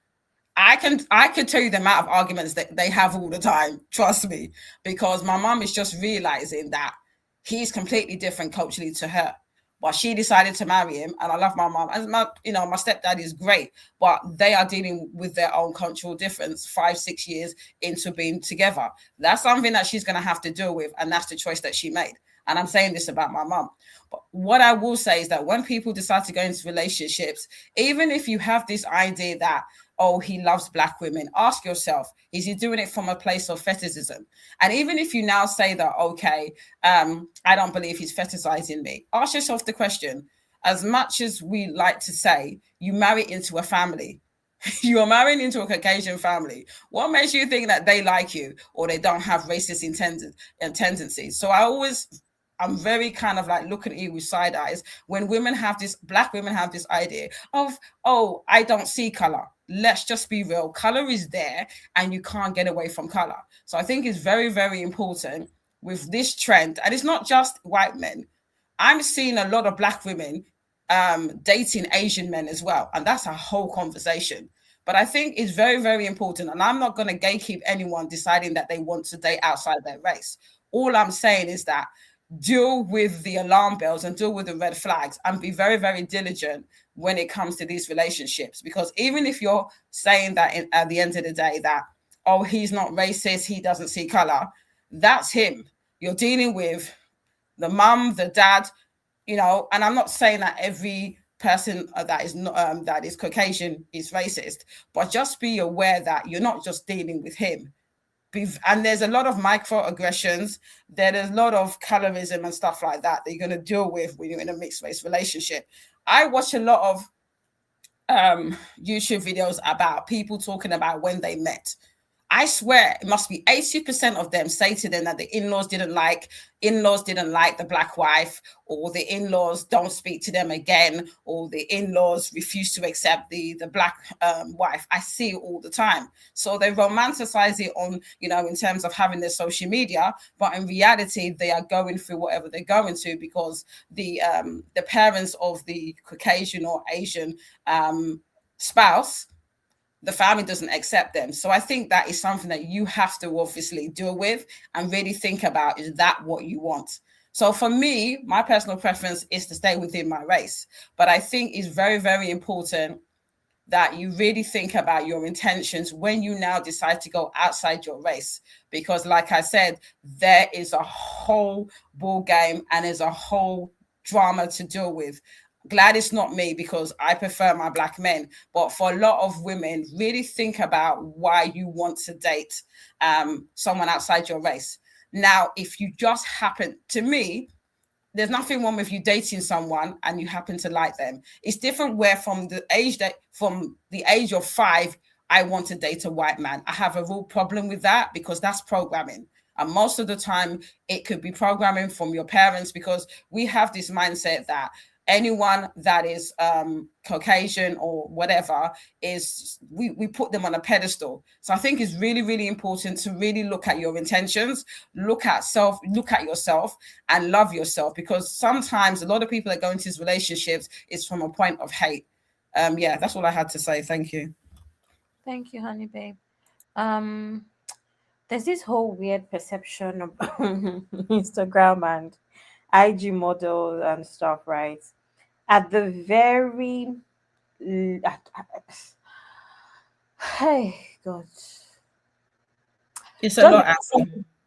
I could tell you the amount of arguments that they have all the time, trust me, because my mum is just realizing that he's completely different culturally to her. But she decided to marry him, and I love my mom. And my stepdad is great, but they are dealing with their own cultural difference 5-6 years into being together. That's something that she's going to have to deal with, and that's the choice that she made. And I'm saying this about my mom. But what I will say is that when people decide to go into relationships, even if you have this idea that, oh, he loves black women, ask yourself, is he doing it from a place of fetishism? And even if you now say that, okay, I don't believe he's fetishizing me, ask yourself the question, as much as we like to say, you marry into a family, you're marrying into a Caucasian family. What makes you think that they like you or they don't have racist tendencies? So I'm very kind of like looking at you with side eyes when black women have this idea of, oh, I don't see color. Let's just be real. Color is there and you can't get away from color. So I think it's very, very important with this trend. And it's not just white men. I'm seeing a lot of black women dating Asian men as well. And that's a whole conversation. But I think it's very, very important. And I'm not going to gatekeep anyone deciding that they want to date outside their race. All I'm saying is that deal with the alarm bells and deal with the red flags and be very, very diligent when it comes to these relationships. Because even if you're saying that at the end of the day that, oh, he's not racist, he doesn't see color, that's him. You're dealing with the mum, the dad, and I'm not saying that every person that is not that is Caucasian is racist, but just be aware that you're not just dealing with him. And there's a lot of microaggressions. There's a lot of colorism and stuff like that you're going to deal with when you're in a mixed race relationship. I watch a lot of YouTube videos about people talking about when they met. I swear it must be 80% of them say to them that the in-laws didn't like the black wife, or the in-laws don't speak to them again, or the in-laws refuse to accept the black wife. I see it all the time. So they romanticize it on, in terms of having their social media, but in reality, they are going through whatever they're going to because the parents of the Caucasian or Asian spouse, the family doesn't accept them. So I think that is something that you have to obviously deal with and really think about, is that what you want? So for me, my personal preference is to stay within my race. But I think it's very, very important that you really think about your intentions when you now decide to go outside your race. Because like I said, there is a whole ball game and there's a whole drama to deal with. Glad it's not me because I prefer my black men. But for a lot of women, really think about why you want to date someone outside your race. Now, if you just happen, to me, there's nothing wrong with you dating someone and you happen to like them. It's different where from the age of 5, I want to date a white man. I have a real problem with that because that's programming. And most of the time, it could be programming from your parents, because we have this mindset that anyone that is Caucasian or whatever is, we put them on a pedestal. So I think it's really, really important to really look at your intentions, look at yourself and love yourself, because sometimes a lot of people that go into these relationships is from a point of hate. Yeah, that's all I had to say. Thank you. Thank you, honey babe. There's this whole weird perception of Instagram and IG model and stuff, right? At the very hey God, it's a lot.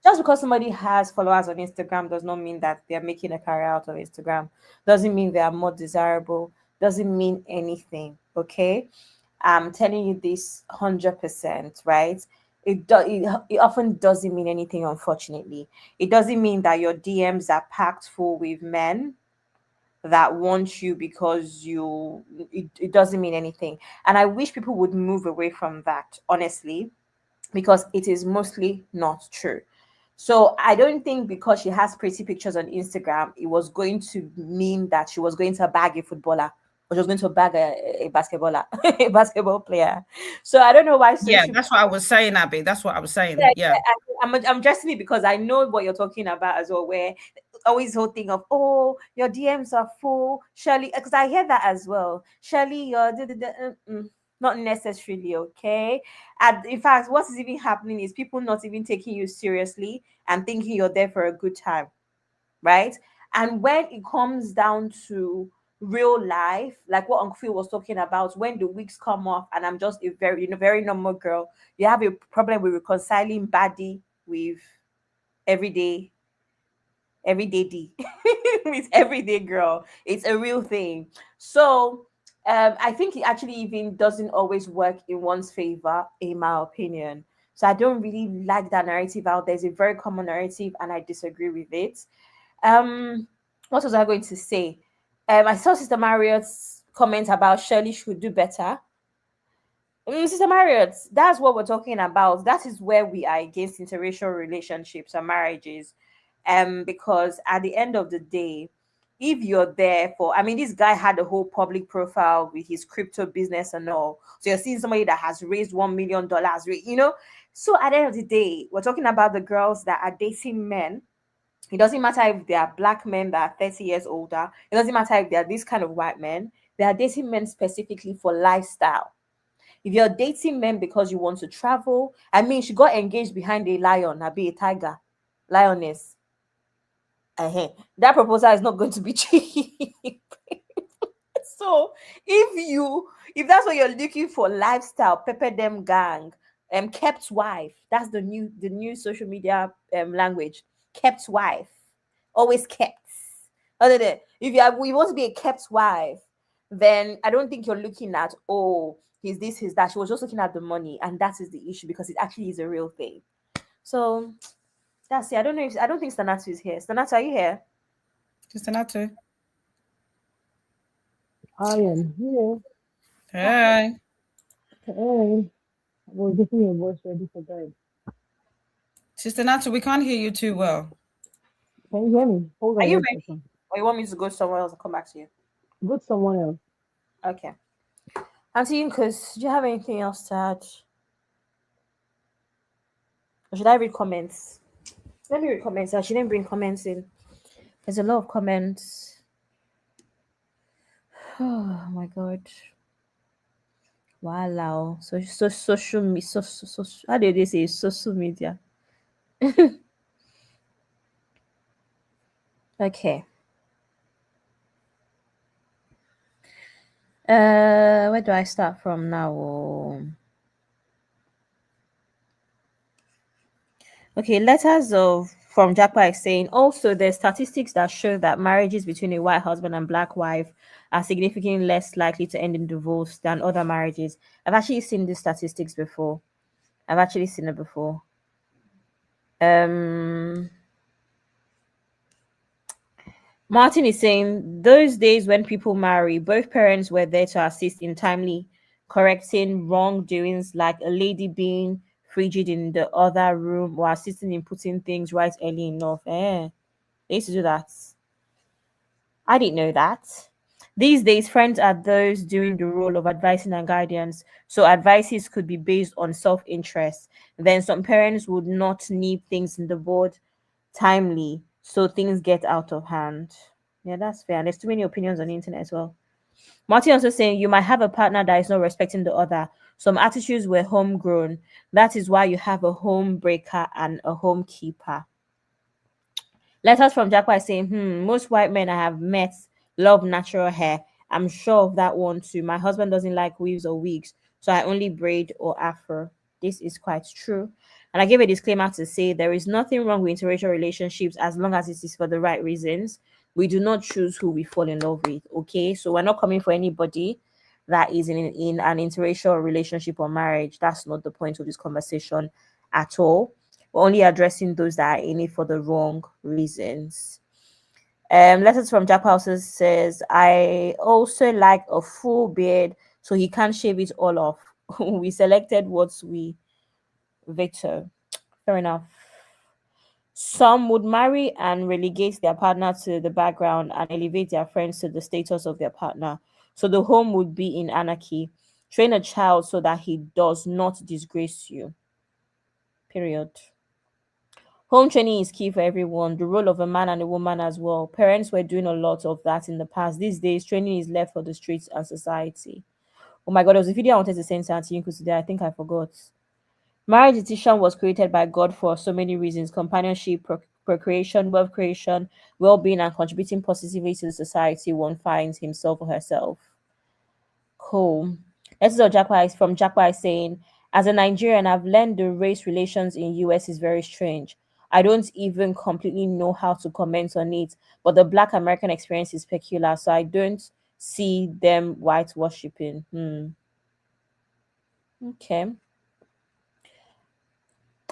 Just because somebody has followers on Instagram does not mean that they're making a career out of Instagram. Doesn't mean they are more desirable. Doesn't mean anything. Okay, I'm telling you this 100%, right? It often doesn't mean anything, unfortunately. It doesn't mean that your DMs are packed full with men that want you because it doesn't mean anything. And I wish people would move away from that, honestly, because it is mostly not true. So I don't think because she has pretty pictures on Instagram, it was going to mean that she was going to bag a footballer or she was going to bag a basketballer, a basketball player. So I don't know why Yeah, social. that's what I was saying, Abby. That's what I was saying. Yeah, Yeah. I'm addressing it because I know what you're talking about as well. Where always whole thing of, oh, your DMs are full, Shirley, because I hear that as well. Shirley, you're not necessarily okay. And in fact, what is even happening is people not even taking you seriously and thinking you're there for a good time, right? And when it comes down to real life, like what Uncle Phil was talking about, when the weeks come off and I'm just a very, very normal girl, you have a problem with reconciling baddie with everyday everyday D with everyday girl. It's a real thing. So I think it actually even doesn't always work in one's favor, in my opinion. So I don't really like that narrative out there. It's a very common narrative, and I disagree with it. Um, what was I going to say? I saw Sister Marriott's comment about Shirley should do better. Sister Marriott, that's what we're talking about. That is where we are against interracial relationships and marriages. Because at the end of the day, if you're there for, I mean, this guy had a whole public profile with his crypto business and all. So you're seeing somebody that has raised $1 million, So at the end of the day, we're talking about the girls that are dating men. It doesn't matter if they are black men that are 30 years older. It doesn't matter if they are this kind of white men. They are dating men specifically for lifestyle. If you're dating men because you want to travel, I mean, she got engaged behind a lion, be a tiger, lioness. That proposal is not going to be cheap. So if that's what you're looking for, lifestyle, pepper them gang, kept wife. That's the new social media language. Kept wife, always kept. Other than if you want to be a kept wife, then I don't think you're looking at, oh, he's this, he's that. She was just looking at the money, and that is the issue because it actually is a real thing. So that's it. I don't think Stanatu is here. Stanatu, are you here? Stanatu. I am here. Hey. Hey. I was getting your voice ready for bed. Sister Nata, we can't hear you too well. Can you hear me? Hold on. Are you ready? Or you want me to go somewhere else and come back to you? Go to someone else. Okay. Auntie Incus, do you have anything else to add? Or should I read comments? Let me read comments. I shouldn't bring comments in. There's a lot of comments. Oh my god. Wow. So social media. How do they say social media? Okay. Where do I start from now? Okay, letters from Japa is saying also there's statistics that show that marriages between a white husband and black wife are significantly less likely to end in divorce than other marriages. I've actually seen these statistics before. I've actually seen it before. Martin is saying those days when people marry, both parents were there to assist in timely correcting wrongdoings, like a lady being frigid in the other room or assisting in putting things right early enough. They used to do that. I didn't know that. These days, friends are those doing the role of advising and guidance. So advices could be based on self-interest. Then some parents would not nip things in the bud timely, so things get out of hand. Yeah, that's fair. And there's too many opinions on the internet as well. Martin also saying you might have a partner that is not respecting the other. Some attitudes were homegrown. That is why you have a home breaker and a home keeper. Letters from Jackpot saying, most white men I have met love natural hair. I'm sure of that one too. My husband doesn't like weaves or wigs, so I only braid or afro. This is quite true. And I gave a disclaimer to say there is nothing wrong with interracial relationships as long as it is for the right reasons. We do not choose who we fall in love with, okay? So we're not coming for anybody that is in an interracial relationship or marriage. That's not the point of this conversation at all. We're only addressing those that are in it for the wrong reasons. Letters from Jack Houses says, I also like a full beard, so he can't shave it all off. We selected what we veto. Fair enough. Some would marry and relegate their partner to the background and elevate their friends to the status of their partner. So the home would be in anarchy. Train a child so that he does not disgrace you. Period. Home training is key for everyone, the role of a man and a woman as well. Parents were doing a lot of that in the past. These days, training is left for the streets and society. Oh my God, there was a video I wanted to send to Auntie Yinku today. I think I forgot. Marriage decision was created by God for so many reasons: companionship, procreation, wealth creation, well being, and contributing positively to the society one finds himself or herself. Cool. This is Jakwa from Jakwa saying, as a Nigerian, I've learned the race relations in US is very strange. I don't even completely know how to comment on it, but the Black American experience is peculiar, so I don't see them white worshipping. Okay.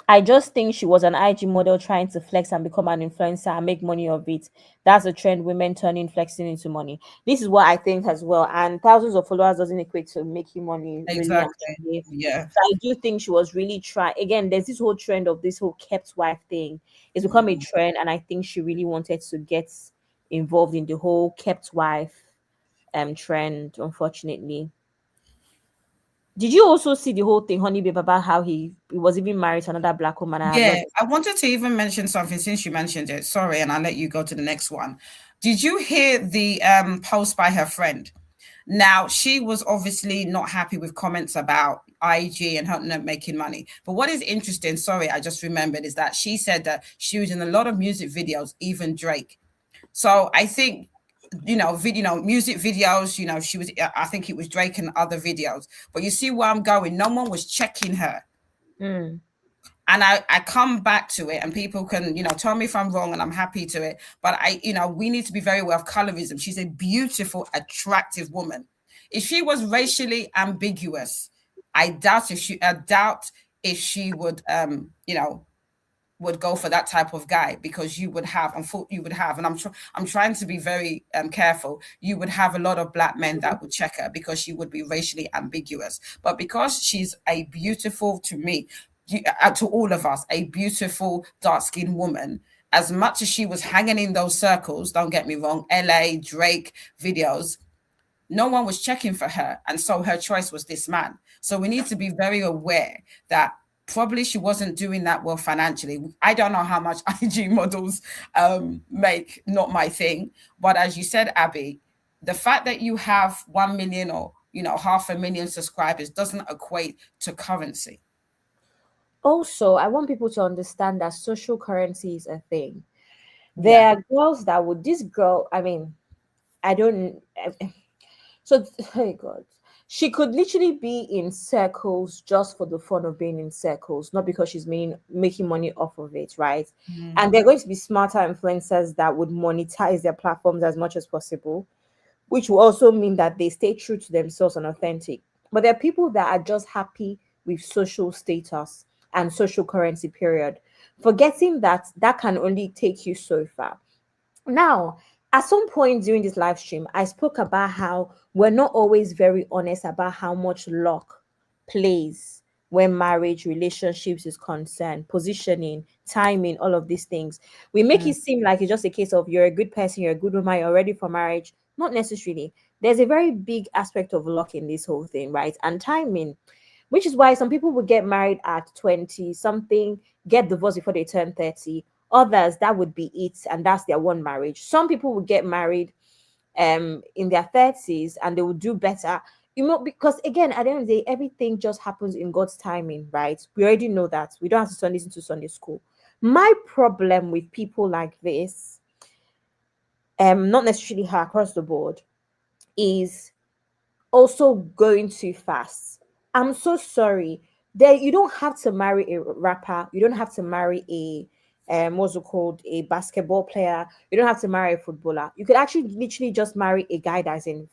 I just think she was an IG model trying to flex and become an influencer and make money of it. That's a trend, women turning flexing into money. This is what I think as well. And thousands of followers doesn't equate to making money really. Exactly. Yeah. So I do think she was really trying. Again, there's this whole trend of this whole kept wife thing. It's become a trend, and I think she really wanted to get involved in the whole kept wife trend, unfortunately. Did you also see the whole thing, Honey Babe, about how he was even married to another Black woman? Yeah, I wanted to even mention something since you mentioned it. Sorry, and I'll let you go to the next one. Did you hear the post by her friend? Now, she was obviously not happy with comments about IG and her not making money. But what is interesting, sorry, I just remembered, is that she said that she was in a lot of music videos, even Drake. So I think, music videos, she was, I think it was Drake and other videos. But you see where I'm going? No one was checking her. And I come back to it, and people can, tell me if I'm wrong, and I'm happy to it. But we need to be very aware of colorism. She's a beautiful, attractive woman. If she was racially ambiguous, I doubt if she would, would go for that type of guy, because you would have, and I'm trying to be very careful. You would have a lot of Black men that would check her because she would be racially ambiguous. But because she's a beautiful, to me, to all of us, a beautiful dark-skinned woman, as much as she was hanging in those circles, don't get me wrong, LA, Drake videos, no one was checking for her. And so her choice was this man. So we need to be very aware that probably she wasn't doing that well financially. I don't know how much IG models make, not my thing. But as you said, Abby, the fact that you have 1 million or 500,000 subscribers doesn't equate to currency. Also, I want people to understand that social currency is a thing. There are girls that would, this girl, I mean, I don't, so, hey God, she could literally be in circles just for the fun of being in circles, not because she's making money off of it, right? And they're going to be smarter influencers that would monetize their platforms as much as possible, which will also mean that they stay true to themselves and authentic. But there are people that are just happy with social status and social currency, period, forgetting that that can only take you so far. Now, at some point during this live stream, I spoke about how we're not always very honest about how much luck plays when marriage, relationships is concerned, positioning, timing, all of these things. We make it seem like it's just a case of you're a good person, you're a good woman, you're ready for marriage. Not necessarily. There's a very big aspect of luck in this whole thing, right? And timing, which is why some people will get married at 20 something, get divorced before they turn 30. Others, that would be it, and that's their one marriage. Some people will get married in their 30s and they will do better, because again, at the end of the day, everything just happens in God's timing, right? We already know that. We don't have to turn this into Sunday school. My problem with people like this, not necessarily her across the board, is also going too fast. I'm so sorry. You don't have to marry a rapper. You don't have to marry a what's it called, a basketball player. You don't have to marry a footballer. You could actually literally just marry a guy that's in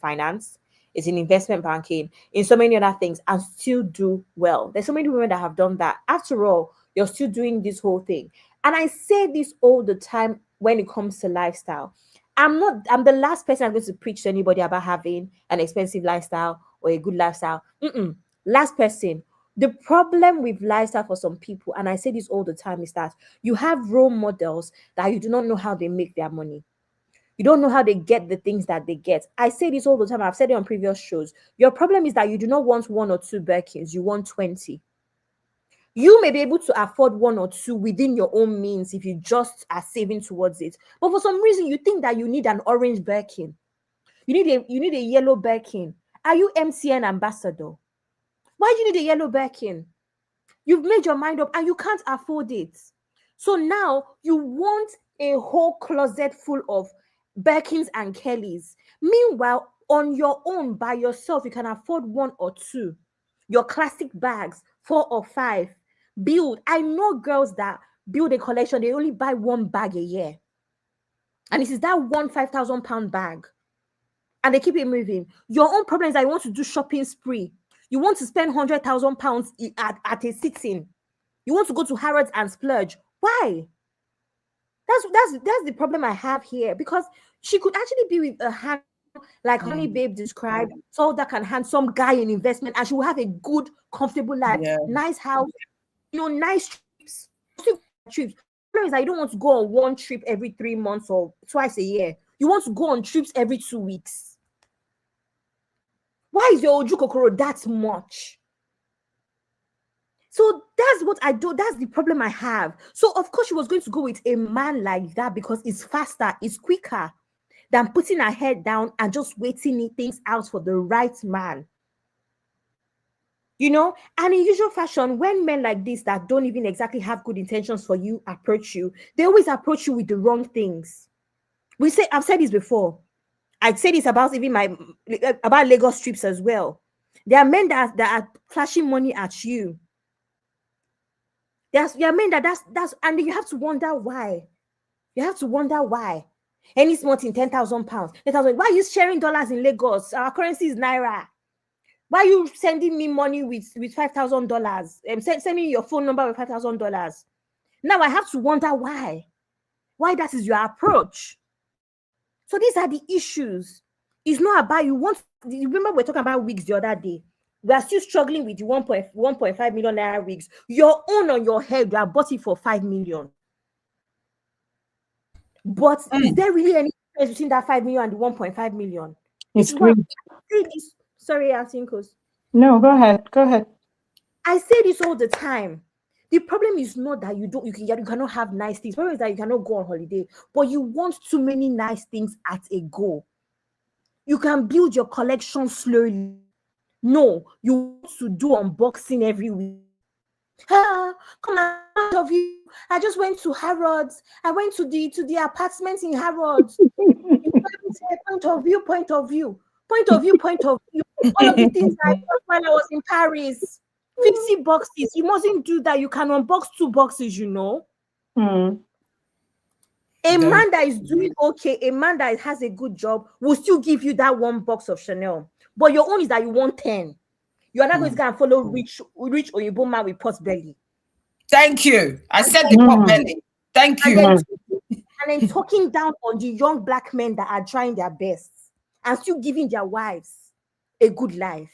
finance, is in investment banking, in so many other things, and still do well. There's so many women that have done that. After all, you're still doing this whole thing. And I say this all the time when it comes to lifestyle. I'm the last person I'm going to preach to anybody about having an expensive lifestyle or a good lifestyle. Last person. The problem with lifestyle for some people, and I say this all the time, is that you have role models that you do not know how they make their money. You don't know how they get the things that they get. I say this all the time. I've said it on previous shows. Your problem is that you do not want 1 or 2 Birkins. You want 20. You may be able to afford 1 or 2 within your own means if you just are saving towards it. But for some reason, you think that you need an orange Birkin. You need a yellow Birkin. Are you MCN ambassador? Why do you need a yellow Birkin? You've made your mind up and you can't afford it. So now you want a whole closet full of Birkins and Kellys. Meanwhile, on your own, by yourself, you can afford 1 or 2. Your classic bags, 4 or 5. Build. I know girls that build a collection, they only buy 1 bag a year. And this is that one 5,000 pound bag. And they keep it moving. Your own problem is that you want to do shopping spree. You want to spend 100,000 pounds at a sitting. You want to go to Harrods and splurge. Why? That's the problem I have here, because she could actually be with a hand like Honey Babe described, tall, dark and handsome guy in investment, and she will have a good, comfortable life, nice house, nice trips. The problem is that you don't want to go on 1 trip every 3 months or twice a year. You want to go on trips every 2 weeks. Why is your Oju Kokoro that much? So that's what I do. That's the problem I have. So of course she was going to go with a man like that because it's faster, it's quicker than putting her head down and just waiting things out for the right man. And in usual fashion, when men like this that don't even exactly have good intentions for you approach you, they always approach you with the wrong things. I've said this before. I'd say this about about Lagos trips as well. There are men that are flashing money at you. There are men that's and you have to wonder why. You have to wonder why. Any small thing, 10,000 pounds, 10,000. Why are you sharing dollars in Lagos? Our currency is naira. Why are you sending me money with $5,000? Send me your phone number with $5,000. Now I have to wonder why. Why that is your approach. So these are the issues. It's not about you remember we're talking about wigs the other day. We are still struggling with the 1.5 million naira wigs. Your own on your head, you are bought it for 5 million. But is there really any difference between that 5 million and the 1.5 million? It's great. Sorry, Asinkos. No, go ahead. I say this all the time. The problem is not that you cannot have nice things. The problem is that you cannot go on holiday, but you want too many nice things at a go. You can build your collection slowly. No, you want to do unboxing every week. Come out of you. I just went to Harrods. I went to the apartments in Harrods. Point of view. All of the things I did when I was in Paris. 50 boxes. You mustn't do that. You can unbox 2 boxes, A man that is doing okay, a man that has a good job will still give you that 1 box of Chanel. But your own is that you want 10. You are not going to go and follow rich Oyibo man with pot belly. Thank you. I said the pot belly. Thank you. And then talking down on the young black men that are trying their best and still giving their wives a good life.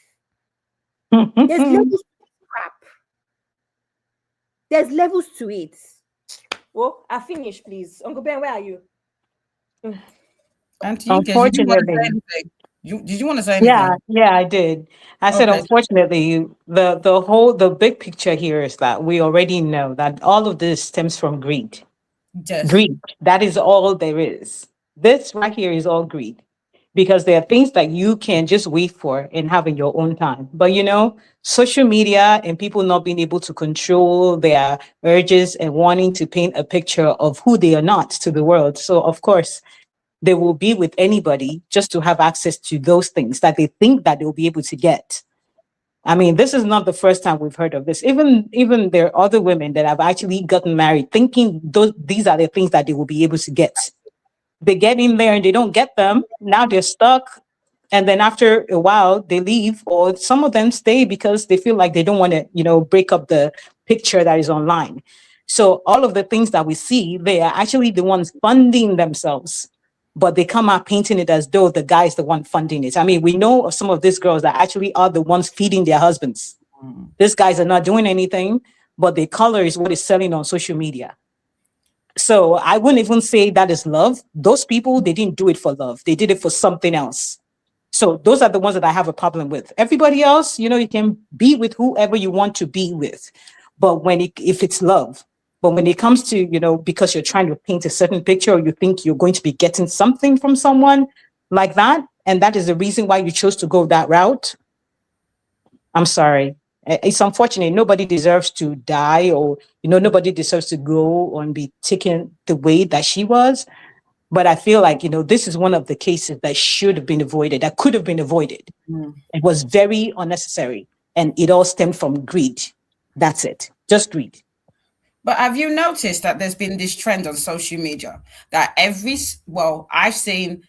There's levels to crap. There's levels to it. Oh, I finished, please. Uncle Ben, where are you? Auntie, unfortunately, did you want to say anything? Yeah, I did. I said, unfortunately, the big picture here is that we already know that all of this stems from greed. Yes. Greed. That is all there is. This right here is all greed. Because there are things that you can just wait for and have in your own time. But social media and people not being able to control their urges and wanting to paint a picture of who they are not to the world. So of course, they will be with anybody just to have access to those things that they think that they'll be able to get. I mean, this is not the first time we've heard of this. Even there are other women that have actually gotten married thinking these are the things that they will be able to get. They get in there and they don't get them. Now they're stuck. And then after a while, they leave, or some of them stay because they feel like they don't want to, break up the picture that is online. So all of the things that we see, they are actually the ones funding themselves, but they come out painting it as though the guy is the one funding it. I mean, we know of some of these girls that actually are the ones feeding their husbands. These guys are not doing anything, but the color is what is selling on social media. So I wouldn't even say that is love. Those people, they didn't do it for love. They did it for something else. So those are the ones that I have a problem with. Everybody else, you can be with whoever you want to be with. But if it's love, but when it comes to, because you're trying to paint a certain picture or you think you're going to be getting something from someone like that, and that is the reason why you chose to go that route, I'm sorry. It's unfortunate. Nobody deserves to die or, nobody deserves to go and be taken the way that she was. But I feel like, this is one of the cases that should have been avoided, that could have been avoided. It was very unnecessary. And it all stemmed from greed. That's it. Just greed. But have you noticed that there's been this trend on social media that I've seen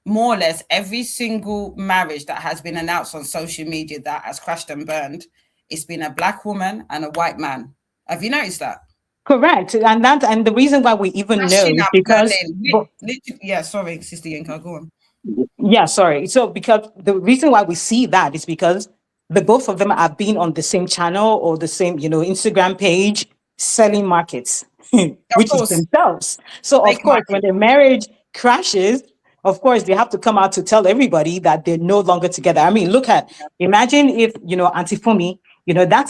more or less every single marriage that has been announced on social media that has crashed and burned, it's been a black woman and a white man. Have you noticed that? Correct. And the reason why we even know is because... Yeah, sorry, Sister Yinka, go on. Yeah, sorry. So because the reason why we see that is because the both of them are being on the same channel or the same, Instagram page, selling markets, which is themselves. So of course, when the marriage crashes, of course, they have to come out to tell everybody that they're no longer together. I mean, imagine if, Auntie Fumi,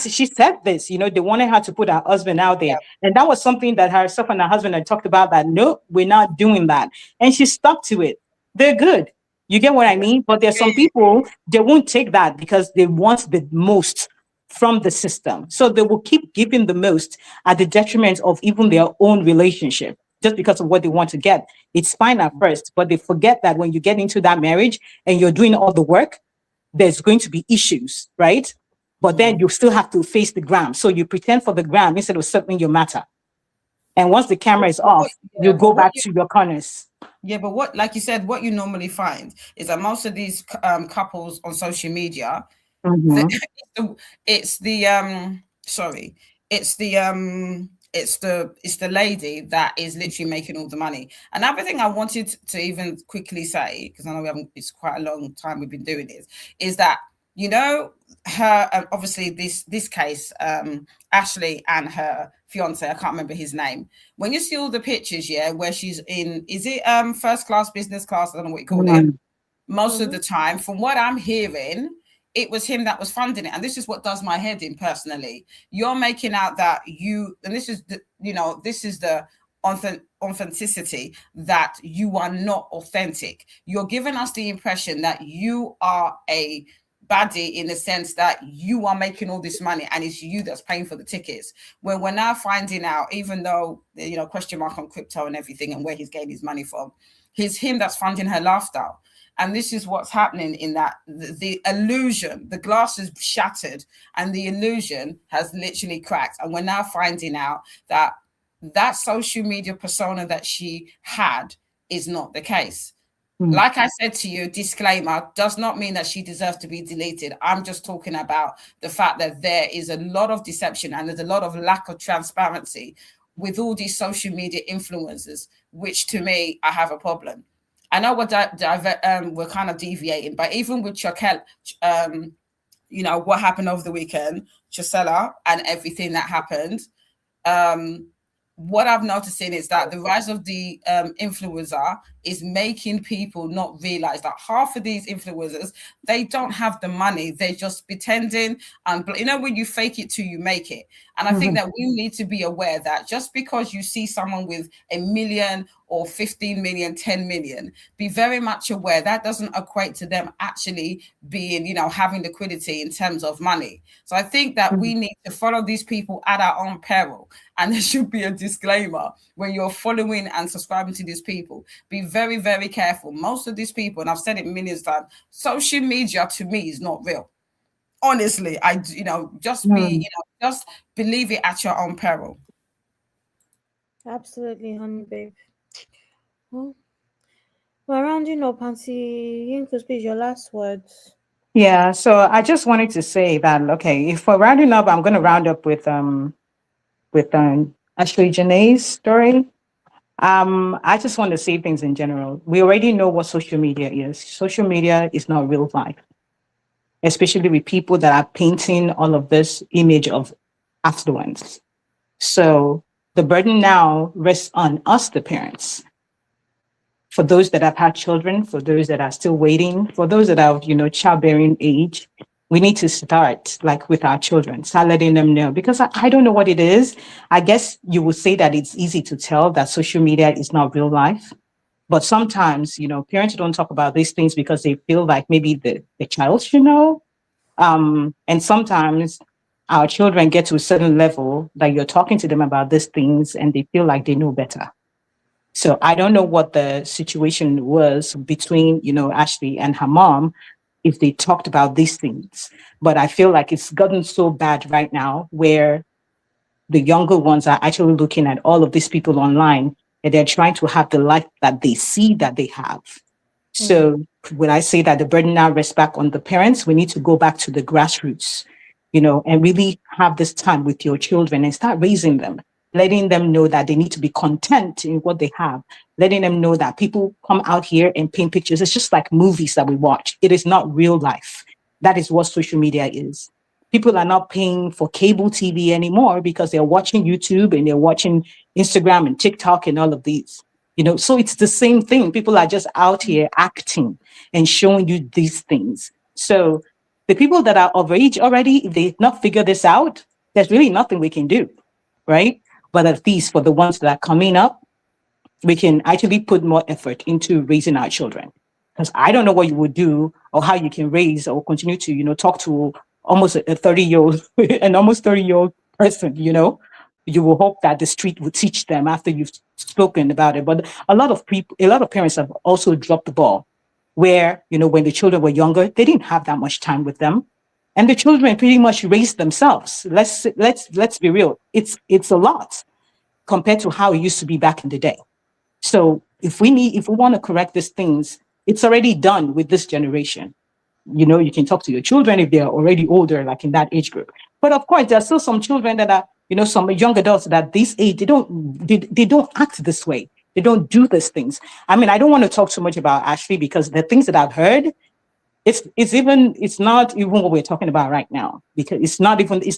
she said this, they wanted her to put her husband out there. Yeah. And that was something that herself and her husband had talked about, that, no, we're not doing that. And she stuck to it. They're good. You get what I mean? But there's some people, they won't take that because they want the most from the system. So they will keep giving the most at the detriment of even their own relationship, just because of what they want to get. It's fine at first, but they forget that when you get into that marriage and you're doing all the work, there's going to be issues, right? But then you still have to face the gram. So you pretend for the gram instead of settling your matter. And once the camera is off, you go back to your corners. Yeah, but like you said, what you normally find is that most of these couples on social media, it's the lady that is literally making all the money. Another thing I wanted to even quickly say, because I know it's quite a long time we've been doing this, is that her obviously this case, Ashley and her fiance, I can't remember his name. When you see all the pictures, where she's in, is it first class, business class? I don't know what you call it. Most of the time, from what I'm hearing, it was him that was funding it, and this is what does my head in personally. You're making out that this is the authenticity, that you are not authentic. You're giving us the impression that you are a baddie in the sense that you are making all this money and it's you that's paying for the tickets. When we're now finding out, even though, question mark on crypto and everything and where he's getting his money from, it's him that's funding her lifestyle. And this is what's happening, in that the illusion, the glass is shattered and the illusion has literally cracked. And we're now finding out that that social media persona that she had is not the case. Like I said to you, disclaimer, does not mean that she deserves to be deleted. I'm just talking about the fact that there is a lot of deception and there's a lot of lack of transparency with all these social media influencers, which to me, I have a problem. I know we're kind of deviating, but even with Choquel, what happened over the weekend, Chisella and everything that happened, what I've noticed is that the rise of the influencer is making people not realize that half of these influencers, they don't have the money. They're just pretending. And when you fake it till you make it. And I think that we need to be aware that just because you see someone with 1 million or 15 million, 10 million, be very much aware that doesn't equate to them actually being, having liquidity in terms of money. So I think that we need to follow these people at our own peril. And there should be a disclaimer when you're following and subscribing to these people. Be very, very careful. Most of these people, and I've said it millions of times, social media to me is not real. Honestly, just believe it at your own peril. Absolutely, honey, babe. Well, we're rounding up, Auntie Yinkus, please, your last words. Yeah, so I just wanted to say that, okay, if we're rounding up, I'm going to round up with Ashley Janae's story. I just want to say things in general. We already know what social media is. Social media is not real life. especially with people that are painting all of this image of affluence. So the burden now rests on us, the parents. For those that have had children, for those that are still waiting, for those that are, childbearing age, we need to start like with our children, start letting them know, because I don't know what it is. I guess you would say that it's easy to tell that social media is not real life. But sometimes, parents don't talk about these things because they feel like maybe the child should know. And sometimes our children get to a certain level that you're talking to them about these things and they feel like they know better. So I don't know what the situation was between, Ashley and her mom, if they talked about these things. But I feel like it's gotten so bad right now where the younger ones are actually looking at all of these people online and they're trying to have the life that they see that they have. So when I say that the burden now rests back on the parents, we need to go back to the grassroots, and really have this time with your children and start raising them, letting them know that they need to be content in what they have, letting them know that people come out here and paint pictures. It's just like movies that we watch. It is not real life. That is what social media is. People are not paying for cable TV anymore because they're watching YouTube and they're watching Instagram and TikTok and all of these. So it's the same thing. People are just out here acting and showing you these things. So the people that are of age already, if they not figure this out, there's really nothing we can do, right? But at least for the ones that are coming up, we can actually put more effort into raising our children. Because I don't know what you would do or how you can raise or continue to, talk to almost a 30-year-old, an almost 30-year-old person, You will hope that the street would teach them after you've spoken about it. But a lot of parents have also dropped the ball where, when the children were younger, they didn't have that much time with them. And the children pretty much raised themselves. Let's be real. It's a lot compared to how it used to be back in the day. So if we want to correct these things, it's already done with this generation. You can talk to your children if they're already older, like in that age group. But of course, there are still some children that are, some young adults that at this age, they don't act this way. They don't do these things. I mean, I don't want to talk too much about Ashley because the things that I've heard, it's not even what we're talking about right now, because it's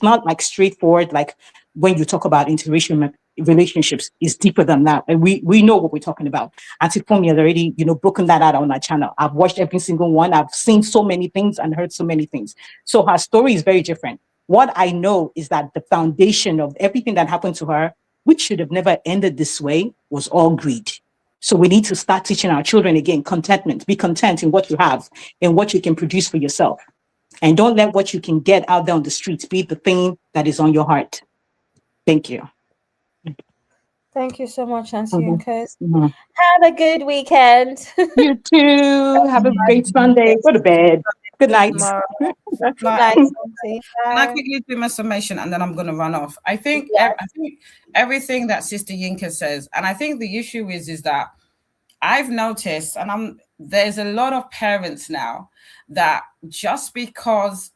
not like straightforward. Like when you talk about interracial relationships, is deeper than that. And we know what we're talking about. Auntie Fumi has already, broken that out on our channel. I've watched every single one. I've seen so many things and heard so many things. So her story is very different. What I know is that the foundation of everything that happened to her, which should have never ended this way, was all greed. So we need to start teaching our children again, contentment. Be content in what you have and what you can produce for yourself. And don't let what you can get out there on the streets be the thing that is on your heart. Thank you. Thank you so much, Auntie Unkers. Have a good weekend. You too. Have a great Sunday. Go to bed. Good night. Good night. Can I quickly do my summation and then I'm going to run off? I think everything that Sister Yinka says, and I think the issue is that I've noticed, and there's a lot of parents now that just because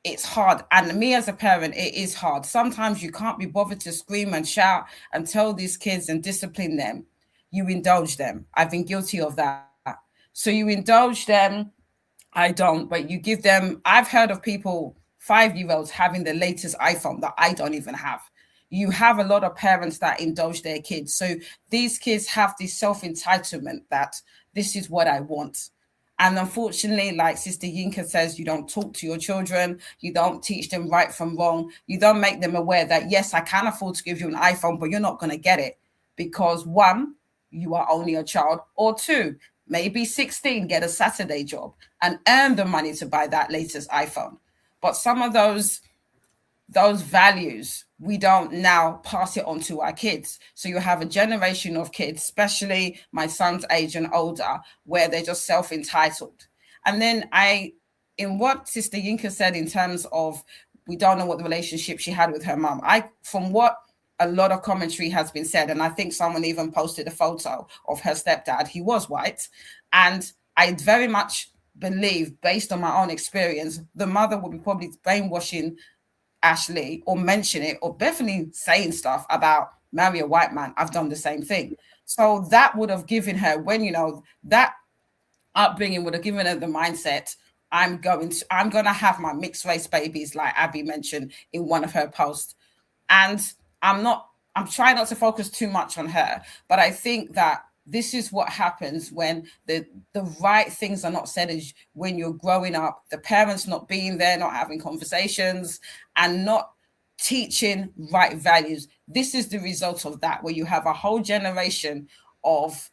it's hard, and me as a parent, it is hard. Sometimes you can't be bothered to scream and shout and tell these kids and discipline them. You indulge them. I've been guilty of that. So you indulge them. I don't, but you give them, I've heard of people, 5-year-olds having the latest iPhone that I don't even have. You have a lot of parents that indulge their kids. So these kids have this self-entitlement that this is what I want. And unfortunately, like Sister Yinka says, you don't talk to your children. You don't teach them right from wrong. You don't make them aware that, yes, I can afford to give you an iPhone, but you're not going to get it because 1, you are only a child, or 2, maybe 16, get a Saturday job and earn the money to buy that latest iPhone. But some of those values, we don't now pass it on to our kids. So you have a generation of kids, especially my son's age and older, where they're just self-entitled. And then in what Sister Yinka said in terms of, we don't know what the relationship she had with her mom. From what a lot of commentary has been said, and I think someone even posted a photo of her stepdad. He was white. And I very much believe, based on my own experience, the mother would be probably brainwashing Ashley or mention it or definitely saying stuff about marry a white man. I've done the same thing. So that would have given her, that upbringing would have given her the mindset I'm gonna have my mixed race babies, like Abby mentioned in one of her posts. And I'm trying not to focus too much on her, but I think that this is what happens when the right things are not said, is when you're growing up, the parents not being there, not having conversations, and not teaching right values. This is the result of that, where you have a whole generation of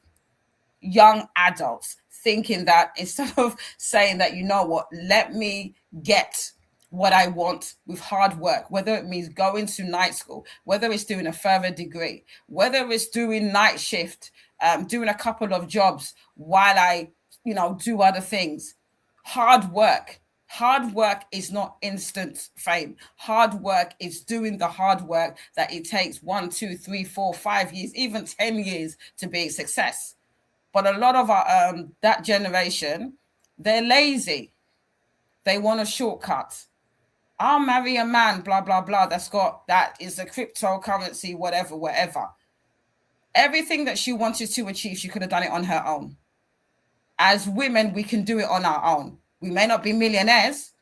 young adults thinking that instead of saying that, you know what, let me get what I want with hard work, whether it means going to night school, whether it's doing a further degree, whether it's doing night shift, doing a couple of jobs while I, do other things. Hard work. Hard work is not instant fame. Hard work is doing the hard work that it takes 1, 2, 3, 4, 5 years, even 10 years to be a success. But a lot of our that generation, they're lazy. They want a shortcut. I'll marry a man, blah, blah, blah, that is a cryptocurrency, whatever. Everything that she wanted to achieve, she could have done it on her own. As women, we can do it on our own. We may not be millionaires,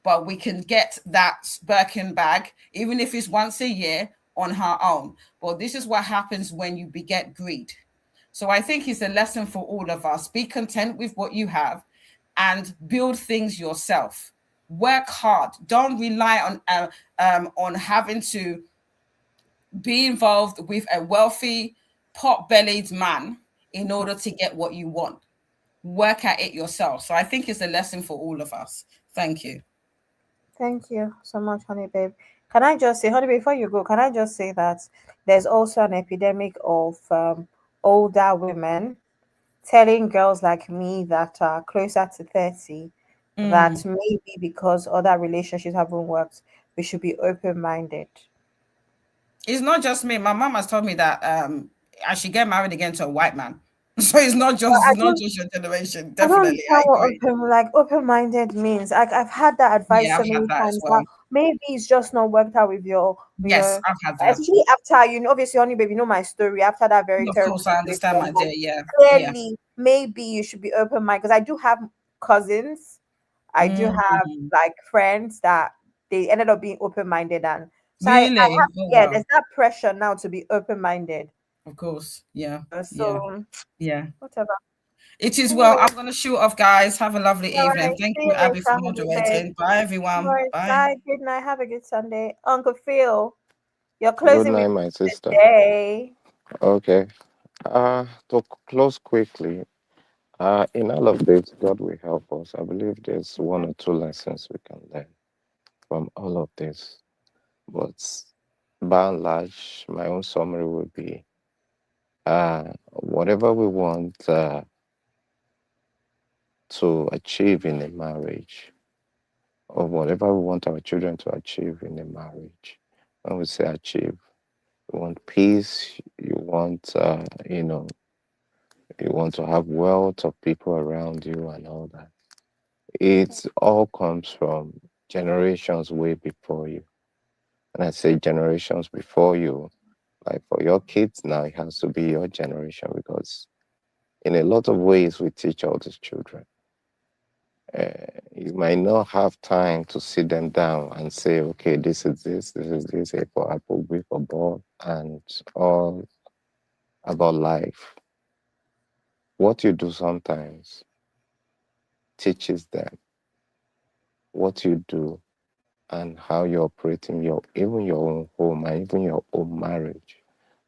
but we can get that Birkin bag, even if it's once a year, on her own. But this is what happens when you beget greed. So I think it's a lesson for all of us. Be content with what you have and build things yourself. Work hard. Don't rely on having to be involved with a wealthy, pot-bellied man in order to get what you want. Work at it yourself. So I think it's a lesson for all of us. Thank you. Thank you so much, Honey Babe. Can I just say, Honey Babe, before you go, can I just say that there's also an epidemic of older women telling girls like me that are closer to 30 that maybe because other relationships haven't worked, we should be open-minded. It's not just me. My mom has told me that I should get married again to a white man. So it's not just your generation. Definitely, I agree. Open-minded means. I've had that advice Yeah, so I've many had that as times. well. Maybe it's just not worked out with your Yes, I've had that. especially after, obviously, Honey Babe, my story after that very Of terrible course, I understand, my situation. dear. Yeah. Clearly, maybe you should be open-minded, because I do have cousins. I do have like friends that they ended up being open-minded, and so Really? I have, Oh, wow. there's that pressure now to be open-minded. Of course. Yeah. So yeah. whatever. It is well. I'm going to shoot off, guys. Have a lovely All evening. right. Thank See you, you Abby, later, for Honey Babe. moderating. Bye, everyone. Bye. Bye. Good night. Have a good Sunday. Uncle Phil, you're Good closing night, with my sister. today. Okay. To close quickly, in all of this, God will help us. I believe there's 1 or 2 lessons we can learn from all of this. But by and large, my own summary would be whatever we want to achieve in a marriage, or whatever we want our children to achieve in a marriage. When we say achieve, you want peace, you want, you want to have wealth of people around you and all that. It all comes from generations way before you. And I say generations before you, like for your kids now, it has to be your generation, because in a lot of ways we teach all these children. You might not have time to sit them down and say, okay, this is this, A for apple, B for ball, and all about life. What you do sometimes teaches them what you do and how you operate in even your own home and even your own marriage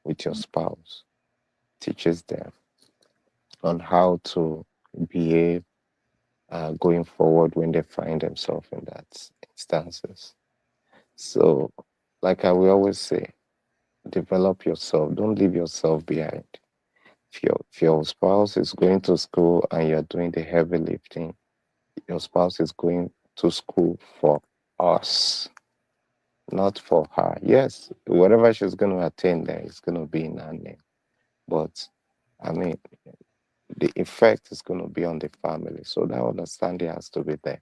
with your spouse. Teaches them on how to behave going forward when they find themselves in that instances. So, like I will always say, develop yourself. Don't leave yourself behind. If your spouse is going to school and you're doing the heavy lifting, your spouse is going to school for us, not for her. Yes, whatever she's going to attain there is going to be in her name. But, I mean, the effect is going to be on the family. So that understanding has to be there,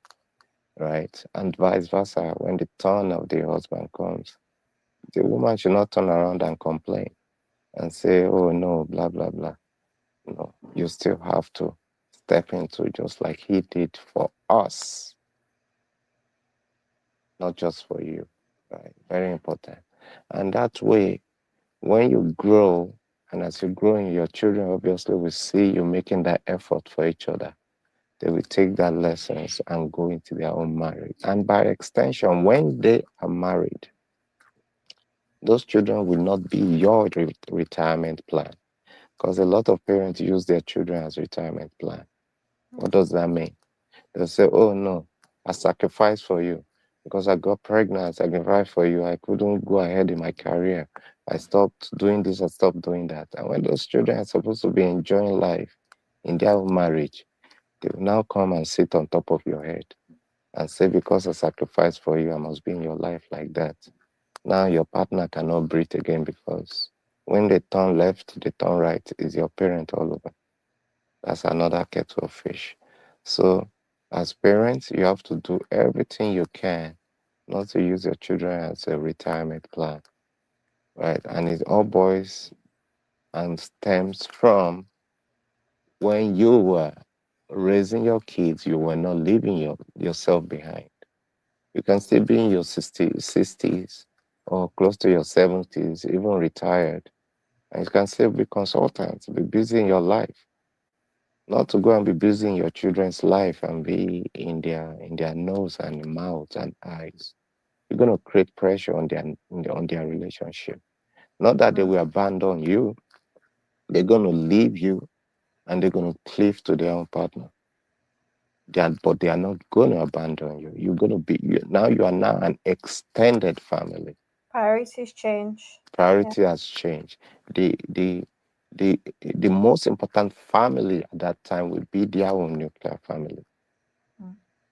right? And vice versa. When the turn of the husband comes, the woman should not turn around and complain and say, oh, no, blah, blah, blah. No, you still have to step into just like he did for us. not just for you, right? Very important. And that way, when you grow, and as you grow, your children obviously will see you making that effort for each other. They will take that lessons and go into their own marriage. And by extension, when they are married, those children will not be your retirement plan. Because a lot of parents use their children as retirement plan. What does that mean? They'll say, oh no, I sacrificed for you. Because I got pregnant, I sacrificed for you. I couldn't go ahead in my career. I stopped doing this, I stopped doing that. And when those children are supposed to be enjoying life in their own marriage, they will now come and sit on top of your head and say, because I sacrificed for you, I must be in your life like that. Now your partner cannot breathe again, because when they turn left, they turn right, is your parent all over. That's another kettle of fish. So as parents, you have to do everything you can not to use your children as a retirement plan, right? And it all boils and stems from when you were raising your kids, you were not leaving yourself behind. You can still be in your 60s or close to your 70s, even retired, and you can still be consultants, be busy in your life. Not to go and be busy in your children's life and be in their nose and mouth and eyes. You're going to create pressure on their relationship. Not that they will abandon you, they're going to leave you and they're going to cleave to their own partner. But they are not going to abandon you. You're going to be, now you are now an extended family. Priorities change. Priority has changed. The most important family at that time will be their own nuclear family.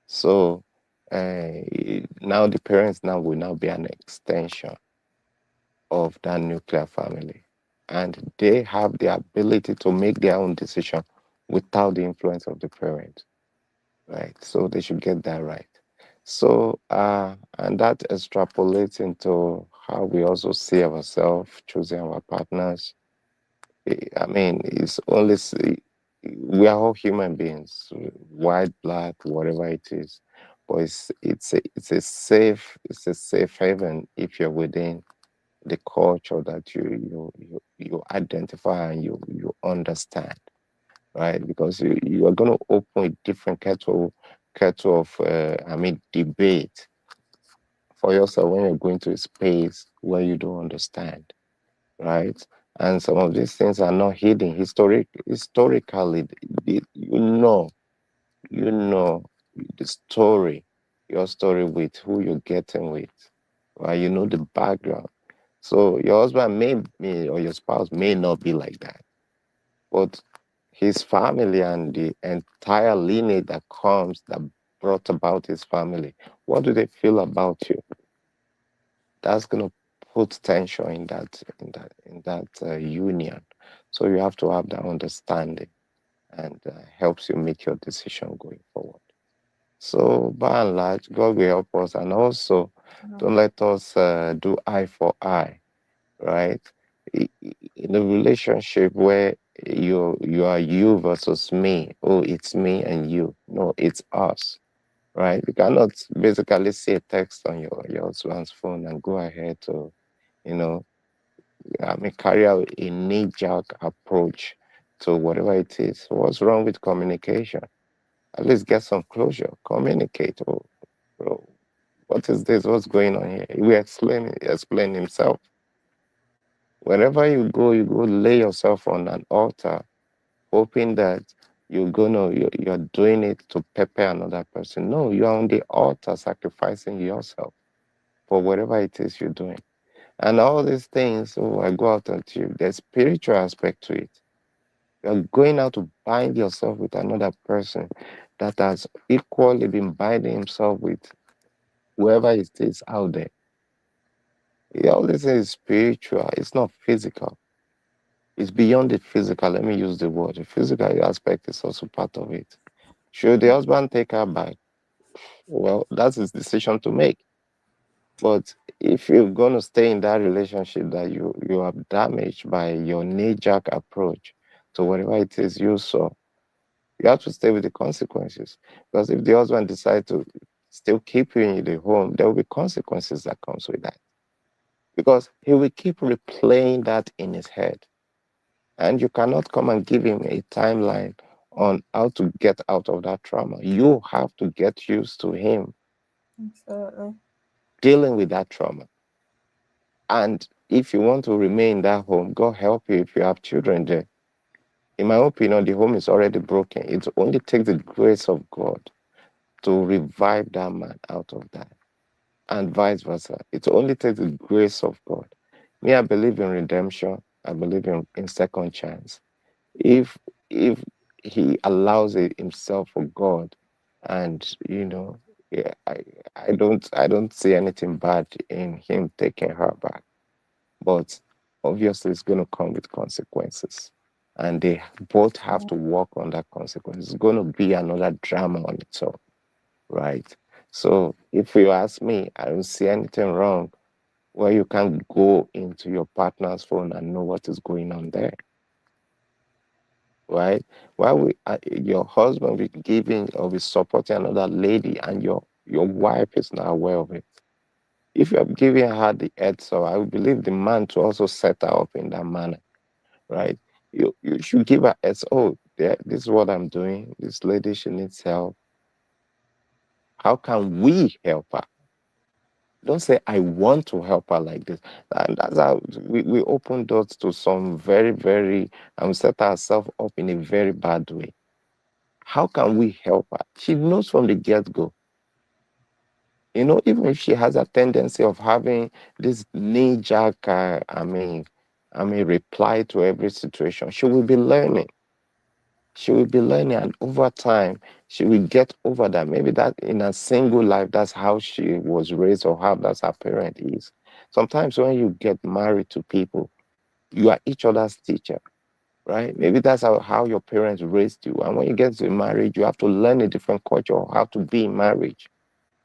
So now the parents now will now be an extension of that nuclear family. And they have the ability to make their own decision without the influence of the parent. Right? So they should get that right. So, and that extrapolates into how we also see ourselves choosing our partners. I mean, it's only, we are all human beings, white, black, whatever it is. But it's a safe haven if you're within the culture that you identify and you understand, right? Because you are going to open a different kettle of debate for yourself when you're going to a space where you don't understand, right? And some of these things are not hidden. Historically, you know the story, your story with who you're getting with, right? You know the background. So your husband or your spouse may not be like that, but his family and the entire lineage that brought about his family, what do they feel about you? That's gonna put tension in that union. So you have to have that understanding, and helps you make your decision going forward. So by and large, God will help us, and also don't let us do eye for eye, right? In a relationship where you are you versus me, oh, it's me and you. No, it's us, right? You cannot basically see a text on your husband's phone and go ahead to, carry out a knee-jerk approach to whatever it is. What's wrong with communication? At least get some closure. Communicate. Oh, bro, what is this? What's going on here? He will explain himself. Wherever you go lay yourself on an altar, hoping that you're doing it to pepper another person. No, you're on the altar sacrificing yourself for whatever it is you're doing. And all these things, I go out and you, there's spiritual aspect to it. You're going out to bind yourself with another person that has equally been binding himself with whoever it is out there. All this is spiritual, it's not physical. It's beyond the physical. Let me use the word. The physical aspect is also part of it. Should the husband take her back? Well, that's his decision to make. But if you're going to stay in that relationship that you have damaged by your knee-jerk approach to whatever it is you saw, you have to stay with the consequences. Because if the husband decides to still keep you in the home, there will be consequences that comes with that. Because he will keep replaying that in his head. And you cannot come and give him a timeline on how to get out of that trauma. You have to get used to him dealing with that trauma. And if you want to remain in that home, God help you if you have children there. In my opinion, the home is already broken. It only takes the grace of God to revive that man out of that, and vice versa. It only takes the grace of God. Me, I believe in redemption. I believe in second chance. If he allows it himself for God, and yeah, I don't see anything bad in him taking her back. But obviously, it's going to come with consequences, and they both have to work on that consequence. It's going to be another drama on its own, right? So if you ask me, I don't see anything wrong where you can go into your partner's phone and know what is going on there, right? Why would your husband be giving or be supporting another lady and your wife is not aware of it? If you are giving her the head, so I would believe the man to also set her up in that manner, right? You should give her as, oh, this is what I'm doing. This lady, she needs help. How can we help her? Don't say, I want to help her like this. And that's how we open doors to some very, very, and we set ourselves up in a very bad way. How can we help her? She knows from the get-go. Even if she has a tendency of having this knee-jerk, reply to every situation, she will be learning. She will be learning, and over time, she will get over that. Maybe that in a single life, that's how she was raised, or how that's her parent is. Sometimes when you get married to people, you are each other's teacher, right? Maybe that's how your parents raised you. And when you get to marriage, you have to learn a different culture, or how to be in marriage,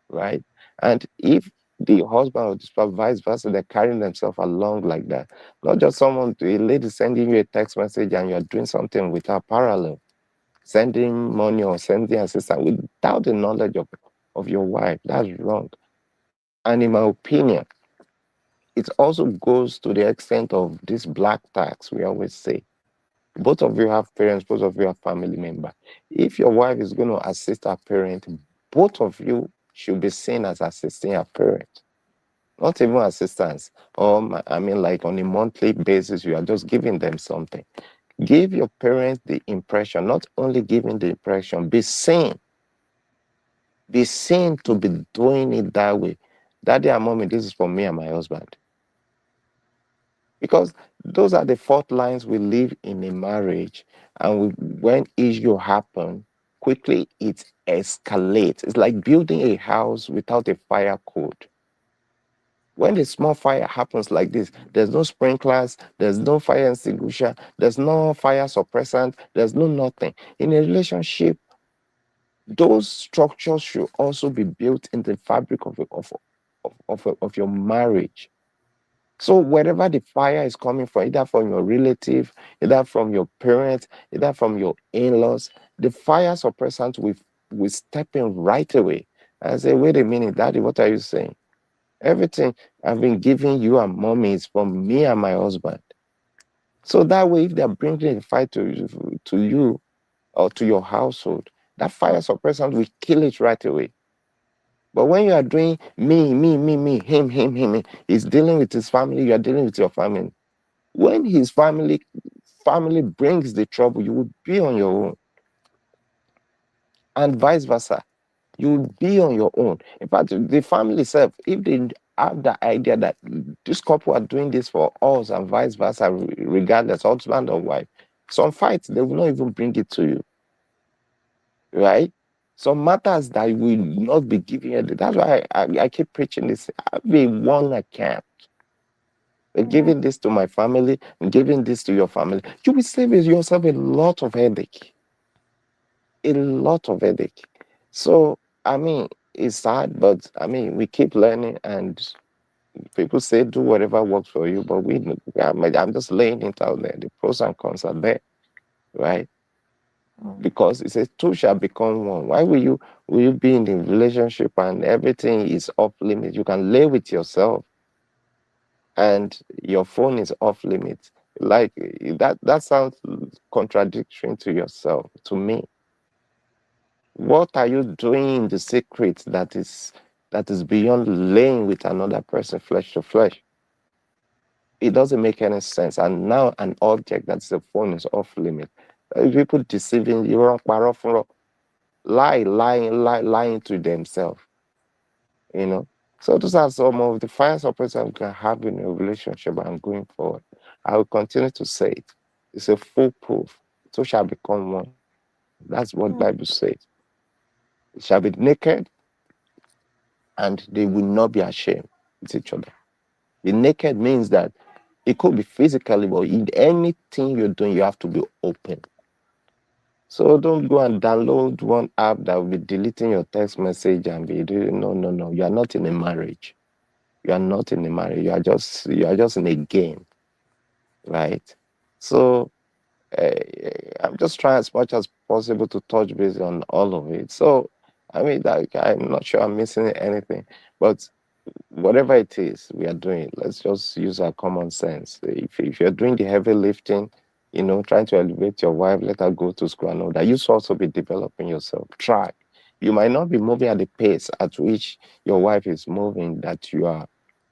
right? And if the husband or the spouse, vice versa, they're carrying themselves along like that, not just a lady sending you a text message and you're doing something with her parallel, sending money or sending assistance without the knowledge of your wife. That's wrong. And in my opinion, it also goes to the extent of this black tax we always say. Both of you have parents, both of you have family members. If your wife is going to assist her parent, both of you should be seen as assisting her parent. Not even assistance, or like on a monthly basis, you are just giving them something. Give your parents the impression, not only giving the impression, be seen. Be seen to be doing it that way. Daddy and mommy, this is for me and my husband. Because those are the fault lines we live in a marriage. And when issue happen, quickly it escalates. It's like building a house without a fire code. When a small fire happens like this, there's no sprinklers, there's no fire extinguisher, there's no fire suppressant, there's no nothing. In a relationship, those structures should also be built in the fabric of your marriage. So wherever the fire is coming from, either from your relative, either from your parents, either from your in-laws, the fire suppressant will step in right away and say, wait a minute, Daddy, what are you saying? Everything I've been giving you and mommy is from me and my husband. So that way, if they're bringing a fight to you or to your household, that fire suppressant will kill it right away. But when you are doing me, him, he's dealing with his family, you are dealing with your family. When his family brings the trouble, you will be on your own. And vice versa. You will be on your own. In fact, the family itself, if they have the idea that this couple are doing this for us and vice versa, regardless, husband or wife, some fights, they will not even bring it to you. Right? Some matters that will not be given you. That's why I keep preaching this. Have a one account. Giving this to my family, and giving this to your family. You will save yourself a lot of headache. A lot of headache. So, it's sad, but we keep learning, and people say do whatever works for you, but I'm just laying it out there. The pros and cons are there, right? because it says two shall become one. Why will you be in a relationship and everything is off limits? You can lay with yourself and your phone is off limits. Like that sounds contradictory to yourself, to me. What are you doing in the secret that is beyond laying with another person, flesh to flesh? It doesn't make any sense. And now an object that's a phone is off limit. People deceiving you, lying to themselves. You know. So those are some of the fire supports we can have in a relationship and going forward. I will continue to say it. It's a foolproof. So shall become one. That's what the Bible says. It shall be naked and they will not be ashamed with each other. The naked means that it could be physically, but in anything you're doing, you have to be open. So don't go and download one app that will be deleting your text message and be doing, no. You are not in a marriage. You are not in a marriage. You are just in a game, right? So I'm just trying as much as possible to touch base on all of it. So I mean, like, I'm not sure I'm missing anything, but whatever it is we are doing, let's just use our common sense. If you're doing the heavy lifting, trying to elevate your wife, let her go to school and all that, you should also be developing yourself. Try. You might not be moving at the pace at which your wife is moving, that you are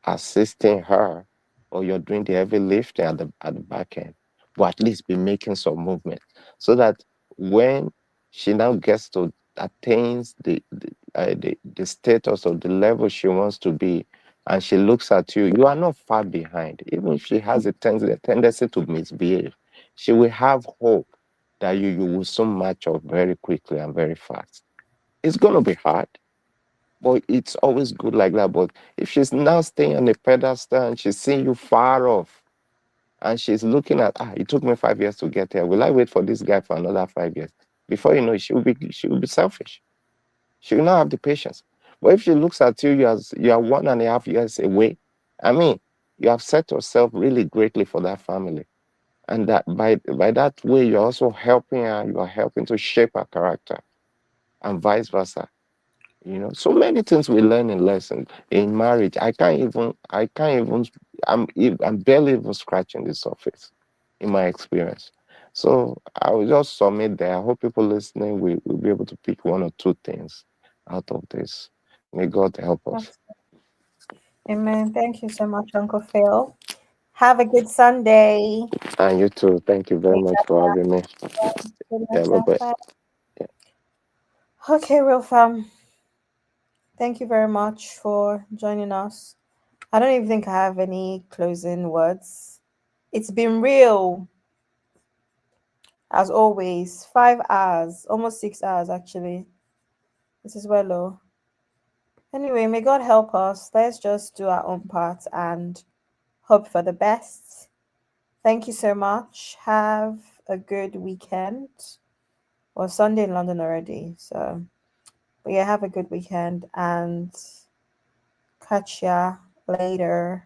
assisting her, or you're doing the heavy lifting at the back end, but at least be making some movement, so that when she now gets to attains the status or the level she wants to be, and she looks at you, you are not far behind. Even if she has a tendency to misbehave, she will have hope that you will soon match up very quickly and very fast. It's going to be hard, but it's always good like that. But if she's now staying on a pedestal and she's seeing you far off, and she's looking at, it took me 5 years to get here. Will I wait for this guy for another 5 years? Before you know it, she will be selfish. She will not have the patience. But if she looks at you, you are 1.5 years away. I mean, you have set yourself really greatly for that family. And that by that way, you're also helping her, you are helping to shape her character, and vice versa. So many things we learn in lessons in marriage. I'm barely even scratching the surface in my experience. So I will just submit there. I hope people listening will be able to pick one or two things out of this. May God help us. Amen. Thank you so much, Uncle Phil. Have a good Sunday. And you too. Thank you very much for having me. Yeah, bye-bye. Yeah. Okay, real fam. Thank you very much for joining us. I don't even think I have any closing words. It's been real. As always, 5 hours, almost 6 hours actually. This is well low. Anyway, may God help us. Let's just do our own part and hope for the best. Thank you so much. Have a good weekend. Well, Sunday in London already. So, but yeah, have a good weekend and catch ya later.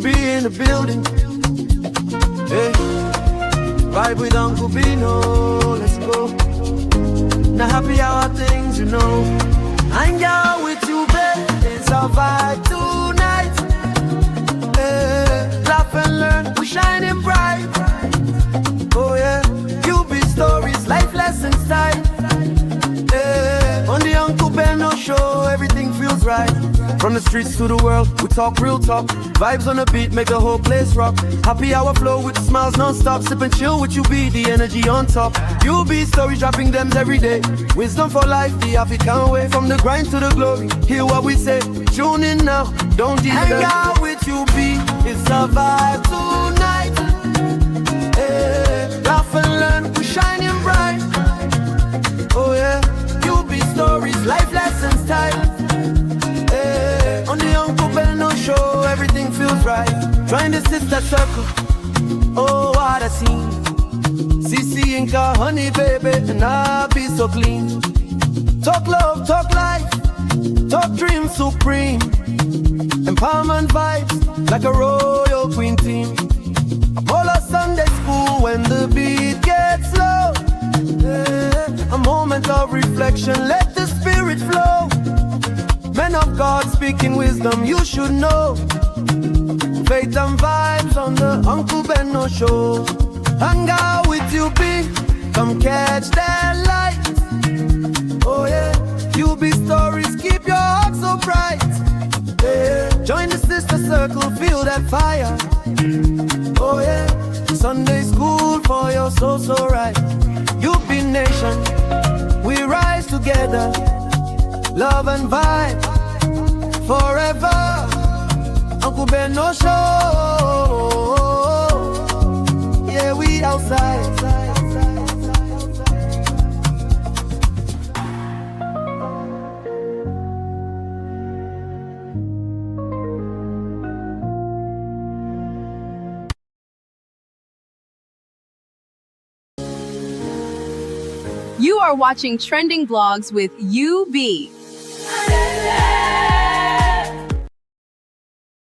be in the building. Hey, vibe with Uncle Bino, let's go. Now happy hour things, you know. Hang out with you, babe. It's our vibe tonight. Hey, laugh and learn, we're shining bright. Oh yeah, you be stories, life lessons time. Hey, on the Uncle Beno show, everything feels right. From the streets to the world, we talk real talk. Vibes on the beat make the whole place rock. Happy hour flow with smiles non-stop. Sip and chill with you, be the energy on top. You be stories, dropping them every day. Wisdom for life, the African way. From the grind to the glory, hear what we say. Tune in now, don't delay. Hang out with you, be it's a vibe tonight. Hey, laugh and learn, we're shining bright. Oh yeah, you be stories, life lessons time. On the Uncle Beno show, everything feels right. Join the sister circle. Oh, what a scene. CC Inca, honey baby, and I'll be so clean. Talk love, talk life, talk dreams supreme. Empowerment vibes, like a royal queen team. Apollo Sunday school when the beat gets low. Yeah, a moment of reflection, let the spirit flow. Men of God speaking wisdom, you should know. Faith and vibes on the Uncle Beno show. Hang out with you, be come catch that light. Oh yeah, you be stories, keep your heart so bright. Yeah, join the sister circle, feel that fire. Oh yeah, Sunday school for your soul so right. You be nation, we rise together. Love and vibe forever. Uncle Beno show. Yeah, we outside. You are watching Trending Vlogs with UB.